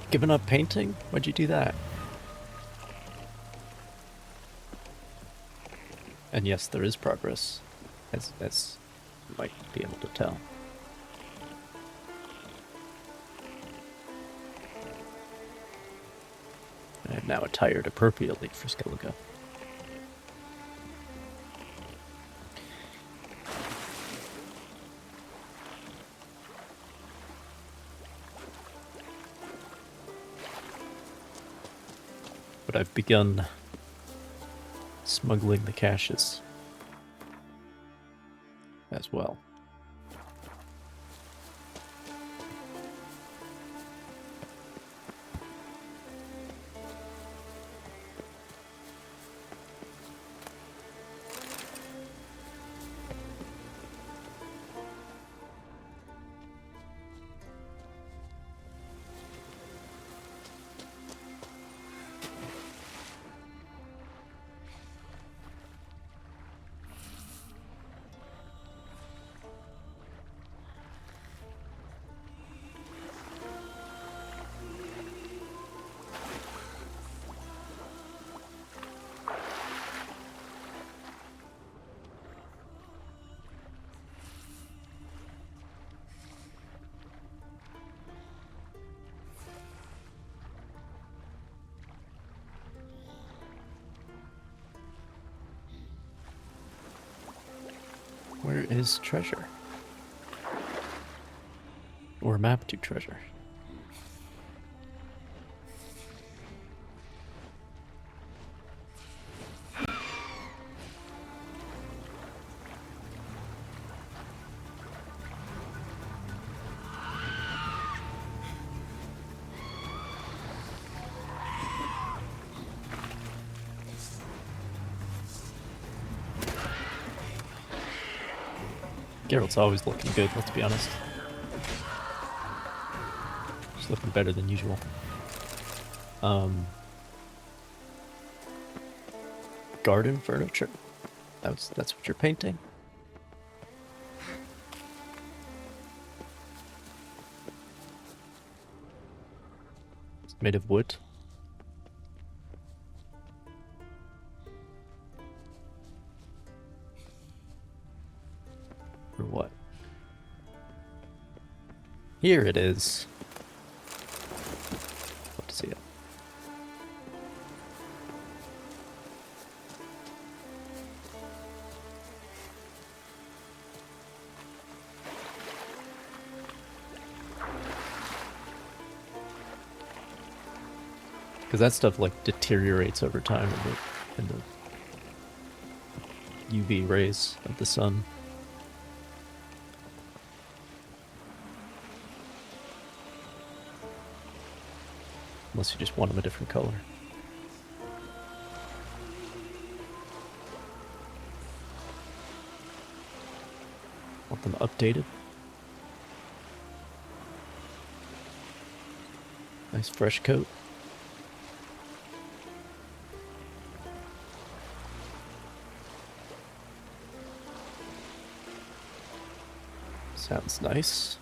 Giving up painting? Why'd you do that? And yes, there is progress, as you might be able to tell. I have now attired appropriately for Skellige. But I've begun smuggling the caches as well. Where is treasure? Or map to treasure? Geralt's always looking good, let's be honest. He's looking better than usual. Garden furniture? That's what you're painting? It's made of wood. Or what? Here it is. Love to see it. Because that stuff like deteriorates over time in the UV rays of the sun. Unless you just want them a different color. Want them updated. Nice fresh coat. Sounds nice.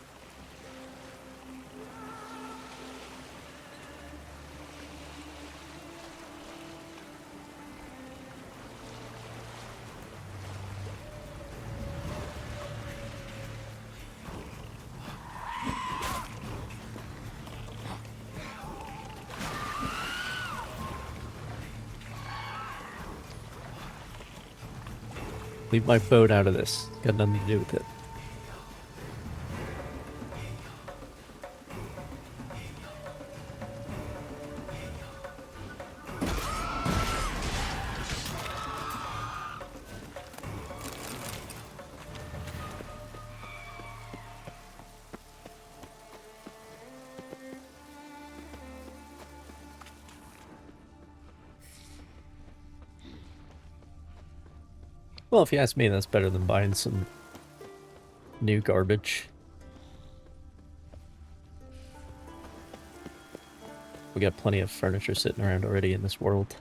Leave my boat out of this. Got nothing to do with it. Well, if you ask me, that's better than buying some new garbage. We got plenty of furniture sitting around already in this world.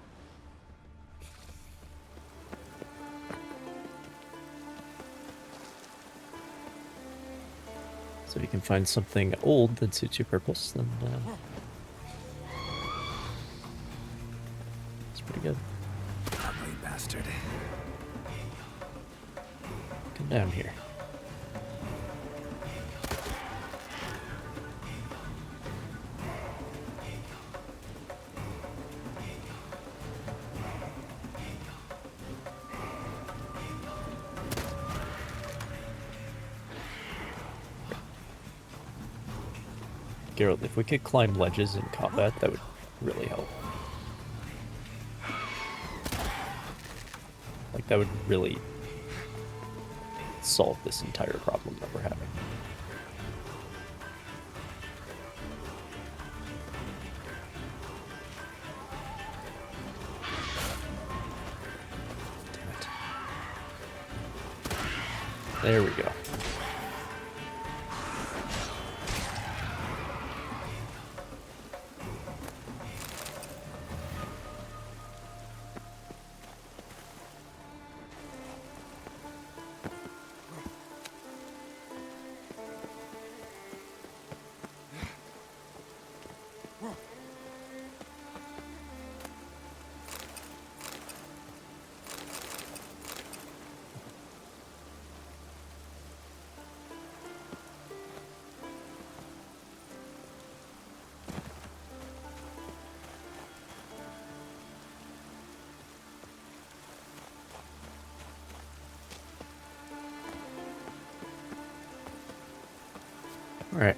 So if you can find something old that suits your purpose, then it's pretty good. Ugly bastard. Come down here. Geralt, if we could climb ledges in combat, that would really help. Like, that would really solve this entire problem that we're having. Damn it. There we go. All right.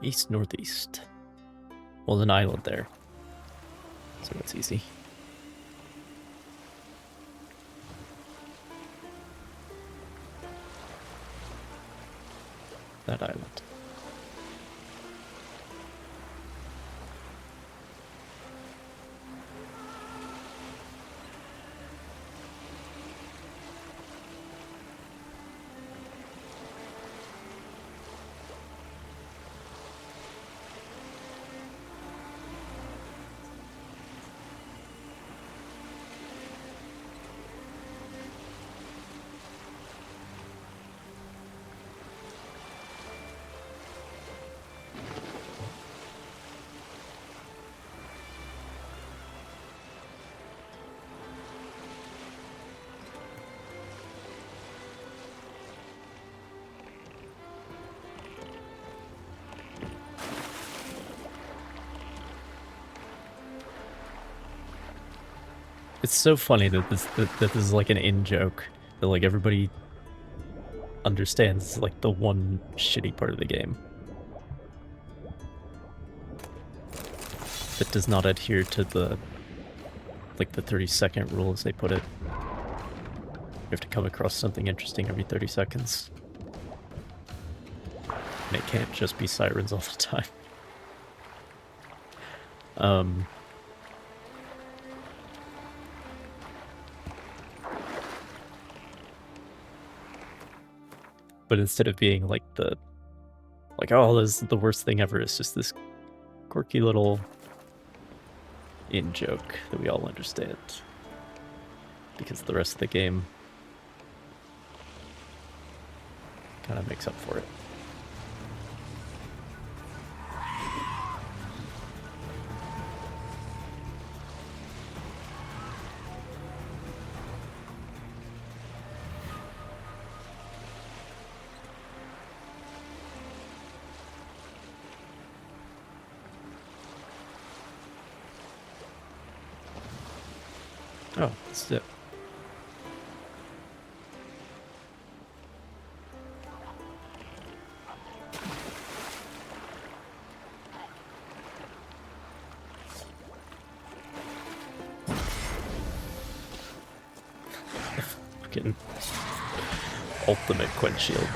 East-northeast. Well, there's an island there, so that's easy. That island. It's so funny that this is like an in-joke. But, like, everybody understands, like, the one shitty part of the game that does not adhere to the, like, the 30-second rule, as they put it. You have to come across something interesting every 30 seconds. And it can't just be sirens all the time. But instead of being like oh, this is the worst thing ever, it's just this quirky little in-joke that we all understand. Because the rest of the game kind of makes up for it. Oh, that's it. Fucking ultimate quench shield.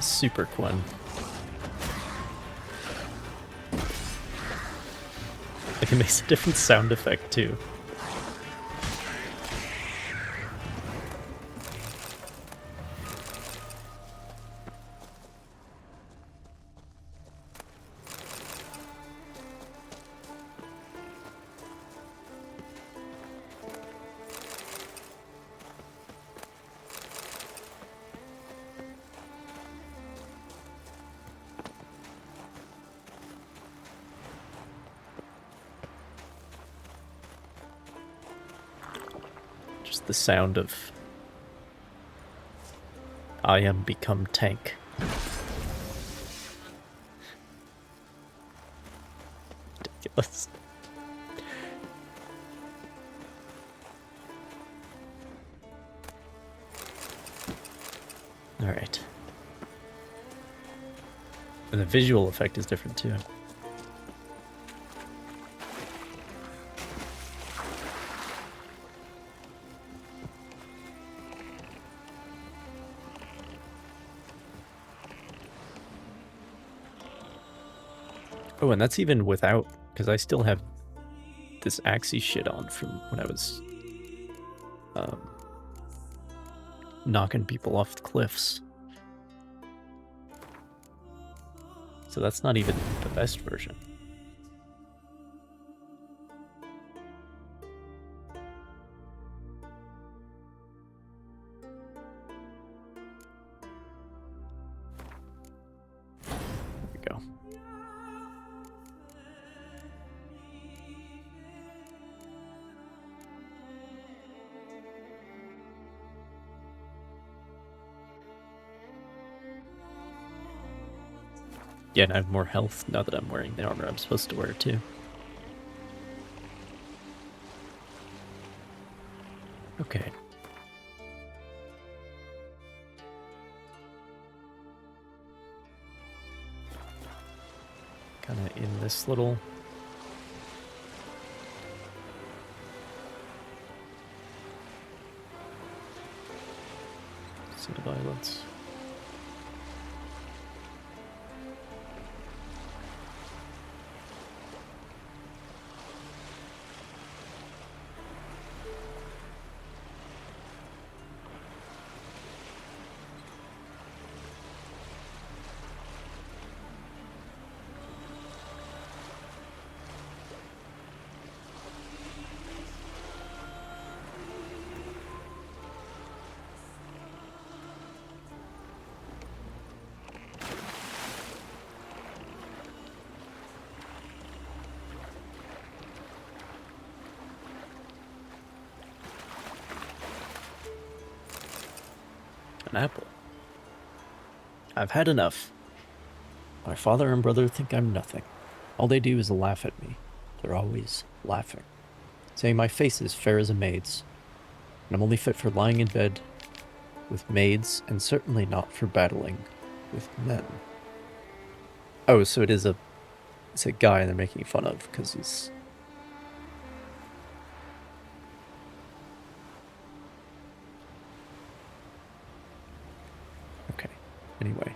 Super Quen. Like, it makes a different sound effect too. The sound of I am become tank. Ridiculous. All right. And the visual effect is different too. Oh, and that's even without, because I still have this Axie shit on from when I was knocking people off the cliffs. So that's not even the best version. There we go. Yeah, and I have more health now that I'm wearing the armor I'm supposed to wear too. Okay. Kinda in this little seat of violence. An apple. I've had enough. My father and brother think I'm nothing. All they do is laugh at me. They're always laughing, saying my face is fair as a maid's, and I'm only fit for lying in bed with maids, and certainly not for battling with men. Oh, so it's a guy they're making fun of because he's... Okay, anyway.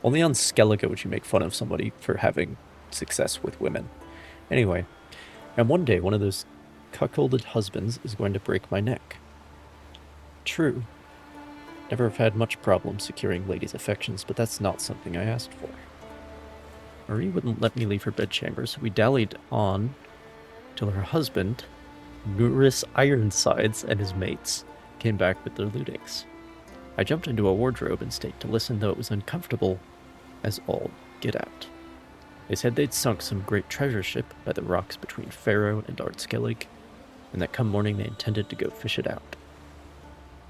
Only on Skellige would you make fun of somebody for having success with women. Anyway, and one day one of those cuckolded husbands is going to break my neck. True. Never have had much problem securing ladies' affections, but that's not something I asked for. Marie wouldn't let me leave her bedchamber, so we dallied on till her husband, Nuris Ironsides, and his mates came back with their lootings. I jumped into a wardrobe and stayed to listen, though it was uncomfortable as all get out. They said they'd sunk some great treasure ship by the rocks between Faro and Ardskellig, and that come morning they intended to go fish it out.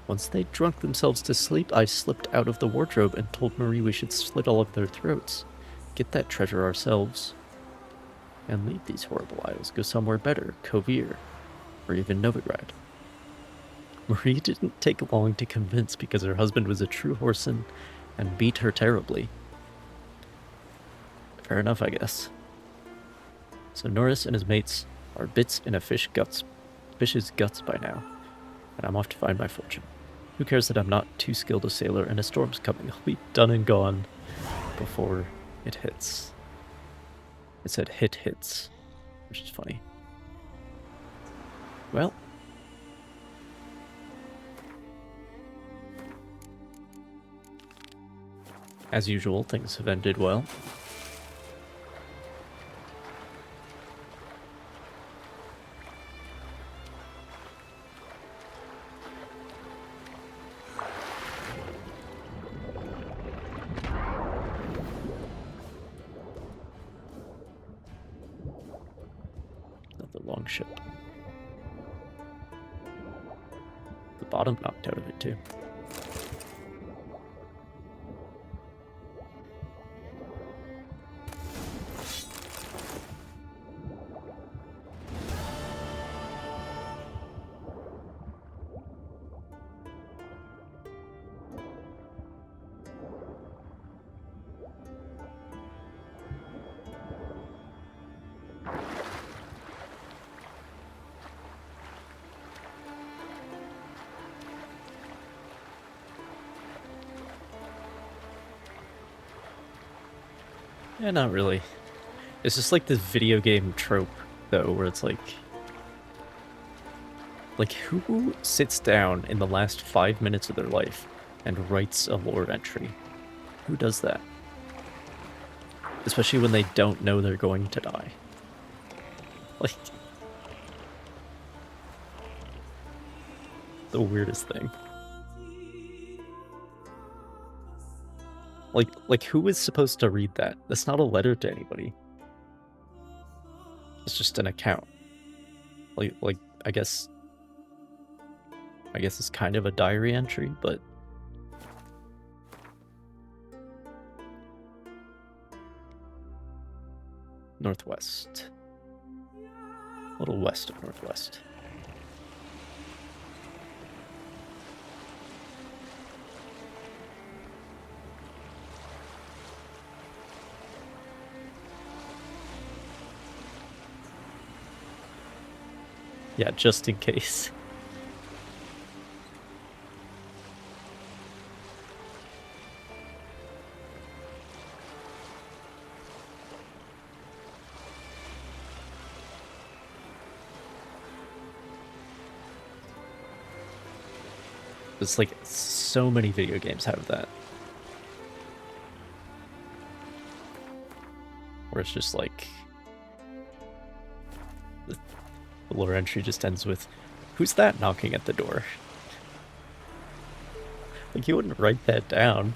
Once they'd drunk themselves to sleep, I slipped out of the wardrobe and told Marie we should slit all of their throats, get that treasure ourselves, and leave these horrible isles, go somewhere better, Kovir, or even Novigrad. Marie didn't take long to convince because her husband was a true whoreson and beat her terribly. Fair enough, I guess. So Norris and his mates are bits in a fish's guts by now, and I'm off to find my fortune. Who cares that I'm not too skilled a sailor and a storm's coming? I'll be done and gone before it hits. It said hits, which is funny. Well, as usual, things have ended well. Another long ship. The bottom knocked out of it too. Yeah, not really. It's just like this video game trope, though, where it's like who sits down in the last 5 minutes of their life and writes a lore entry? Who does that? Especially when they don't know they're going to die. Like, the weirdest thing. Like who is supposed to read that? That's not a letter to anybody. It's just an account. Like I guess it's kind of a diary entry, but northwest. A little west of northwest. Yeah, just in case. It's like so many video games have that. Where it's just like the lore entry just ends with, "Who's that knocking at the door?" Like, you wouldn't write that down.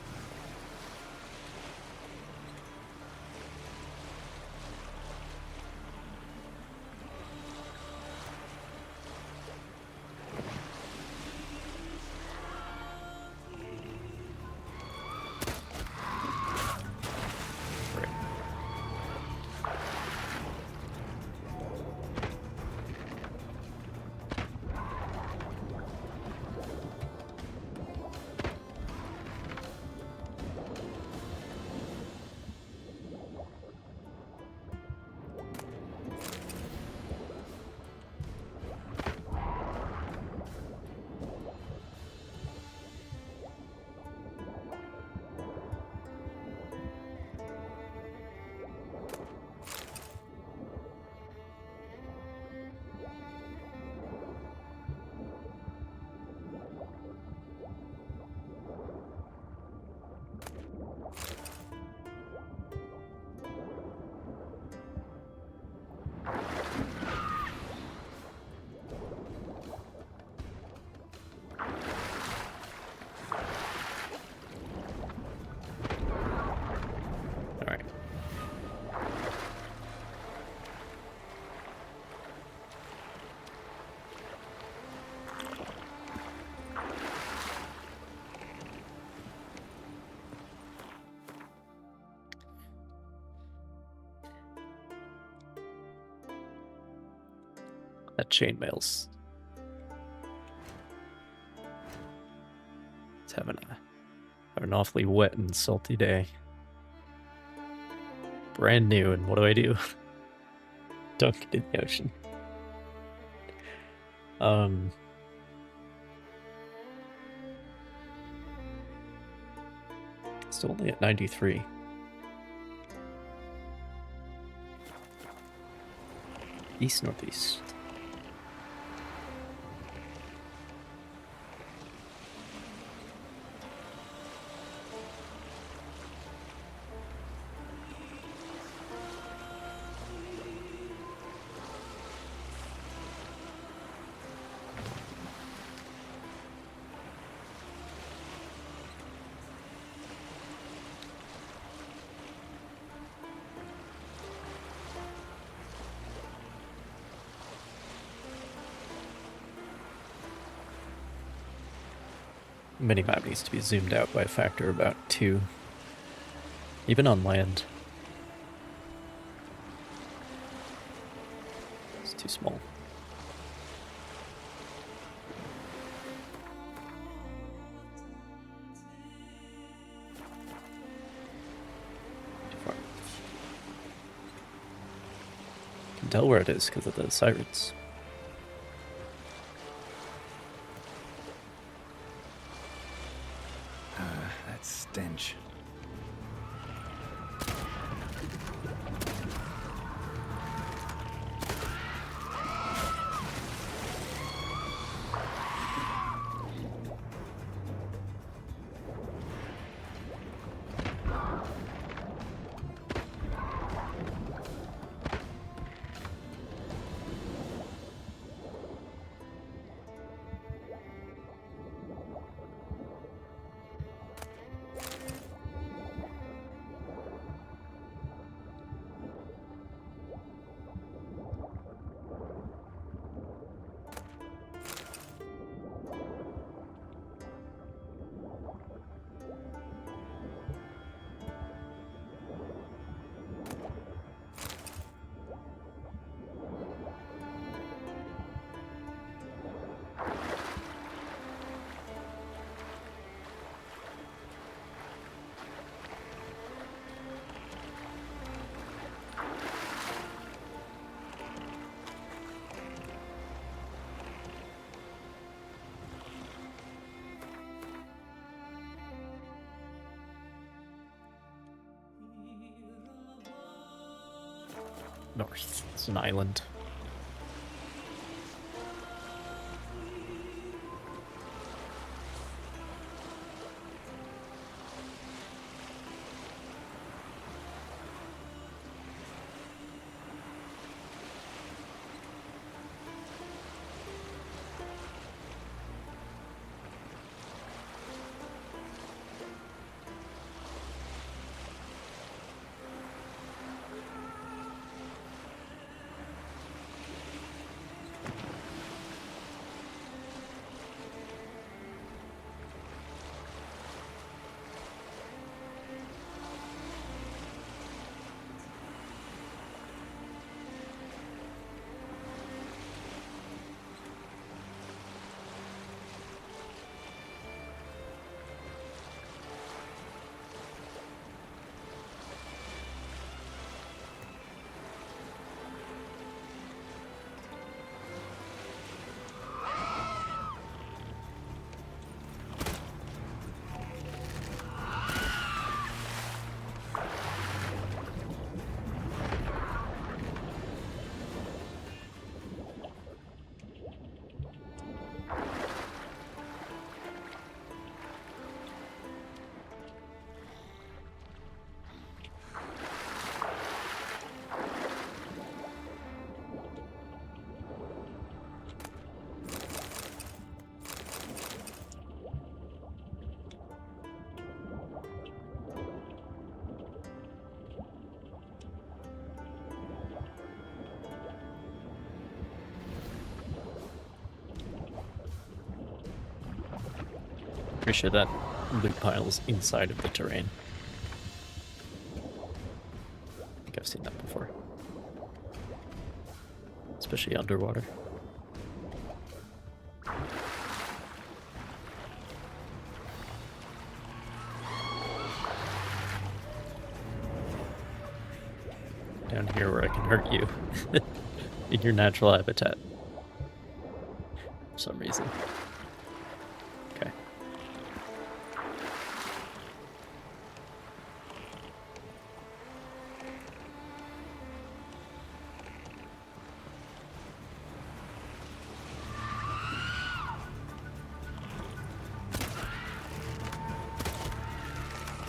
That chainmail's it's having an awfully wet and salty day. Brand new, and what do? Dunk it in the ocean. Still only at 93. East-northeast. Minimap needs to be zoomed out by a factor of about 2. Even on land. It's too small. Too far. Can tell where it is because of the sirens. That stench. North. It's an island. Pretty sure that loot pile's inside of the terrain. I think I've seen that before. Especially underwater. down here where I can hurt you in your natural habitat. For some reason. Okay.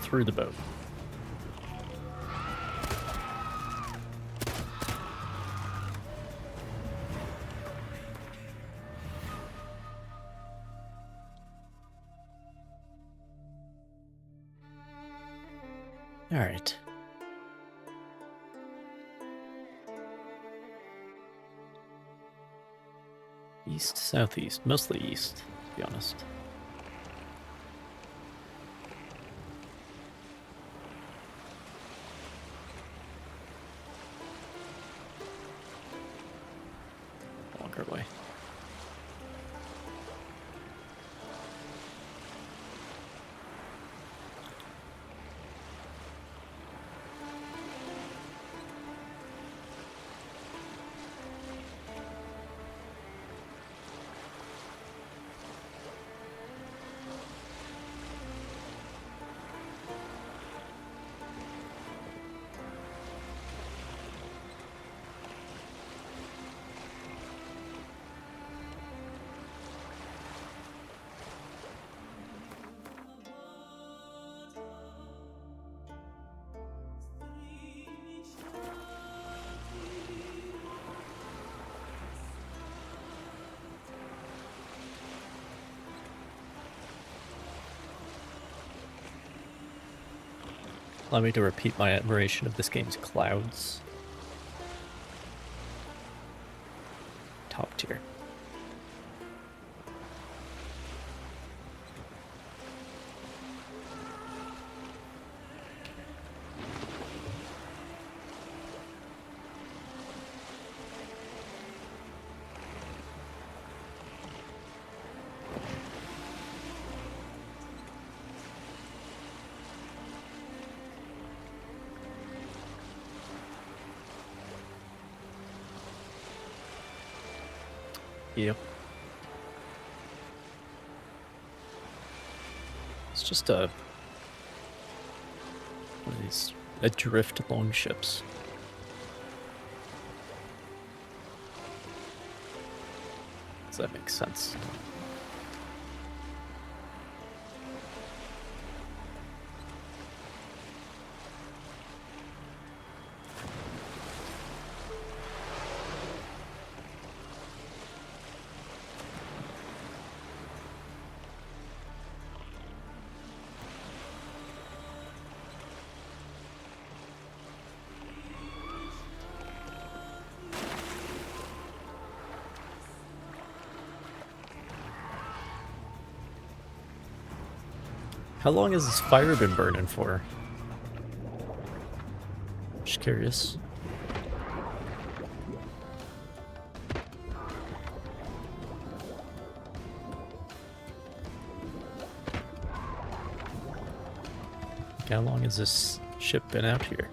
Through the boat. All right. East, southeast, mostly east, to be honest. Longer way. Allow me to repeat my admiration of this game's clouds. Top tier. Yep. It's just a... what are these? Adrift longships. Does that make sense? How long has this fire been burning for? Just curious. How long has this ship been out here?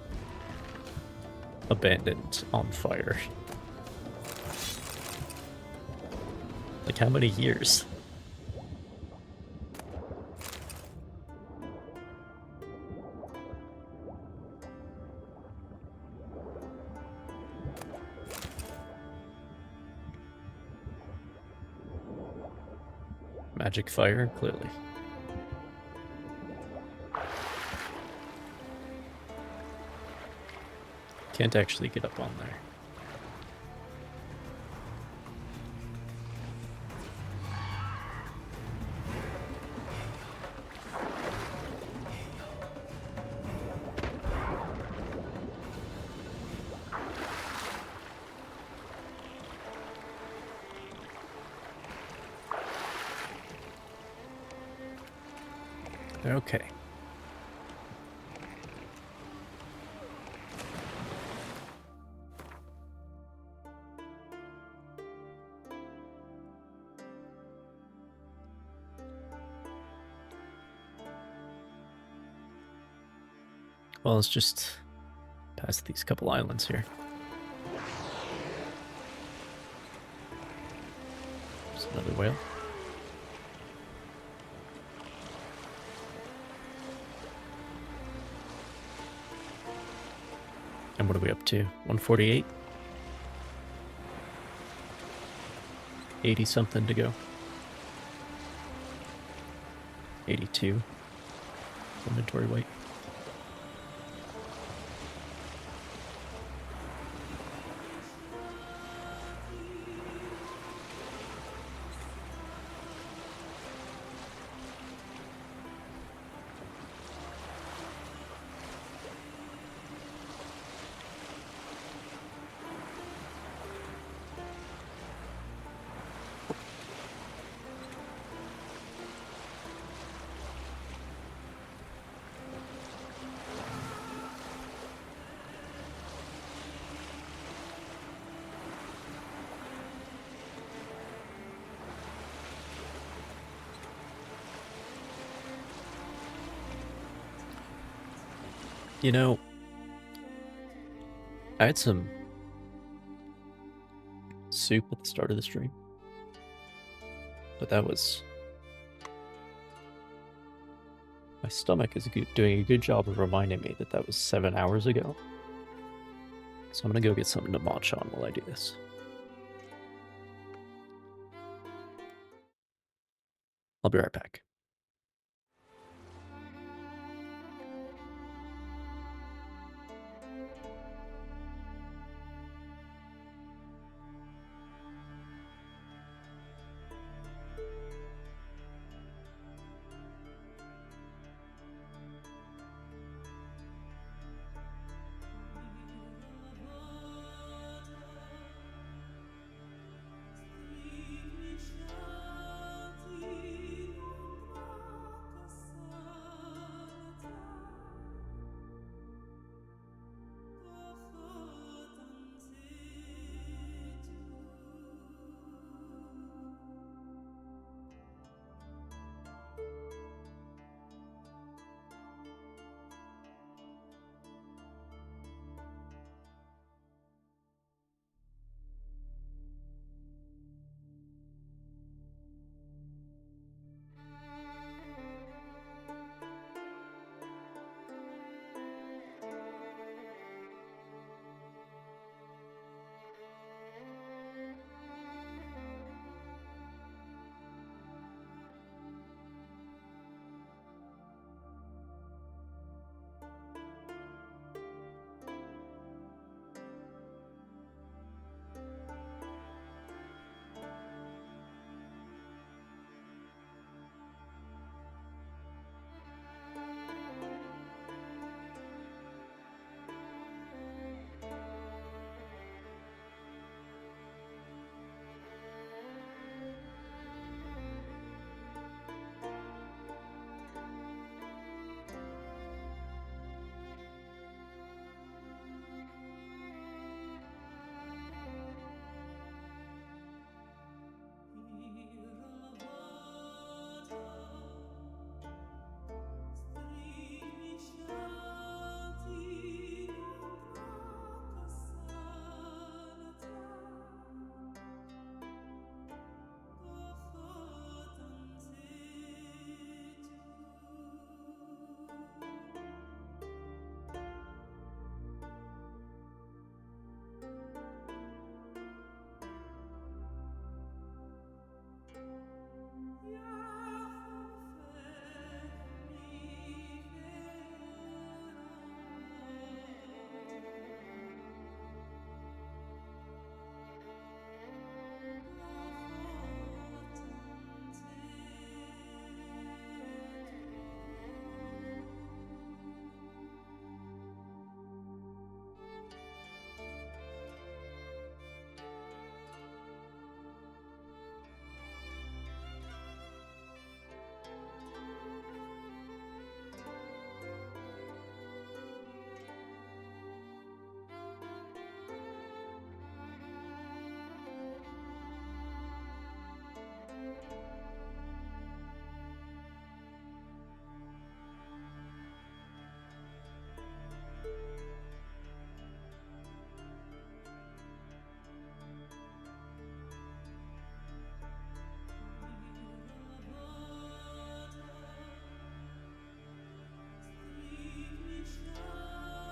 Abandoned, on fire. Like how many years? Magic fire, clearly. Can't actually get up on there. Okay. Well, it's just past these couple islands here. There's another whale. And what are we up to? 148? 80 something to go. 82 inventory weight. You know, I had some soup at the start of the stream, but that was... My stomach is doing a good job of reminding me that that was 7 hours ago. So I'm gonna go get something to munch on while I do this. I'll be right back.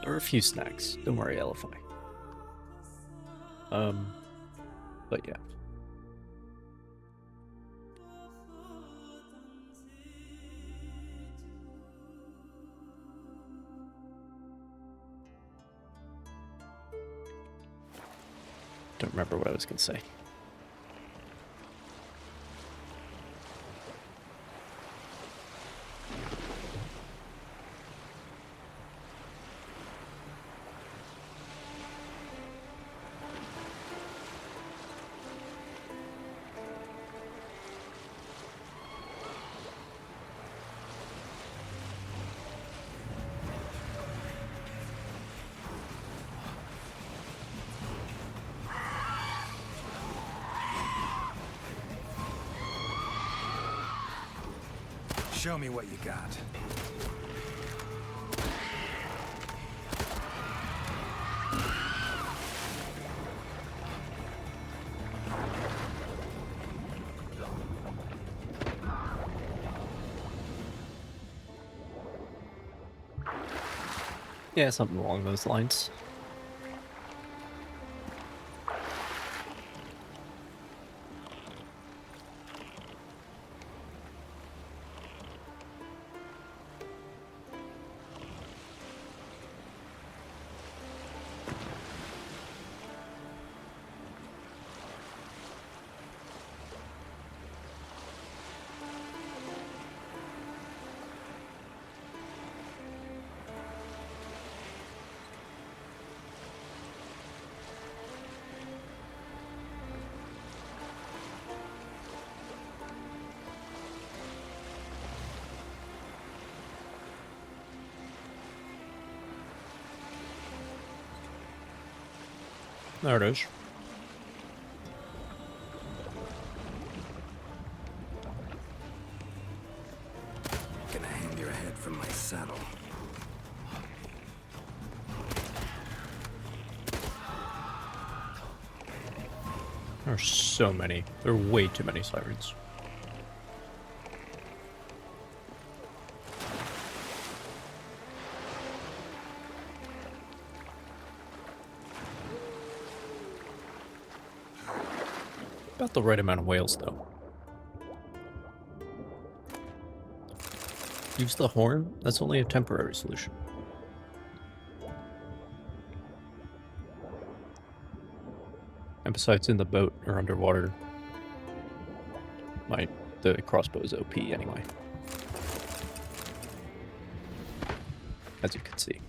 There are a few snacks. Don't worry, LFI. But yeah. Don't remember what I was gonna say. Show me what you got. Yeah, something along those lines. There it is. Gonna hang your head from my saddle. There are so many. There are way too many sirens. About the right amount of whales, though. Use the horn? That's only a temporary solution. And besides, in the boat or underwater, the crossbow is OP anyway. As you can see.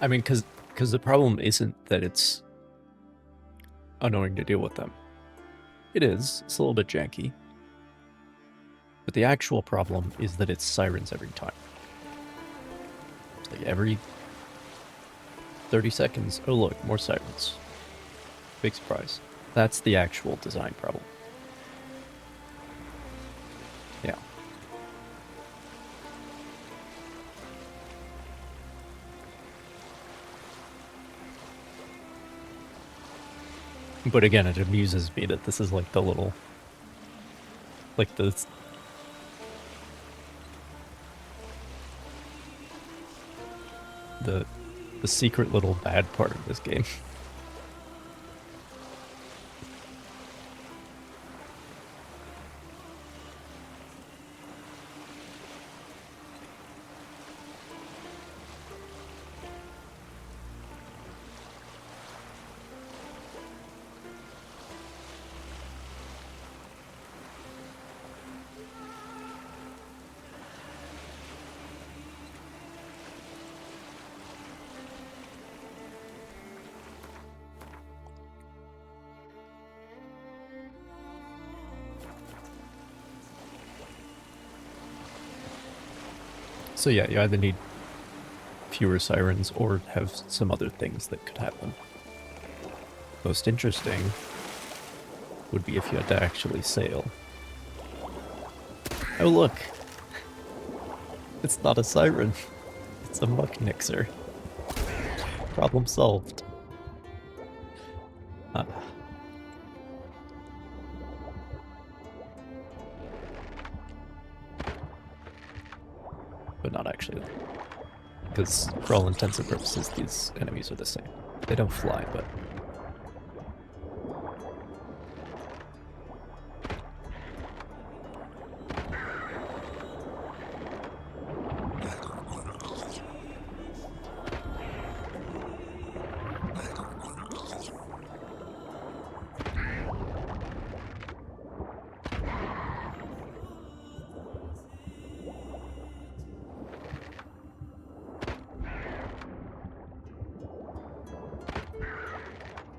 I mean, because the problem isn't that it's annoying to deal with them. It is. It's a little bit janky. But the actual problem is that it's sirens every time. It's like every 30 seconds, oh look, more sirens. Big surprise. That's the actual design problem. Yeah. But again, it amuses me that this is like the little, like the secret little bad part of this game. So yeah, you either need fewer sirens or have some other things that could happen. Most interesting would be if you had to actually sail. Oh look! It's not a siren. It's a muck nixer. Problem solved. But not actually. Because for all intents and purposes, these enemies are the same. They don't fly, but...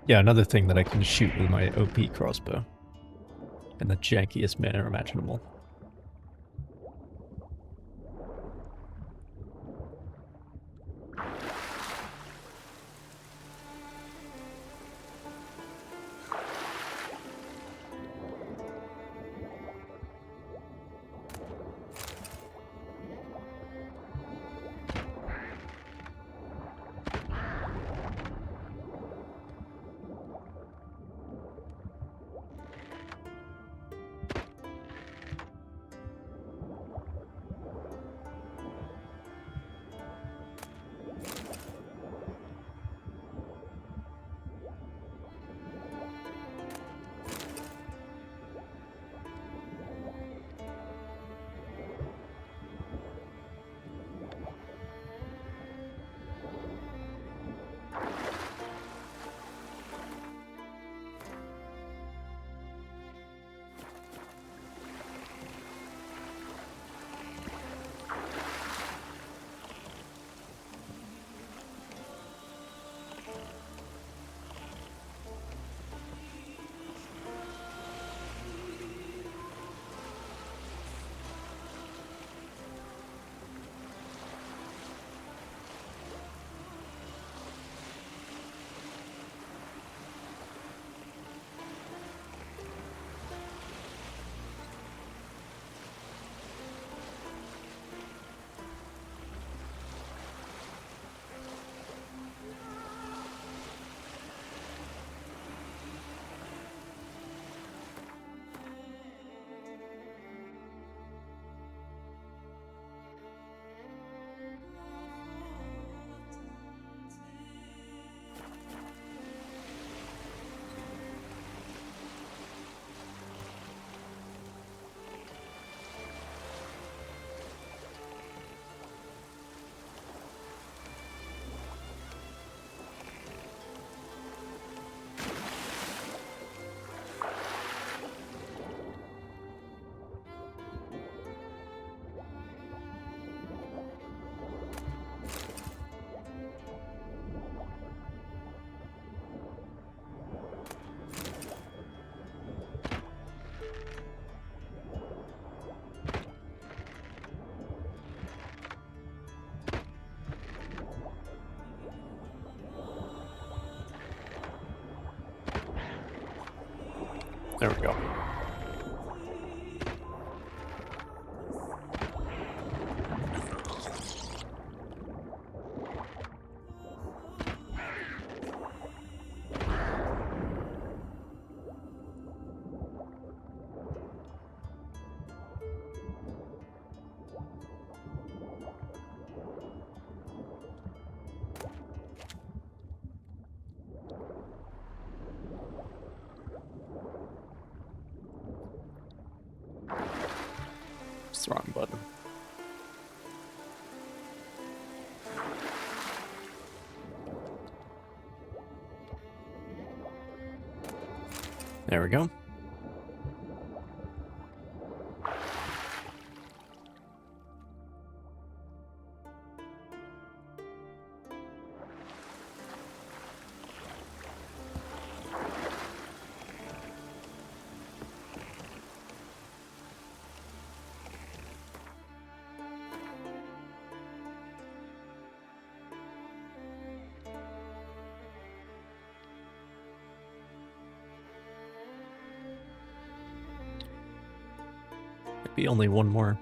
Yeah, another thing that I can shoot with my OP crossbow. In the jankiest manner imaginable. There we go. It's the wrong button. There we go. Should be only one more.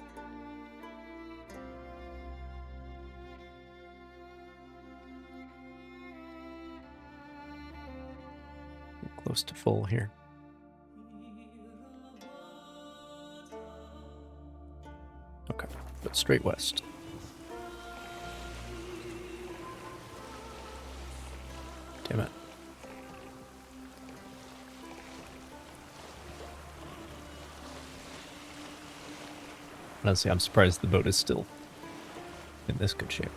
Close to full here. Okay, but straight west. Damn it. Honestly, I'm surprised the boat is still in this good shape.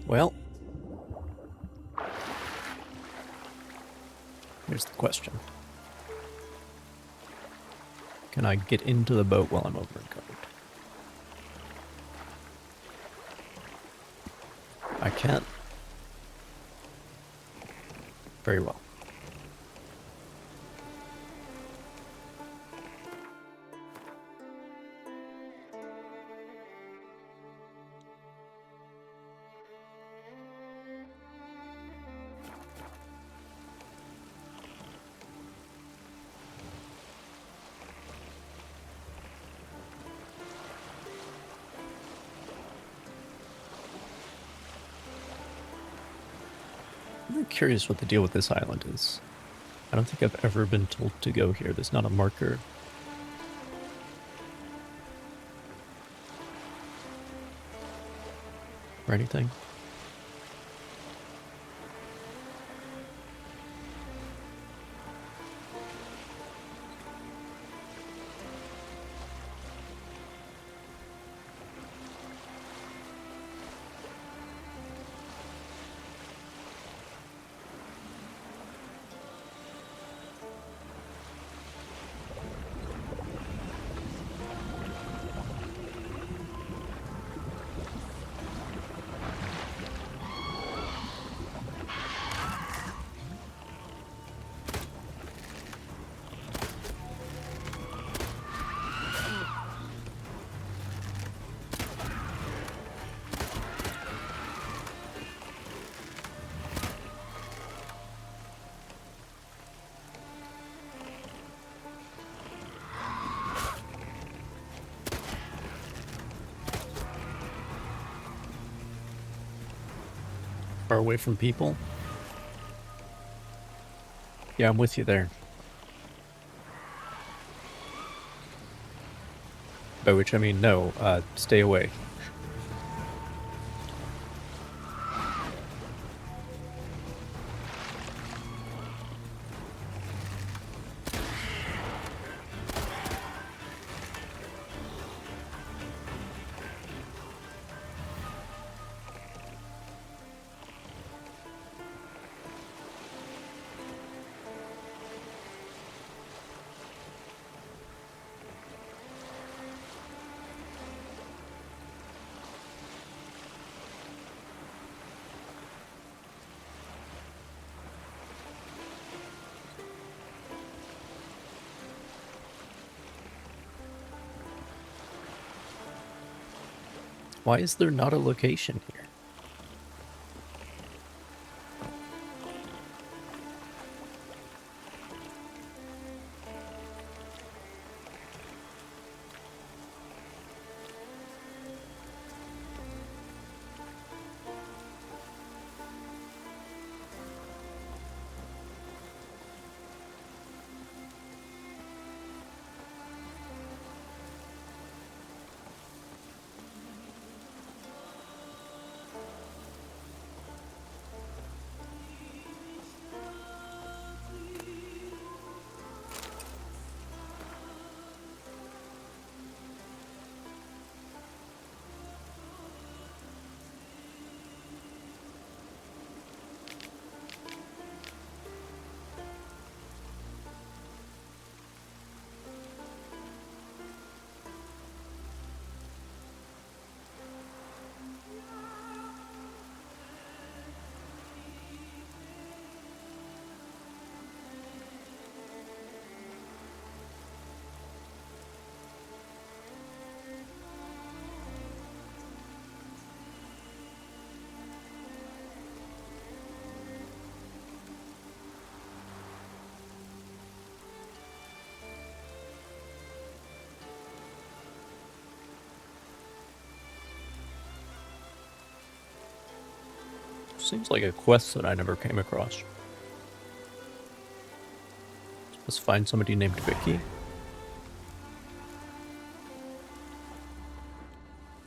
Well, here's the question. Can I get into the boat while I'm over encumbered? I can't. Very well. I'm curious what the deal with this island is. I don't think I've ever been told to go here. There's not a marker. Or anything. Far away from people? Yeah, I'm with you there. By which I mean no, stay away. Why is there not a location here? Seems like a quest that I never came across. Let's find somebody named Vicky.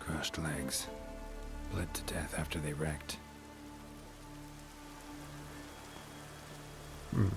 Crushed legs. Bled to death after they wrecked. Hmm.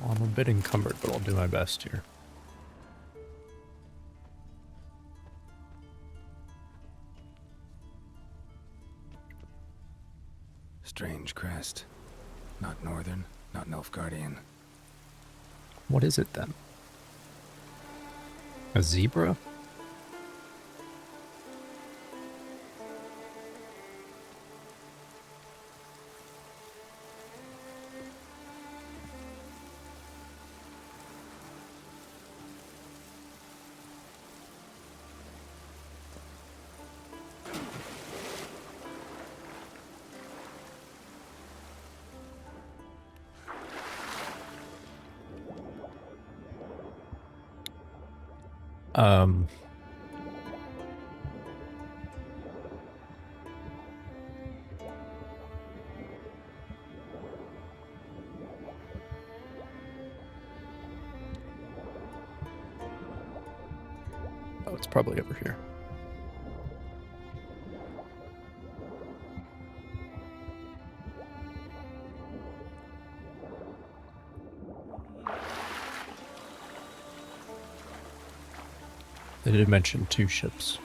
Well, I'm a bit encumbered, but I'll do my best here. Strange crest. Not northern, not Nilfgaardian. What is it then? A zebra? Oh, it's probably over here. They did mention 2 ships.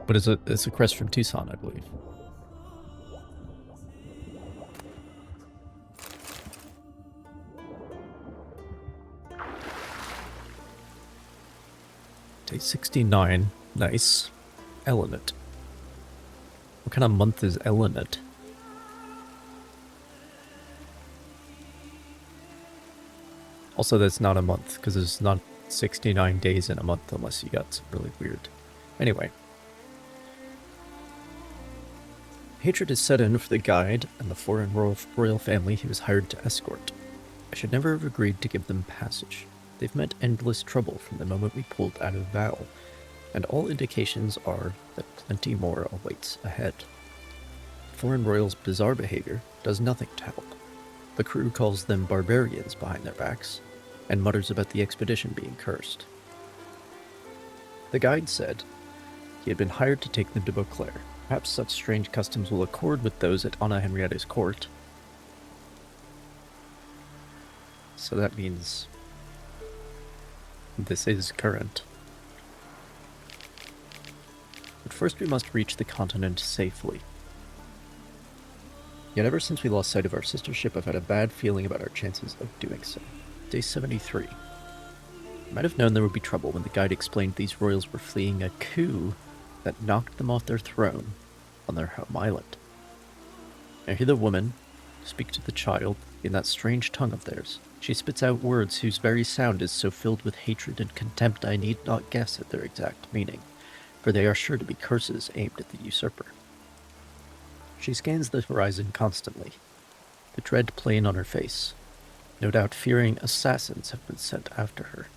But it's a crest from Tucson, I believe. Day 69. Nice. Elenet. What kind of month is Elenet? Also, that's not a month, because there's not 69 days in a month unless you got some really weird. Anyway. Hatred is set in for the guide and the foreign royal family he was hired to escort. I should never have agreed to give them passage. They've met endless trouble from the moment we pulled out of Val, and all indications are that plenty more awaits ahead. Foreign royals' bizarre behavior does nothing to help. The crew calls them barbarians behind their backs, and mutters about the expedition being cursed. The guide said he had been hired to take them to Beauclair. Perhaps such strange customs will accord with those at Anna Henrietta's court. So that means this is current. But first we must reach the continent safely. Yet ever since we lost sight of our sister ship, I've had a bad feeling about our chances of doing so. Day 73. I might have known there would be trouble when the guide explained these royals were fleeing a coup that knocked them off their throne on their home island. I hear the woman speak to the child in that strange tongue of theirs. She spits out words whose very sound is so filled with hatred and contempt I need not guess at their exact meaning, for they are sure to be curses aimed at the usurper. She scans the horizon constantly, the dread plain on her face, no doubt fearing assassins have been sent after her.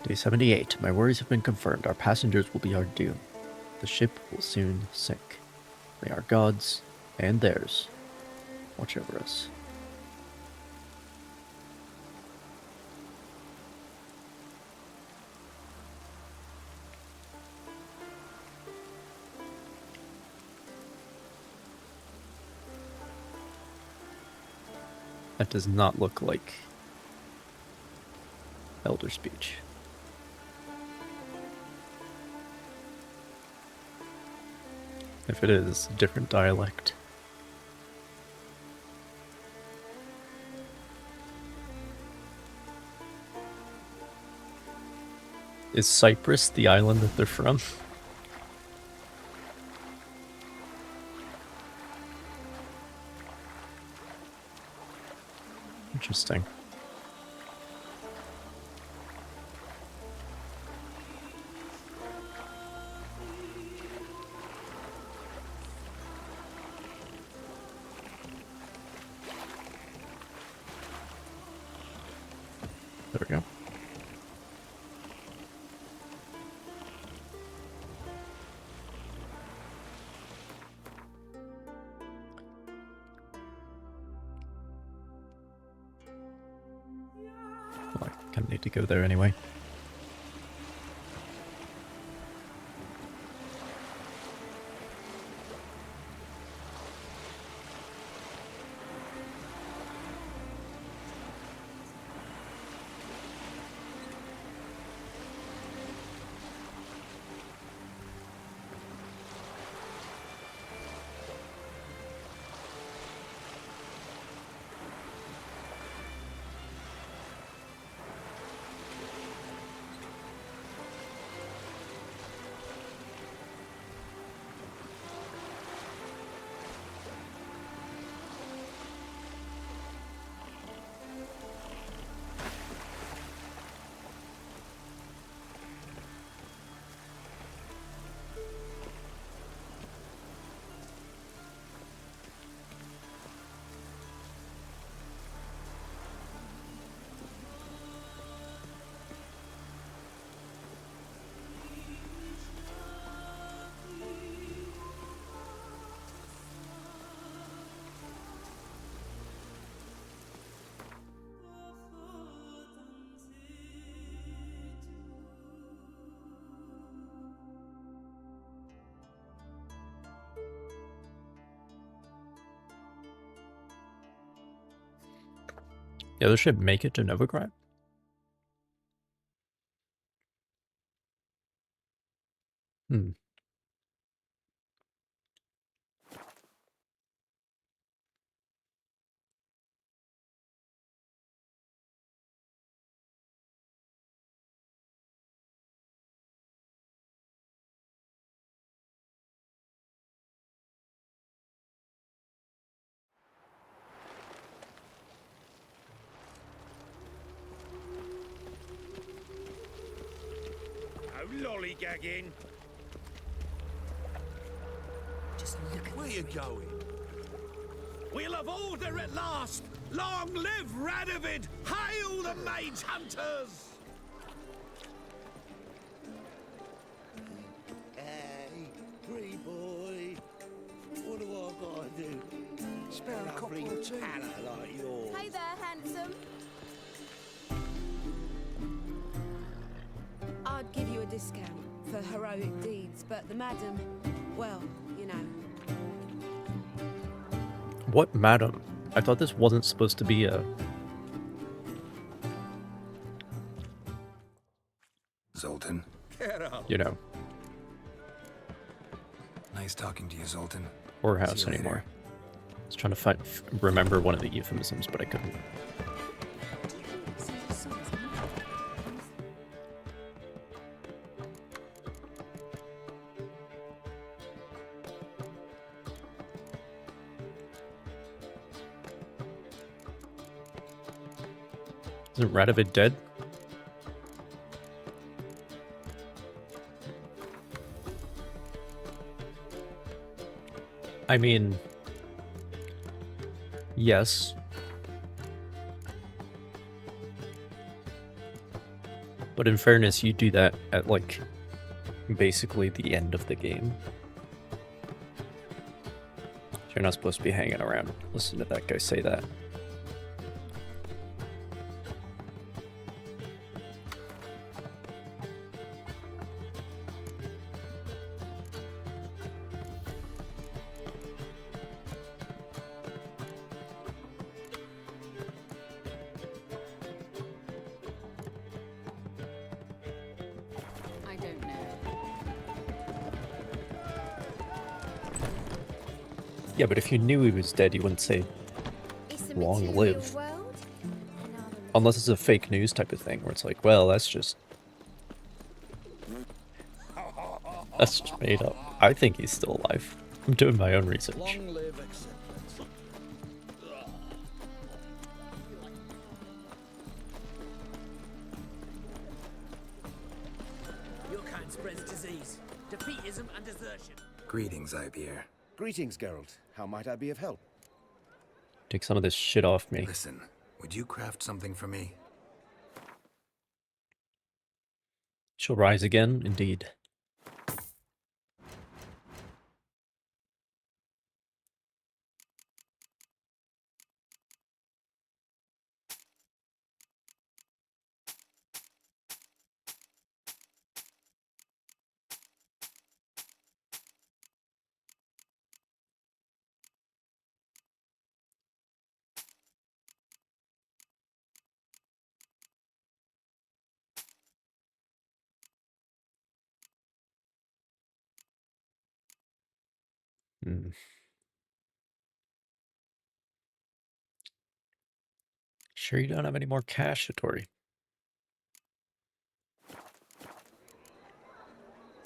Day 78. My worries have been confirmed. Our passengers will be our doom. The ship will soon sink. May our gods, and theirs, watch over us. That does not look like Elder Speech. If it is, it's a different dialect. Is Cyprus the island that they're from? Interesting. There we go. Well, I kind of need to go there anyway. The other ship make it to Novigrad? Hmm. Lollygagging. Just look at where you going? We'll have order at last. Long live Radovid! Hail the mage hunters! Hey, pretty boy. What do I gotta do? Spare a couple or two. Like yours. Hey there, handsome. I'd give you a discount for heroic deeds, but the madam, well, you know. What madam? I thought this wasn't supposed to be a... Zoltan. Get out. You know, Nice talking to you, Zoltan. whorehouse anymore. I was trying to remember one of the euphemisms, but I couldn't. Isn't Radovid dead? I mean, yes. But in fairness, you do that at, like, basically the end of the game. You're not supposed to be hanging around. Listen to that guy say that. I don't know. Yeah, but if you knew he was dead, you wouldn't say long live. Unless it's a fake news type of thing, where it's like, well, that's just That's just made up. I think he's still alive. I'm doing my own research. Long live acceptance. Your kind spreads disease, defeatism, and desertion. Greetings, Ibier. Greetings, Geralt. How might I be of help? Take some of this shit off me. Listen, would you craft something for me? She'll rise again, indeed. Sure you don't have any more cash, Hattori?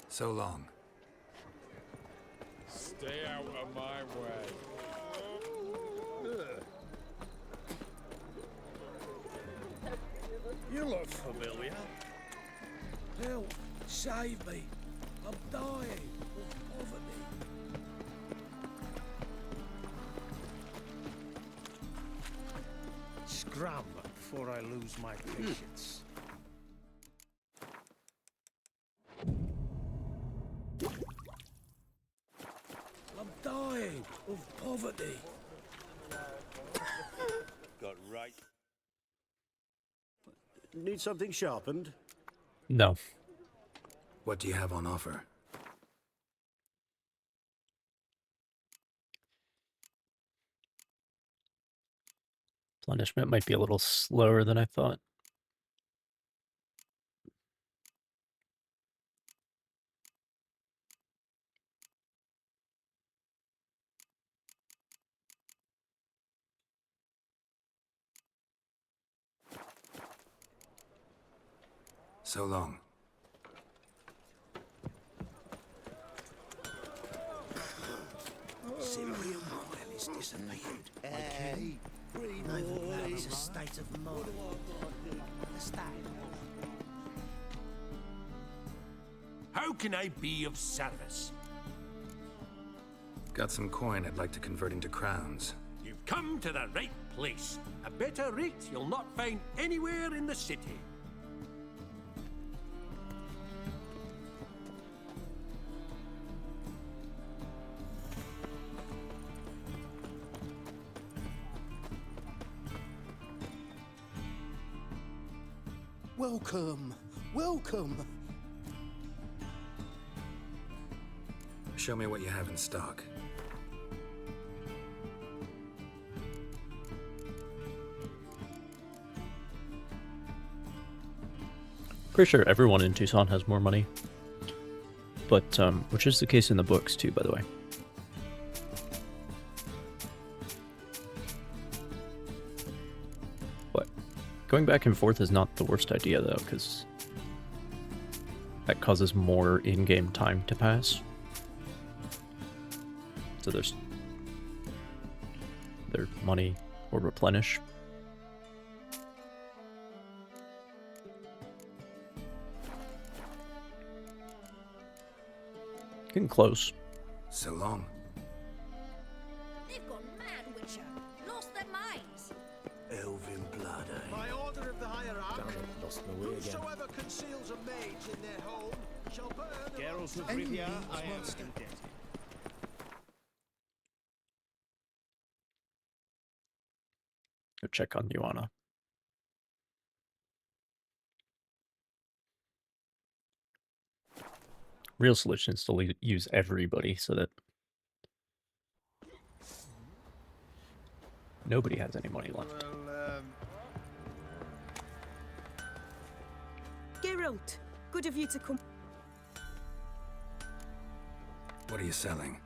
So long. Stay out of my way. You look familiar. Help! Save me! I'm dying of poverty. Scram before I lose my patience. I'm dying of poverty. Got right. Need something sharpened? No. What do you have on offer? Replenishment might be a little slower than I thought. So long. Cyprian Royal is disappeared. Hey, naval man is a state of mind. Understand? How can I be of service? Got some coin I'd like to convert into crowns. You've come to the right place. A better rate you'll not find anywhere in the city. Welcome, welcome. Show me what you have in stock. Pretty sure everyone in Tucson has more money. But, which is the case in the books too, by the way. But going back and forth is not the worst idea though, because that causes more in-game time to pass. So there's their money or replenish. Getting close. So long. They've gone mad, Witcher. Lost their minds. Elven blood, eh? By order of the hierarch, Damn it, lost my way again. whosoever conceals a mage in their home shall burn Geralt of any Rivia, means I am master. indebted. Go check on Yuana. Real solution is to use everybody so that nobody has any money left. Geralt, good of you to come. What are you selling?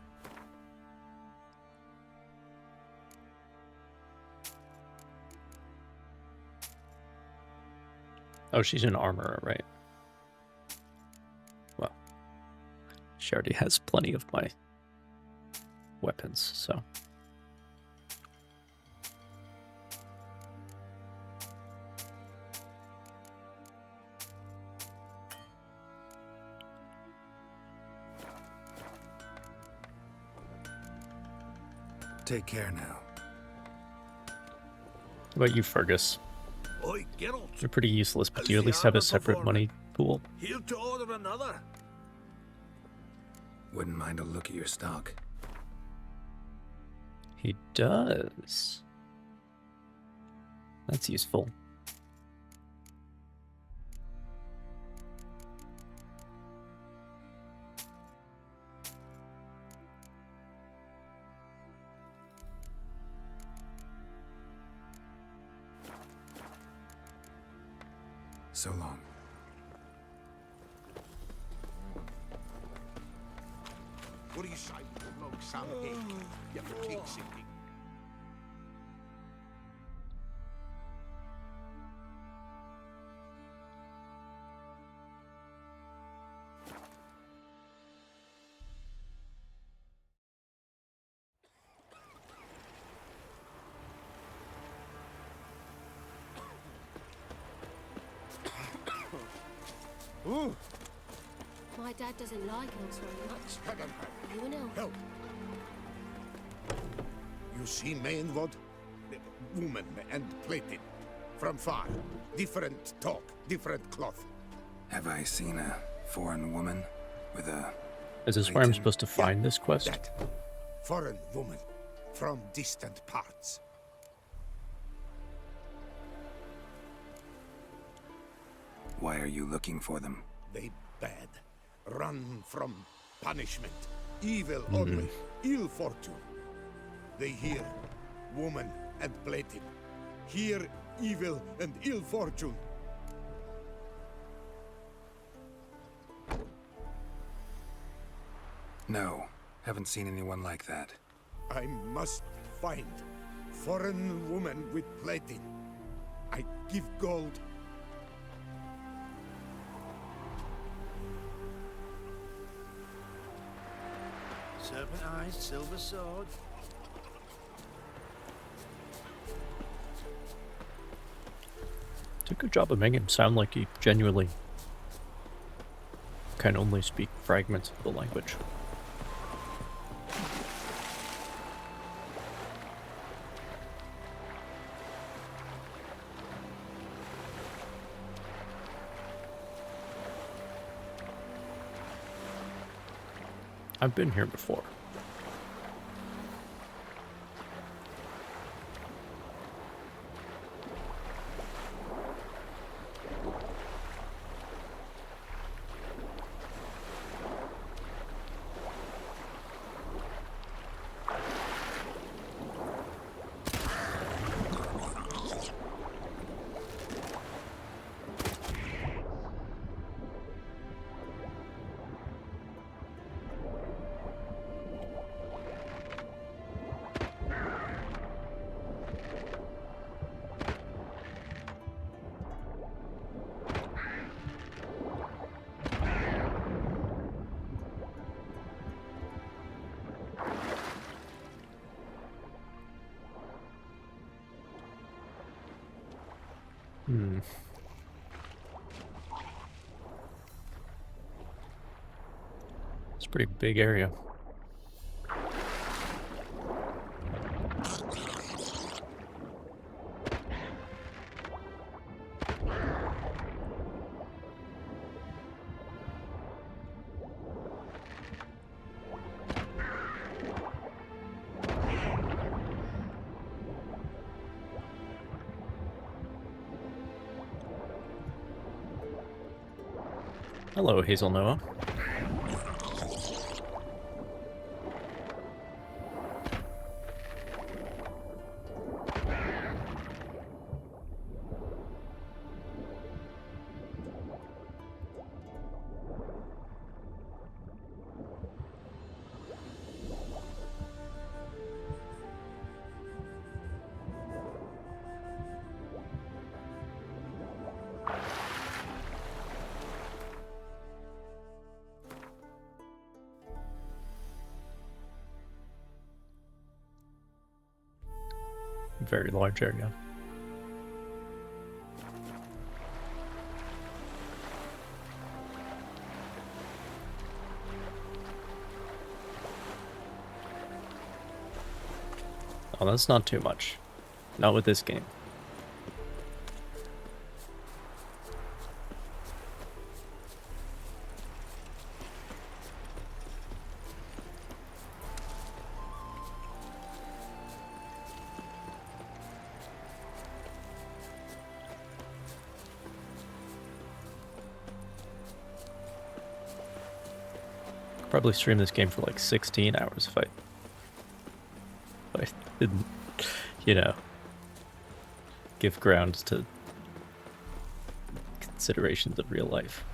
Oh, she's an armorer, right? Well, She already has plenty of my weapons, so. Take care now. What about you, Fergus? Oi, Geralt. You're pretty useless, but do you How's at the least have a armor separate performing? money pool? Here to order another. Wouldn't mind a look at your stock. He does. That's useful. So long. What do you say? Long some egg. You fatigue something. Ooh. My dad doesn't like us very much. You know. Help. You see Mainwood? Woman and plated. From far. Different talk, different cloth. Have I seen a foreign woman with a... Is this where I'm supposed to find this quest? That foreign woman from distant parts. Why are you looking for them? They bad. Run from punishment. Evil only. Ill fortune. They hear woman and plated. Hear evil and ill fortune. No, haven't seen anyone like that. I must find foreign woman with plated. I give gold. Serpent eyes, silver sword. Did a good job of making him sound like he genuinely can only speak fragments of the language. I've been here before. It's a pretty big area. Hello, Hazel Noah. very large area. Oh, that's not too much. Not with this game. Probably stream this game for like 16 hours if I didn't, you know, give ground to considerations of real life.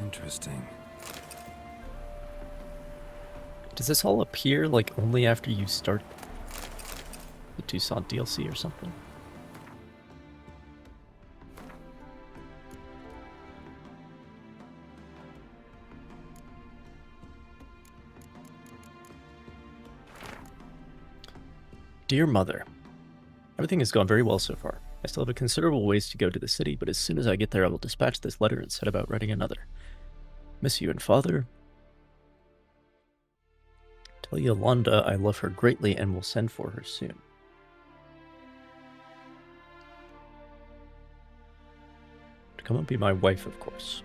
Interesting. Does this all appear like only after you start the Toussaint DLC or something? Dear Mother, everything has gone very well so far. I still have a considerable ways to go to the city, but as soon as I get there I will dispatch this letter and set about writing another. Miss you and Father. Tell Yolanda I love her greatly and will send for her soon. To come and be my wife, of course.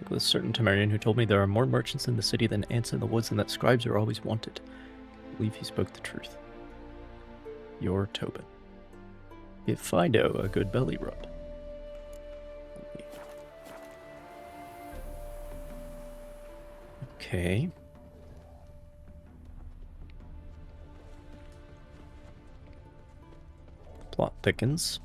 Like with a certain Temerian who told me there are more merchants in the city than ants in the woods and that scribes are always wanted. I believe he spoke the truth. Your Tobin. Give Fido a good belly rub. Okay. Plot thickens.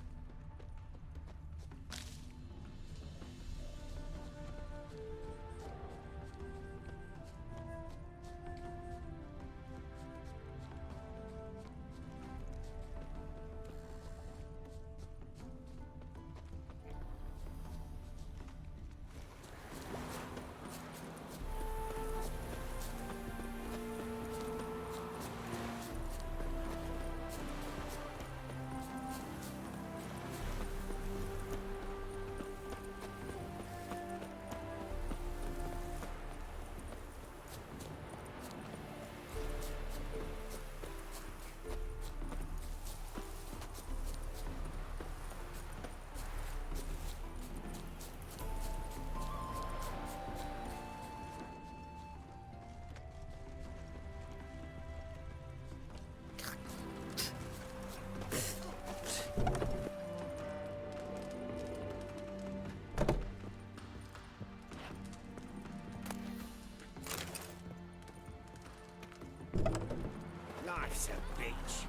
Life's a bitch.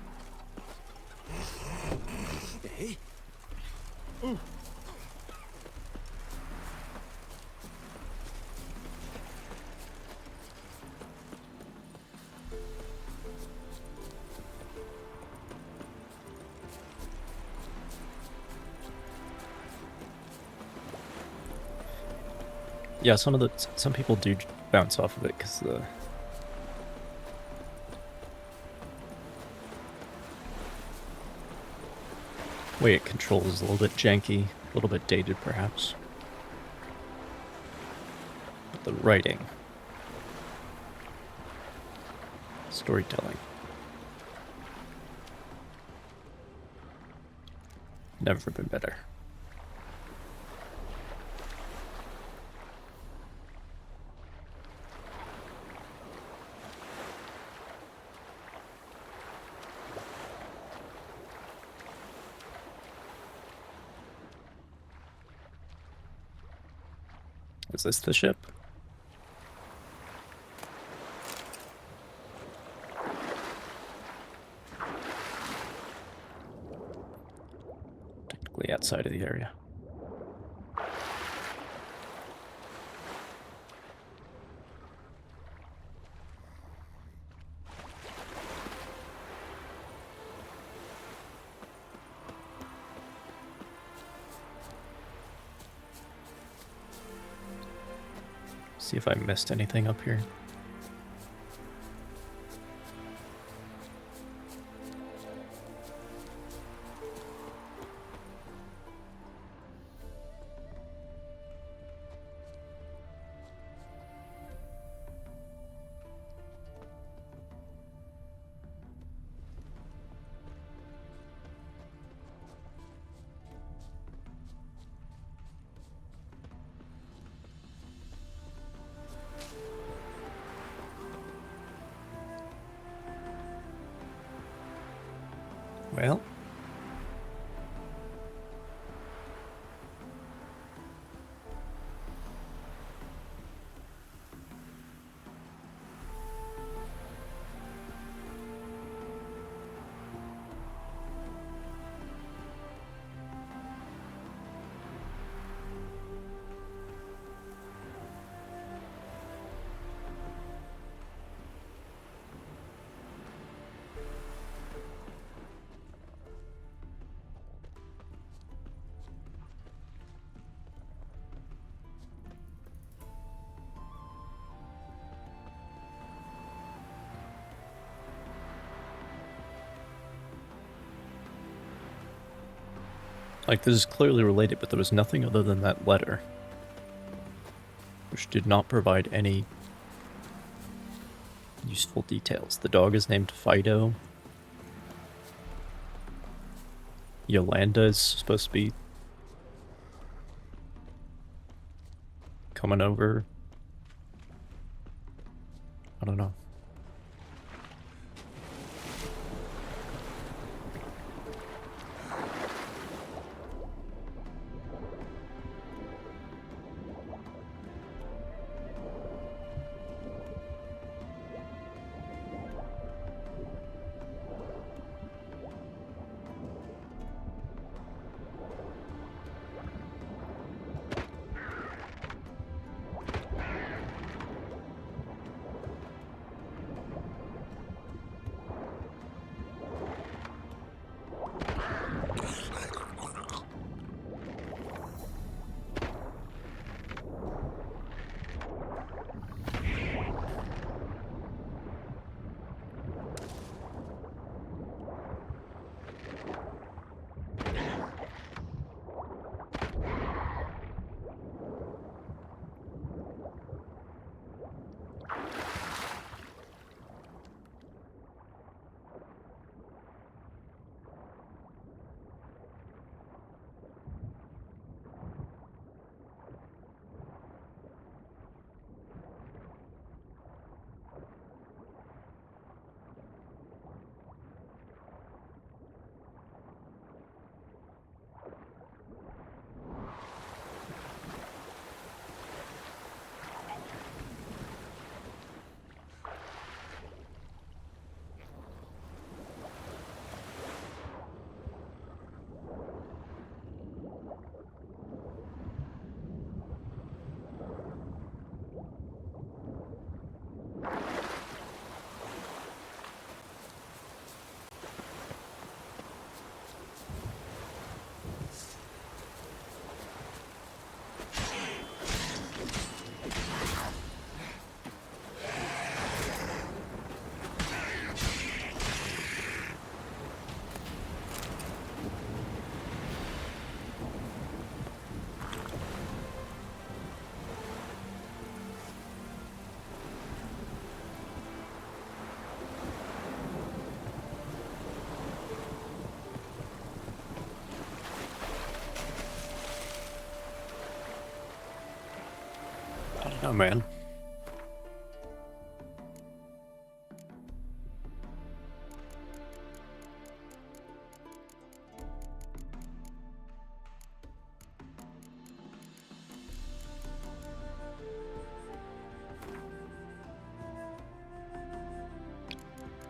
Eh? Yeah, some people do bounce off of it because the way it controls is a little bit janky, a little bit dated perhaps. But the writing, storytelling, never been better. Is this the ship? Technically outside of the area. See if I missed anything up here. Well, like, this is clearly related, but there was nothing other than that letter, which did not provide any useful details. The dog is named Fido. Yolanda is supposed to be coming over. I don't know. Oh man.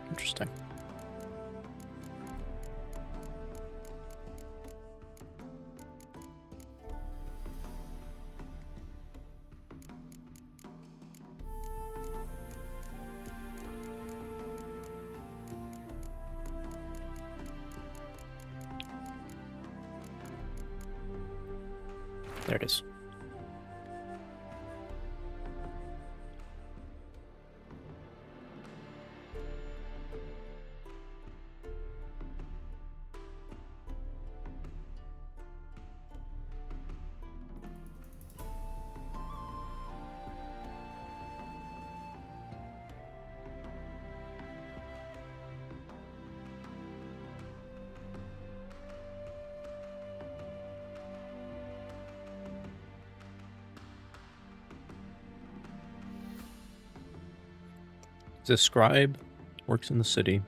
Interesting. There it is. The scribe works in the city.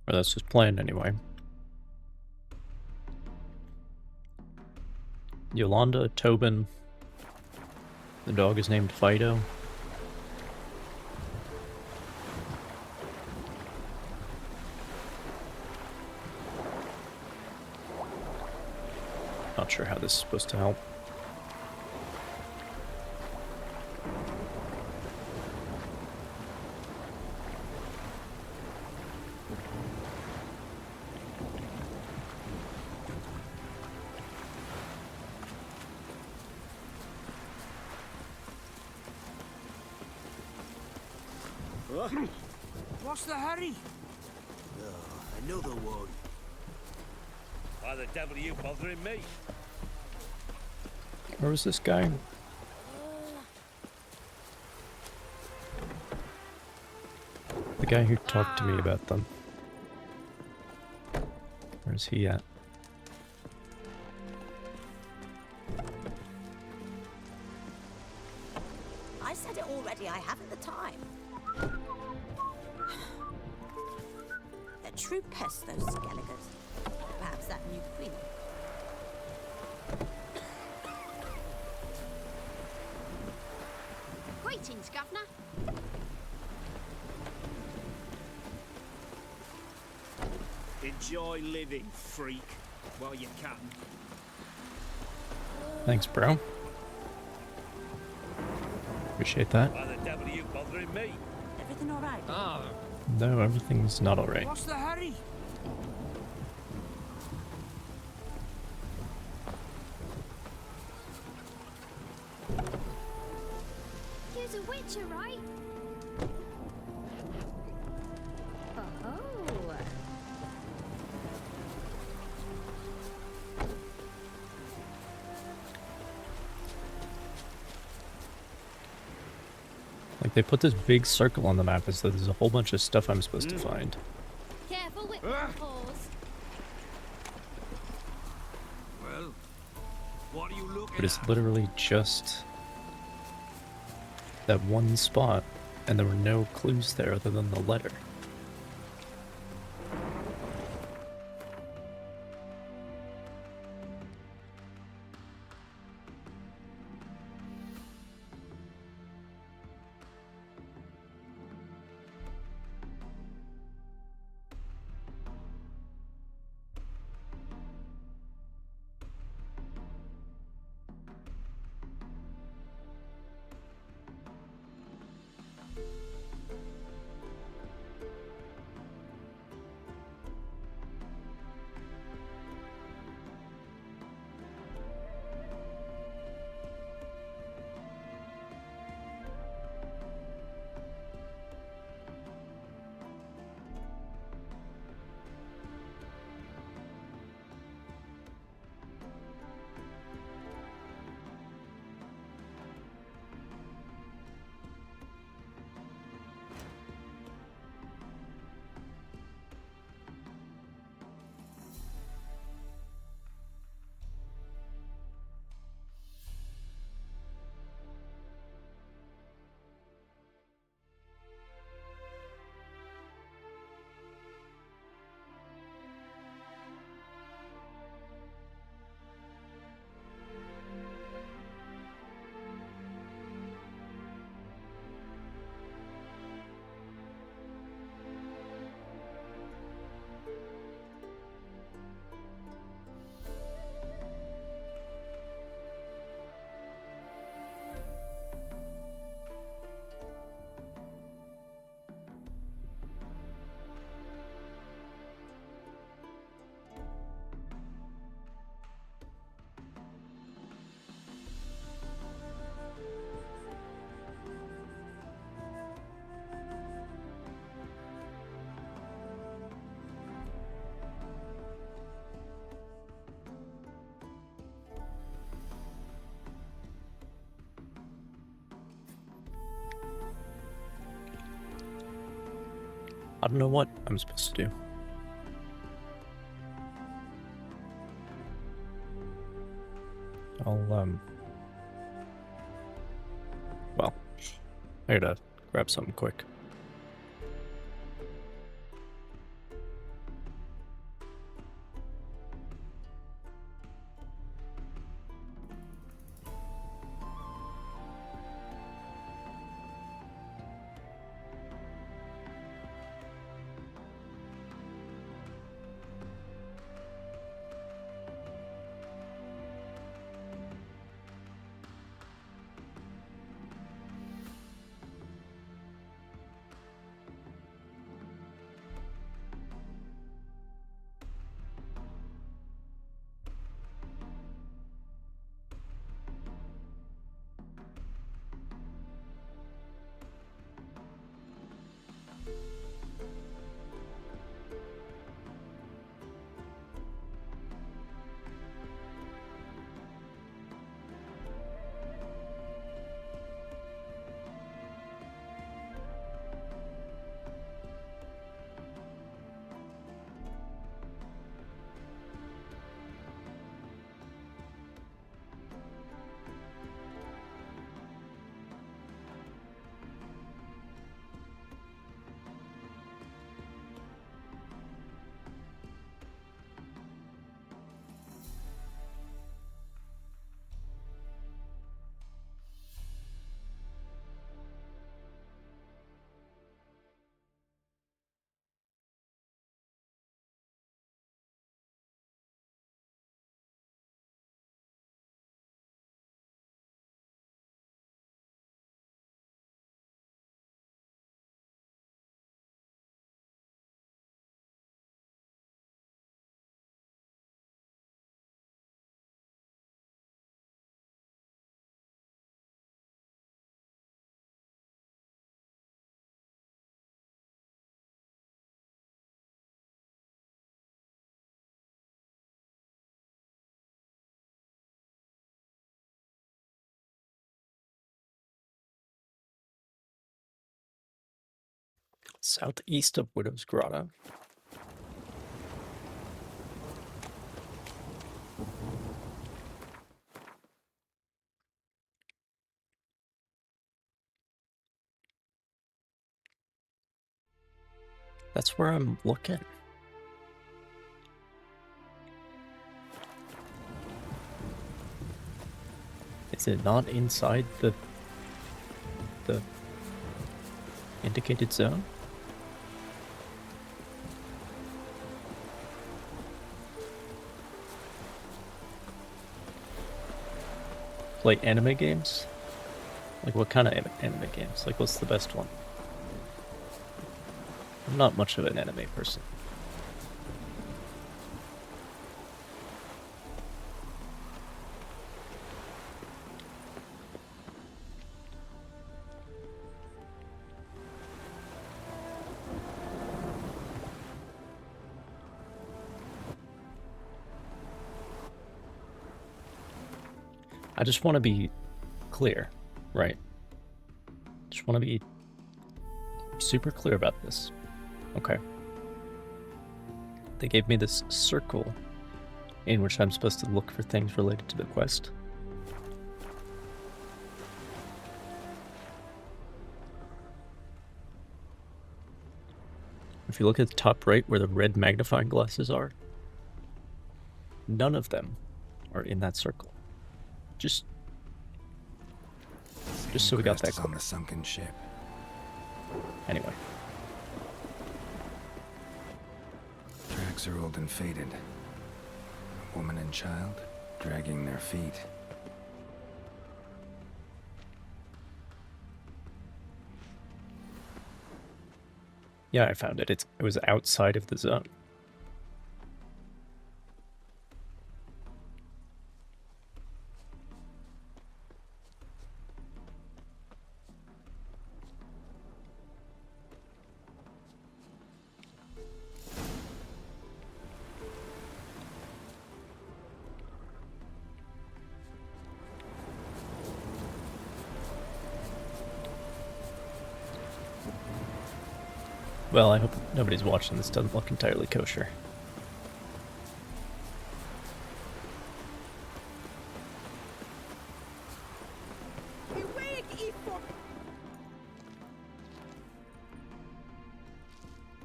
Or that's his plan anyway. Yolanda, Tobin. The dog is named Fido. Not sure how this is supposed to help. What's the hurry? Oh, another one. Why the devil are you bothering me? Where was this guy? The guy who talked to me about them. Where's he at? I said it already, I haven't the time. They're true pests, those Skelligers. Perhaps that new queen. Greetings, Governor. Enjoy living, freak, while you can. Thanks, bro. Appreciate that. Why the devil are you bothering me? Everything all right? No, everything's not alright. What's the hurry? You's a witcher, right? Oh. Like, they put this big circle on the map as though there's a whole bunch of stuff I'm supposed to find. Careful with paws. Well, what are you looking But it's literally just that one spot, and there were no clues there other than the letter. I don't know what I'm supposed to do. Well, I gotta grab something quick. Southeast of Widow's Grotto. That's where I'm looking. Is it not inside the indicated zone? Play anime games? Like what kind of anime games? Like what's the best one? I'm not much of an anime person. I just want to be clear, right? Just want to be super clear about this. Okay. They gave me this circle in which I'm supposed to look for things related to the quest. If you look at the top right where the red magnifying glasses are, none of them are in that circle. Just so we got that clear. On the sunken ship. Anyway. Tracks are old and faded. A woman and child dragging their feet. Yeah, I found it. It was outside of the zone. Well, I hope nobody's watching this doesn't look entirely kosher. Awake, ye fuck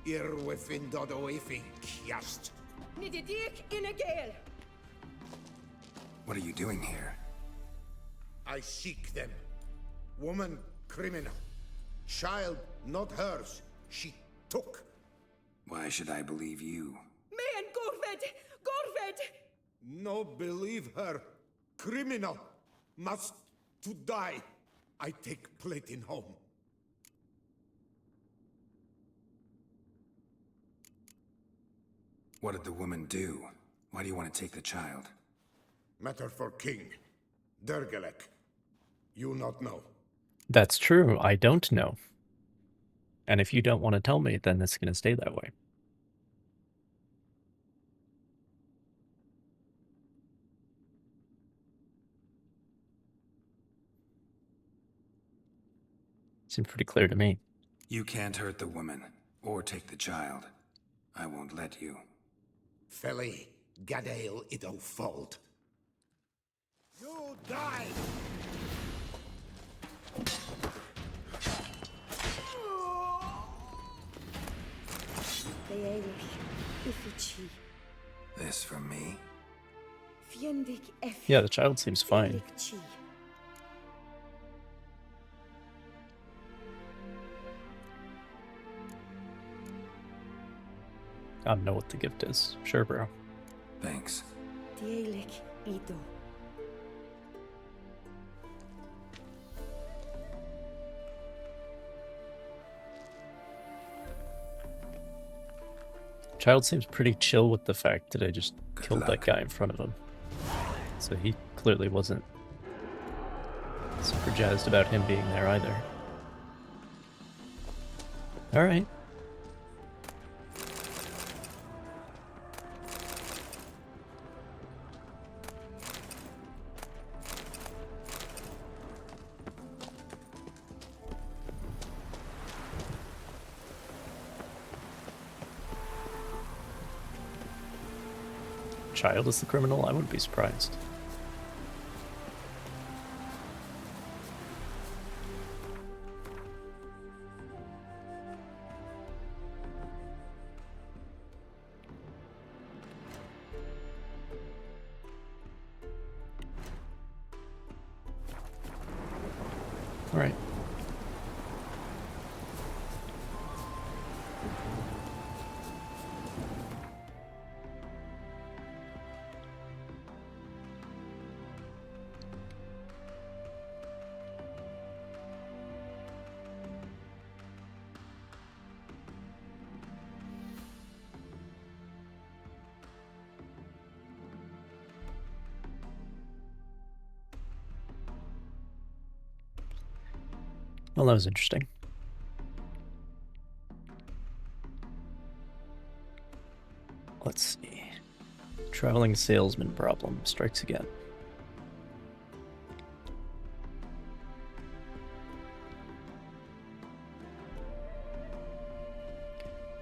Irwifin dodoifin kiast. Nididik in a gale. What are you doing here? I seek them. Woman criminal. Child not hers. She took. Why should I believe you? Man, Gorved! Gorved! No believe her. Criminal. Must to die. I take plate in home. What did the woman do? Why do you want to take the child? Matter for king. Dergelek. You not know. That's true. I don't know. And if you don't want to tell me, then it's going to stay that way. Seemed pretty clear to me. You can't hurt the woman, or take the child. I won't let you. Feli, Gadael ido fold. You die! This for me? Yeah, the child seems fine. I don't know what the gift is. Sure, bro. Thanks. Child seems pretty chill with the fact that I just killed that guy in front of him. So he clearly wasn't super jazzed about him being there either. Alright. Child is the criminal? I wouldn't be surprised. All right. Well, that was interesting. Let's see. Traveling salesman problem strikes again.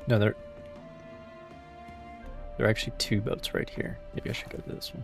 No, there are actually two boats right here. Maybe I should go to this one.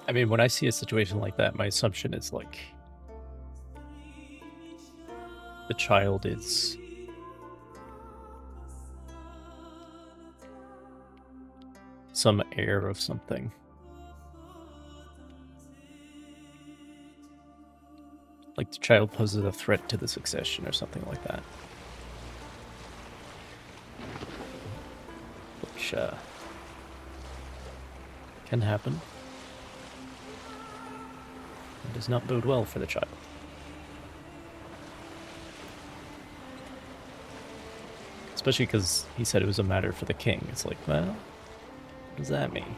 I mean, when I see a situation like that, my assumption is like the child is some heir of something. Like the child poses a threat to the succession or something like that. Which, can happen. It does not bode well for the child. Especially because he said it was a matter for the king. It's like, well, what does that mean?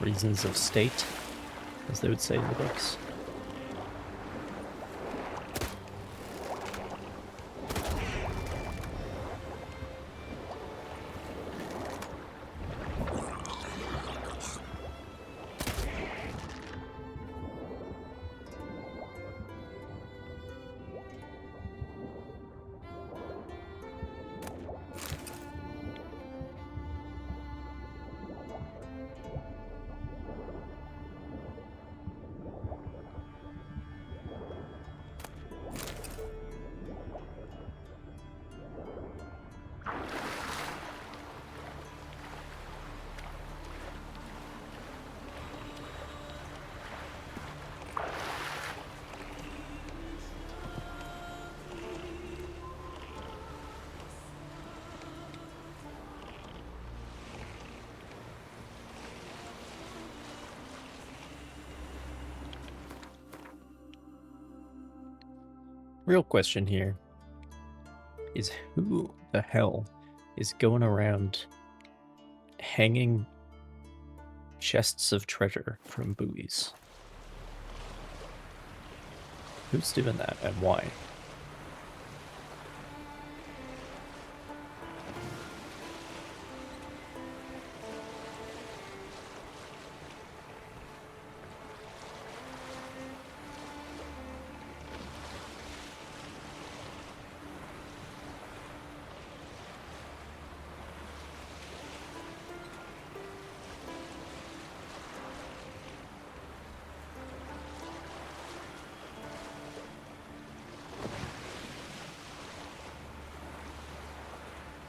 Reasons of state, as they would say in the books. Real question here is who the hell is going around hanging chests of treasure from buoys? Who's doing that and why?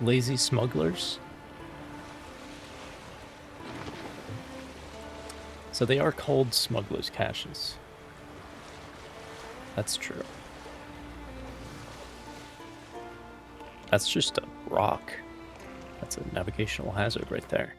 Lazy smugglers? So they are called Smugglers Caches. That's true. That's just a rock. That's a navigational hazard right there.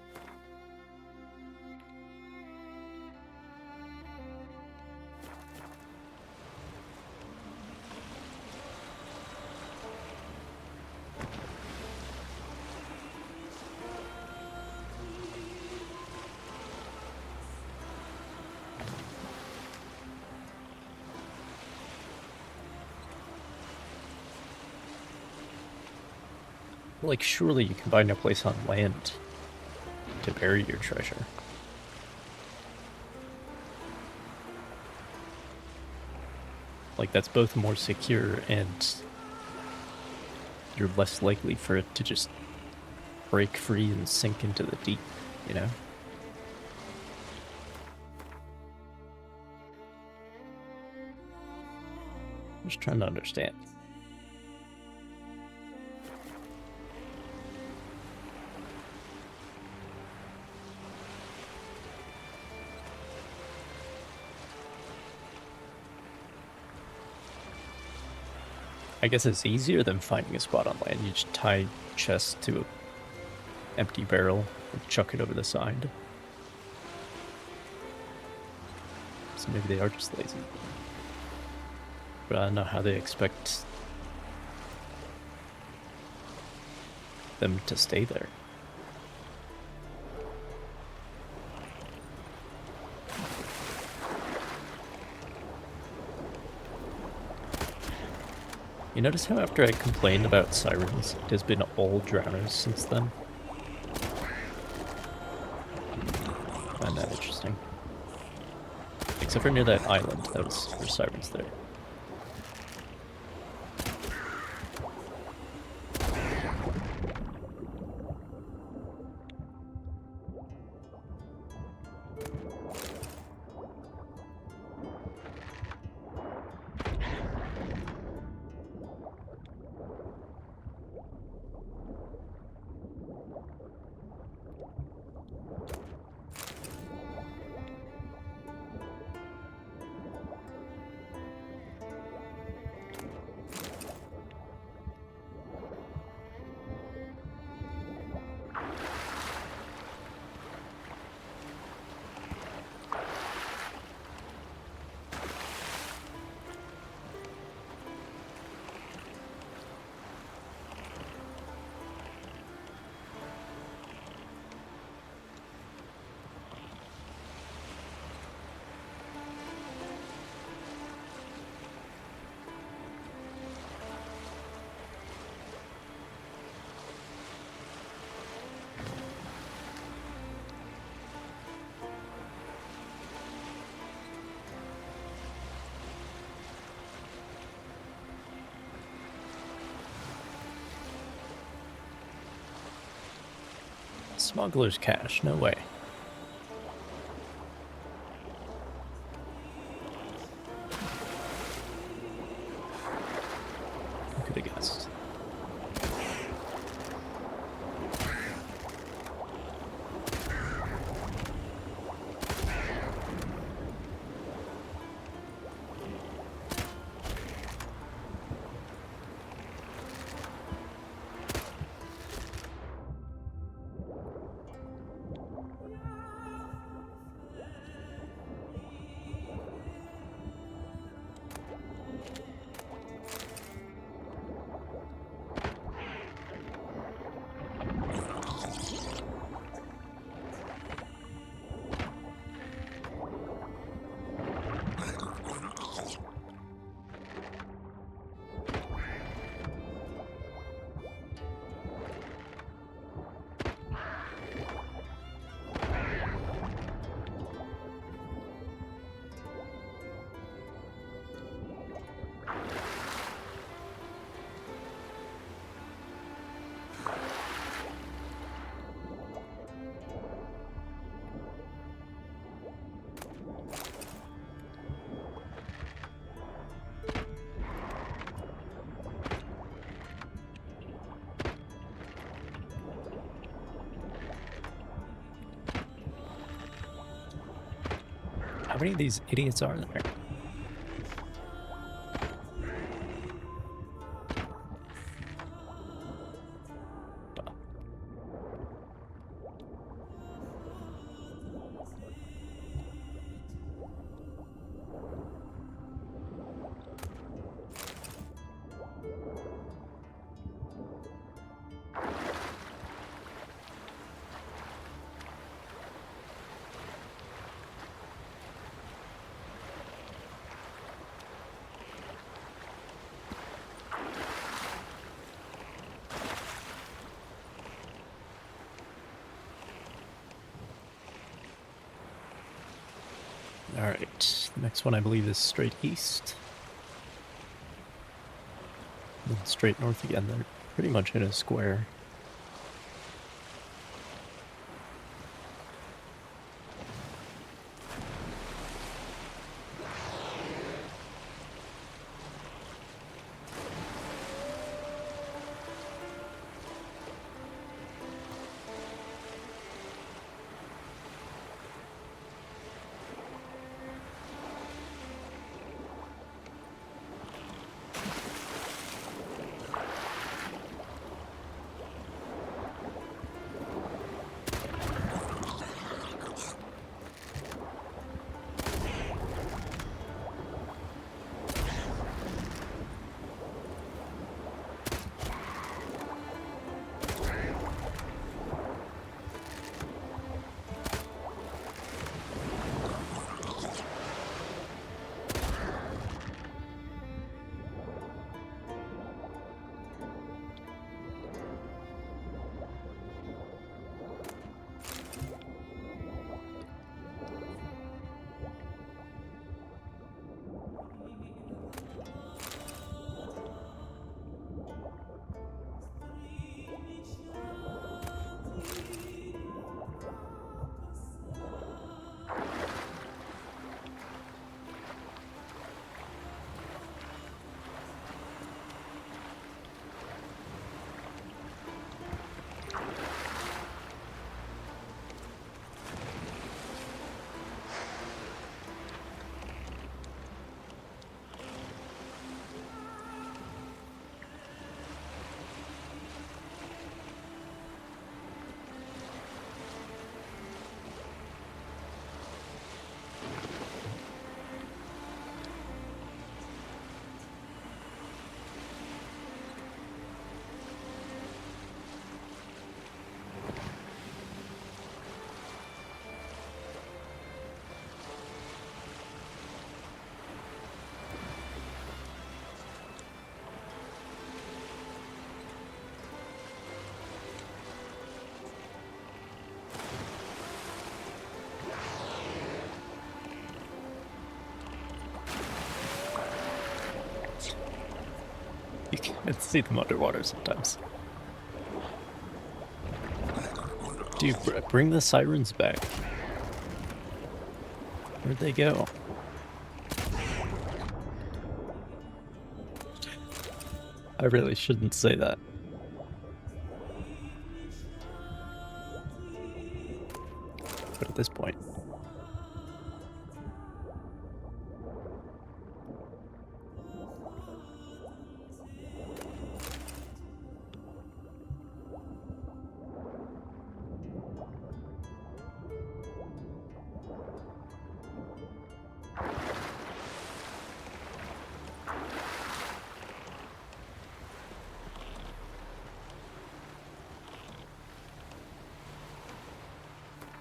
Like, surely you can find a place on land to bury your treasure. Like, that's both more secure and you're less likely for it to just break free and sink into the deep, you know? I'm just trying to understand. I guess it's easier than finding a spot on land. You just tie chests to an empty barrel and chuck it over the side. So maybe they are just lazy. But I don't know how they expect them to stay there. You notice how after I complained about sirens, it has been all drowners since then? I find that interesting. Except for near that island, there's sirens there. Smugglers Cash, no way. Who could have guessed? How many of these idiots are there? Alright, the next one I believe is straight east. Then straight north again, they're pretty much in a square. You can't see them underwater sometimes. Dude, bring the sirens back. Where'd they go? I really shouldn't say that. But at this point...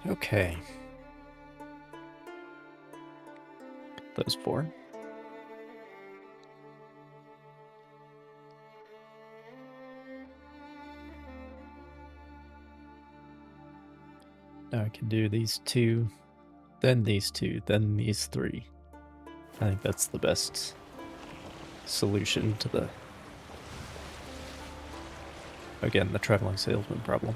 Okay. Those 4. Now I can do these 2, then these 2, then these 3. I think that's the best solution to the... Again, the traveling salesman problem.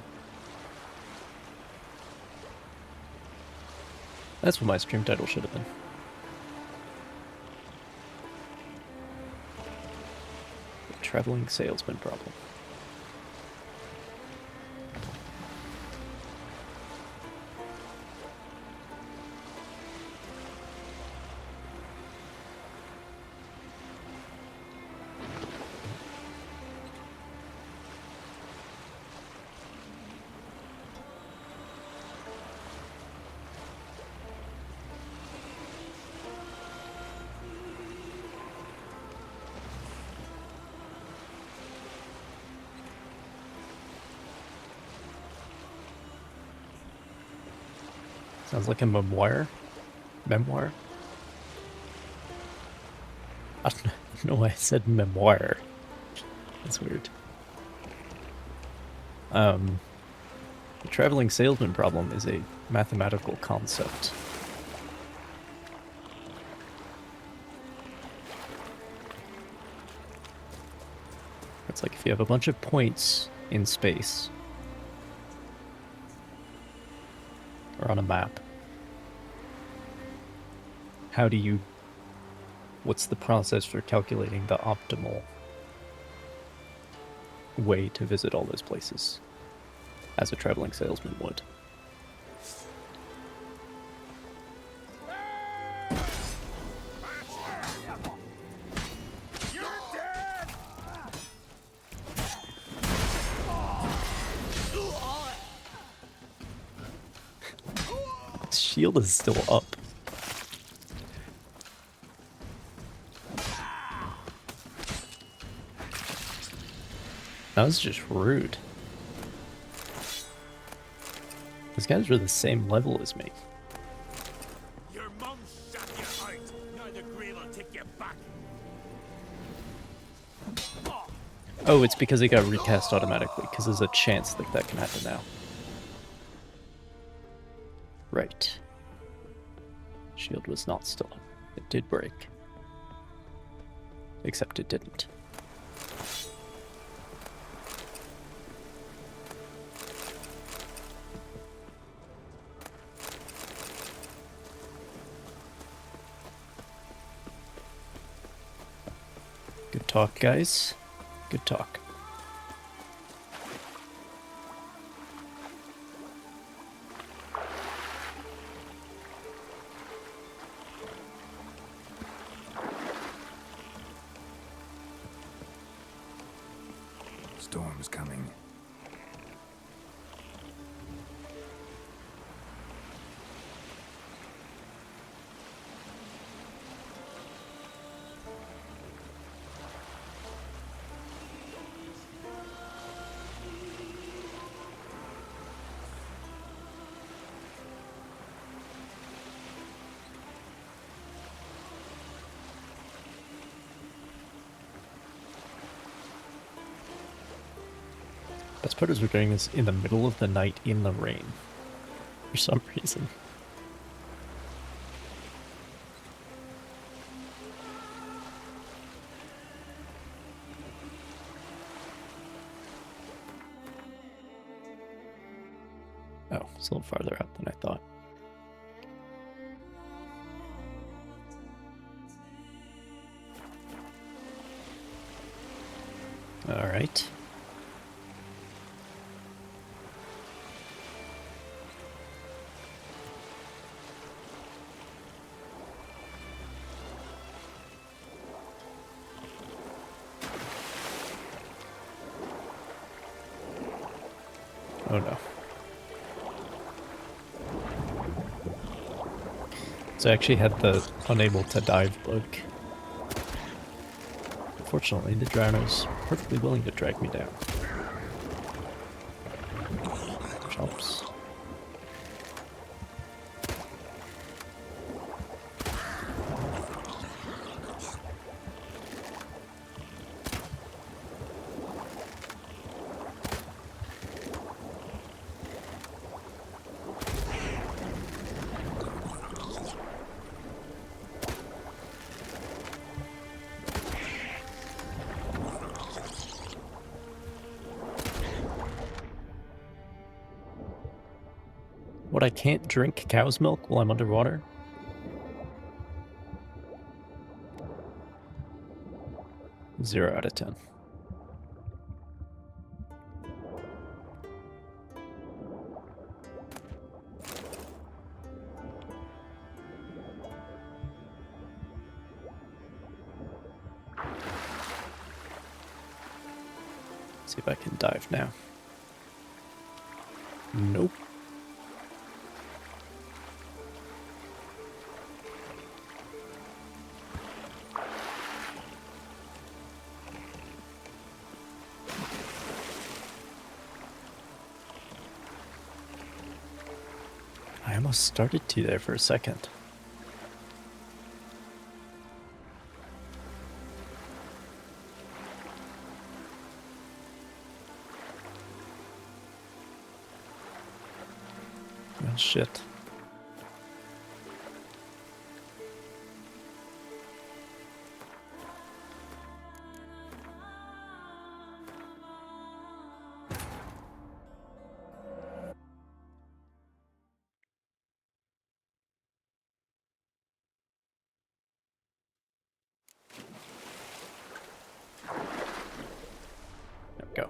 That's what my stream title should have been. The traveling salesman problem. Sounds like a memoir. Memoir? I don't know why I said memoir. That's weird. The traveling salesman problem is a mathematical concept. It's like if you have a bunch of points in space, or on a map, how do you... What's the process for calculating the optimal way to visit all those places, as a traveling salesman would? His shield is still up. That was just rude. These guys are the same level as me. Your mum shut you out. Now the grave will take you back. Oh, it's because it got recast automatically, because there's a chance that that can happen now. Right. Shield was not still up. It did break. Except it didn't. Good talk, guys. Good talk. Storm's coming. Best part is we're doing this in the middle of the night in the rain. For some reason. Oh, it's a little farther out than I thought. All right. Oh no. So I actually had the unable to dive bug. Fortunately, the Drowner's perfectly willing to drag me down. Jumps. What, I can't drink cow's milk while I'm underwater? Zero out of 10. See if I can dive now. Nope. I almost started to there for a second. Oh, shit. There we go.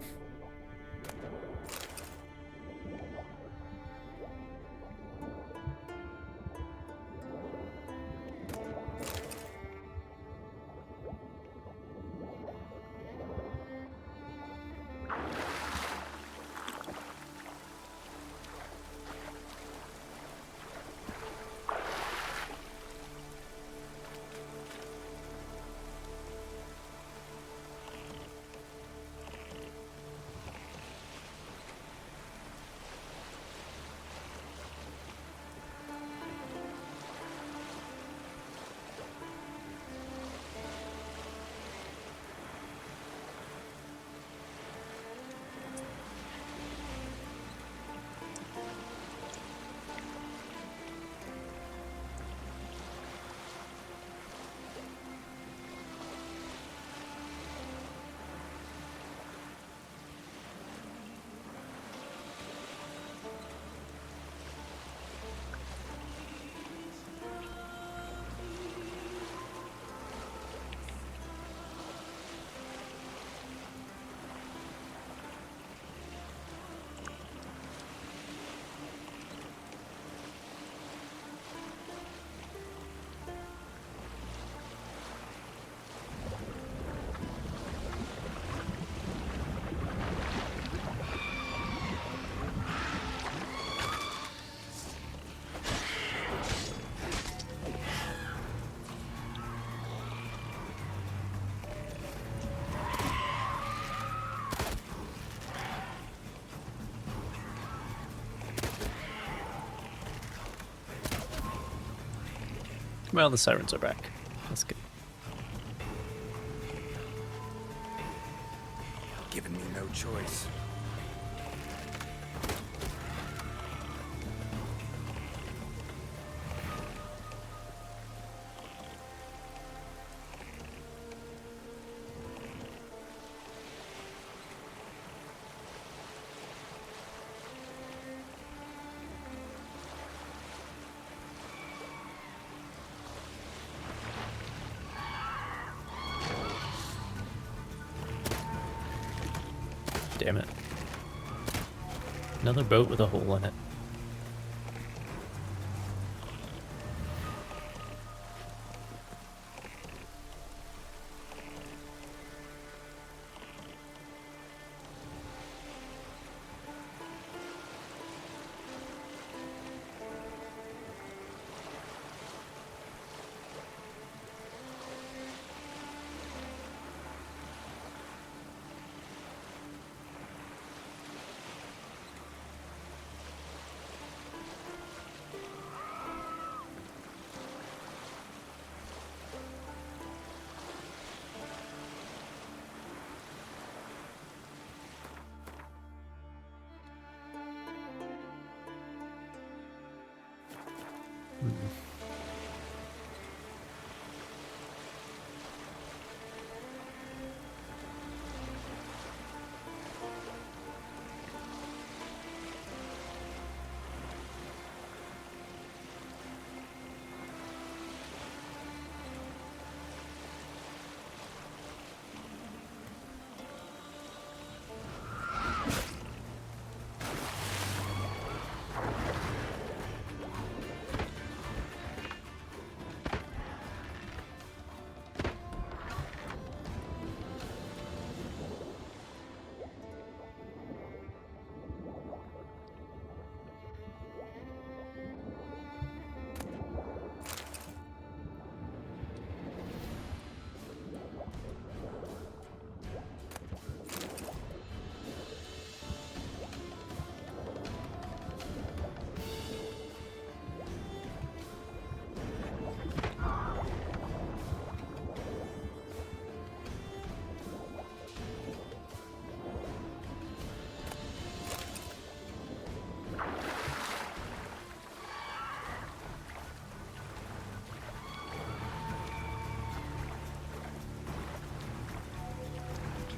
Well, the sirens are back. That's good. Giving me no choice. Damn it. Another boat with a hole in it.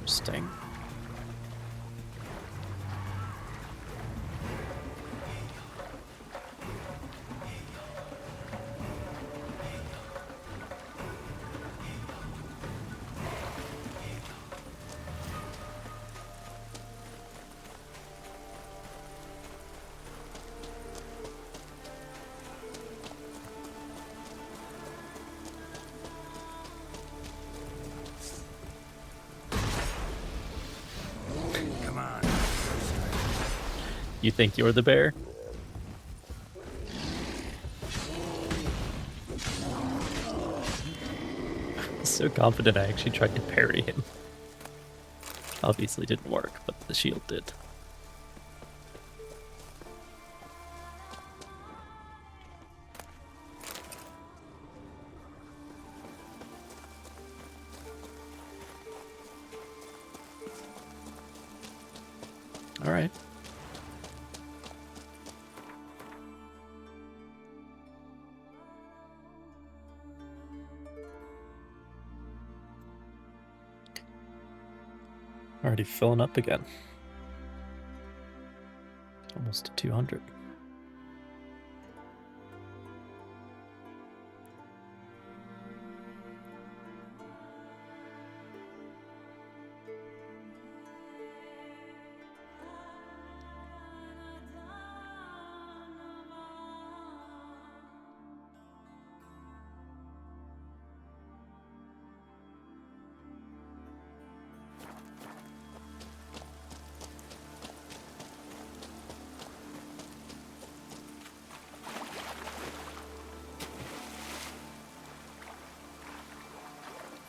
Interesting. You think you're the bear? I was so confident I actually tried to parry him. Obviously didn't work, but the shield did. All right. Already filling up again. Almost to 200.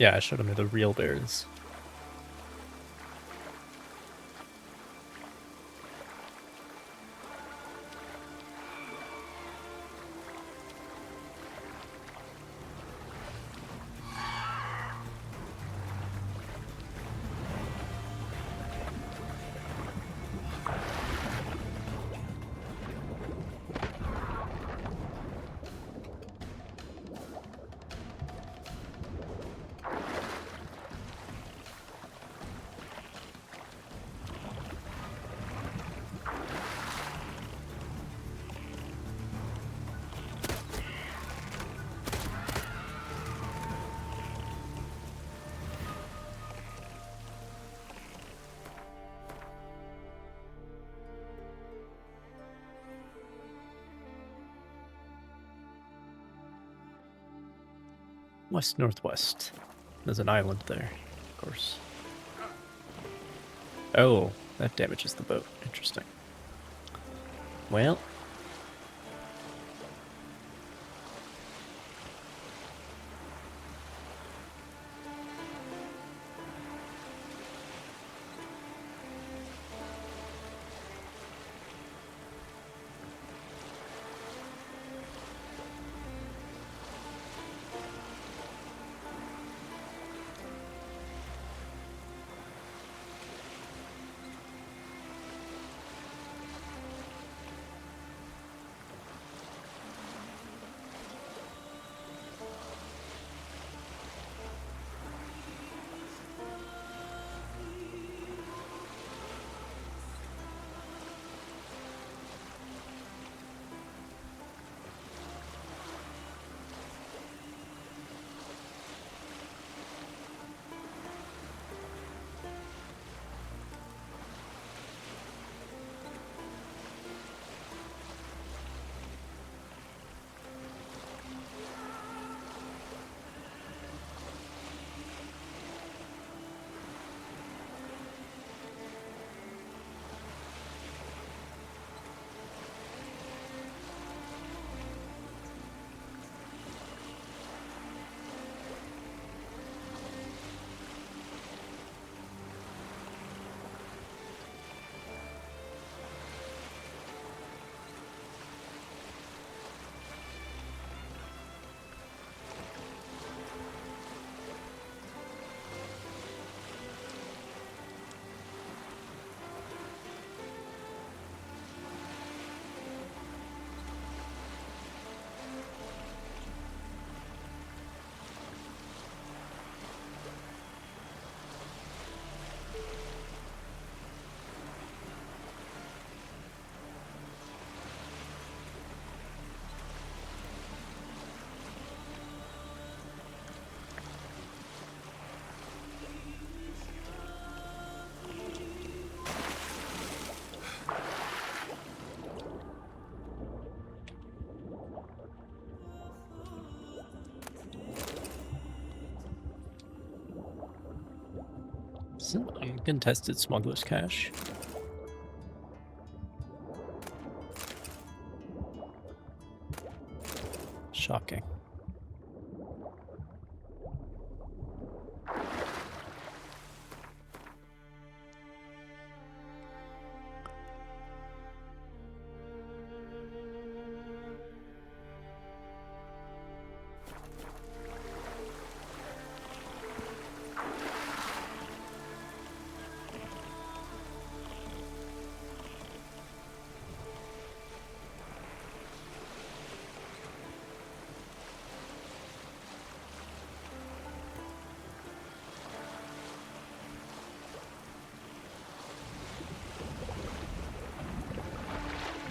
Yeah, I showed him who the real bear is. West-northwest. There's an island there, of course. Oh, that damages the boat. Interesting. Well. It's an uncontested Smugglers Cash. Shocking.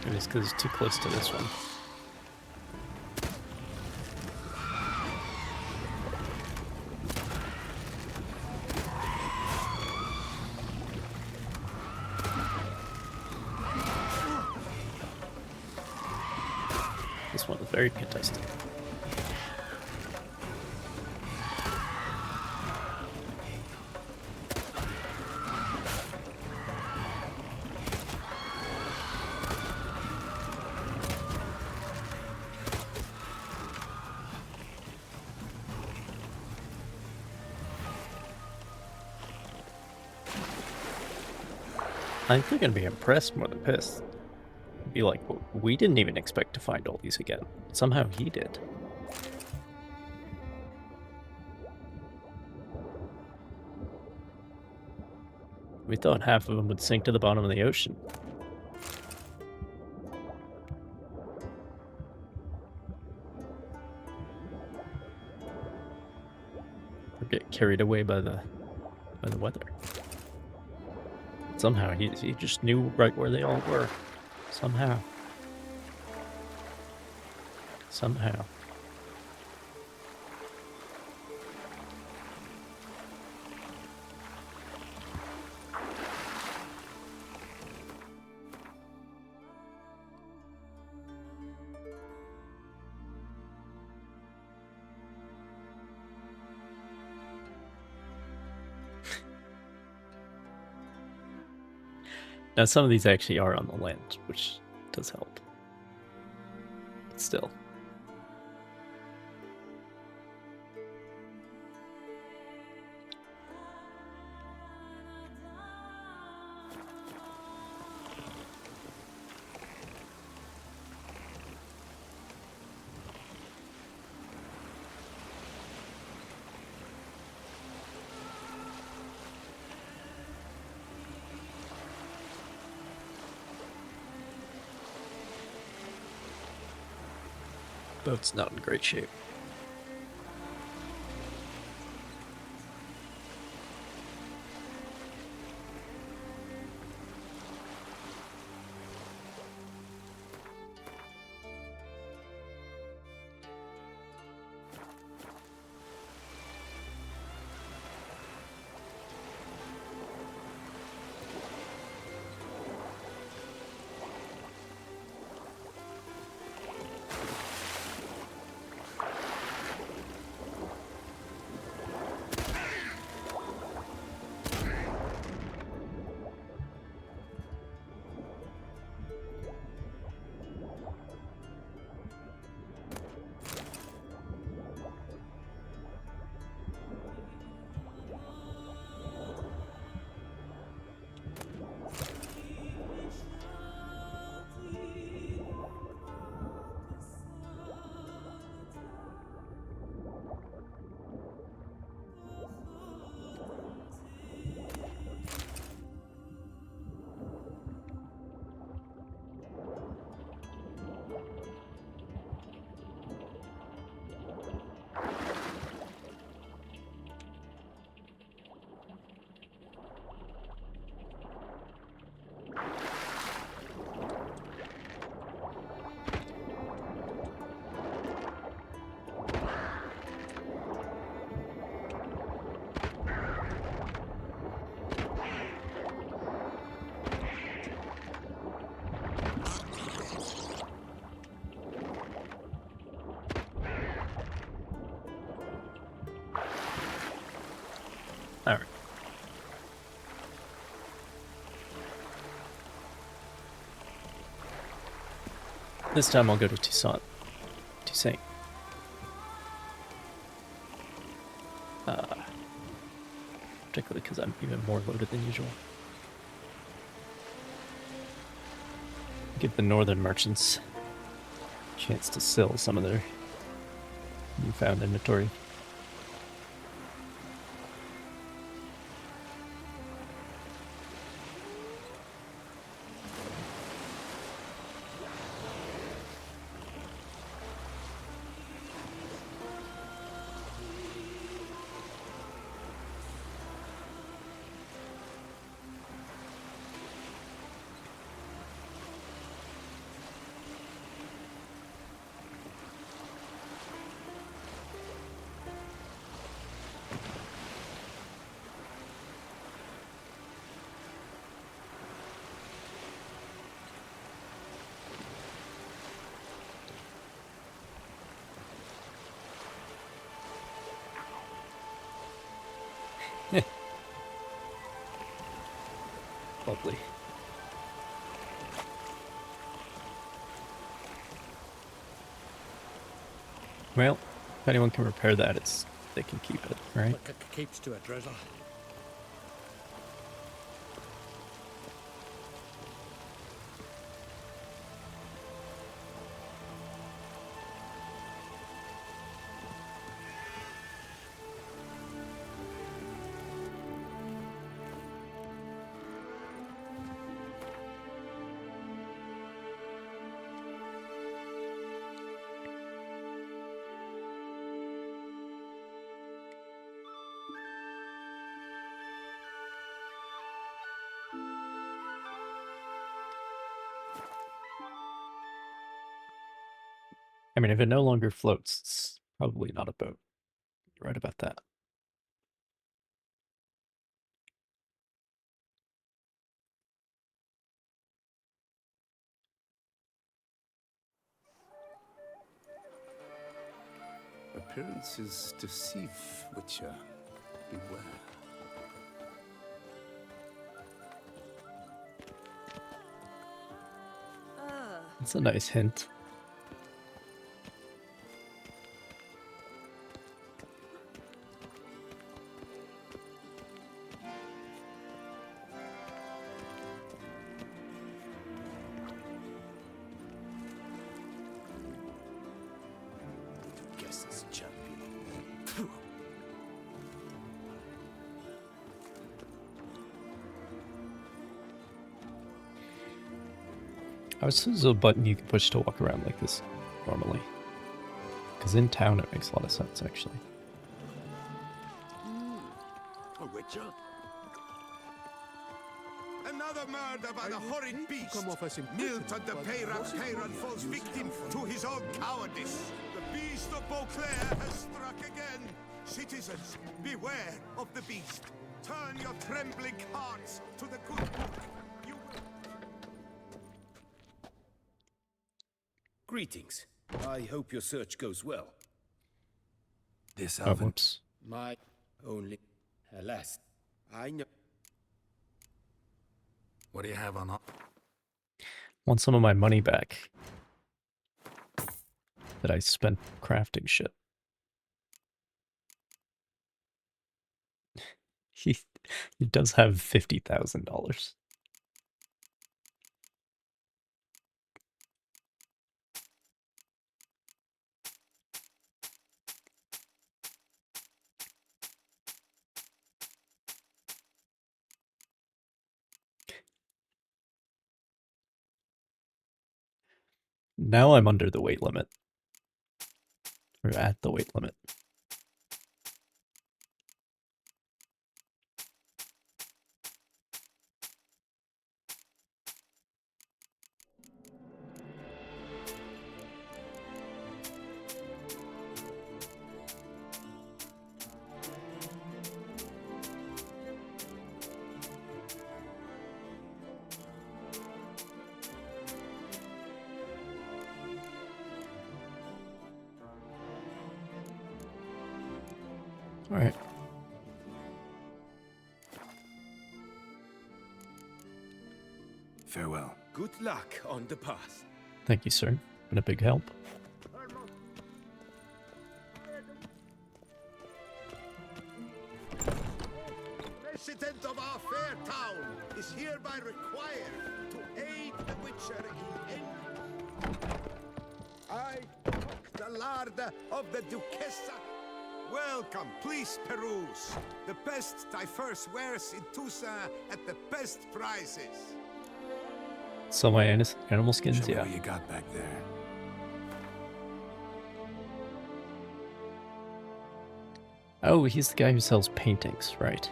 It is because it's too close to this one. This one is very contested. I think they're gonna be impressed more than pissed. Be like, we didn't even expect to find all these again. Somehow he did. We thought half of them would sink to the bottom of the ocean. Or get carried away by the weather. Somehow he just knew right where they all were. Somehow. Somehow. Now some of these actually are on the land, which does help. But still. Boat's not in great shape. Alright. This time I'll go to Toussaint. Particularly because I'm even more loaded than usual. Give the northern merchants a chance to sell some of their newfound inventory. Lovely. Well, if anyone can repair that, they can keep it, right? Look, it keeps to a drizzle. I mean, if it no longer floats, it's probably not a boat. You're right about that. Appearances deceive, Witcher. Beware. That's a nice hint. Guess this champion. I was there's a button you can push to walk around like this normally. Because in town it makes a lot of sense actually. A witcher? Another murder by the horrid beast. Milt on the Peyran falls victim to his own cowardice. The beast of Beauclair has struck again. Citizens, beware of the beast. Turn your trembling hearts to the good book. Greetings. I hope your search goes well. This Oh, elven. whoops. My only... Alas, I know... What do you have on? Want some of my money back that I spent crafting shit. He does have $50,000. Now I'm under the weight limit. Or at the weight limit. All right. Farewell. Good luck on the path. Thank you, sir. Been a big help. Resident of our fair town is hereby required to aid the witcher in I took the larder of the Duchessa. Welcome, please peruse. The best diverse wares in Tucson at the best prices. So my animal skins, Show me yeah. what you got back there. Oh, he's the guy who sells paintings, right?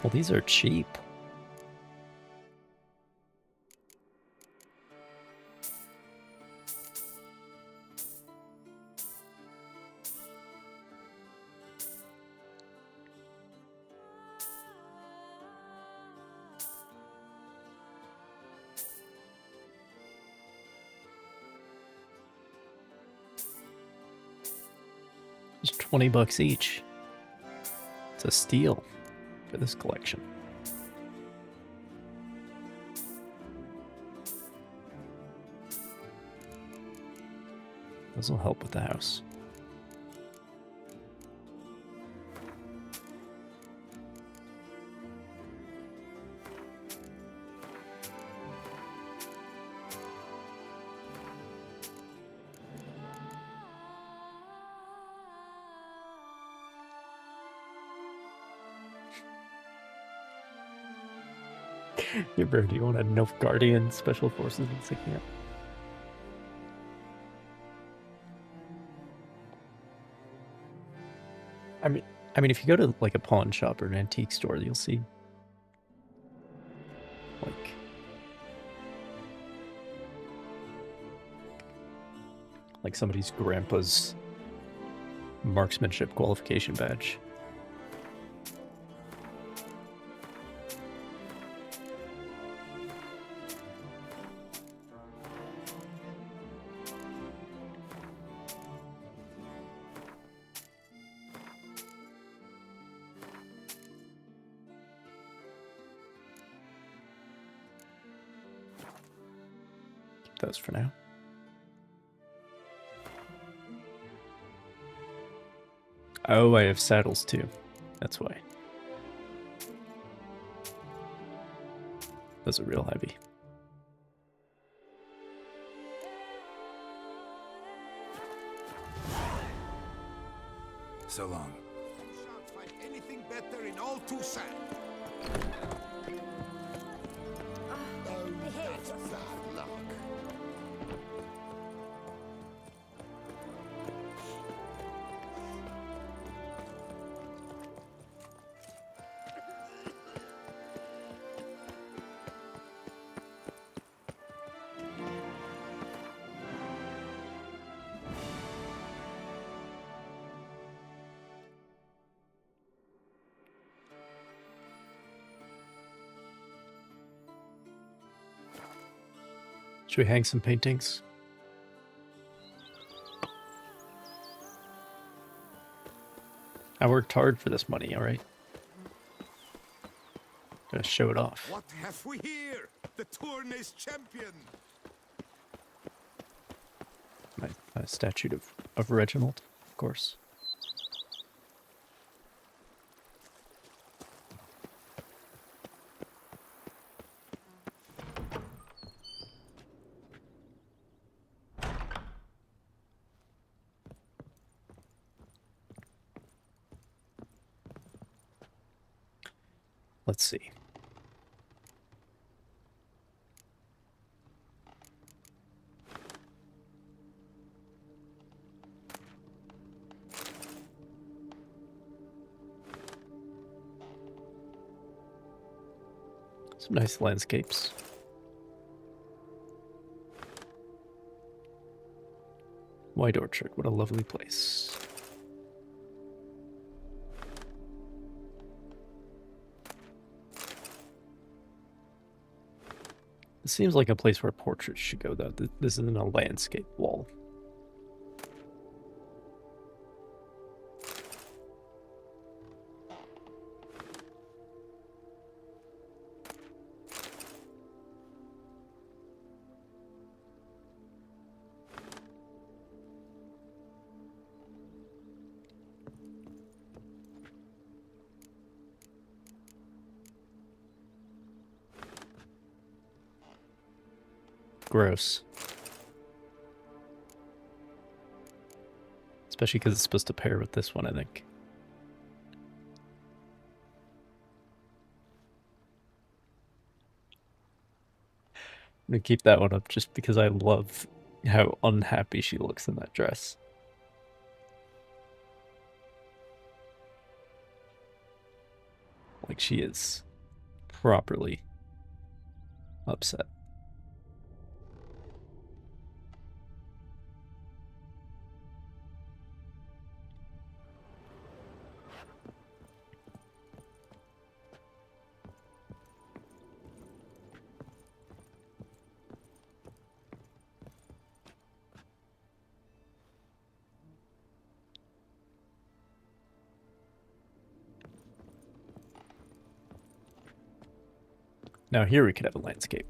Well, these are cheap. It's $20 each. It's a steal for this collection. This will help with the house. Your bird, you want a Nilfgaardian Special Forces insignia? I mean, if you go to like a pawn shop or an antique store, you'll see like somebody's grandpa's marksmanship qualification badge. keep those for now. Oh, I have saddles too. That's why. Those are real heavy. So long. You shan't find anything better in all Toussaint. Oh, that's bad luck. Should we hang some paintings? I worked hard for this money, alright? Gonna show it off. What have we here? The Tournay's champion. My statue of Reginald, of course. Let's see. Some nice landscapes. White Orchard, what a lovely place. It seems like a place where portraits should go, though. This isn't a landscape wall. Gross. Especially because it's supposed to pair with this one, I think. I'm gonna keep that one up just because I love how unhappy she looks in that dress. Like she is properly upset. Now here we could have a landscape.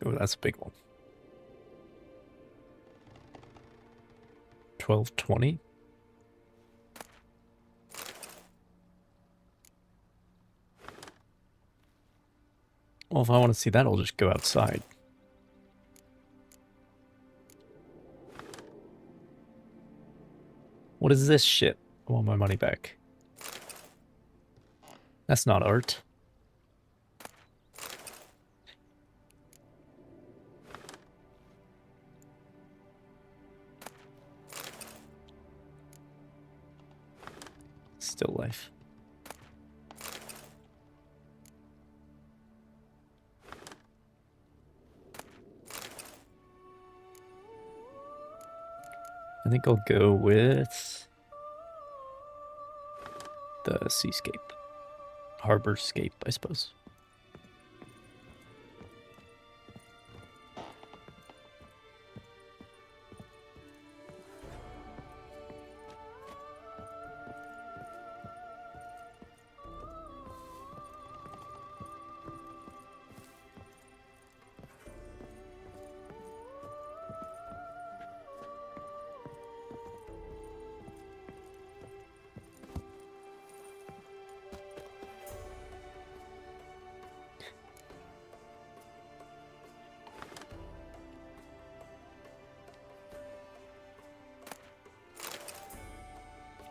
Oh, that's a big one. 1220. Well, if I want to see that, I'll just go outside. What is this shit? I want my money back. That's not art. Still life. I think I'll go with the seascape. Harborscape, I suppose.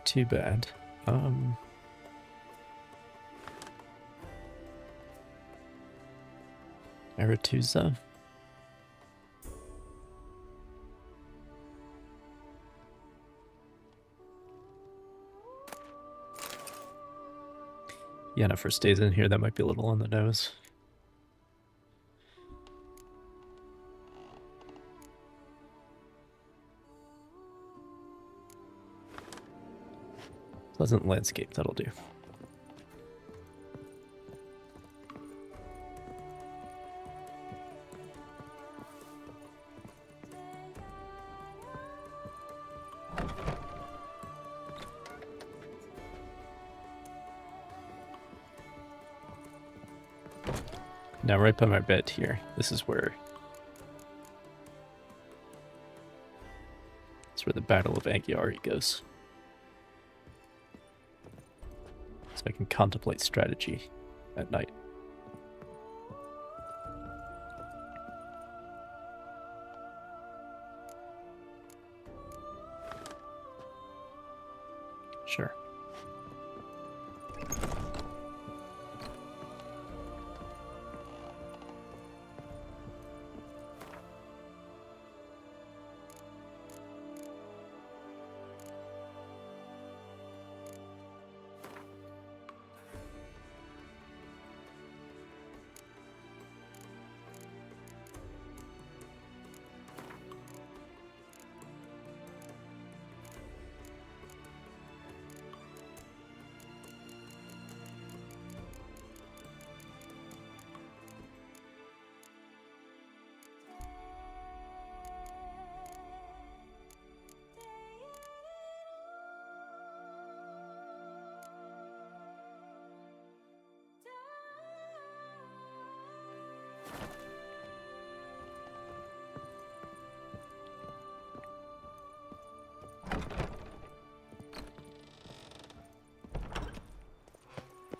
Too bad. Aretusa. Yennefer stays in here, that might be a little on the nose. Pleasant landscape, that'll do. Now right by my bed here, this is where the Battle of Angiari goes. So I can contemplate strategy at night. Sure.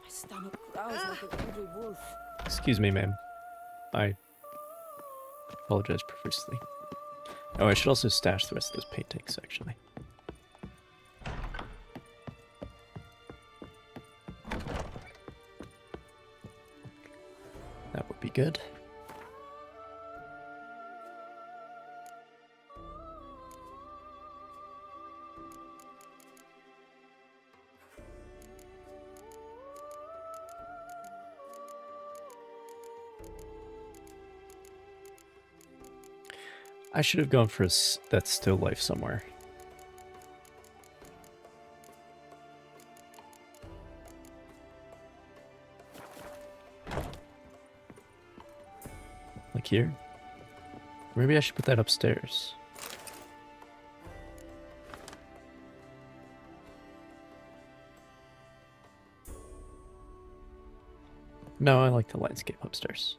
Stomach growls like a hungry wolf. Excuse me, ma'am. I apologize profusely. Oh, I should also stash the rest of those paintings, actually. That would be good. I should have gone for that still life somewhere. Like here? Maybe I should put that upstairs. No, I like the landscape upstairs.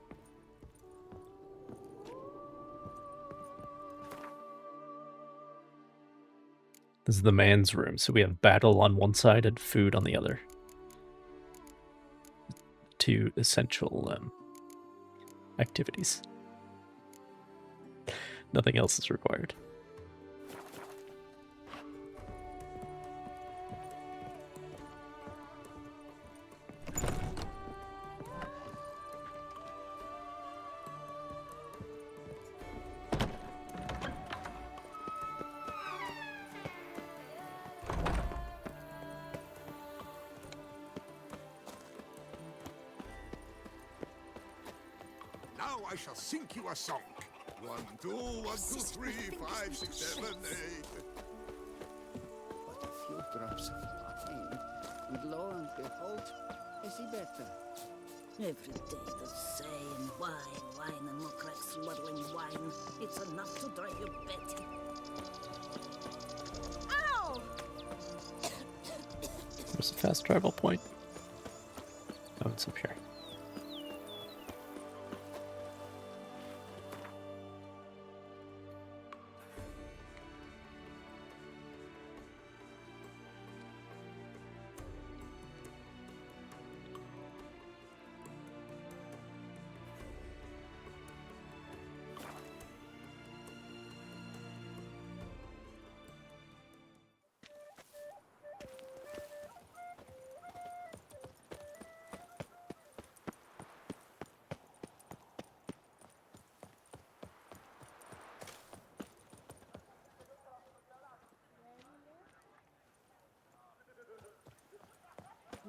This is the man's room, so we have battle on one side and food on the other. Two essential activities. Nothing else is required. Now I shall sing you a song. 1, 2, 1, 2, 3, 5, 6, 7, 8. drops of wine, and lo and behold, is he better? Every day the same. Wine, and look like smuggling wine. It's enough to drive you batty. Ow! There's a fast travel point. Oh, it's up here.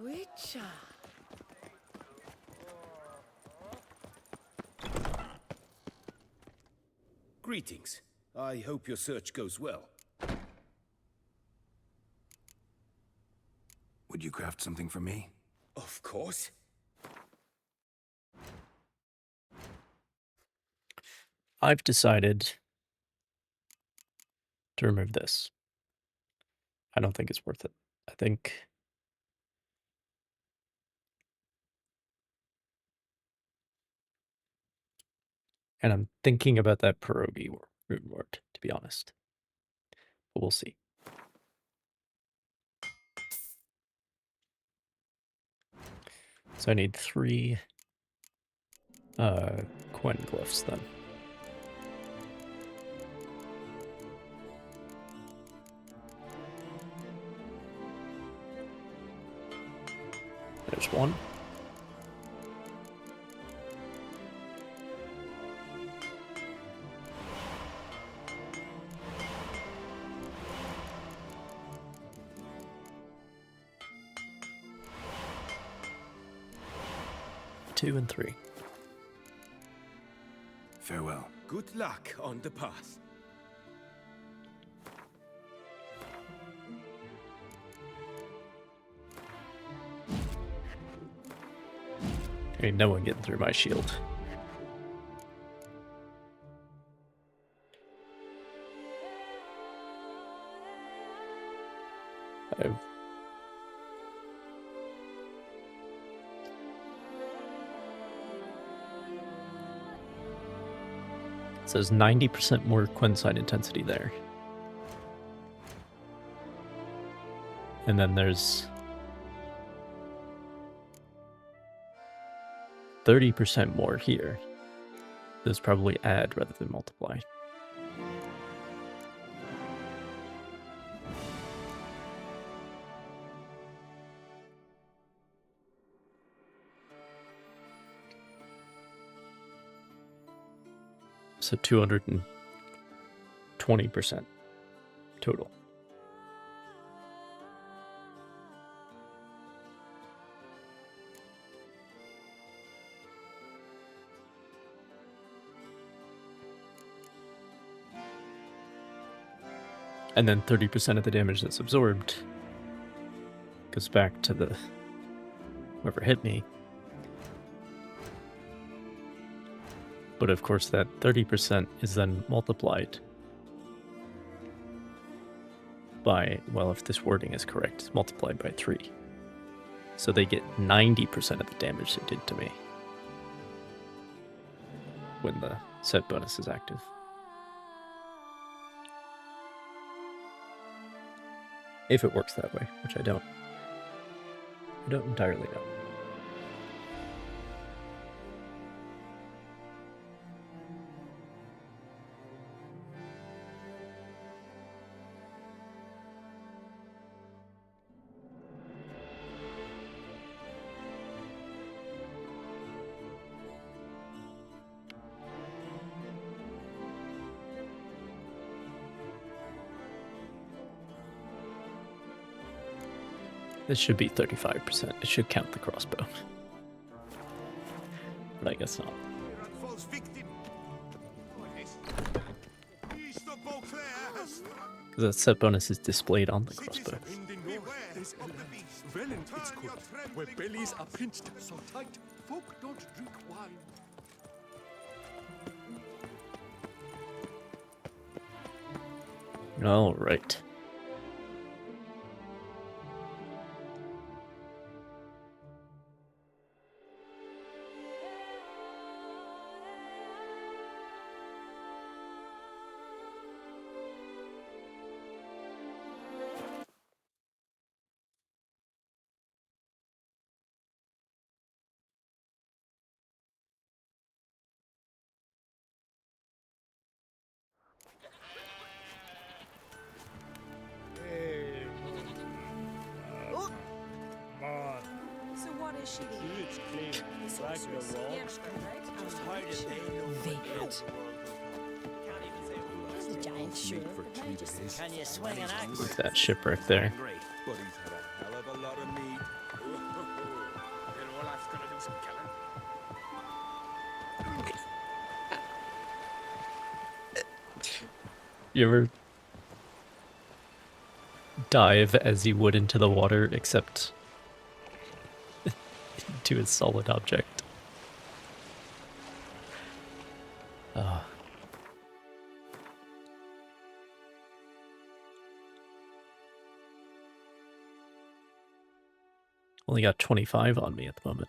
Witcher. Greetings. I hope your search goes well. Would you craft something for me? Of course. I've decided to remove this. I don't think it's worth it. I think and I'm thinking about that pierogi reward, to be honest. But we'll see. So I need 3 Quen glyphs then. There's 1. Two and 3. Farewell. Good luck on the path. Ain't no one getting through my shield. It says 90% more Quenside intensity there. And then there's 30% more here. Those probably add rather than multiply. So 220% total. And then 30% of the damage that's absorbed goes back to the whoever hit me. But of course that 30% is then multiplied by, well, if this wording is correct, it's multiplied by 3. So they get 90% of the damage they did to me when the set bonus is active. If it works that way, which I don't entirely know. This should be 35%. It should count the crossbow. But I guess not. Because that set bonus is displayed on the crossbow. There's a land well in its court, where bellies are pinched so tight, folk don't drink wine. All right. So what is she doing? It's clean. It's Like also the a wall. Just how did they know There's a giant shrimp. Can you swing an axe? Look at that shipwreck there. But he's had a hell of a lot of meat. Then Olaf's gonna do some killing. You ever dive as you would into the water, except into a solid object? Only got 25 on me at the moment.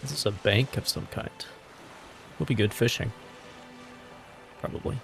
This is a bank of some kind. Will be good fishing. Probably.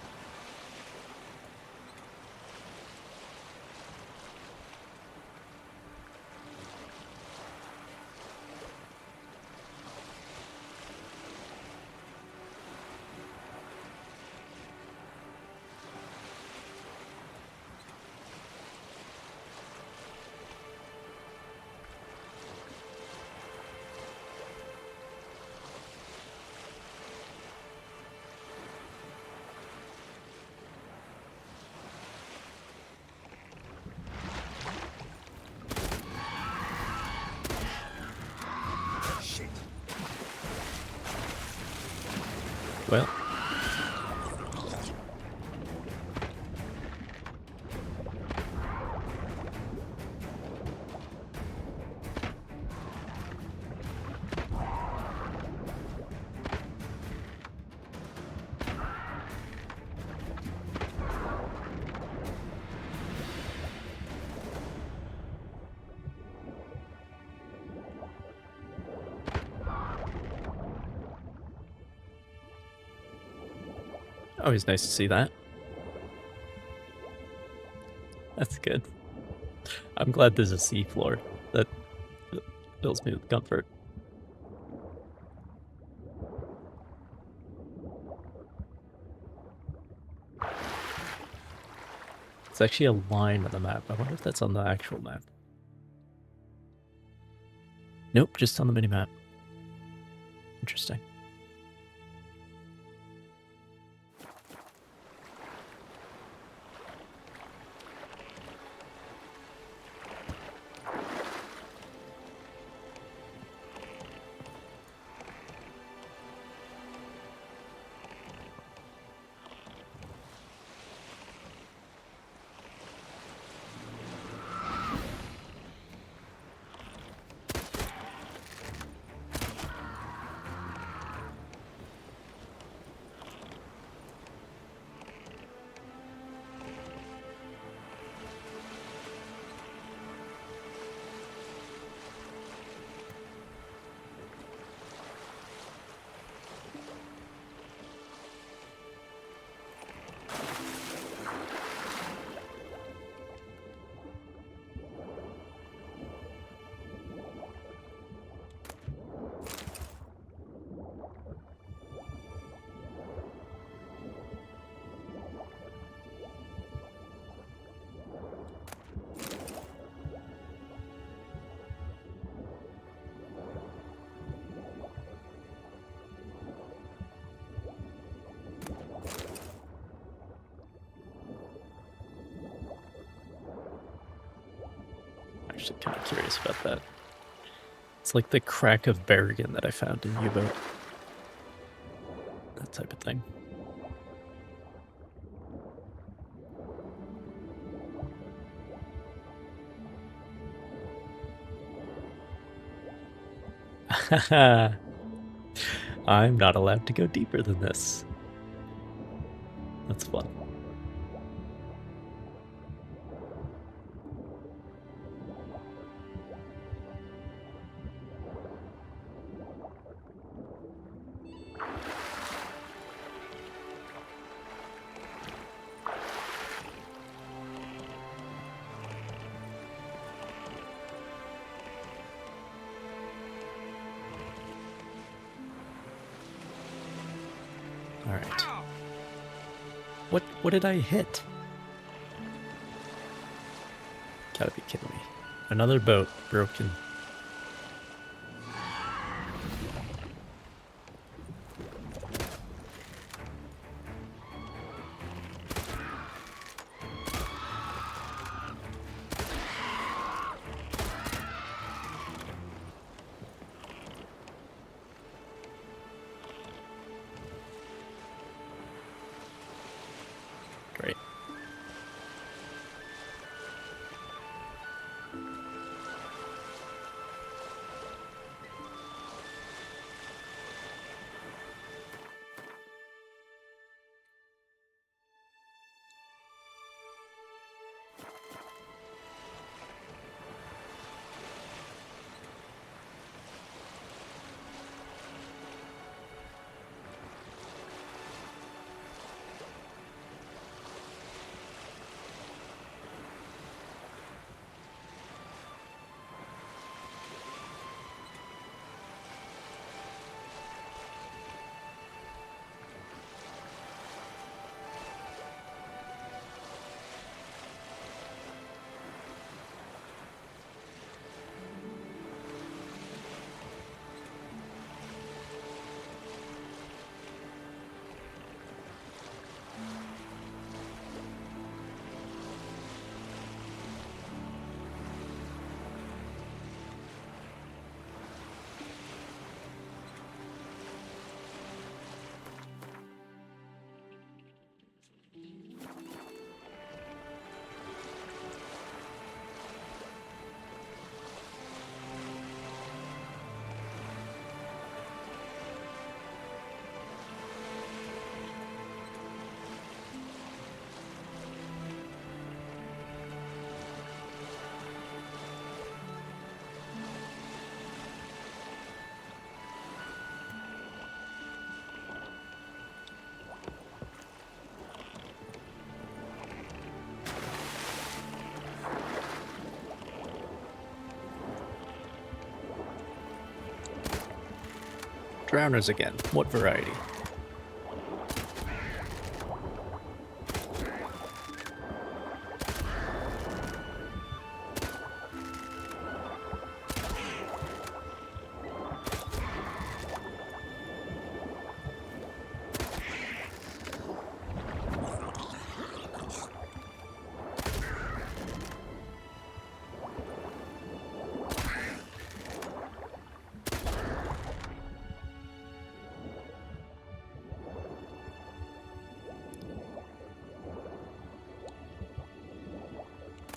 Well. Always nice to see that. That's good. I'm glad there's a seafloor. That fills me with comfort. It's actually a line on the map. I wonder if that's on the actual map. Nope, just on the mini-map. Interesting. actually kind of curious about that. It's like the crack of Berrigan that I found in U-boat. That type of thing. I'm not allowed to go deeper than this. That's fun. Alright. What did I hit? Gotta be kidding me. Another boat broken. Great. Drowners again. What variety?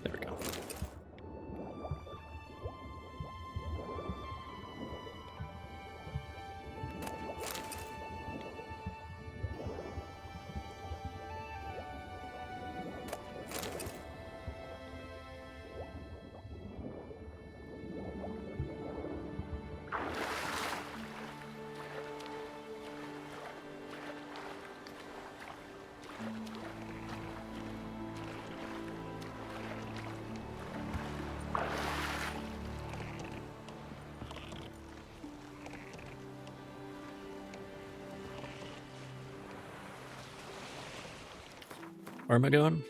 There we go. Where am I going?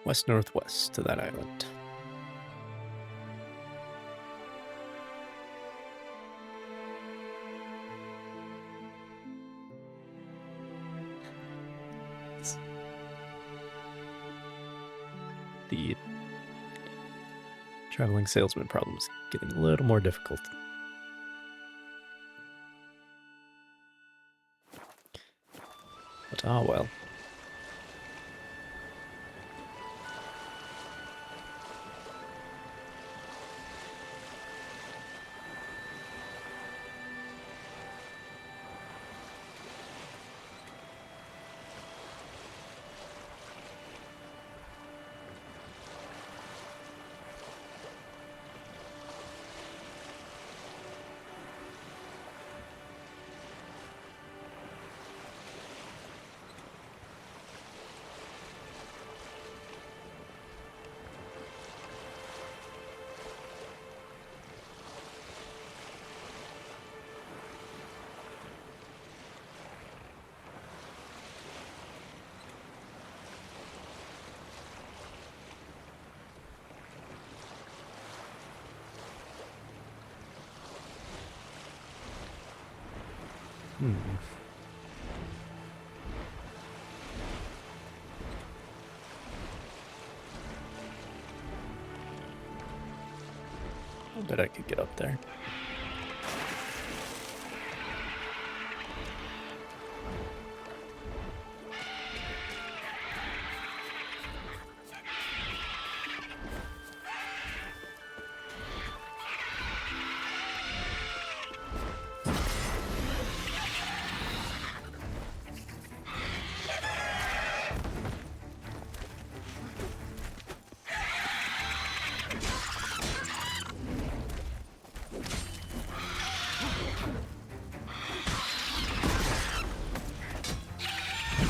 West-northwest to that island. the traveling salesman problem is getting a little more difficult. But ah well. I bet I could get up there.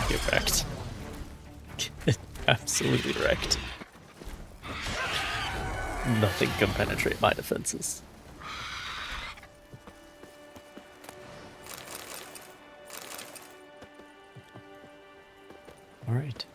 Get wrecked. Absolutely wrecked. Nothing can penetrate my defenses. All right.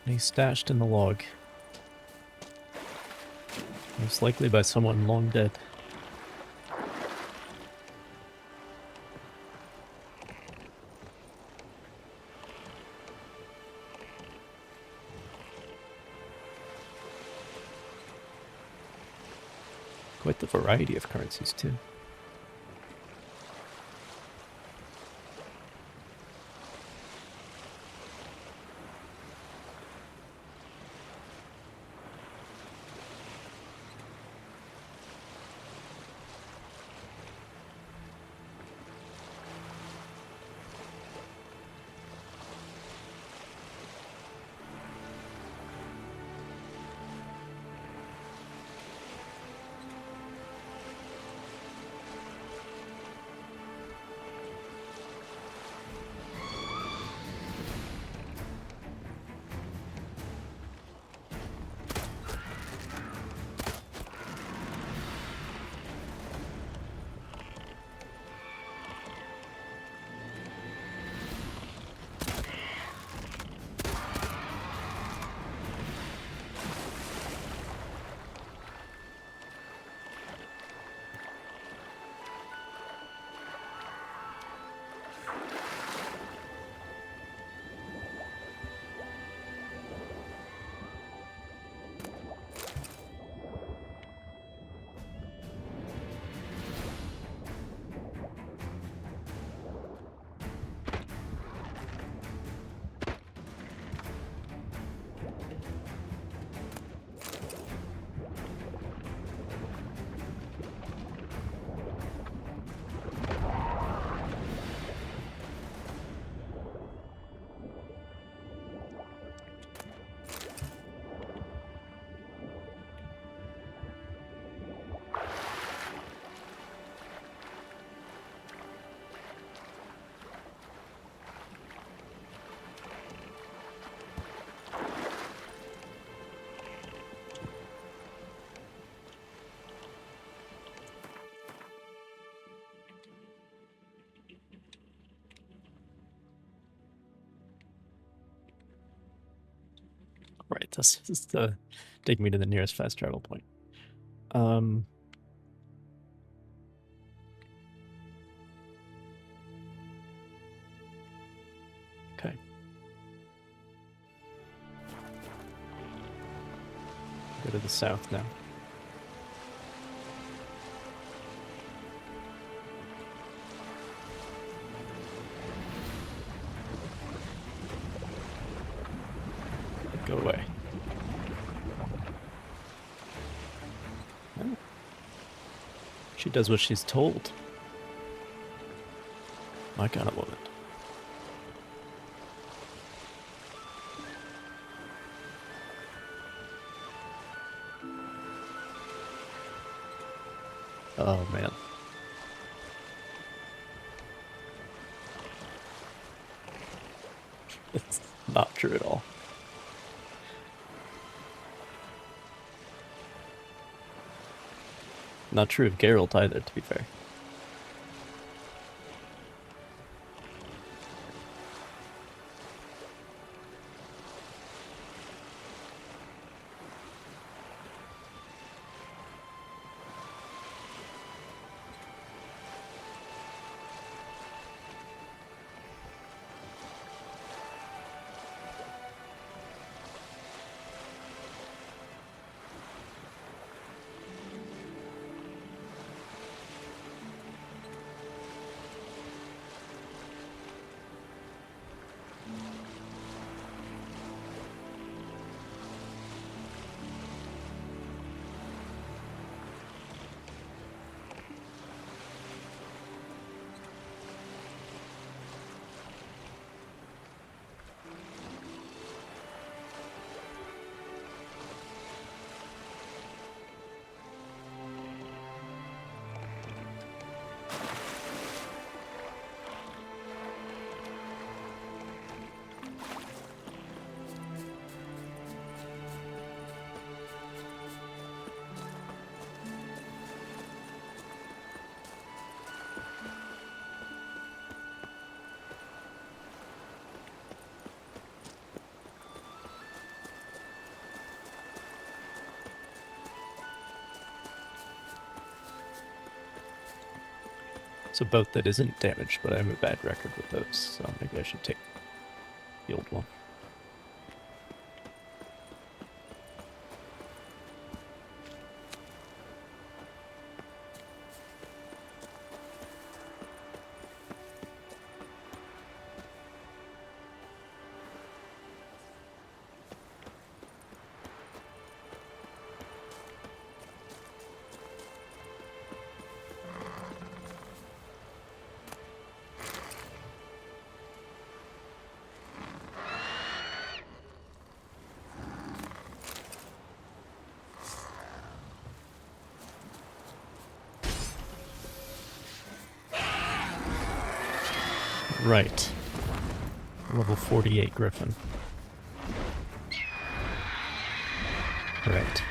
He's stashed in the log. Most likely by someone long dead. Quite the variety of currencies, too. does just take me to the nearest fast travel point. Okay. Go to the south now. Go away. Oh. She does what she's told. My kind of woman. Oh man. It's not true at all. Not true of Geralt either, to be fair. It's a boat that isn't damaged, but I have a bad record with those, so maybe I should take the old one. Right. Level 48 Griffin. Right.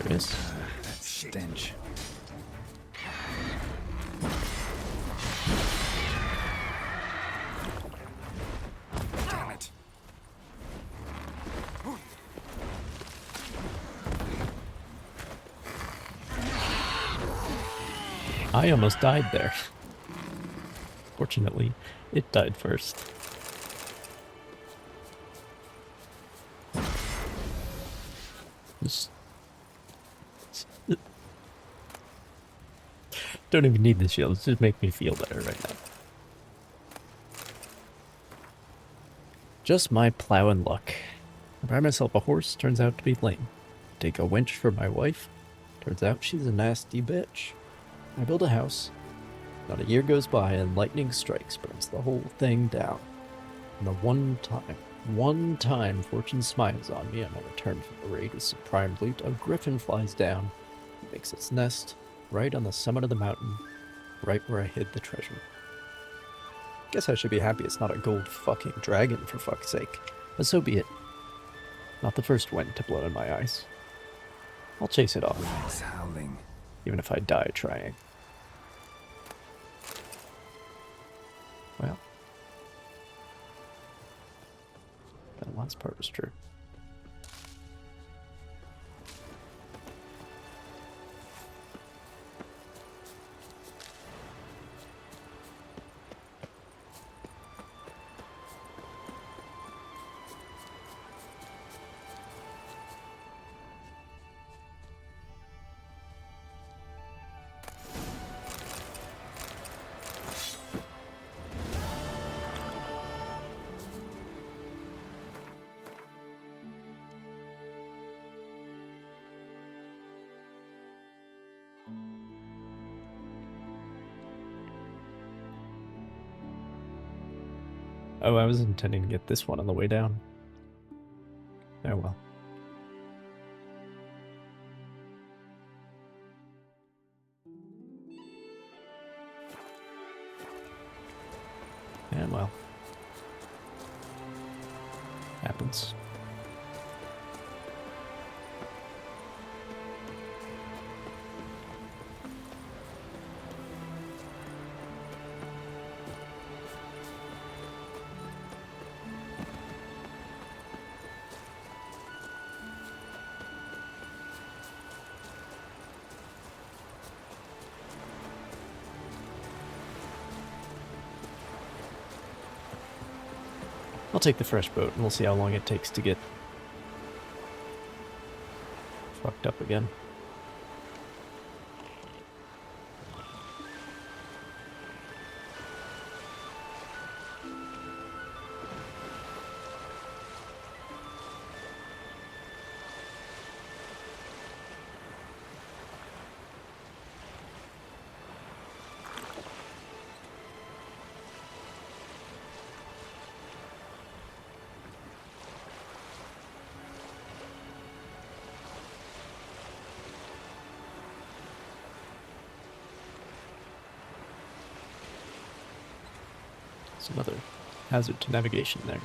Curious. That stench. I almost died there. Fortunately, it died first. Don't even need the shield, just make me feel better right now. Just my plowing luck. I buy myself a horse, turns out to be lame. Take a wench for my wife, turns out she's a nasty bitch. I build a house. Not a year goes by and lightning strikes, burns the whole thing down. And the one time fortune smiles on me and I return from the raid with some prime loot, a griffin flies down, makes its nest right on the summit of the mountain, right where I hid the treasure. Guess I should be happy it's not a gold fucking dragon, for fuck's sake. But so be it. Not the first wind to blow in my eyes. I'll chase it off. It's howling. Even if I die trying. Well. That last part was true. Oh, I was intending to get this one on the way down. Oh well. And well. Happens. I'll take the fresh boat, and we'll see how long it takes to get fucked up again. It's another hazard to navigation there.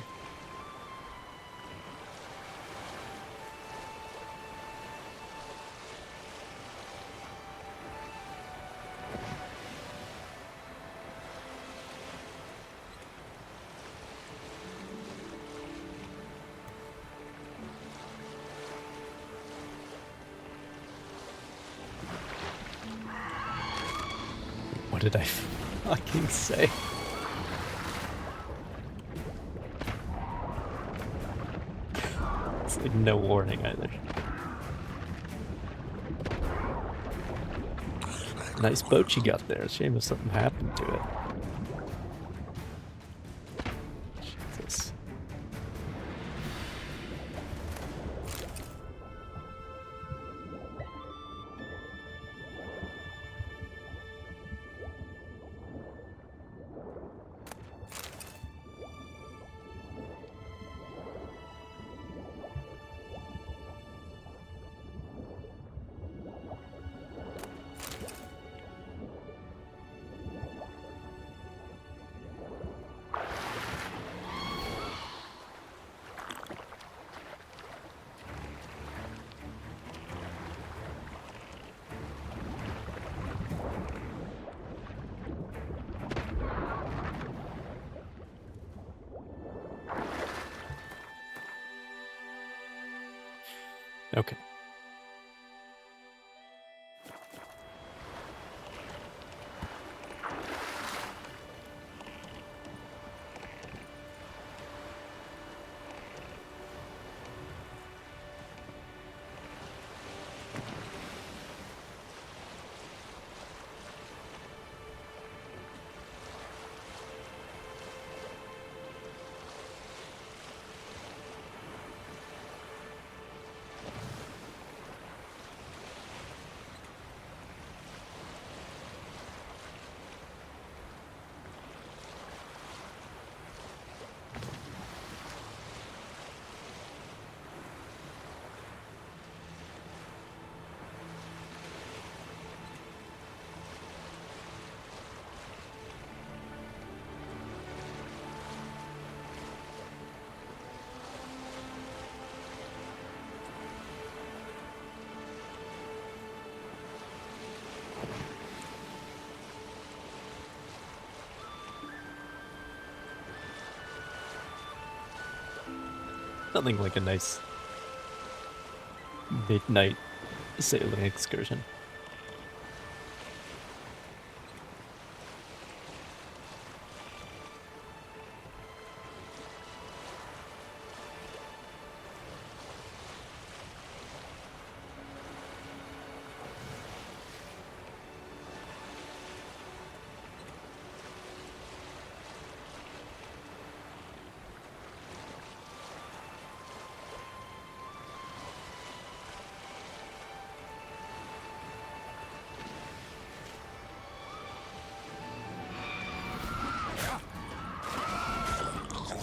What did I fucking say? It's like no warning either. Nice boat you got there. Shame if something happened to it. Jesus. Okay. Nothing like a nice midnight sailing excursion.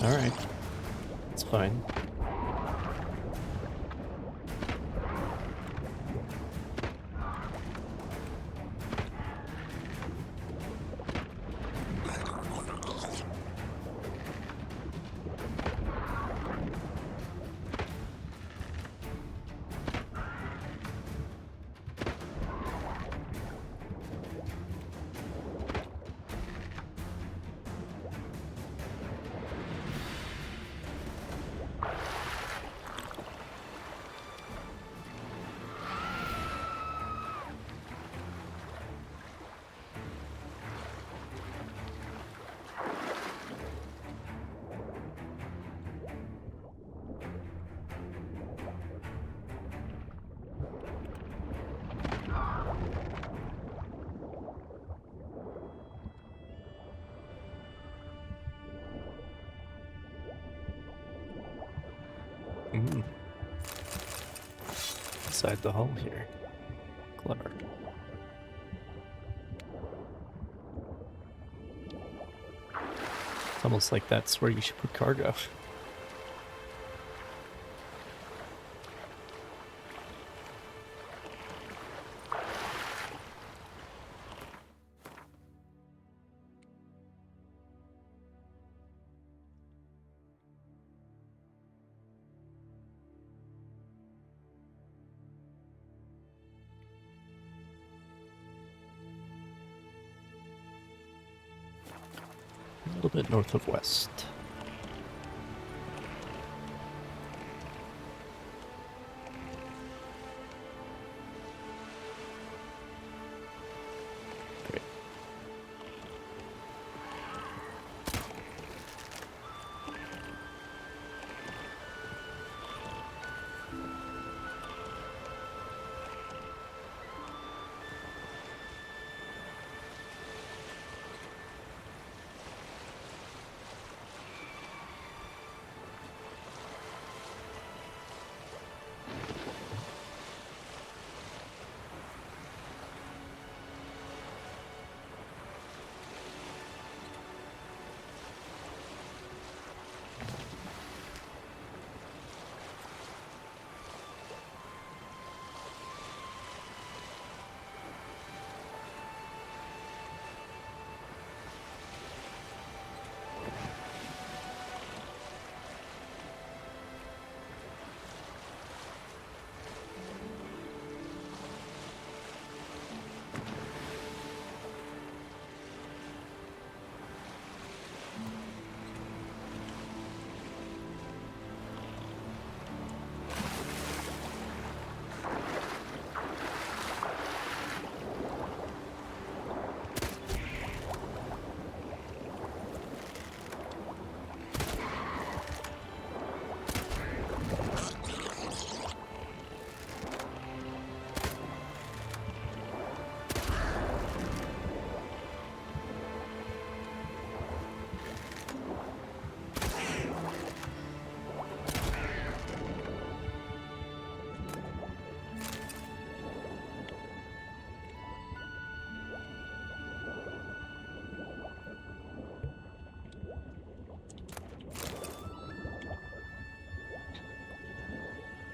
Alright. It's fine. Inside the hull here. Clever. It's almost like that's where you should put cargo. A little bit north of west. Great.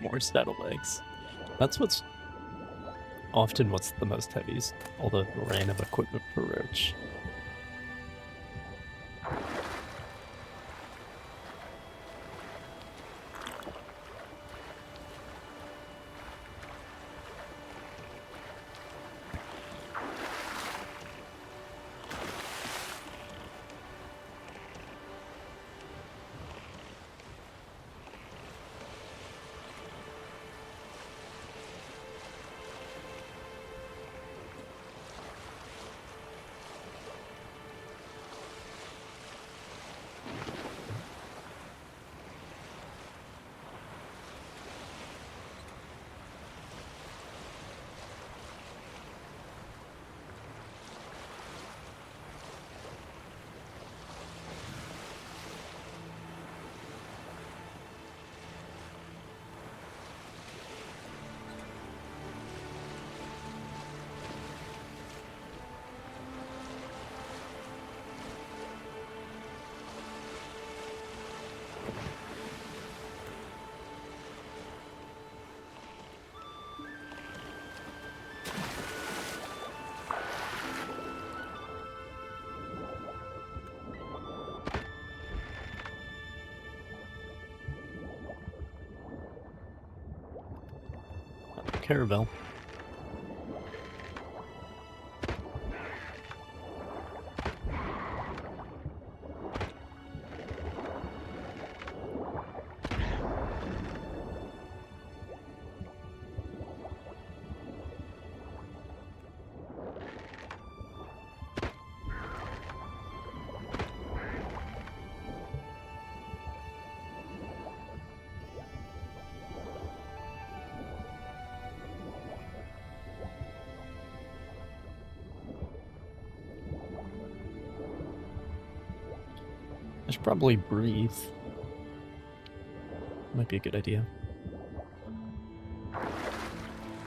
More saddle legs. That's what's often what's the most heavy is all the random equipment for Roach. Caravel. I should probably breathe. Might be a good idea.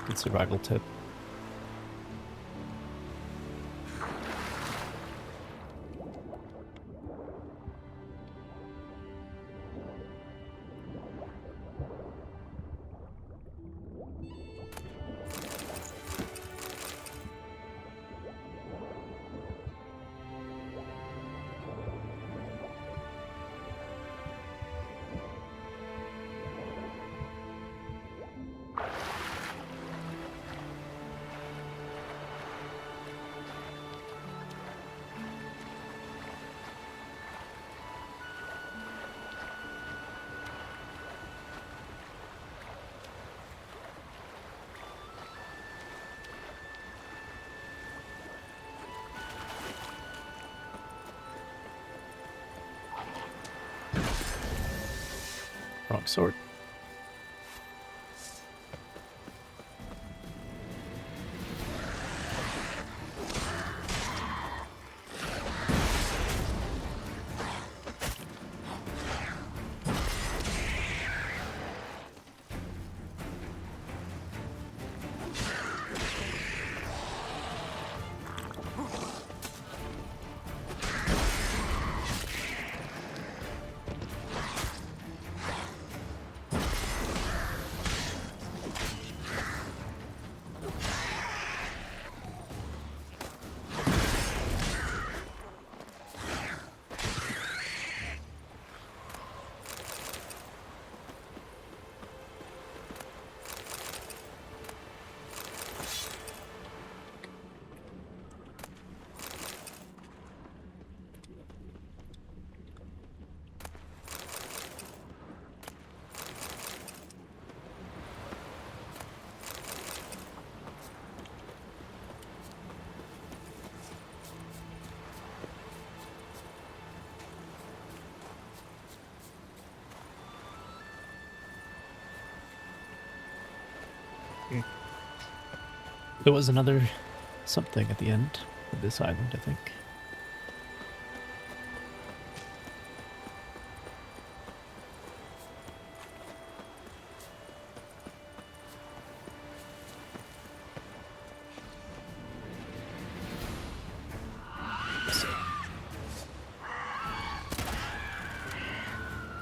Good survival tip. Wrong sword. There was another something at the end of this island, I think.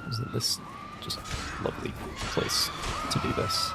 Isn't this just a lovely place to do this?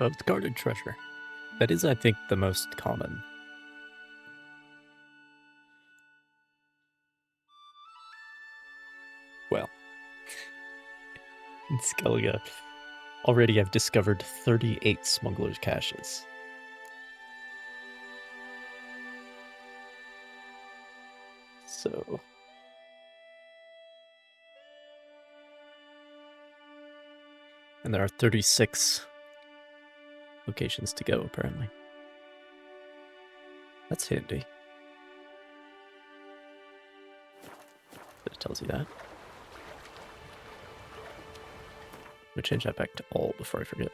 Oh, it's guarded treasure. That is, I think, the most common. Well, in Skellige, already I've discovered 38 smugglers' caches. So... and there are 36 locations to go, apparently. That's handy. But it tells you that. I'm gonna change that back to all before I forget.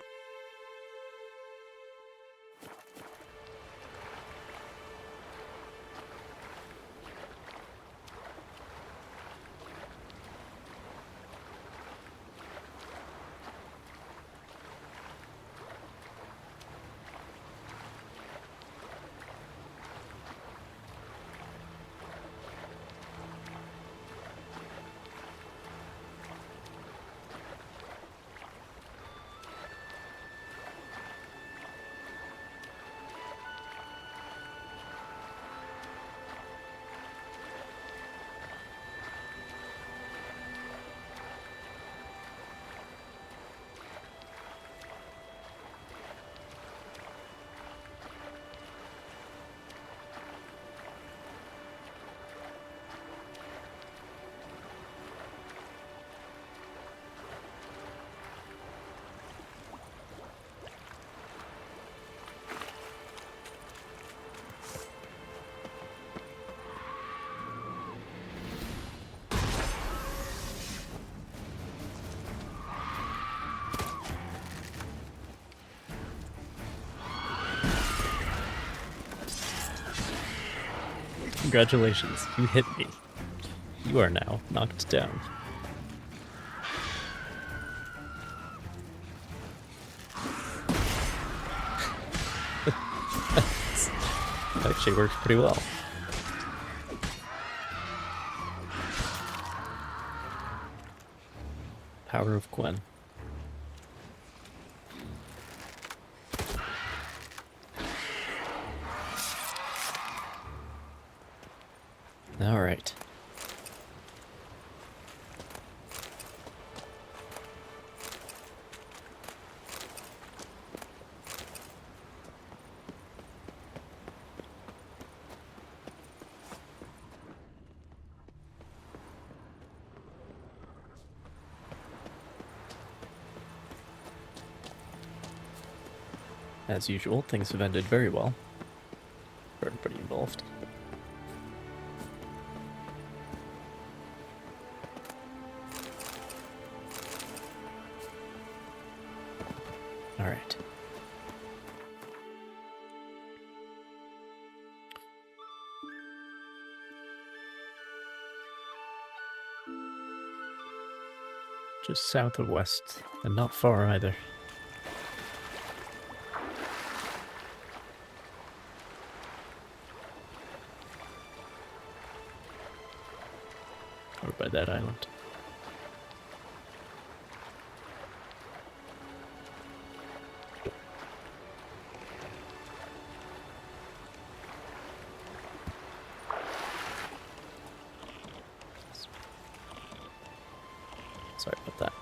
Congratulations, you hit me. You are now knocked down. That actually works pretty well. Power of Gwen. All right. As usual, things have ended very well for everybody involved. All right. Just south of west, and not far either. Over by that island. Sorry about that.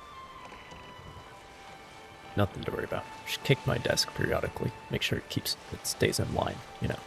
Nothing to worry about. Just kick my desk periodically. Make sure it stays in line, you know.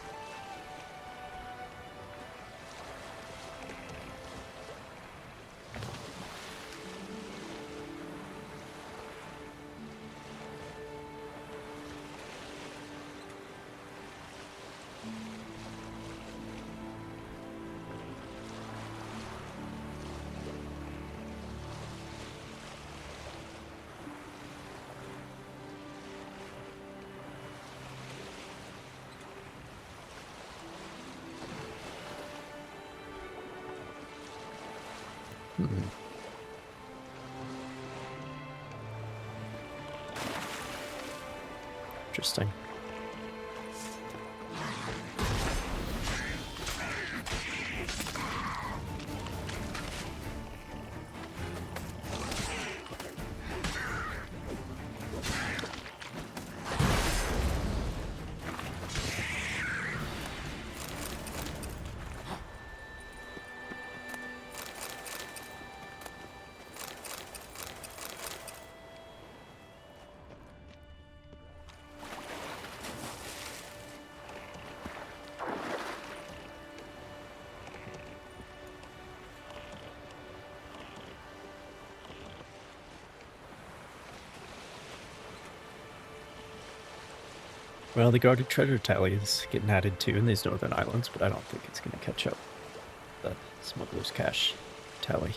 Interesting. Well, the guarded treasure tally is getting added to in these northern islands, but I don't think it's going to catch up. The Smugglers Cash tally.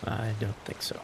I don't think so.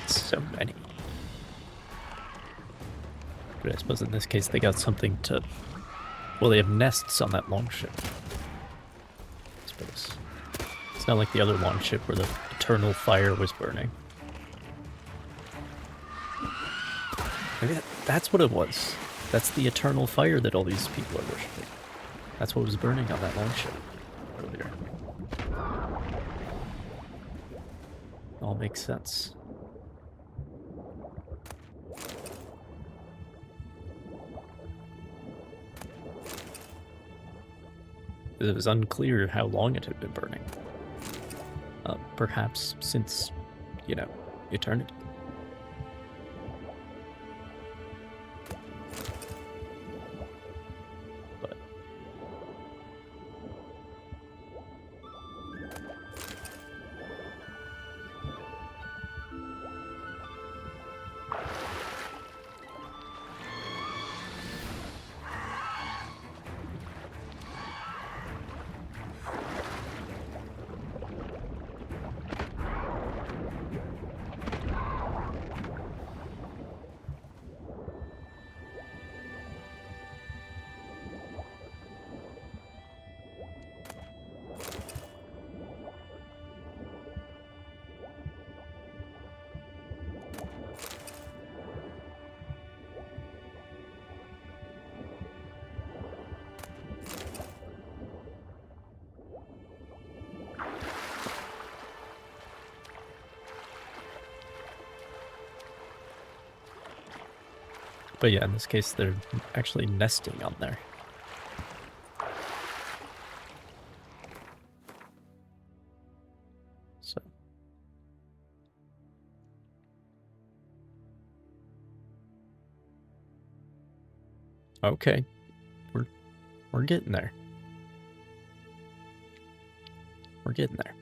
So many. But I suppose in this case they got something to... Well, they have nests on that longship. I suppose. It's not like the other longship where the eternal fire was burning. Maybe that's what it was. That's the eternal fire that all these people are worshipping. That's what was burning on that longship earlier. All makes sense. It was unclear how long it had been burning. Perhaps since, you know, eternity. But yeah, in this case, they're actually nesting on there. So. Okay. We're getting there. We're getting there.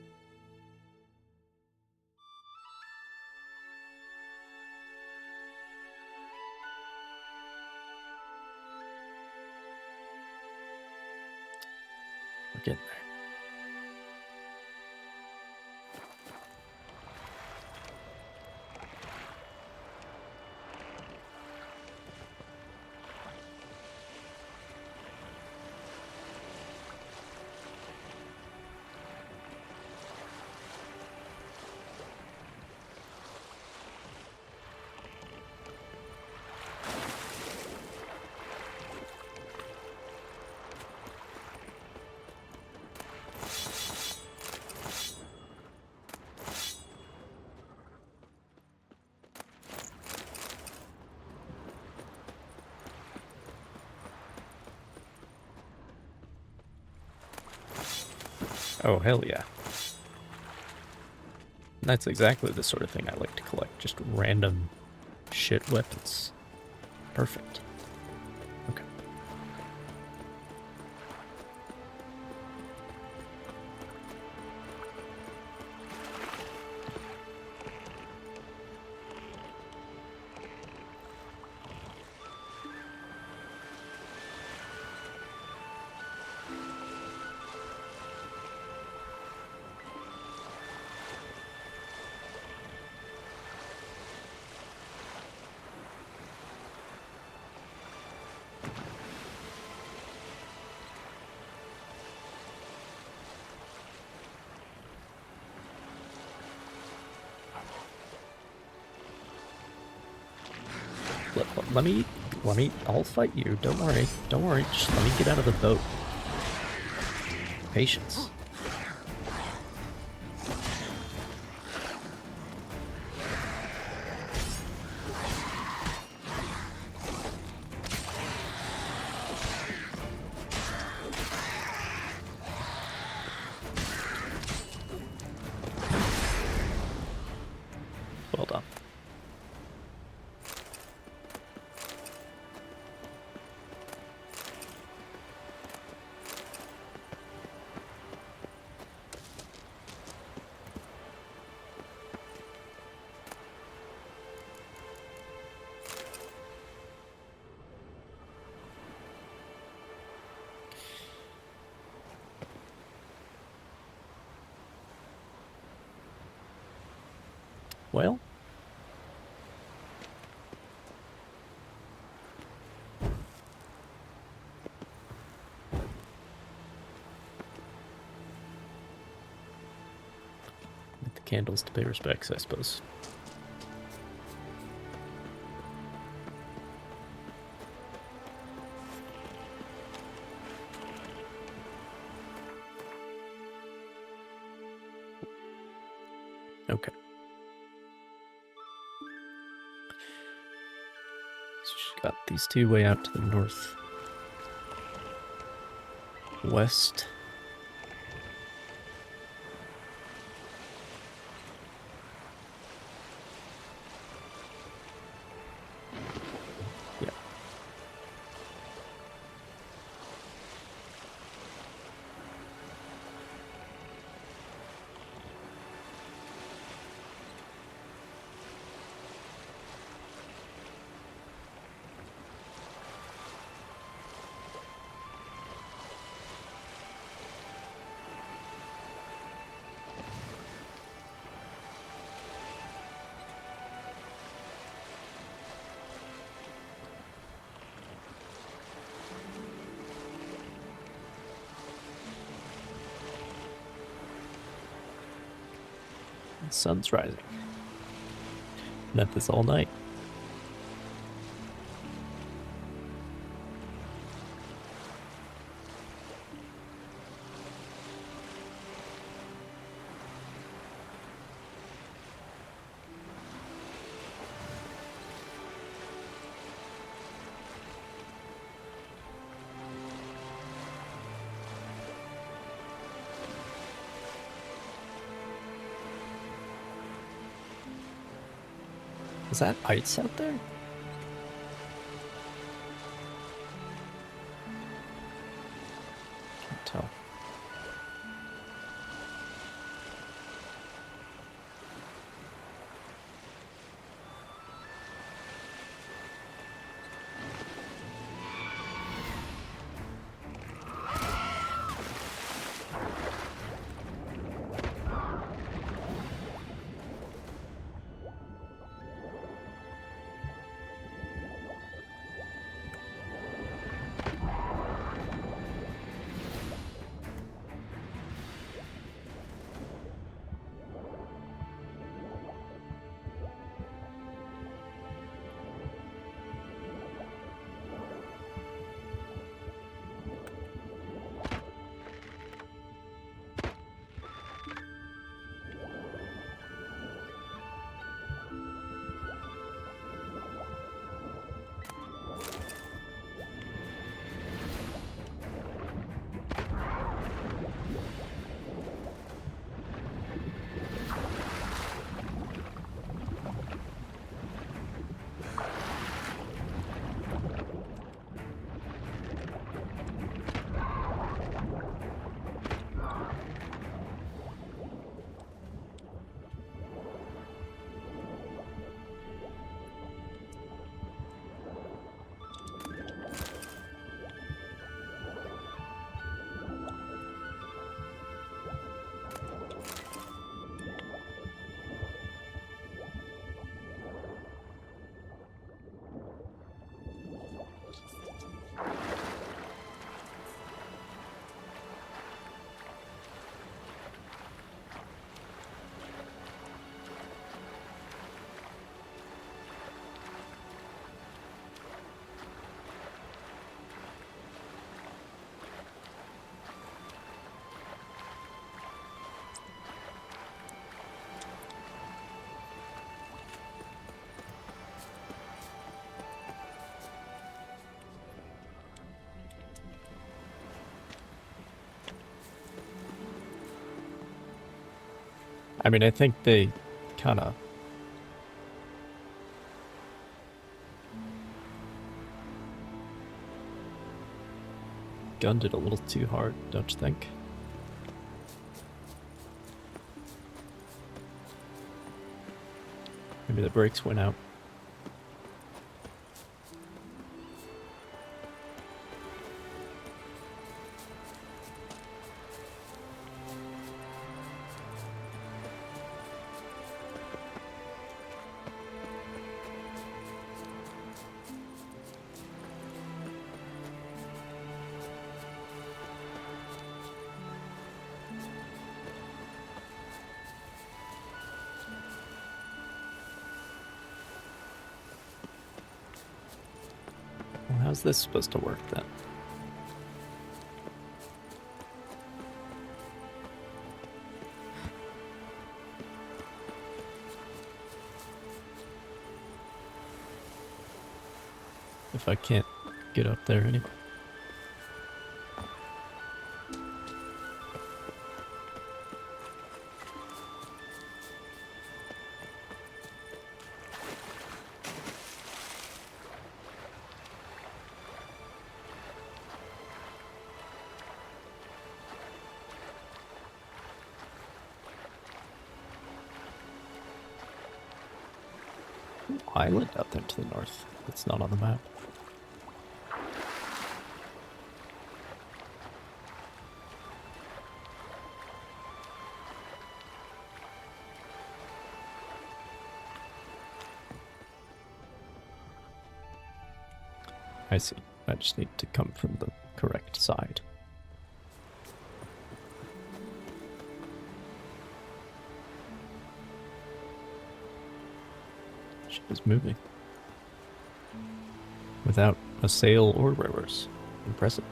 We're getting there. Oh, hell yeah. That's exactly the sort of thing I like to collect. Just random shit weapons. Perfect. Okay. Let me, I'll fight you. Don't worry. Don't worry. Just let me get out of the boat. Patience. Well done. Well, with the candles to pay respects, I suppose. Okay. So she's got these two way out to the north west. Yeah. The sun's rising. Been at this all night. Is that ice out there? Can't tell. I mean, I think they kind of gunned it a little too hard, don't you think? Maybe the brakes went out. Well, how's this supposed to work then? If I can't get up there anyway. Island out there to the north. It's not on the map. I see. I just need to come from the correct side. Ship is moving. Without a sail or rowers. Impressive.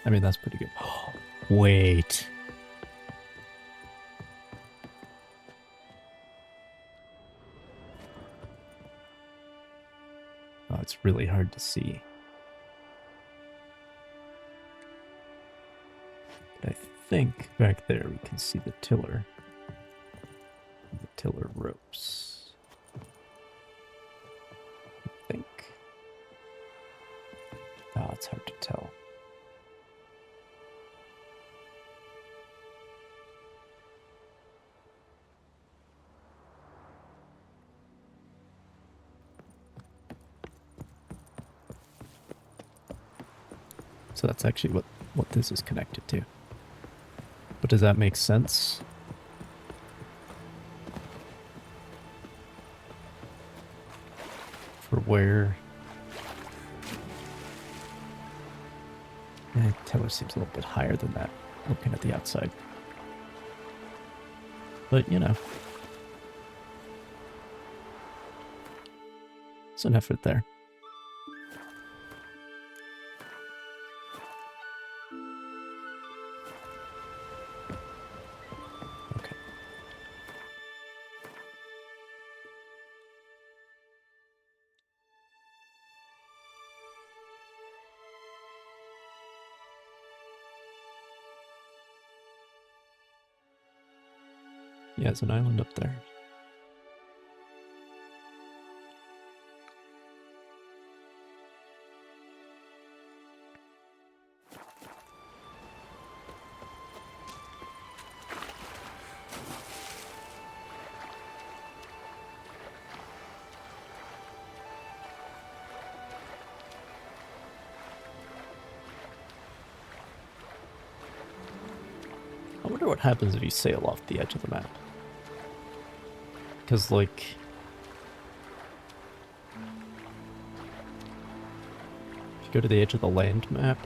I mean, that's pretty good. Wait. Oh, it's really hard to see. But I think back there we can see the tiller. The tiller ropes. I think. Ah, it's hard to tell. So that's actually what this is connected to. But does that make sense? For where... The tiller seems a little bit higher than that, looking at the outside. But, you know. It's an effort there. Yeah, there's an island up there. wonder what happens if you sail off the edge of the map. Because, like... if you go to the edge of the land map...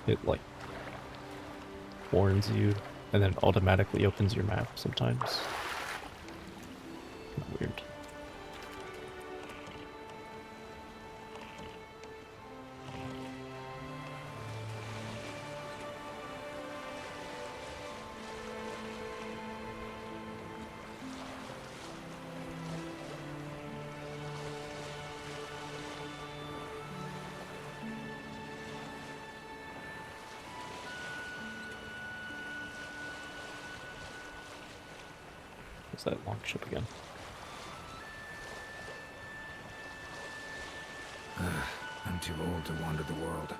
it, like, warns you, and then automatically opens your map sometimes. Kinda weird. What's that long ship again? I'm too old to wander the world.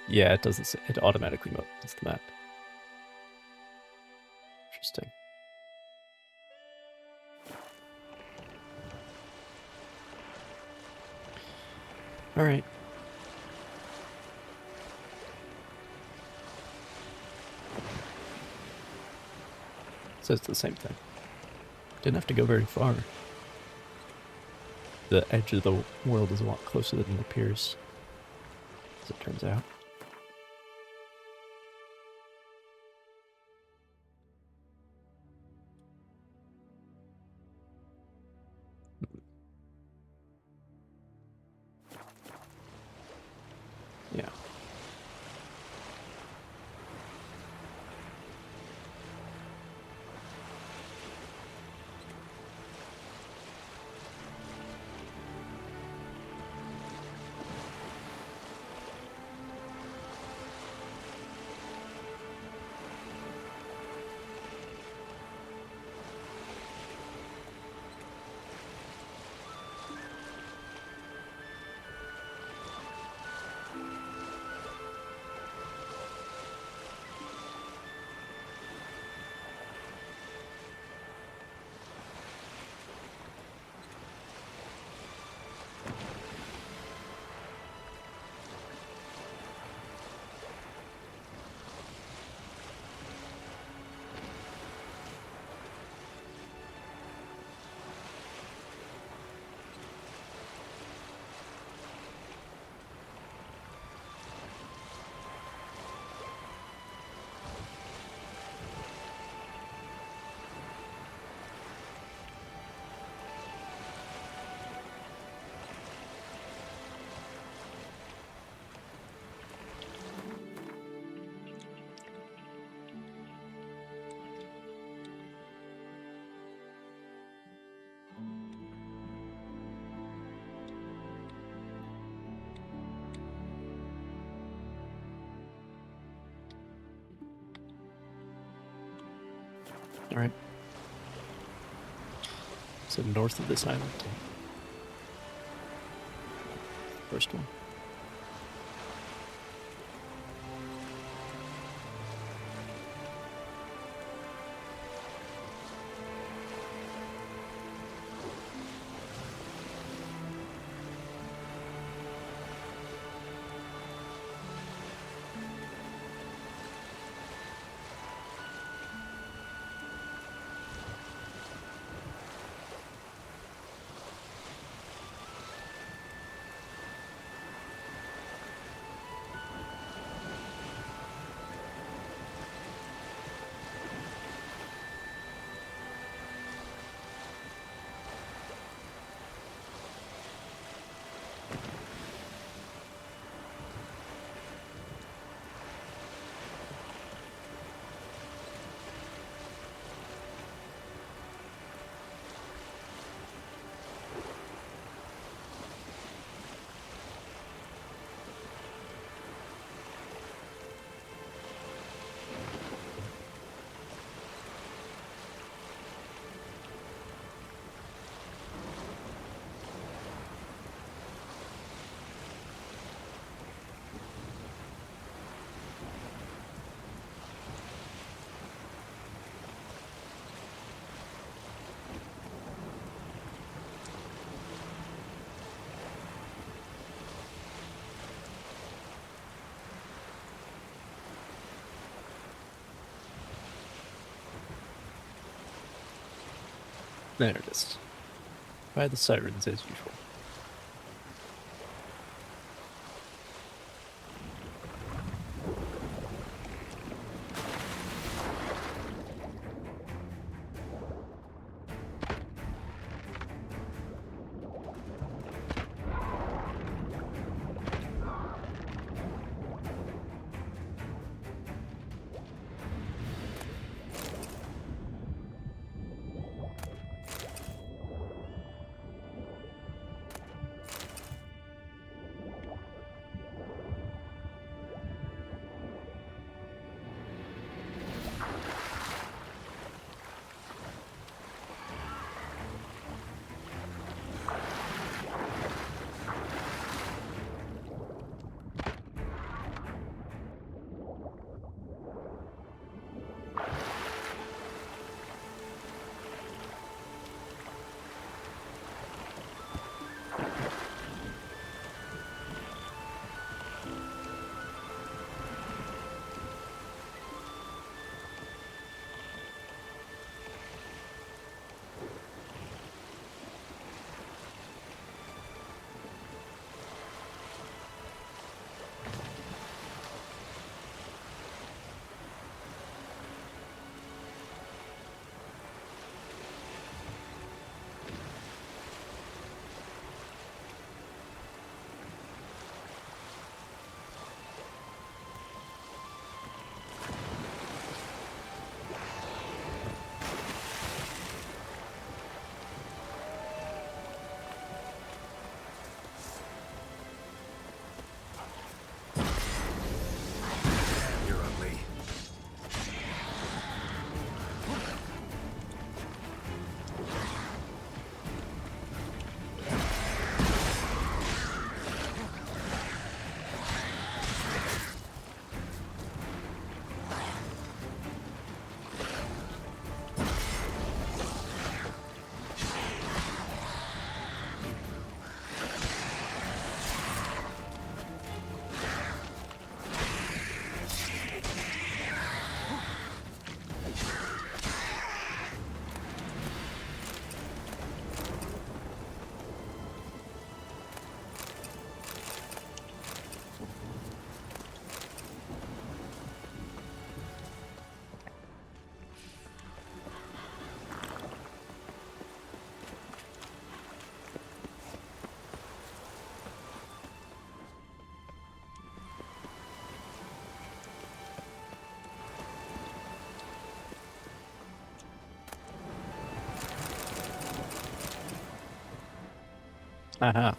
Yeah, it doesn't say, it automatically opens the map. Interesting. Alright. Says the same thing. Didn't have to go very far. The edge of the world is a lot closer than it appears, as it turns out. Yeah. Alright. So north of this island. First one. There it is. By the sirens as usual. Aha.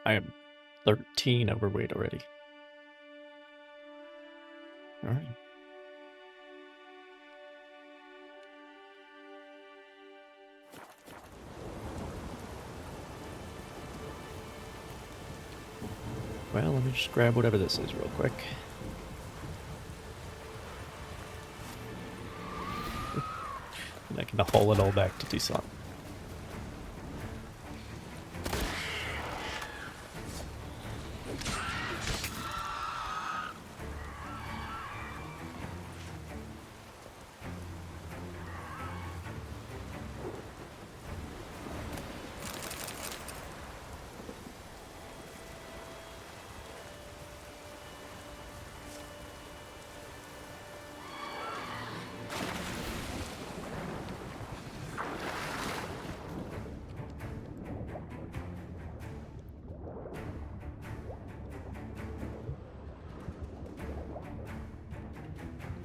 I am 13 overweight already. Alright. Well, let me just grab whatever this is real quick. And I can haul it all back to Tucson.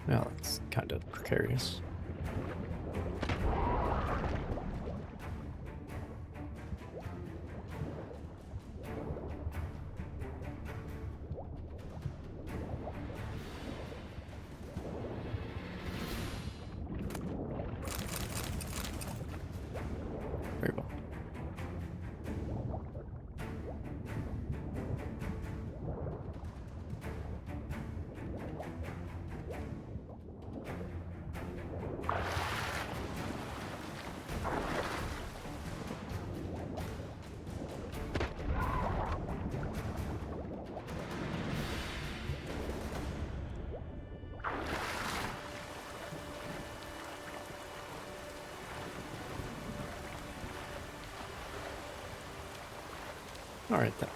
Well, that's kind of precarious. Very well. Alright then.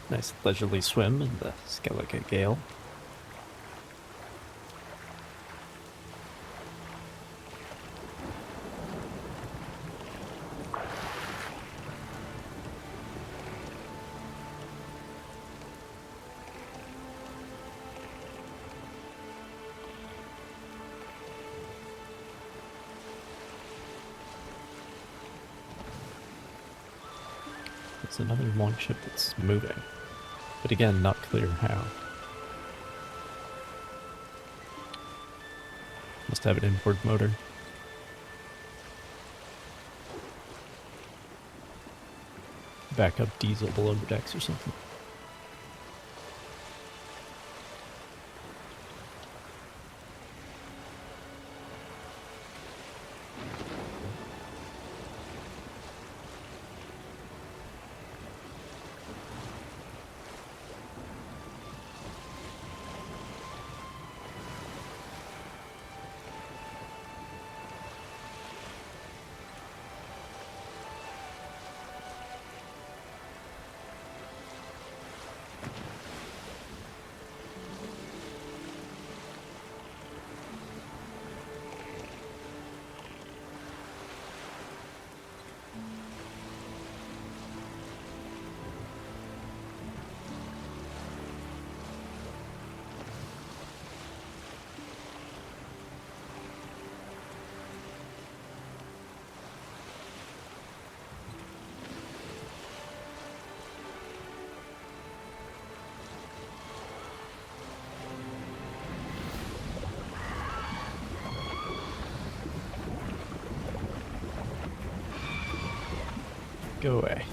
Nice leisurely swim in the Skellige Gale. There's another longship that's moving, but again, not clear how. Must have an inboard motor. Backup diesel below the decks or something. Go away.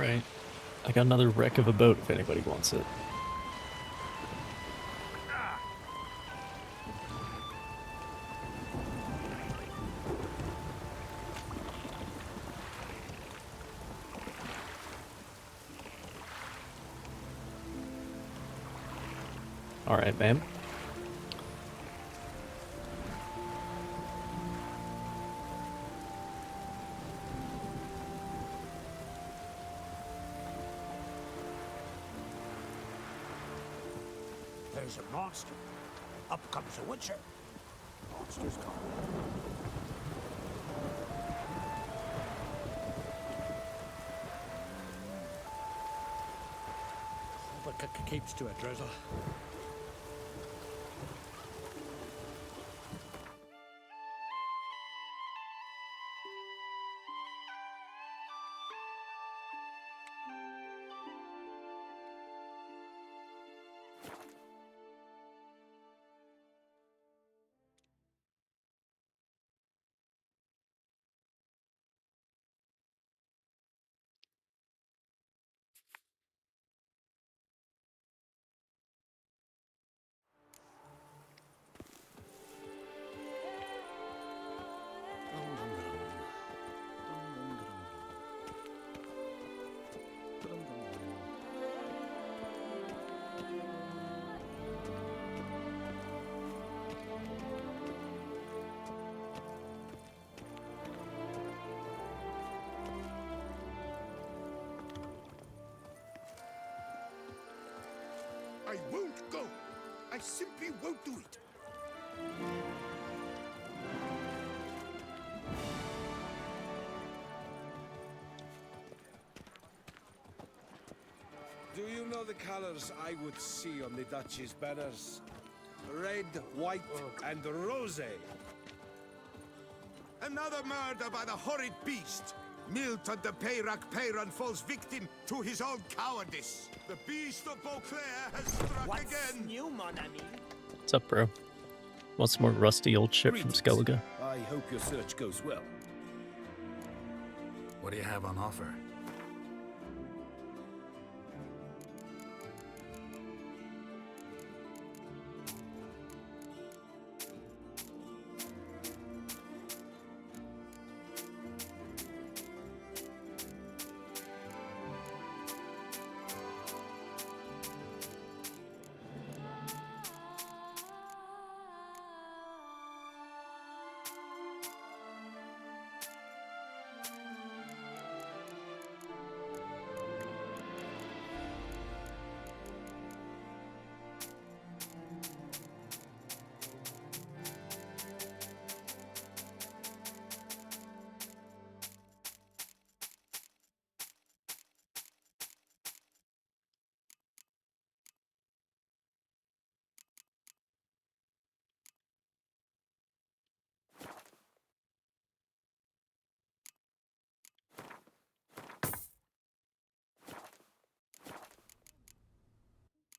Alright. I got another wreck of a boat if anybody wants it. Alright, ma'am. There's a monster. Up comes a witcher. Monster's gone. But keeps to a drizzle. go. I simply won't do it. Do you know the colors I would see on the Duchy's banners? Red, white, and rose. Another murder by the horrid beast. Milton de Peyran falls victim to his own cowardice. The beast of Beauclair has struck again. New, mon ami? What's up, bro? Want some more rusty old shit from Skellige? I hope your search goes well. What do you have on offer?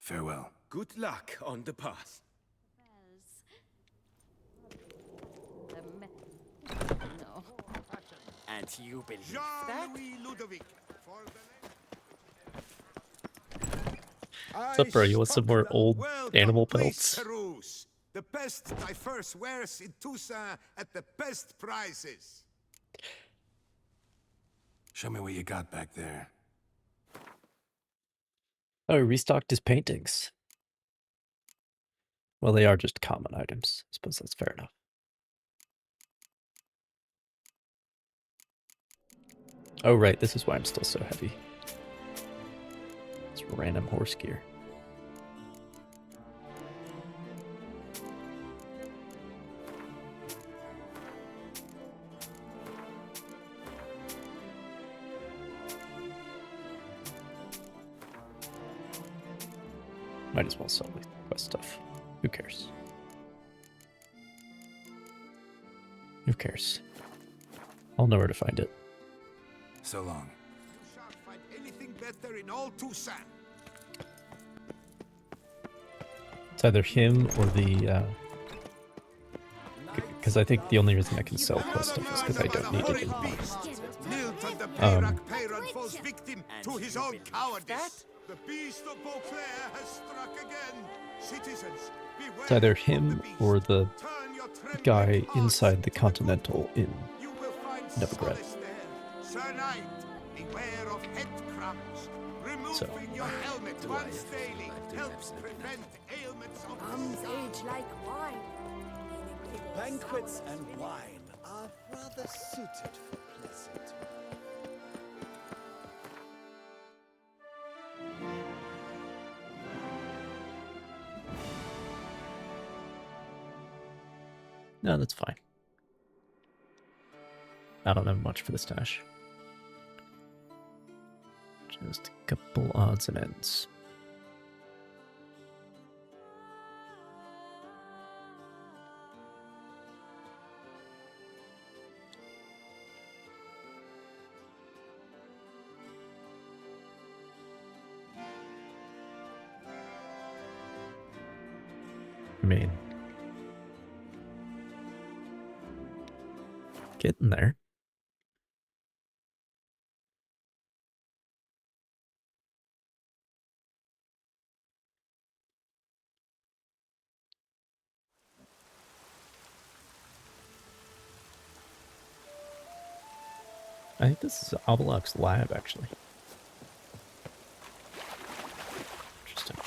Farewell. Good luck on the path. No. And you believe Jean-Louis Ludovic. What's up, bro? You want some more old animal pelts? Carouse. The best diverse wares in Toussaint at the best prices. Show me what you got back there. Oh, he restocked his paintings. Well, they are just common items. I suppose that's fair enough. Oh, right. This is why I'm still so heavy. It's random horse gear. Might as well sell the quest stuff. Who cares? Who cares? I'll know where to find it. So long. You shan't find anything better in all Toussaint. It's either him or the, because I think the only reason I can sell quest stuff is because I don't need it anymore. Milton de Peyran falls victim to his own cowardice. The beast of Beauclair has struck again. Citizens, beware. It's either him or the guy inside the Continental in Novigrad. Sir Knight, beware of head crumbs. Removing your helmet once daily helps prevent ailments of Arms age like wine. Banquets and wine are rather suited for pleasant. No, that's fine. I don't have much for the stash. Just a couple odds and ends. I mean, getting there. I think this is Avalok's lab, actually. Interesting.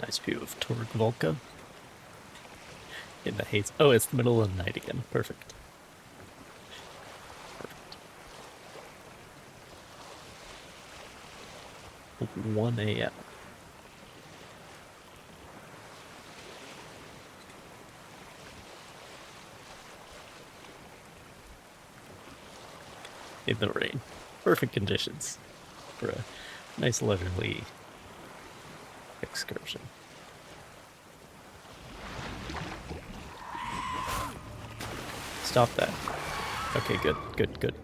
Nice view of Torg Volca. In the haze. Oh, it's the middle of the night again. Perfect. 1 a.m. In the rain. Perfect conditions for a nice leisurely excursion. Stop that. Okay, good, good, good.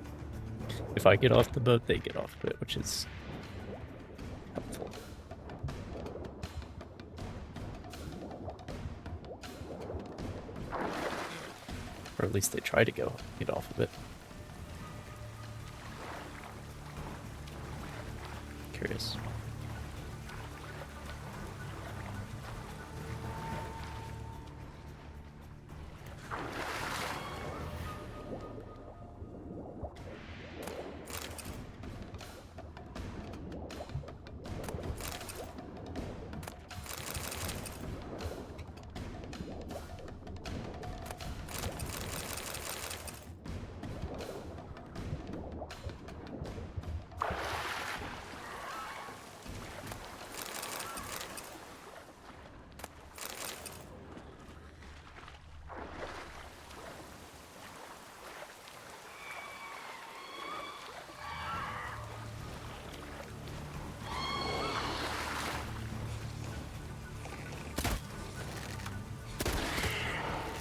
If I get off the boat, they get off it, which is helpful. Or at least they try to get off of it. Curious.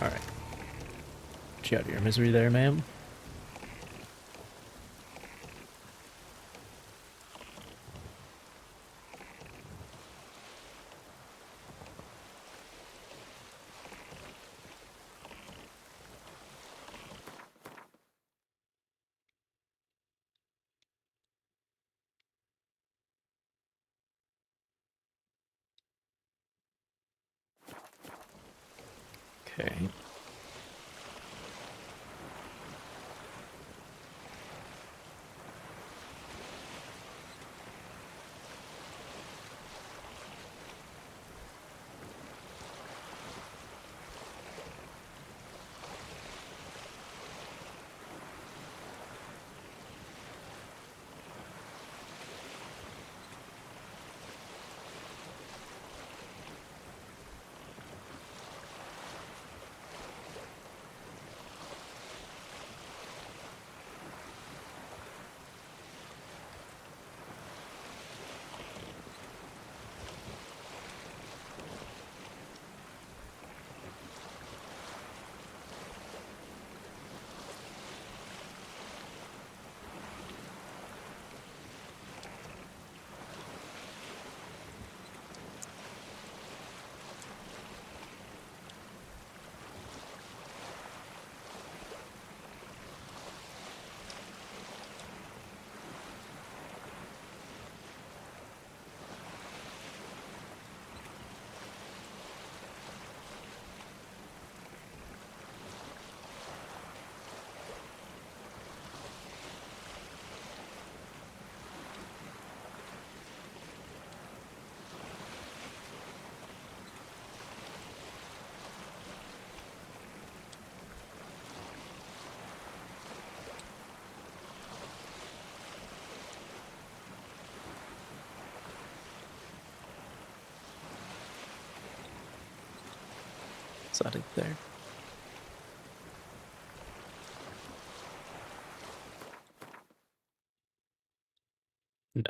Alright. Get you out of your misery there, ma'am. Okay. Is that it there? No.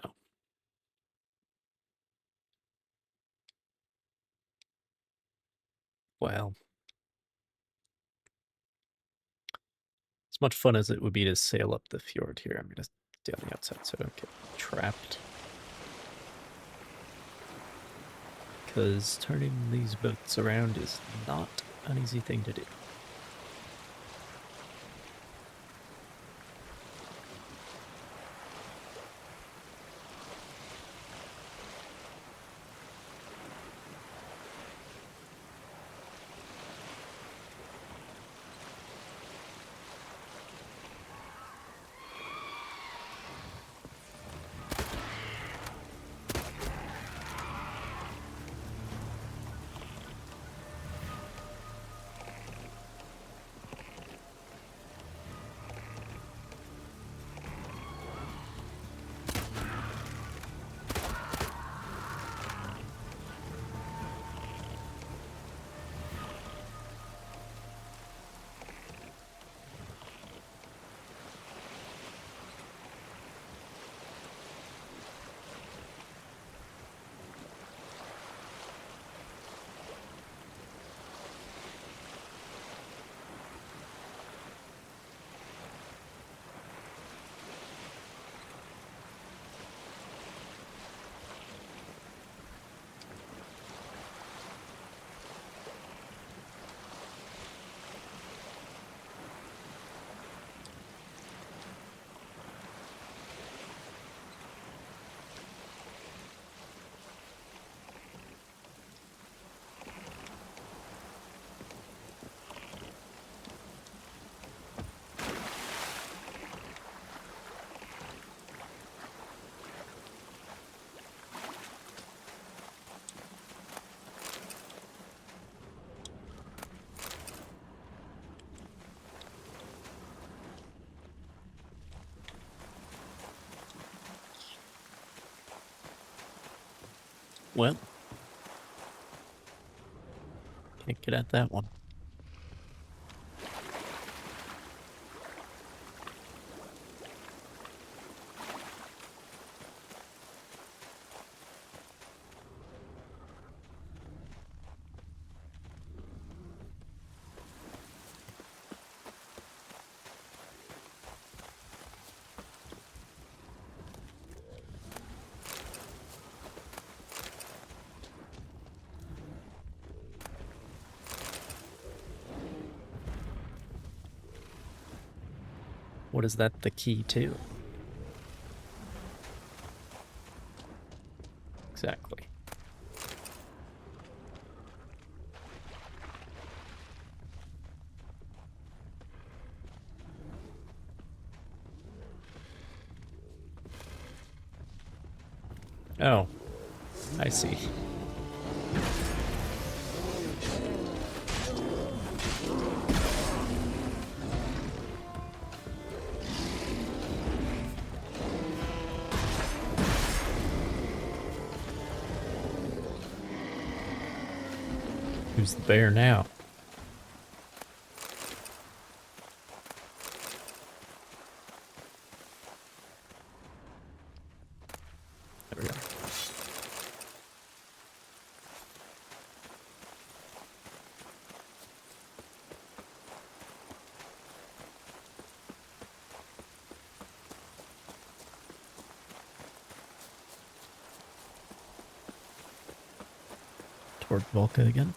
Well. As much fun as it would be to sail up the fjord here, I'm gonna stay on the outside so I don't get trapped. Because turning these boats around is not an easy thing to do. Well, can't get at that one. What is that the key to? Exactly. Oh, I see. Who's the bear now? There we go. Toward Volca again.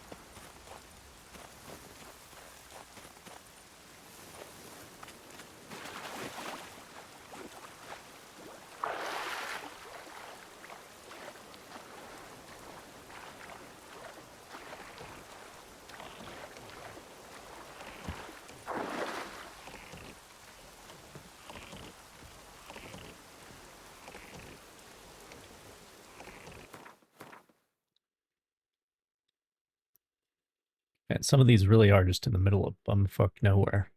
And some of these really are just in the middle of bumfuck nowhere.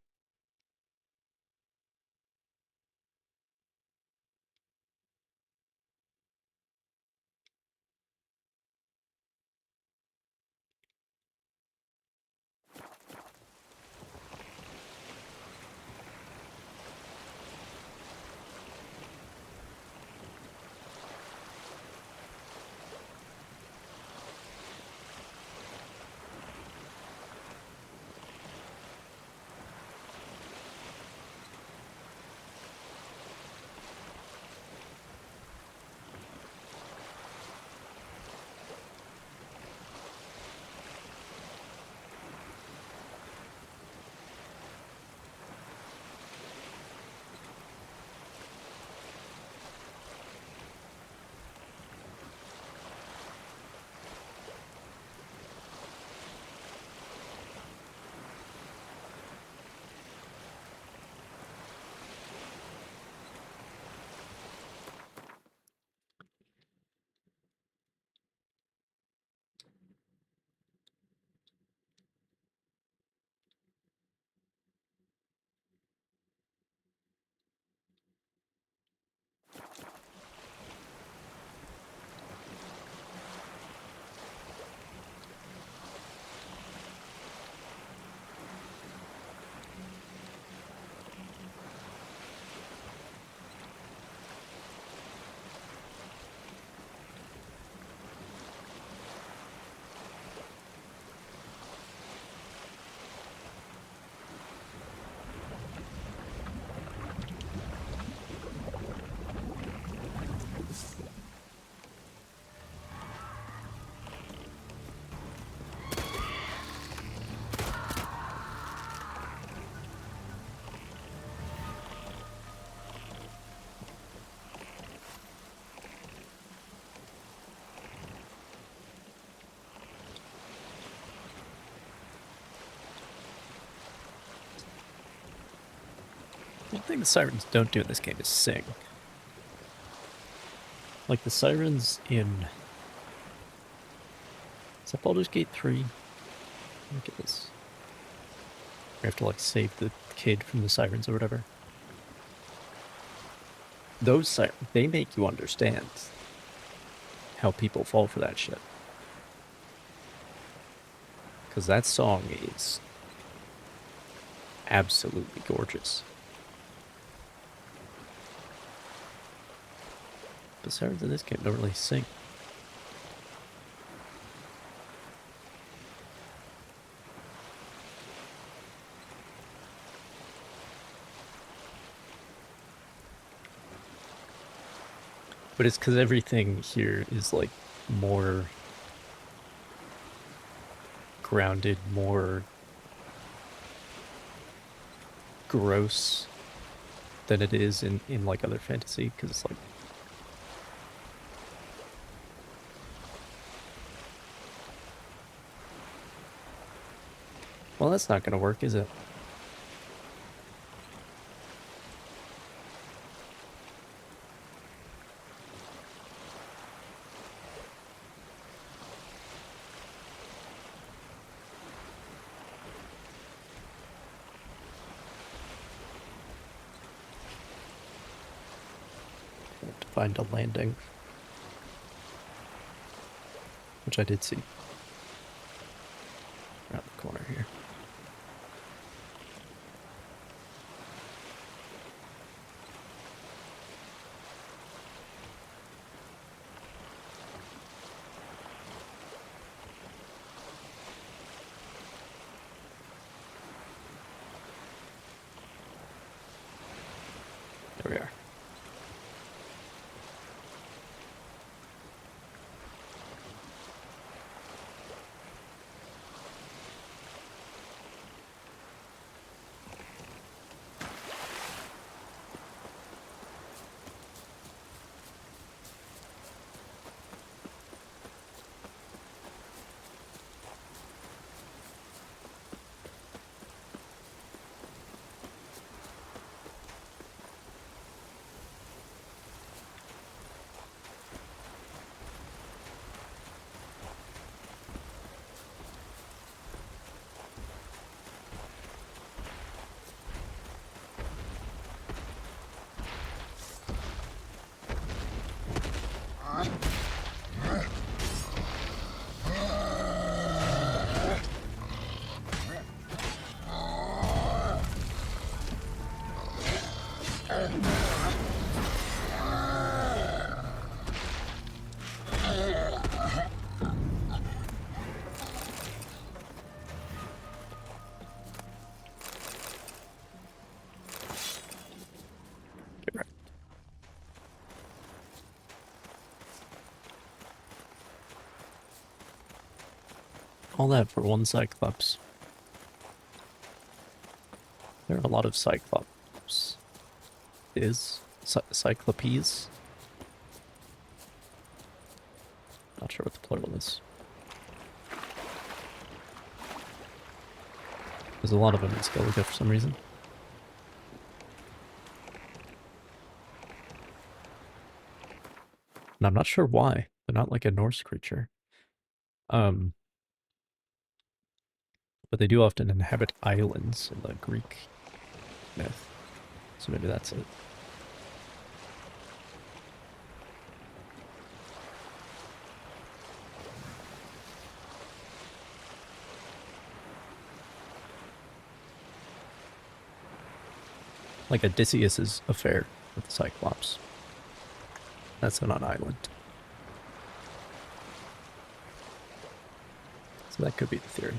One thing the sirens don't do in this game is sing. Like the sirens in... Is that Baldur's Gate 3? I think it is. You have to like save the kid from the sirens or whatever. Those sirens, they make you understand. how people fall for that shit. Because that song is absolutely gorgeous. But Sarahs in this game don't really sing. But it's because everything here is like more grounded, more gross than it is in like other fantasy, because it's like well, that's not gonna work, is it? To find a landing, which I did see around the corner here. There we are. All that for one Cyclops. There are a lot of Cyclops. Cyclopes? Not sure what the plural is. There's a lot of them in Skellige for some reason. And I'm not sure why. They're not like a Norse creature. But they do often inhabit islands in the Greek myth. So maybe that's it. Like Odysseus's affair with the Cyclops. That's on an island. So that could be the theory.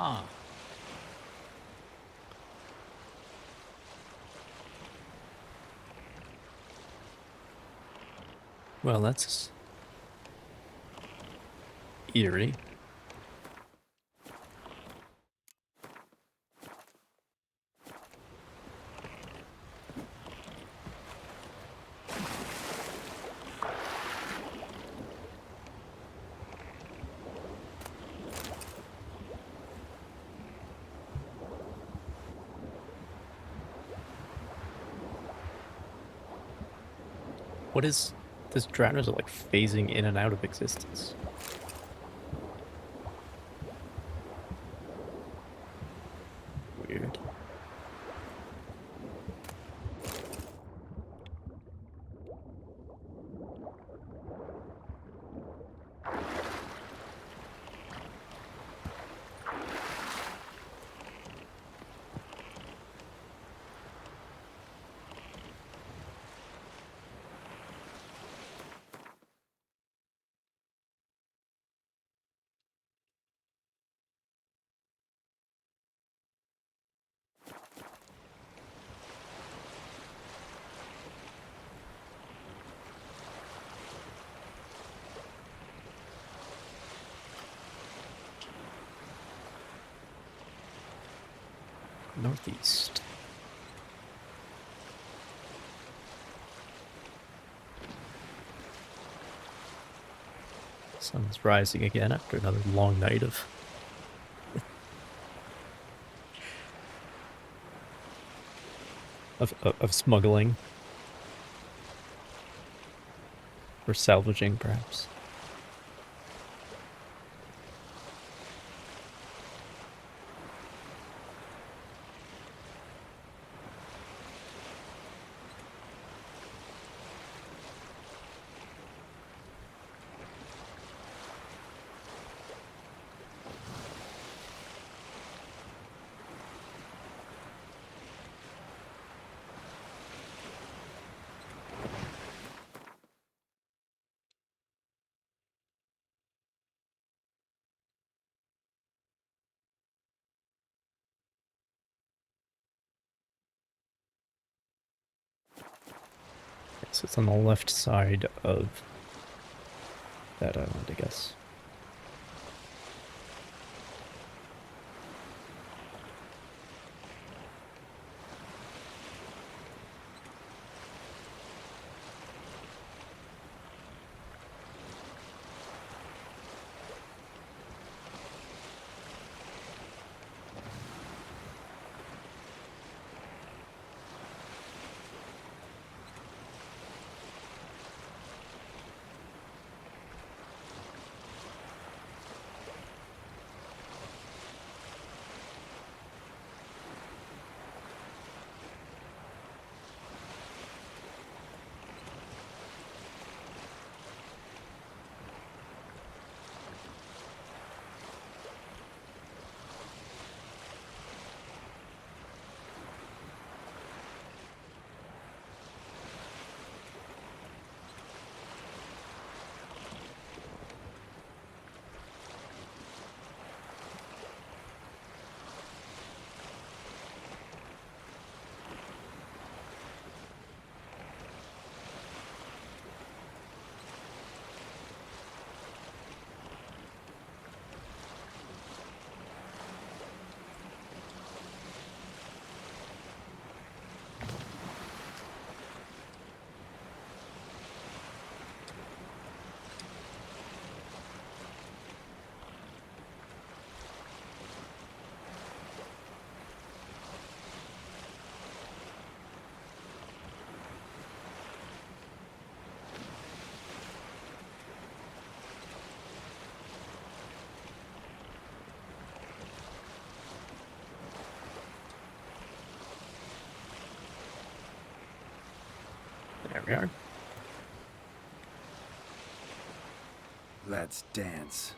Ah. Well, that's eerie. What is this? Drowners are like phasing in and out of existence. Weird. Northeast. Sun's rising again after another long night of of smuggling or salvaging, perhaps. So it's on the left side of that island, I guess. There we are. Let's dance.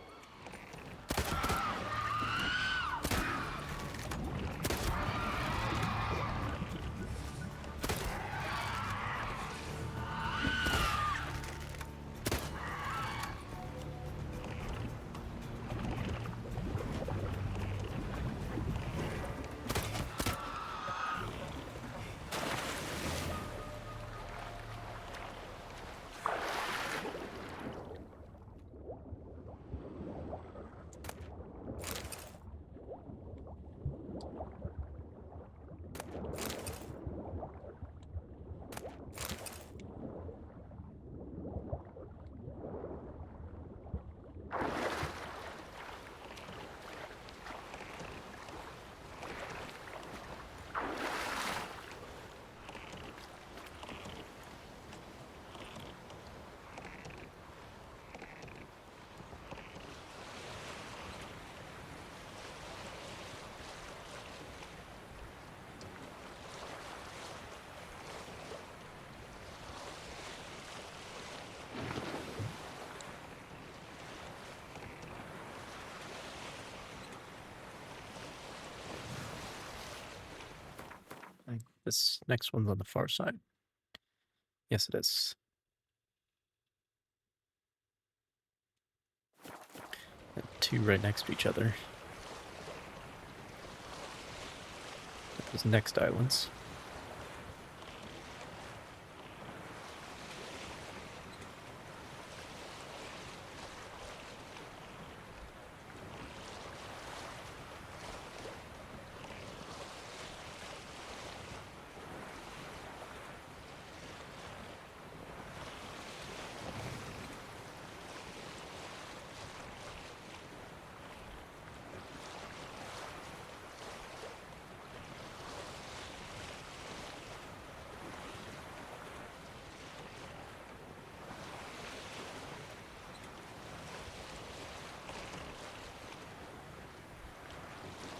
This next one's on the far side. Yes, it is. And two right next to each other. Those next islands.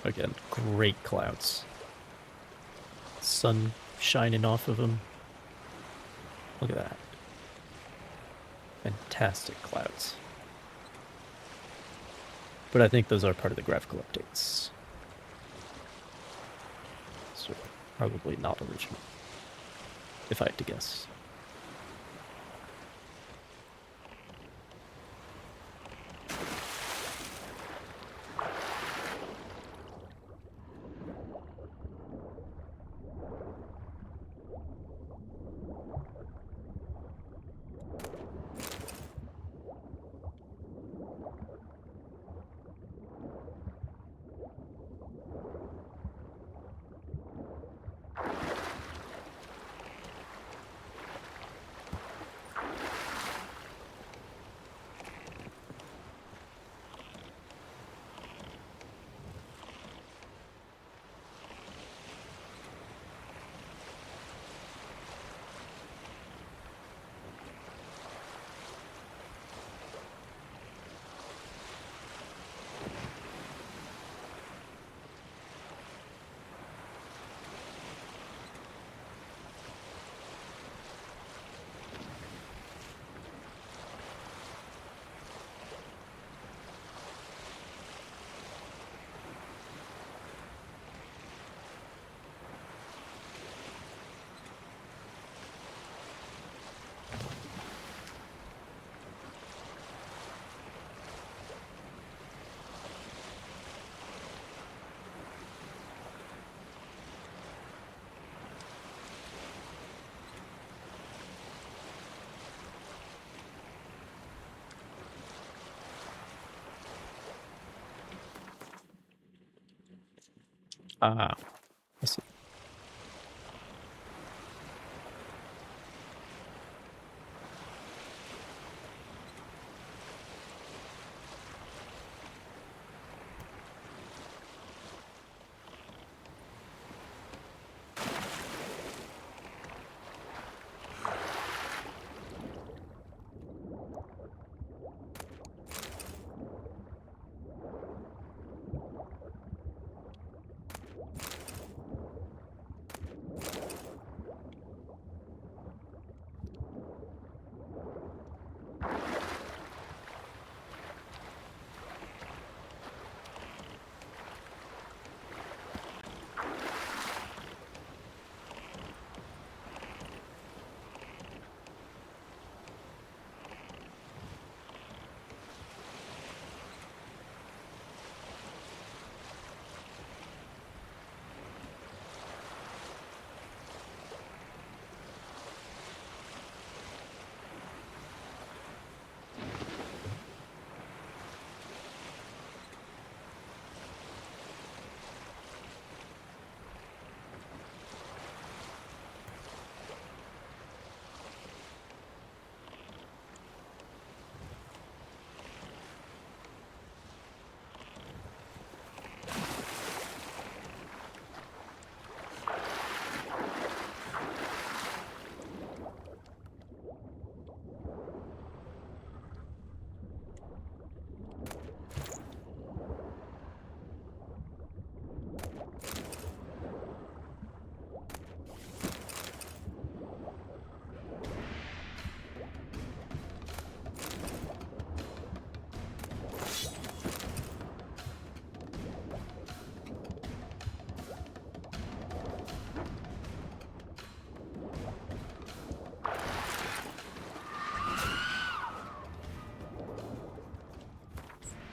Again, great clouds. Sun shining off of them. Look at that. Fantastic clouds. But I think those are part of the graphical updates. So probably not original, if I had to guess. Ah, I see.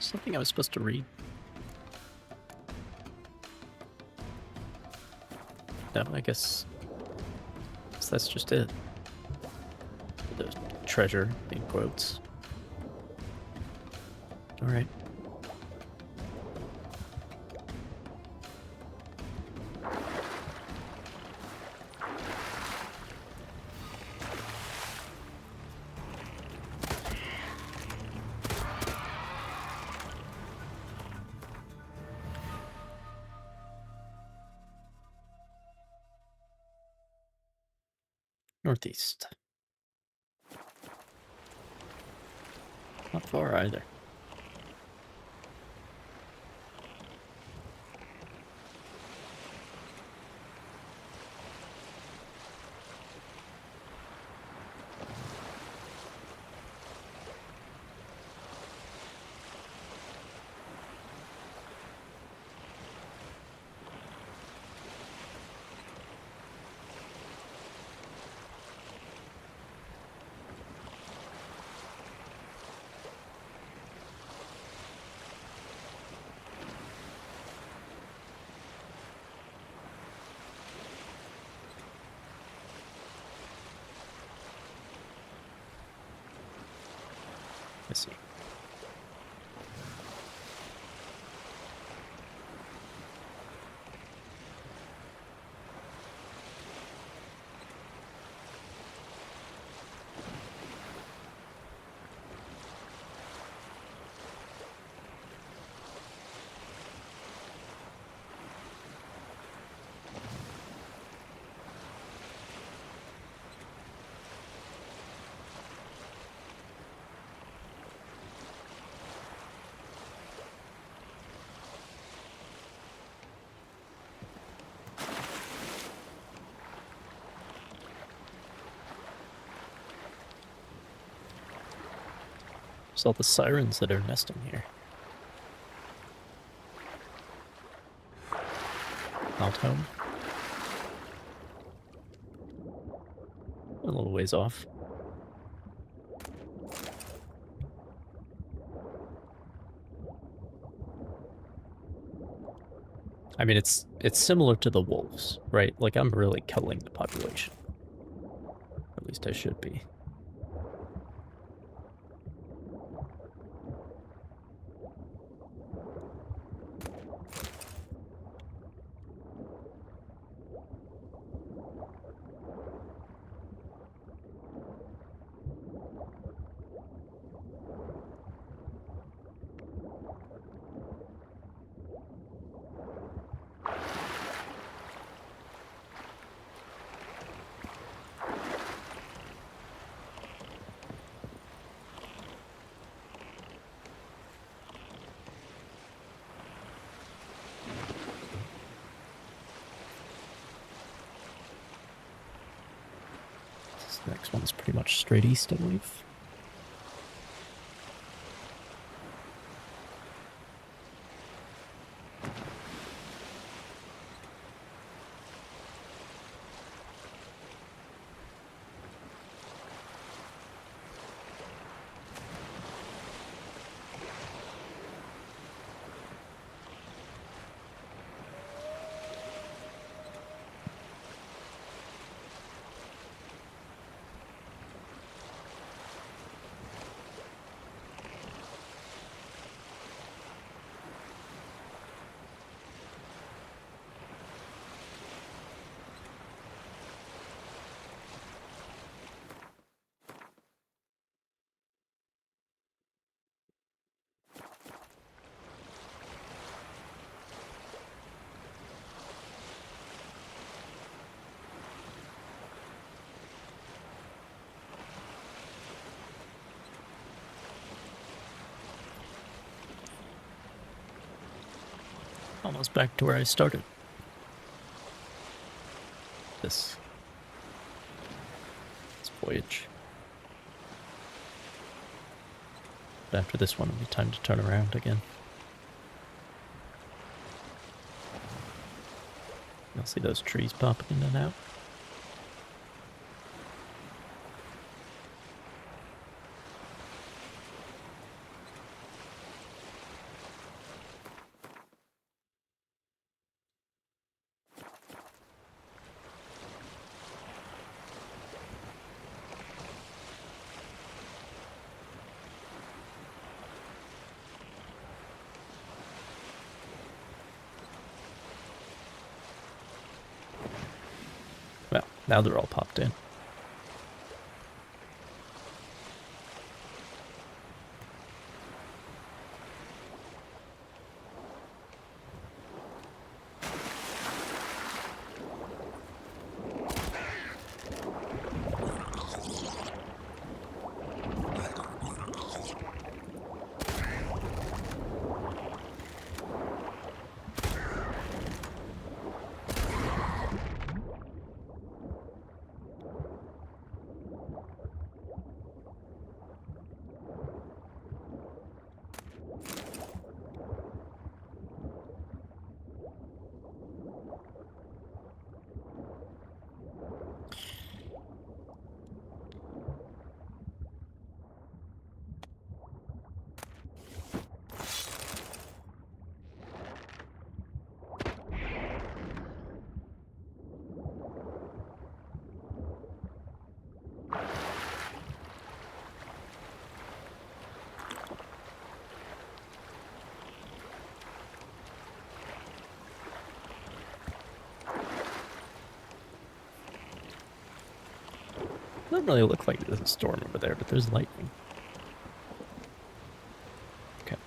something I was supposed to read? No, I guess that's just it. The treasure, in quotes. Alright. Northeast. Not far either. I see. There's all the sirens that are nesting here. Out home. A little ways off. I mean, it's similar to the wolves, right? Like, I'm really culling the population. At least I should be. This next one's pretty much straight east, I believe. Almost back to where I started. This voyage. But after this one, it'll be time to turn around again. You'll see those trees popping in and out. Now they're all popped in. Doesn't really look like there's a storm over there, but there's lightning. Okay.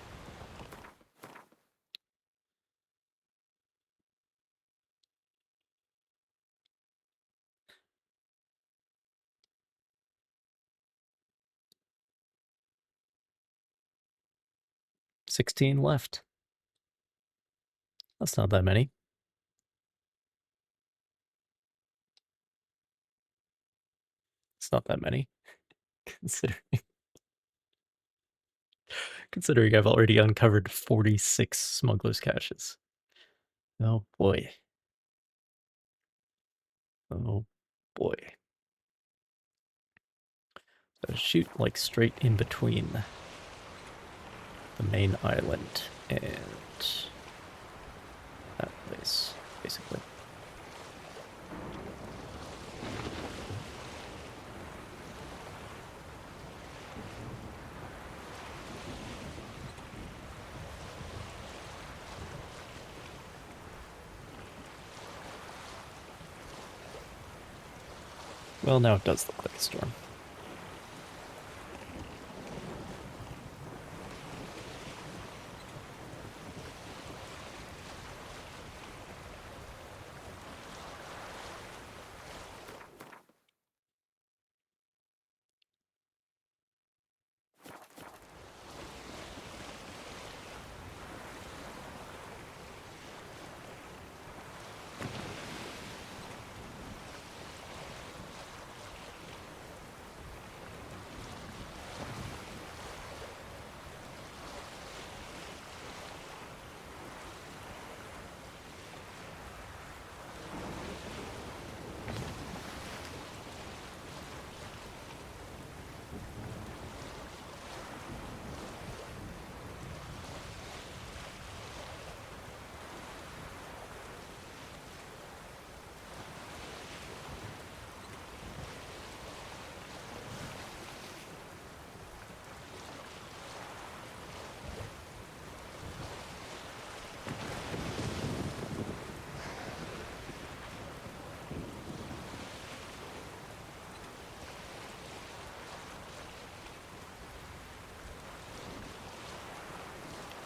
$16 left. That's not that many. It's not that many, considering I've already uncovered 46 smugglers' caches. Oh boy. Oh boy. So shoot like straight in between the main island and that place, basically. Well, now it does look like a storm.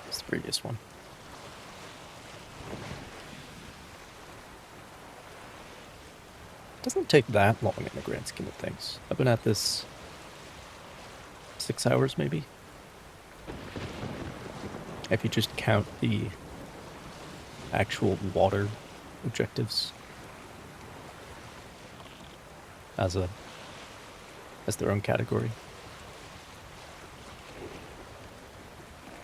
The previous one. Doesn't take that long in the grand scheme of things. I've been at this 6 hours maybe. If you just count the actual water objectives as their own category.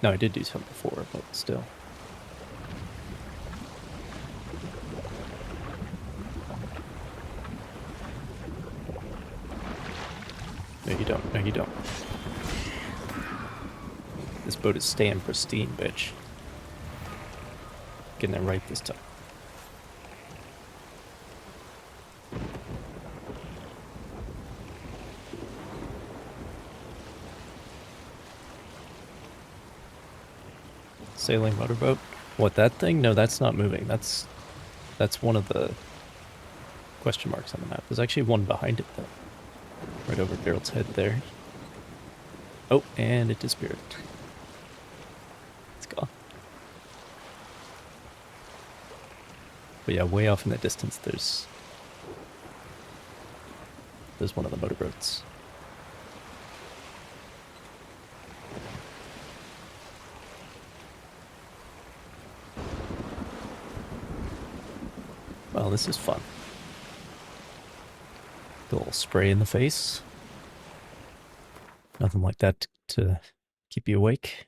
No, I did do some before, but still. No, you don't. No, you don't. This boat is staying pristine, bitch. Getting it right this time. Sailing motorboat. What, that thing? No, that's not moving. That's one of the question marks on the map. There's actually one behind it, though. Right over Geralt's head there. Oh, and it disappeared. It's gone. But yeah, way off in the distance, there's one of the motorboats. Well, this is fun. A little spray in the face. Nothing like that to keep you awake.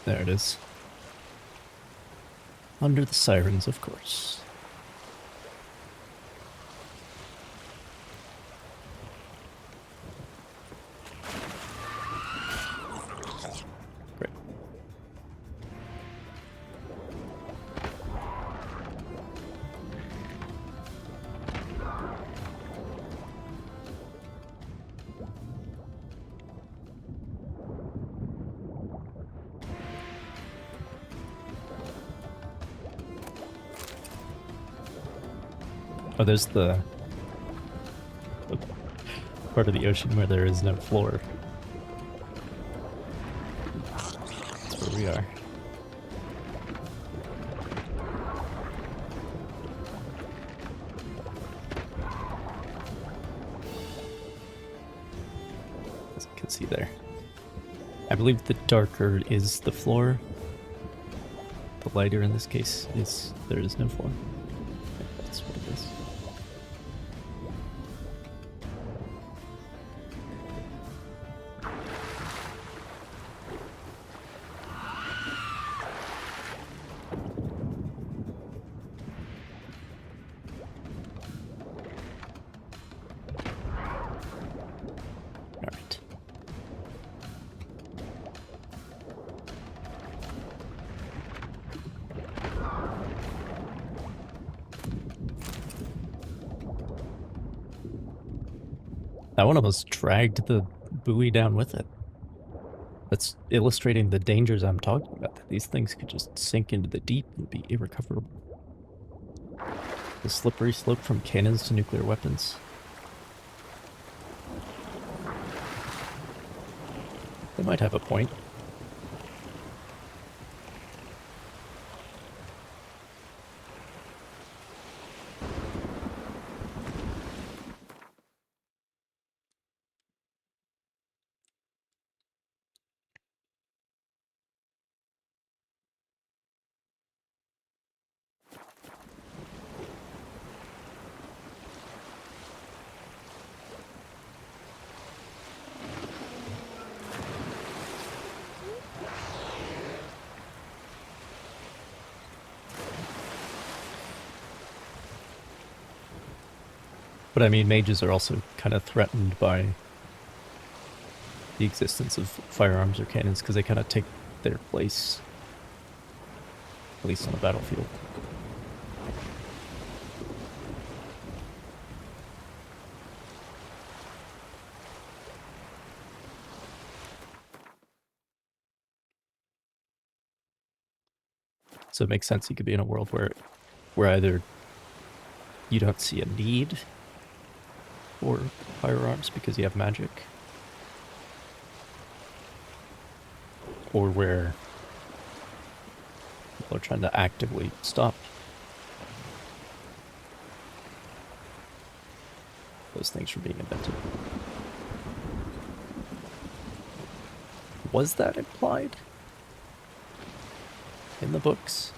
There it is. Under the sirens, of course. Great. Oh, there's the part of the ocean where there is no floor. That's where we are. As you can see there. I believe the darker is the floor. The lighter in this case is there is no floor. That's what it is. Alright. That one almost dragged the buoy down with it. That's illustrating the dangers I'm talking about, that these things could just sink into the deep and be irrecoverable. The slippery slope from cannons to nuclear weapons. They might have a point. But I mean, mages are also kind of threatened by the existence of firearms or cannons because they kind of take their place, at least on the battlefield. So it makes sense you could be in a world where either you don't see a need for firearms because you have magic, or where people are trying to actively stop those things from being invented. Was that implied in the books?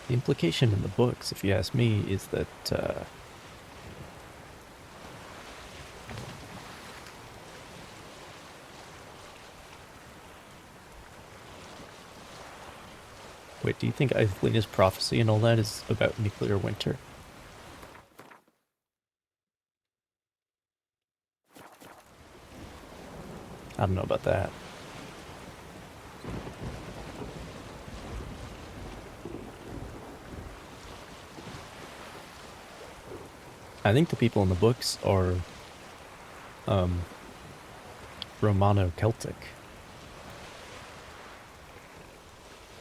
The implication in the books, if you ask me, is that wait, do you think Eithlin's prophecy and all that is about nuclear winter? I don't know about that. I think the people in the books are Romano-Celtic.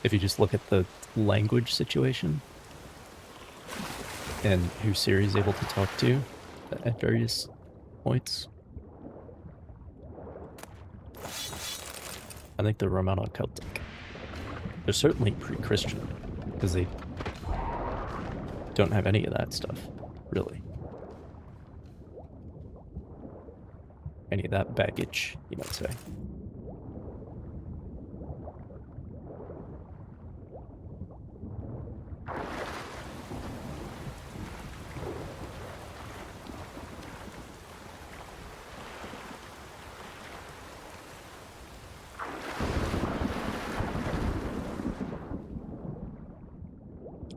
If you just look at the language situation and who Ciri's able to talk to at various points, I think they're Romano-Celtic. They're certainly pre-Christian, because they don't have any of that stuff, really. Any of that baggage, you might say.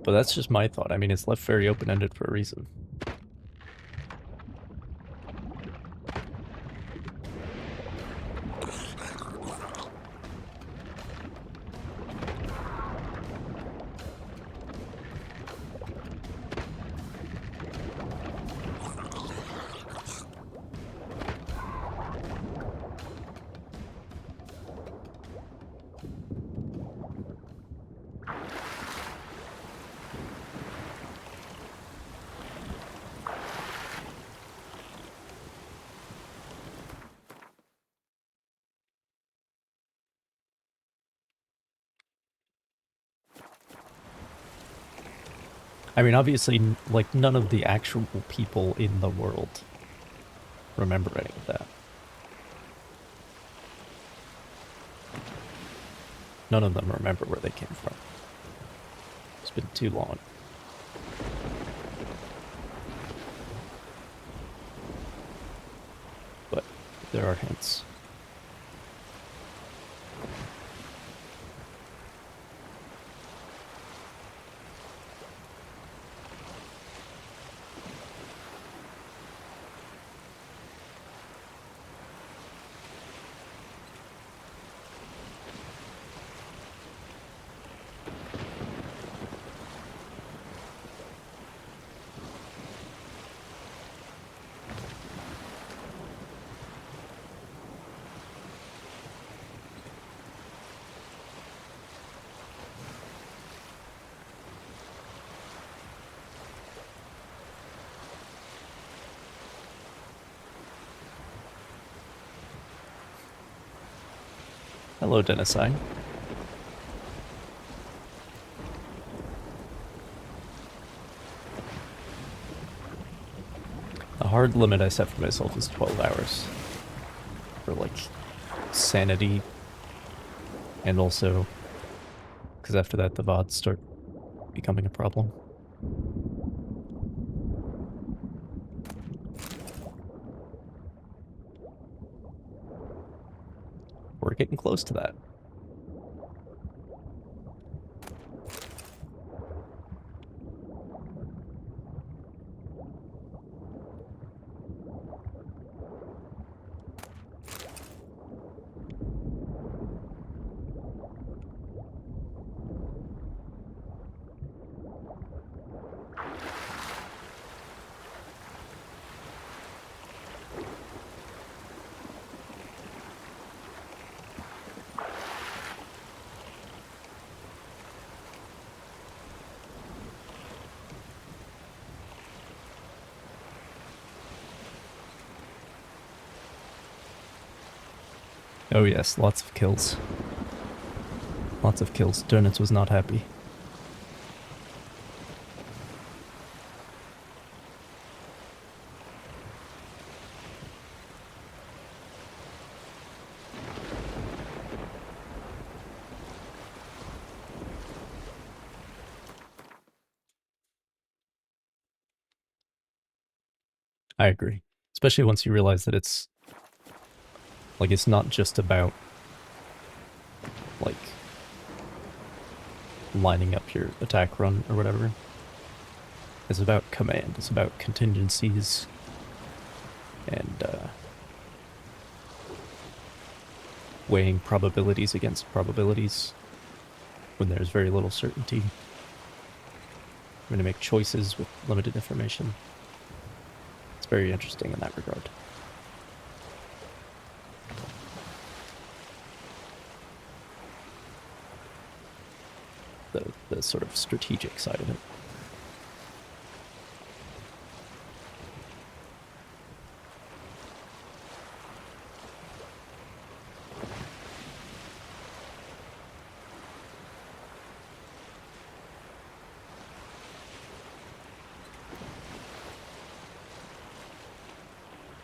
But that's just my thought. I mean, it's left very open-ended for a reason. I mean, obviously, like, none of the actual people in the world remember any of that. None of them remember where they came from. It's been too long. But there are hints. Hello, Denisine. The hard limit I set for myself is 12 hours. For, like, sanity. And also, because after that the VODs start becoming a problem. We're getting close to that. Oh yes, lots of kills. Lots of kills. Donuts was not happy. I agree. Especially once you realize that it's not just about like lining up your attack run or whatever. It's about command. It's about contingencies and weighing probabilities against probabilities when there's very little certainty. I'm going to make choices with limited information. It's very interesting in that regard. The sort of strategic side of it.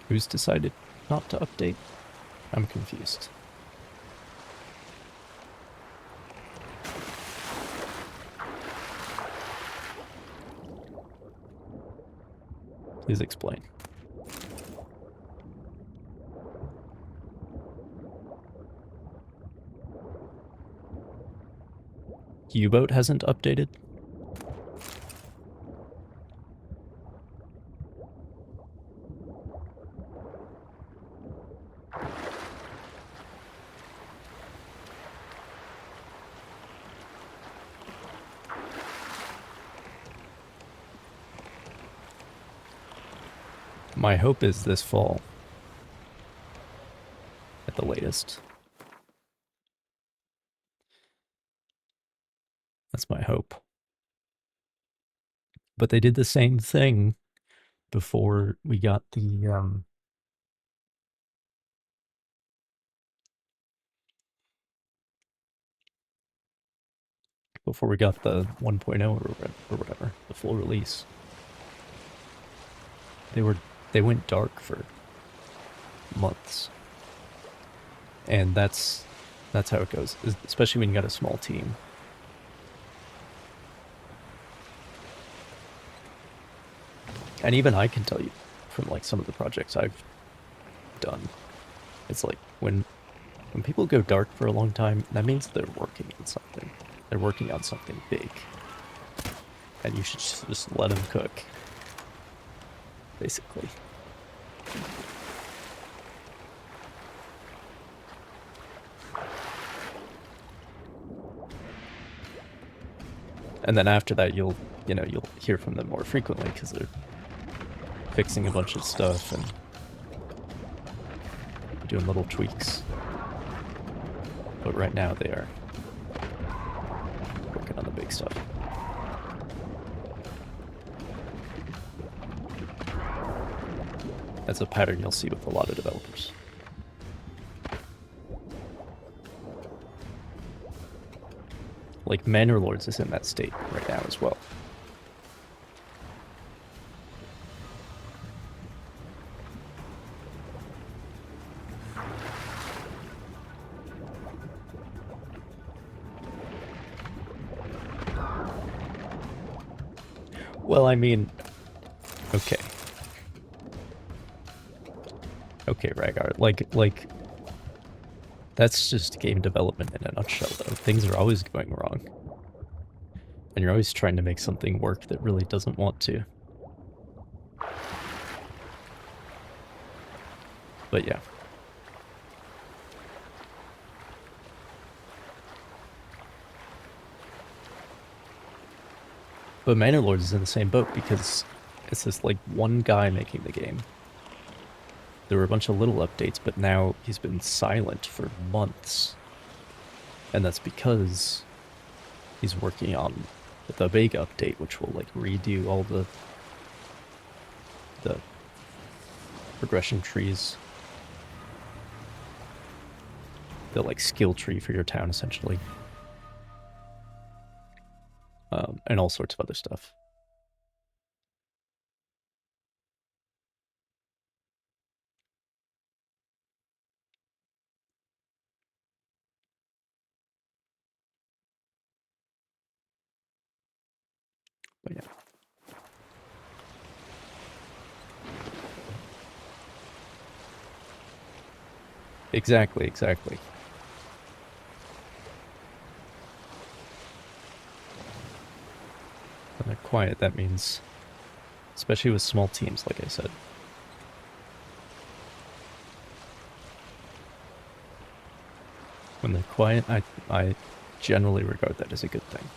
Who's decided not to update? I'm confused. Please explain. U-boat hasn't updated? My hope is this fall, at the latest. That's my hope. But they did the same thing before we got the, before we got the 1.0 or whatever, the full release. They went dark for months. And that's how it goes, especially when you got a small team. And even I can tell you from like some of the projects I've done, it's like when people go dark for a long time, that means they're working on something. They're working on something big. And you should just let them cook, basically. And then after that, you'll hear from them more frequently because they're fixing a bunch of stuff and doing little tweaks. But right now they are working on the big stuff. That's a pattern you'll see with a lot of developers. Like Manor Lords is in that state right now as well. Well, I mean, okay. Okay, Ragar, like, that's just game development in a nutshell, though. Things are always going wrong. And you're always trying to make something work that really doesn't want to. But yeah. But Manor Lords is in the same boat because it's this like one guy making the game. There were a bunch of little updates, but now he's been silent for months. And that's because he's working on the big update, which will like redo all the progression trees. The like skill tree for your town, essentially. And all sorts of other stuff. But yeah. Exactly, exactly. When they're quiet, that means, especially with small teams, like I said. When they're quiet, I generally regard that as a good thing.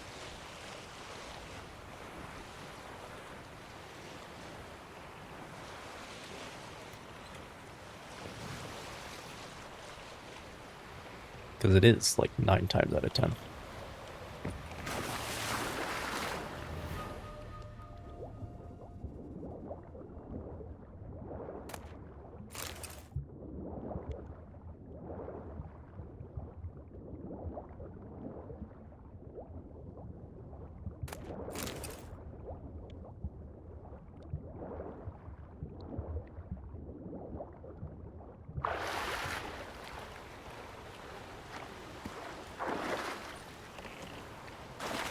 Because it is, like, 9 times out of 10.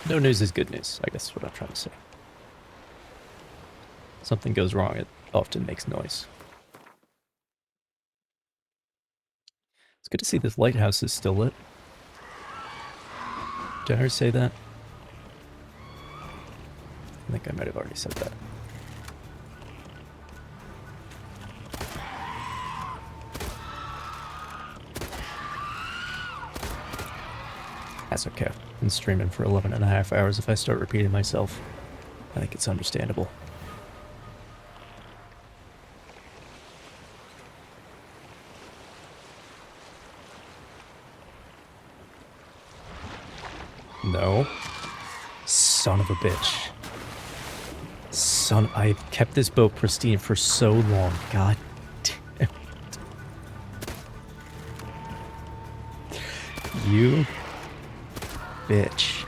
No news is good news, I guess is what I'm trying to say. Something goes wrong, it often makes noise. It's good to see this lighthouse is still lit. Did I ever say that? I think I might have already said that. That's okay. I've been streaming for 11.5 hours. If I start repeating myself, I think it's understandable. No. Son of a bitch. Son, I kept this boat pristine for so long. God damn it. You bitch.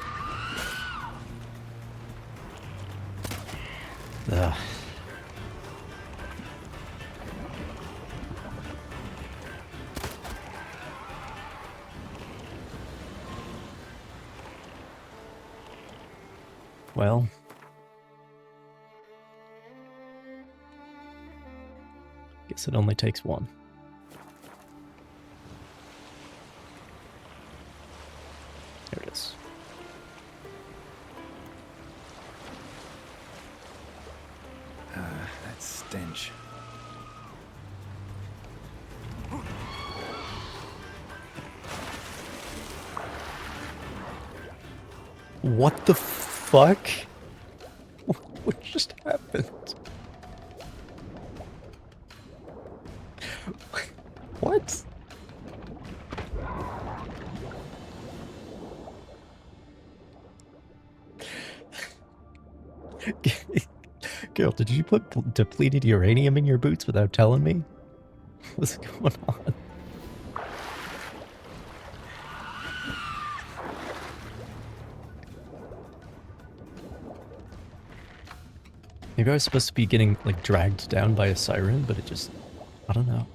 Ugh. Well, guess it only takes one. There it is. That stench. What the fuck? What just happened? What? Gil, did you put depleted uranium in your boots without telling me? What's going on? Maybe I was supposed to be getting, like, dragged down by a siren, but it just... I don't know.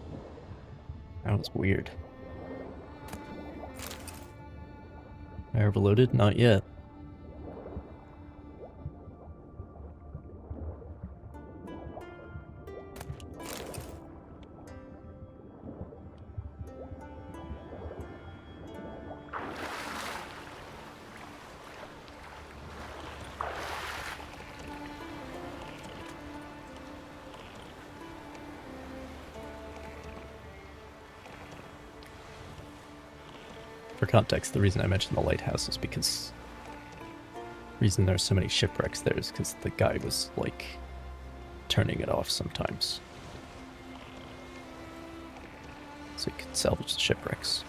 That was weird. Am I overloaded? Not yet. For context, the reason I mentioned the lighthouse is because the reason there's so many shipwrecks there is because the guy was, like, turning it off sometimes. So he could salvage the shipwrecks.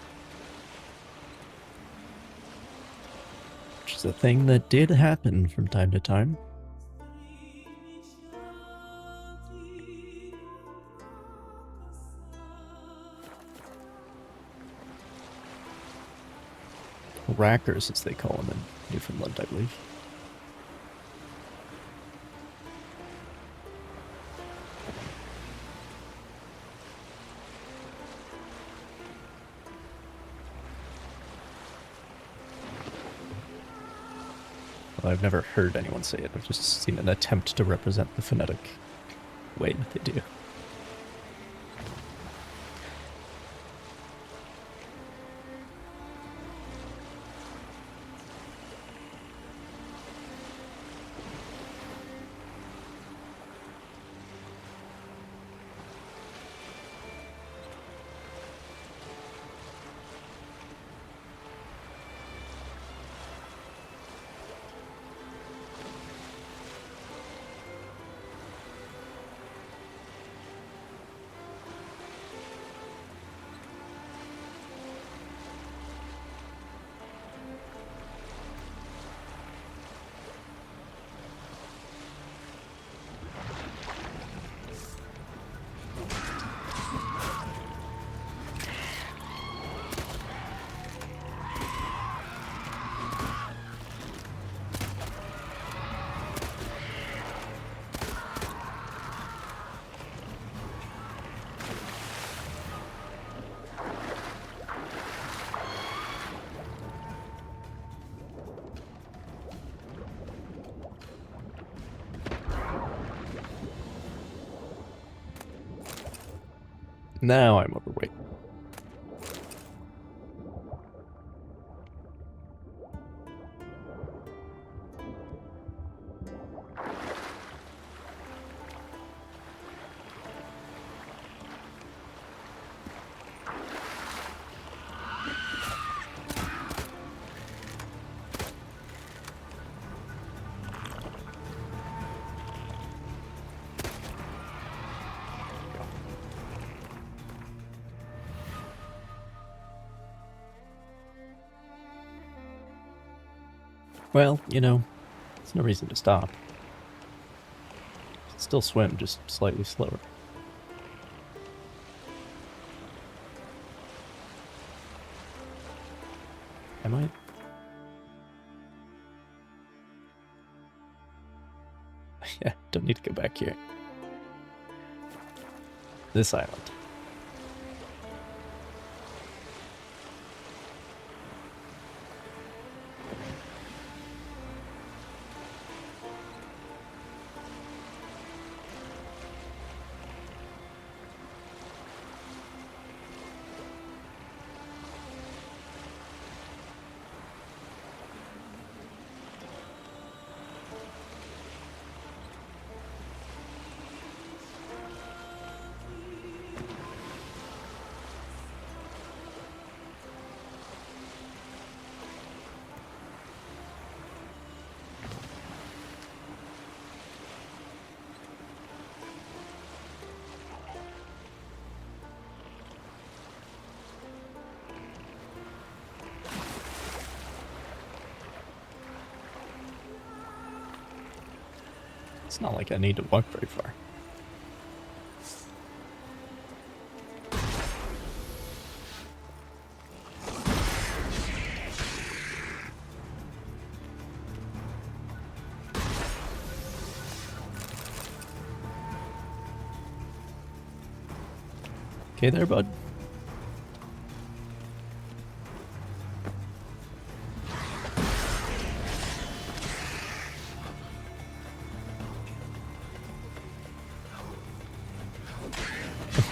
Which is a thing that did happen from time to time. Rackers, as they call them in Newfoundland, I believe. Well, I've never heard anyone say it. I've just seen an attempt to represent the phonetic way that they do. Now I'm overweight. Well, you know, there's no reason to stop. Still swim, just slightly slower. I might. Yeah, don't need to go back here. This island. It's not like I need to walk very far. Okay there, bud.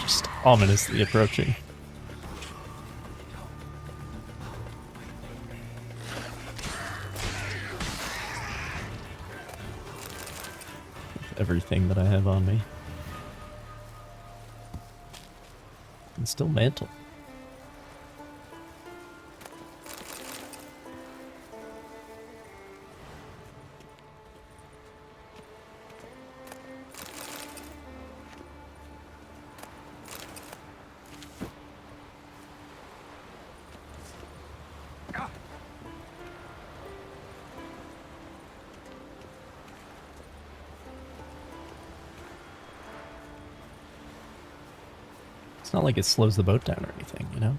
Just ominously approaching. With everything that I have on me. And still mantle. It's not like it slows the boat down or anything, you know?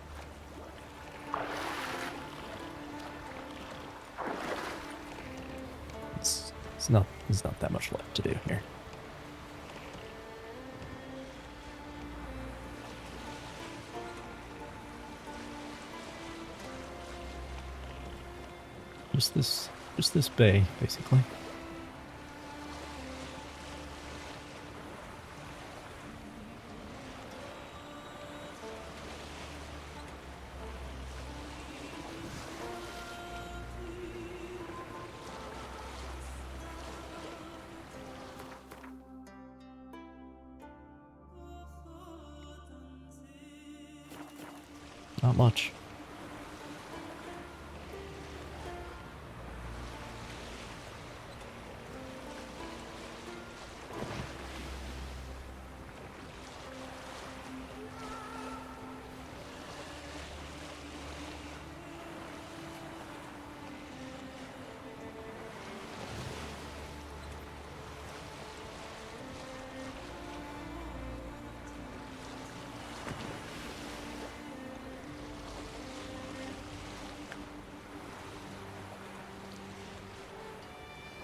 There's not that much left to do here. Just this bay, basically. Not much.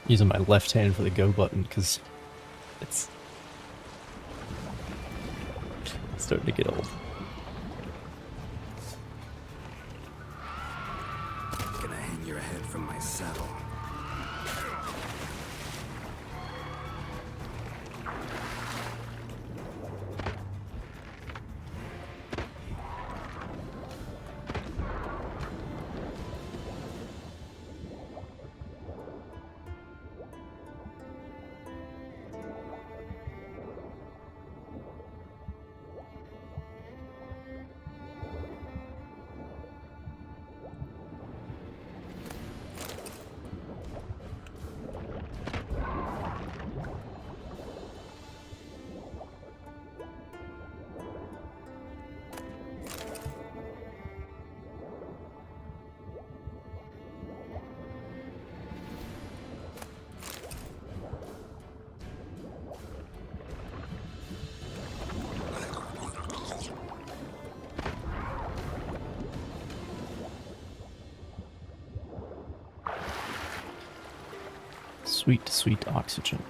Using my left hand for the go button because it's starting to get old. Gonna hang your head from my saddle. Sweet, sweet oxygen.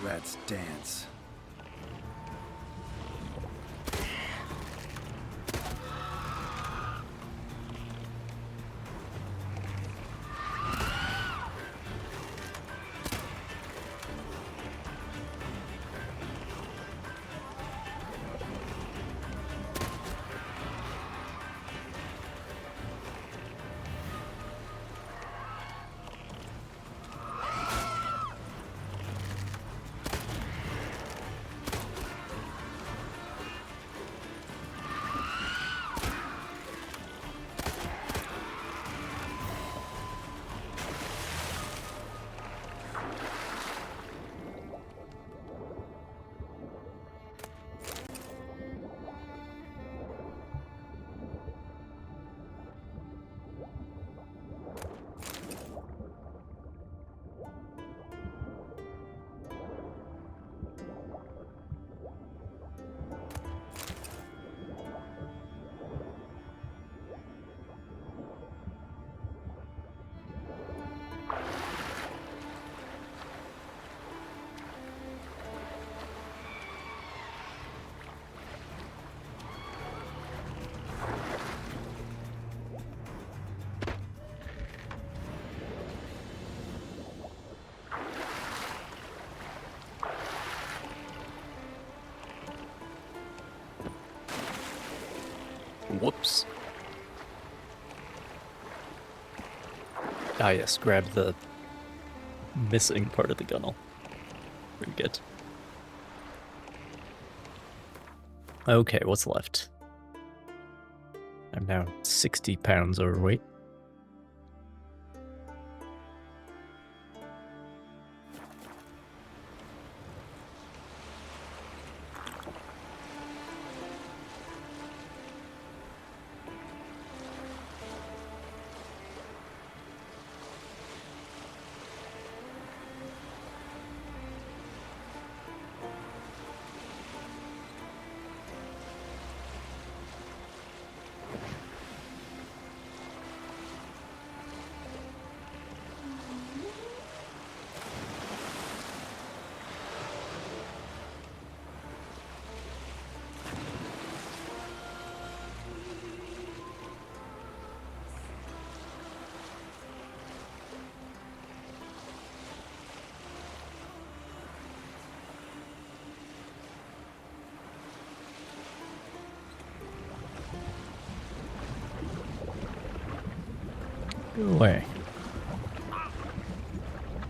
Let's dance. Whoops. Ah yes, grab the missing part of the gunnel. Very good. Okay, what's left? I'm now 60 pounds overweight. Go away.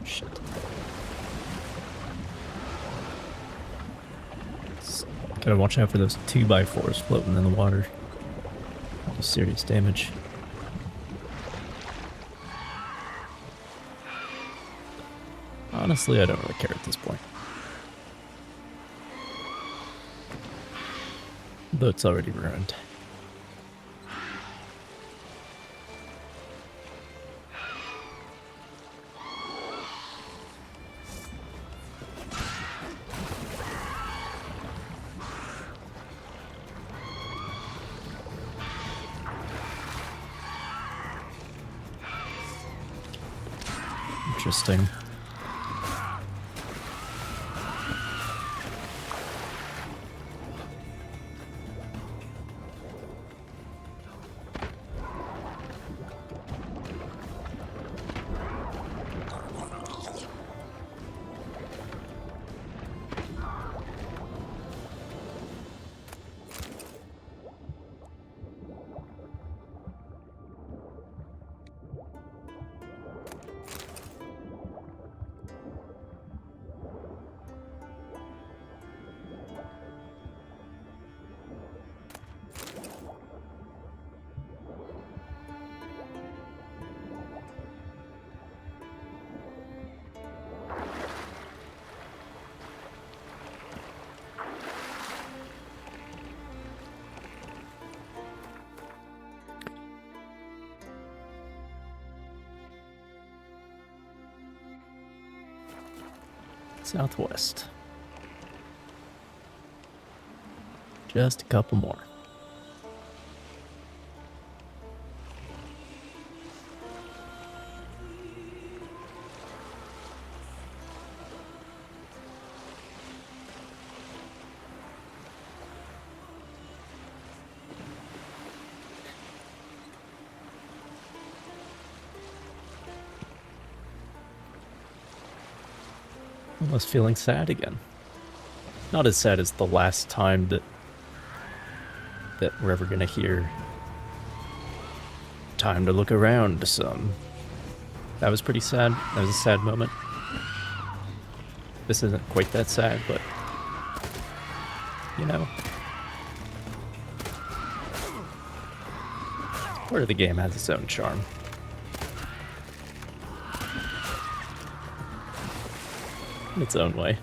Shit. Gotta watch out for those 2x4s floating in the water. Do serious damage. Honestly, I don't really care at this point. Though it's already ruined. Interesting. Southwest. Just a couple more. Almost feeling sad again. Not as sad as the last time that we're ever gonna hear "Time to look around some." That was pretty sad. That was a sad moment. This isn't quite that sad, but you know, part of the game has its own charm. In its own way.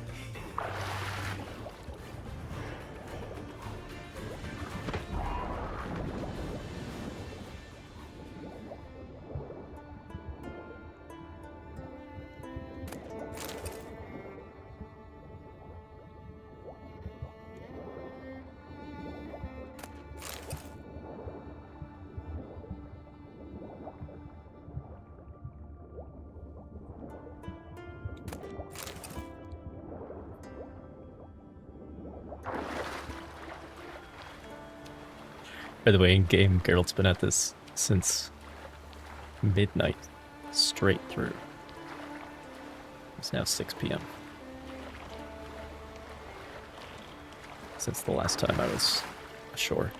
By the way, in game, Geralt's been at this since midnight, straight through. It's now 6 p.m. Since the last time I was ashore.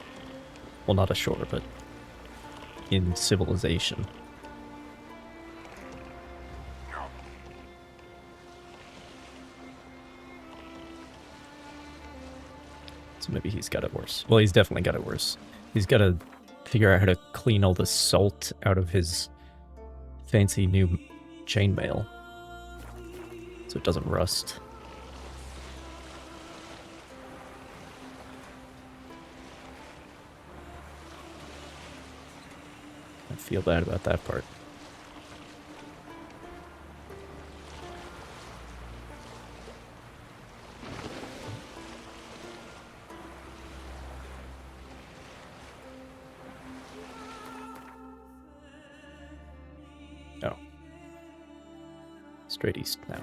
Well, not ashore, but in civilization. So maybe he's got it worse. Well, he's definitely got it worse. He's got to figure out how to clean all the salt out of his fancy new chainmail so it doesn't rust. I feel bad about that part. Oh. Straight east now.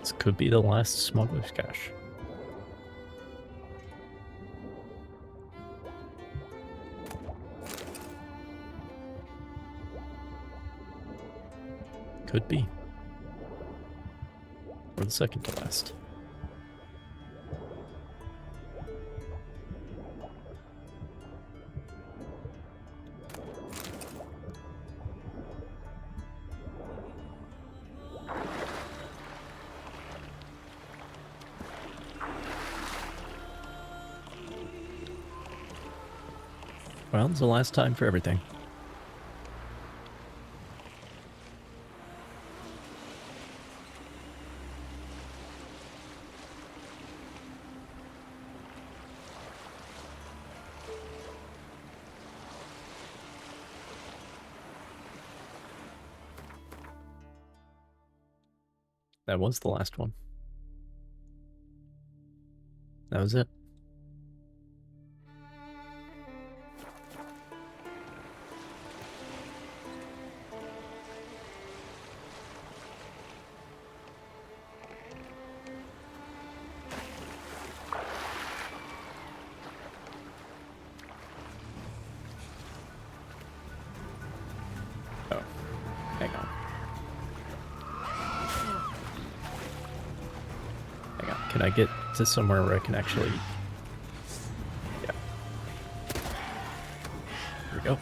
This could be the last Smugglers Cash. Could be. Or the second to last. Well, it's the last time for everything. That was the last one. That was it. Oh, hang on. Hang on, can I get to somewhere where I can actually... Yeah. Here we go.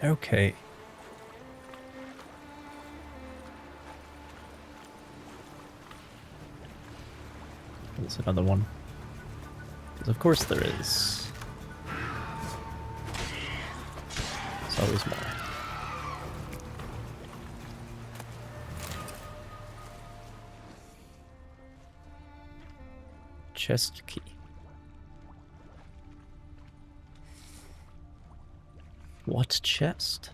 Okay. There's another one. Because of course there is. There's always more. Chest key. What chest?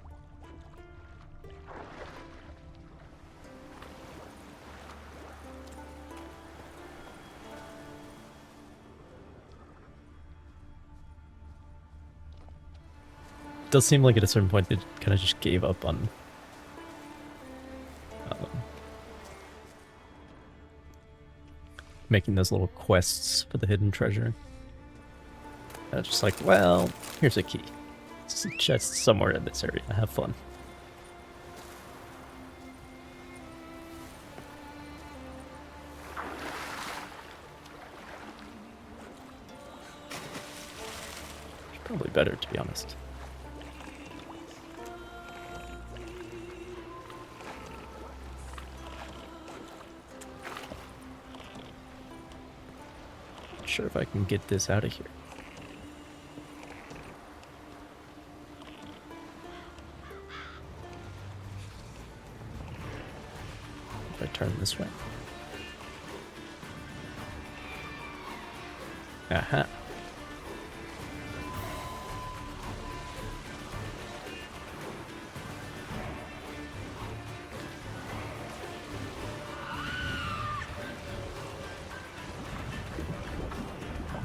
It does seem like at a certain point they kind of just gave up on making those little quests for the hidden treasure. It's just like, well, here's a key. It's a chest somewhere in this area. Have fun. Probably better, to be honest. Not sure if I can get this out of here. If I turn this way. Aha.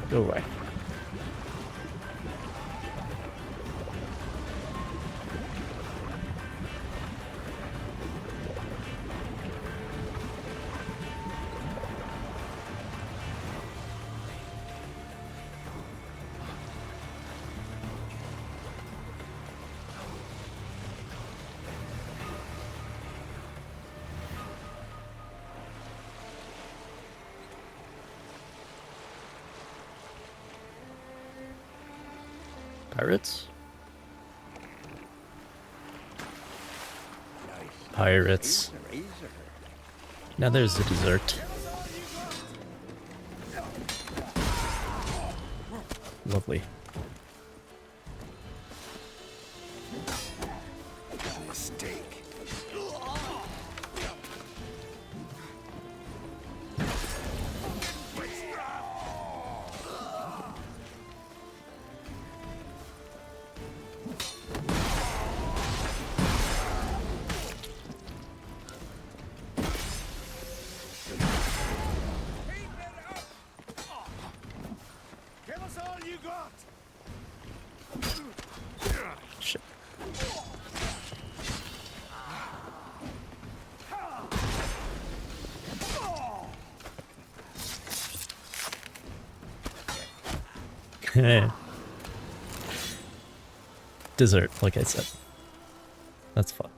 Go away. Pirates? Pirates. Now there's the dessert. Lovely. Mistake. Give us all you got. Shit. Dessert, like I said. That's fun.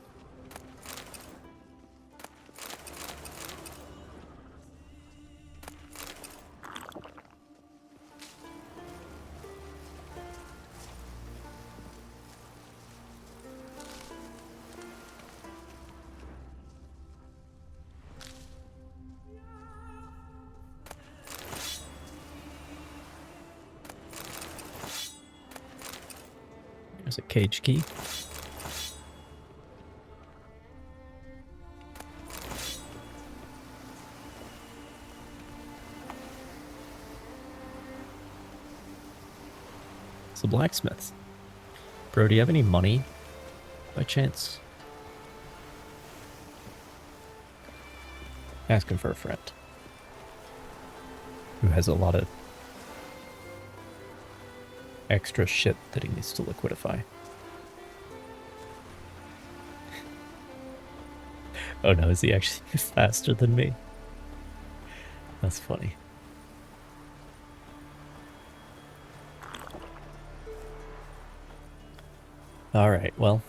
There's a cage key. It's a blacksmith. Bro, do you have any money by chance? Asking for a friend who has a lot of extra shit that he needs to liquidify. Oh no, is he actually faster than me? That's funny. Alright, well.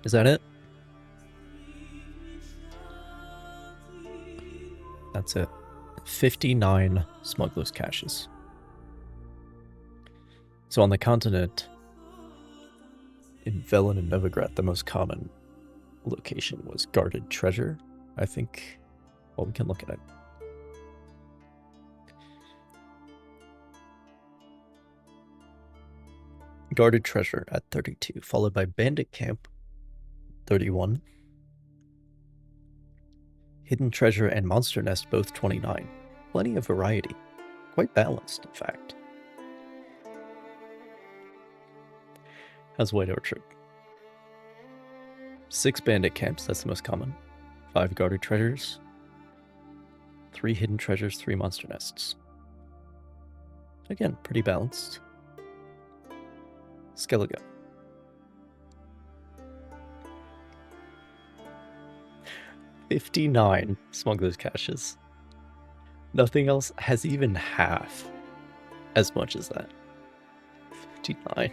Is that it? That's it. 59 Smugglers Caches. So on the continent, in Velen and Novigrad, the most common location was guarded treasure, I think. Well, we can look at it. Guarded treasure at 32, followed by bandit camp 31. Hidden treasure and monster nest both 29. Plenty of variety. Quite balanced, in fact. How's White Orchard? 6 bandit camps, that's the most common. 5 guarded treasures. 3 hidden treasures, 3 monster nests. Again, pretty balanced. Skellige. $59 Smugglers Caches. Nothing else has even half as much as that. 59.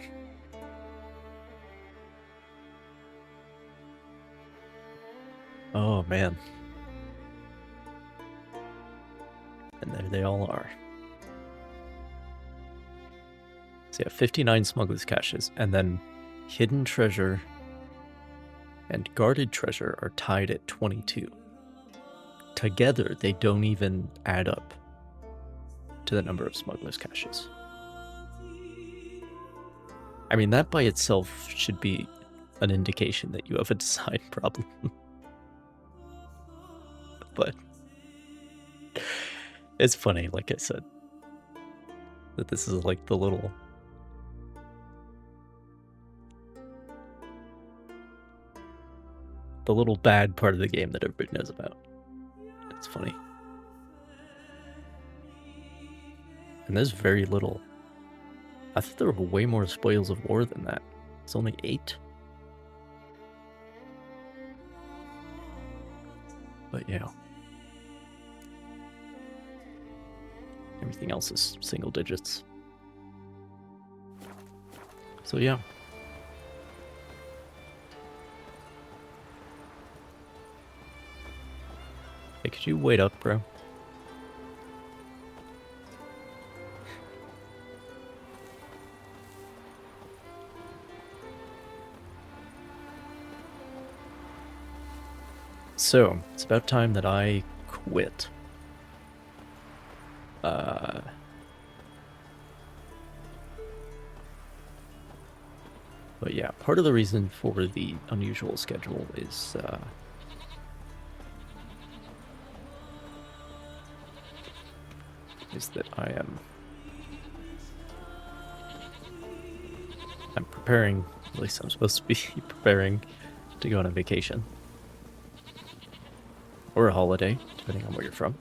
Oh man. And there they all are. So yeah, 59 Smugglers Caches, and then hidden treasure and guarded treasure are tied at 22. Together, they don't even add up to the number of Smugglers Caches. I mean, that by itself should be an indication that you have a design problem. But it's funny, like I said, that this is like the little bad part of the game that everybody knows about. It's funny. And there's very little. I thought there were way more spoils of war than that. It's only 8. But yeah. Everything else is single digits. So yeah. Hey, could you wait up, bro? So, it's about time that I quit. But yeah, part of the reason for the unusual schedule is that I'm preparing, at least I'm supposed to be preparing to go on a vacation. Or a holiday, depending on where you're from.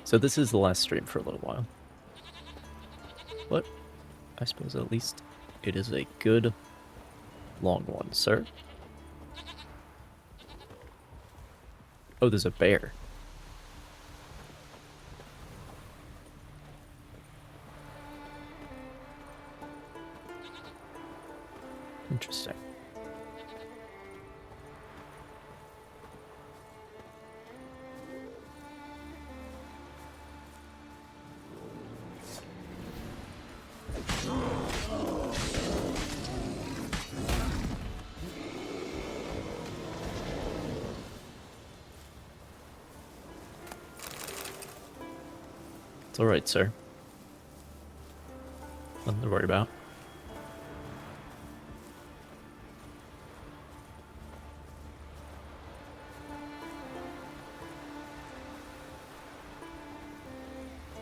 So this is the last stream for a little while. But I suppose at least it is a good long one, sir. Oh, there's a bear. Interesting. It's alright, sir. Nothing to worry about.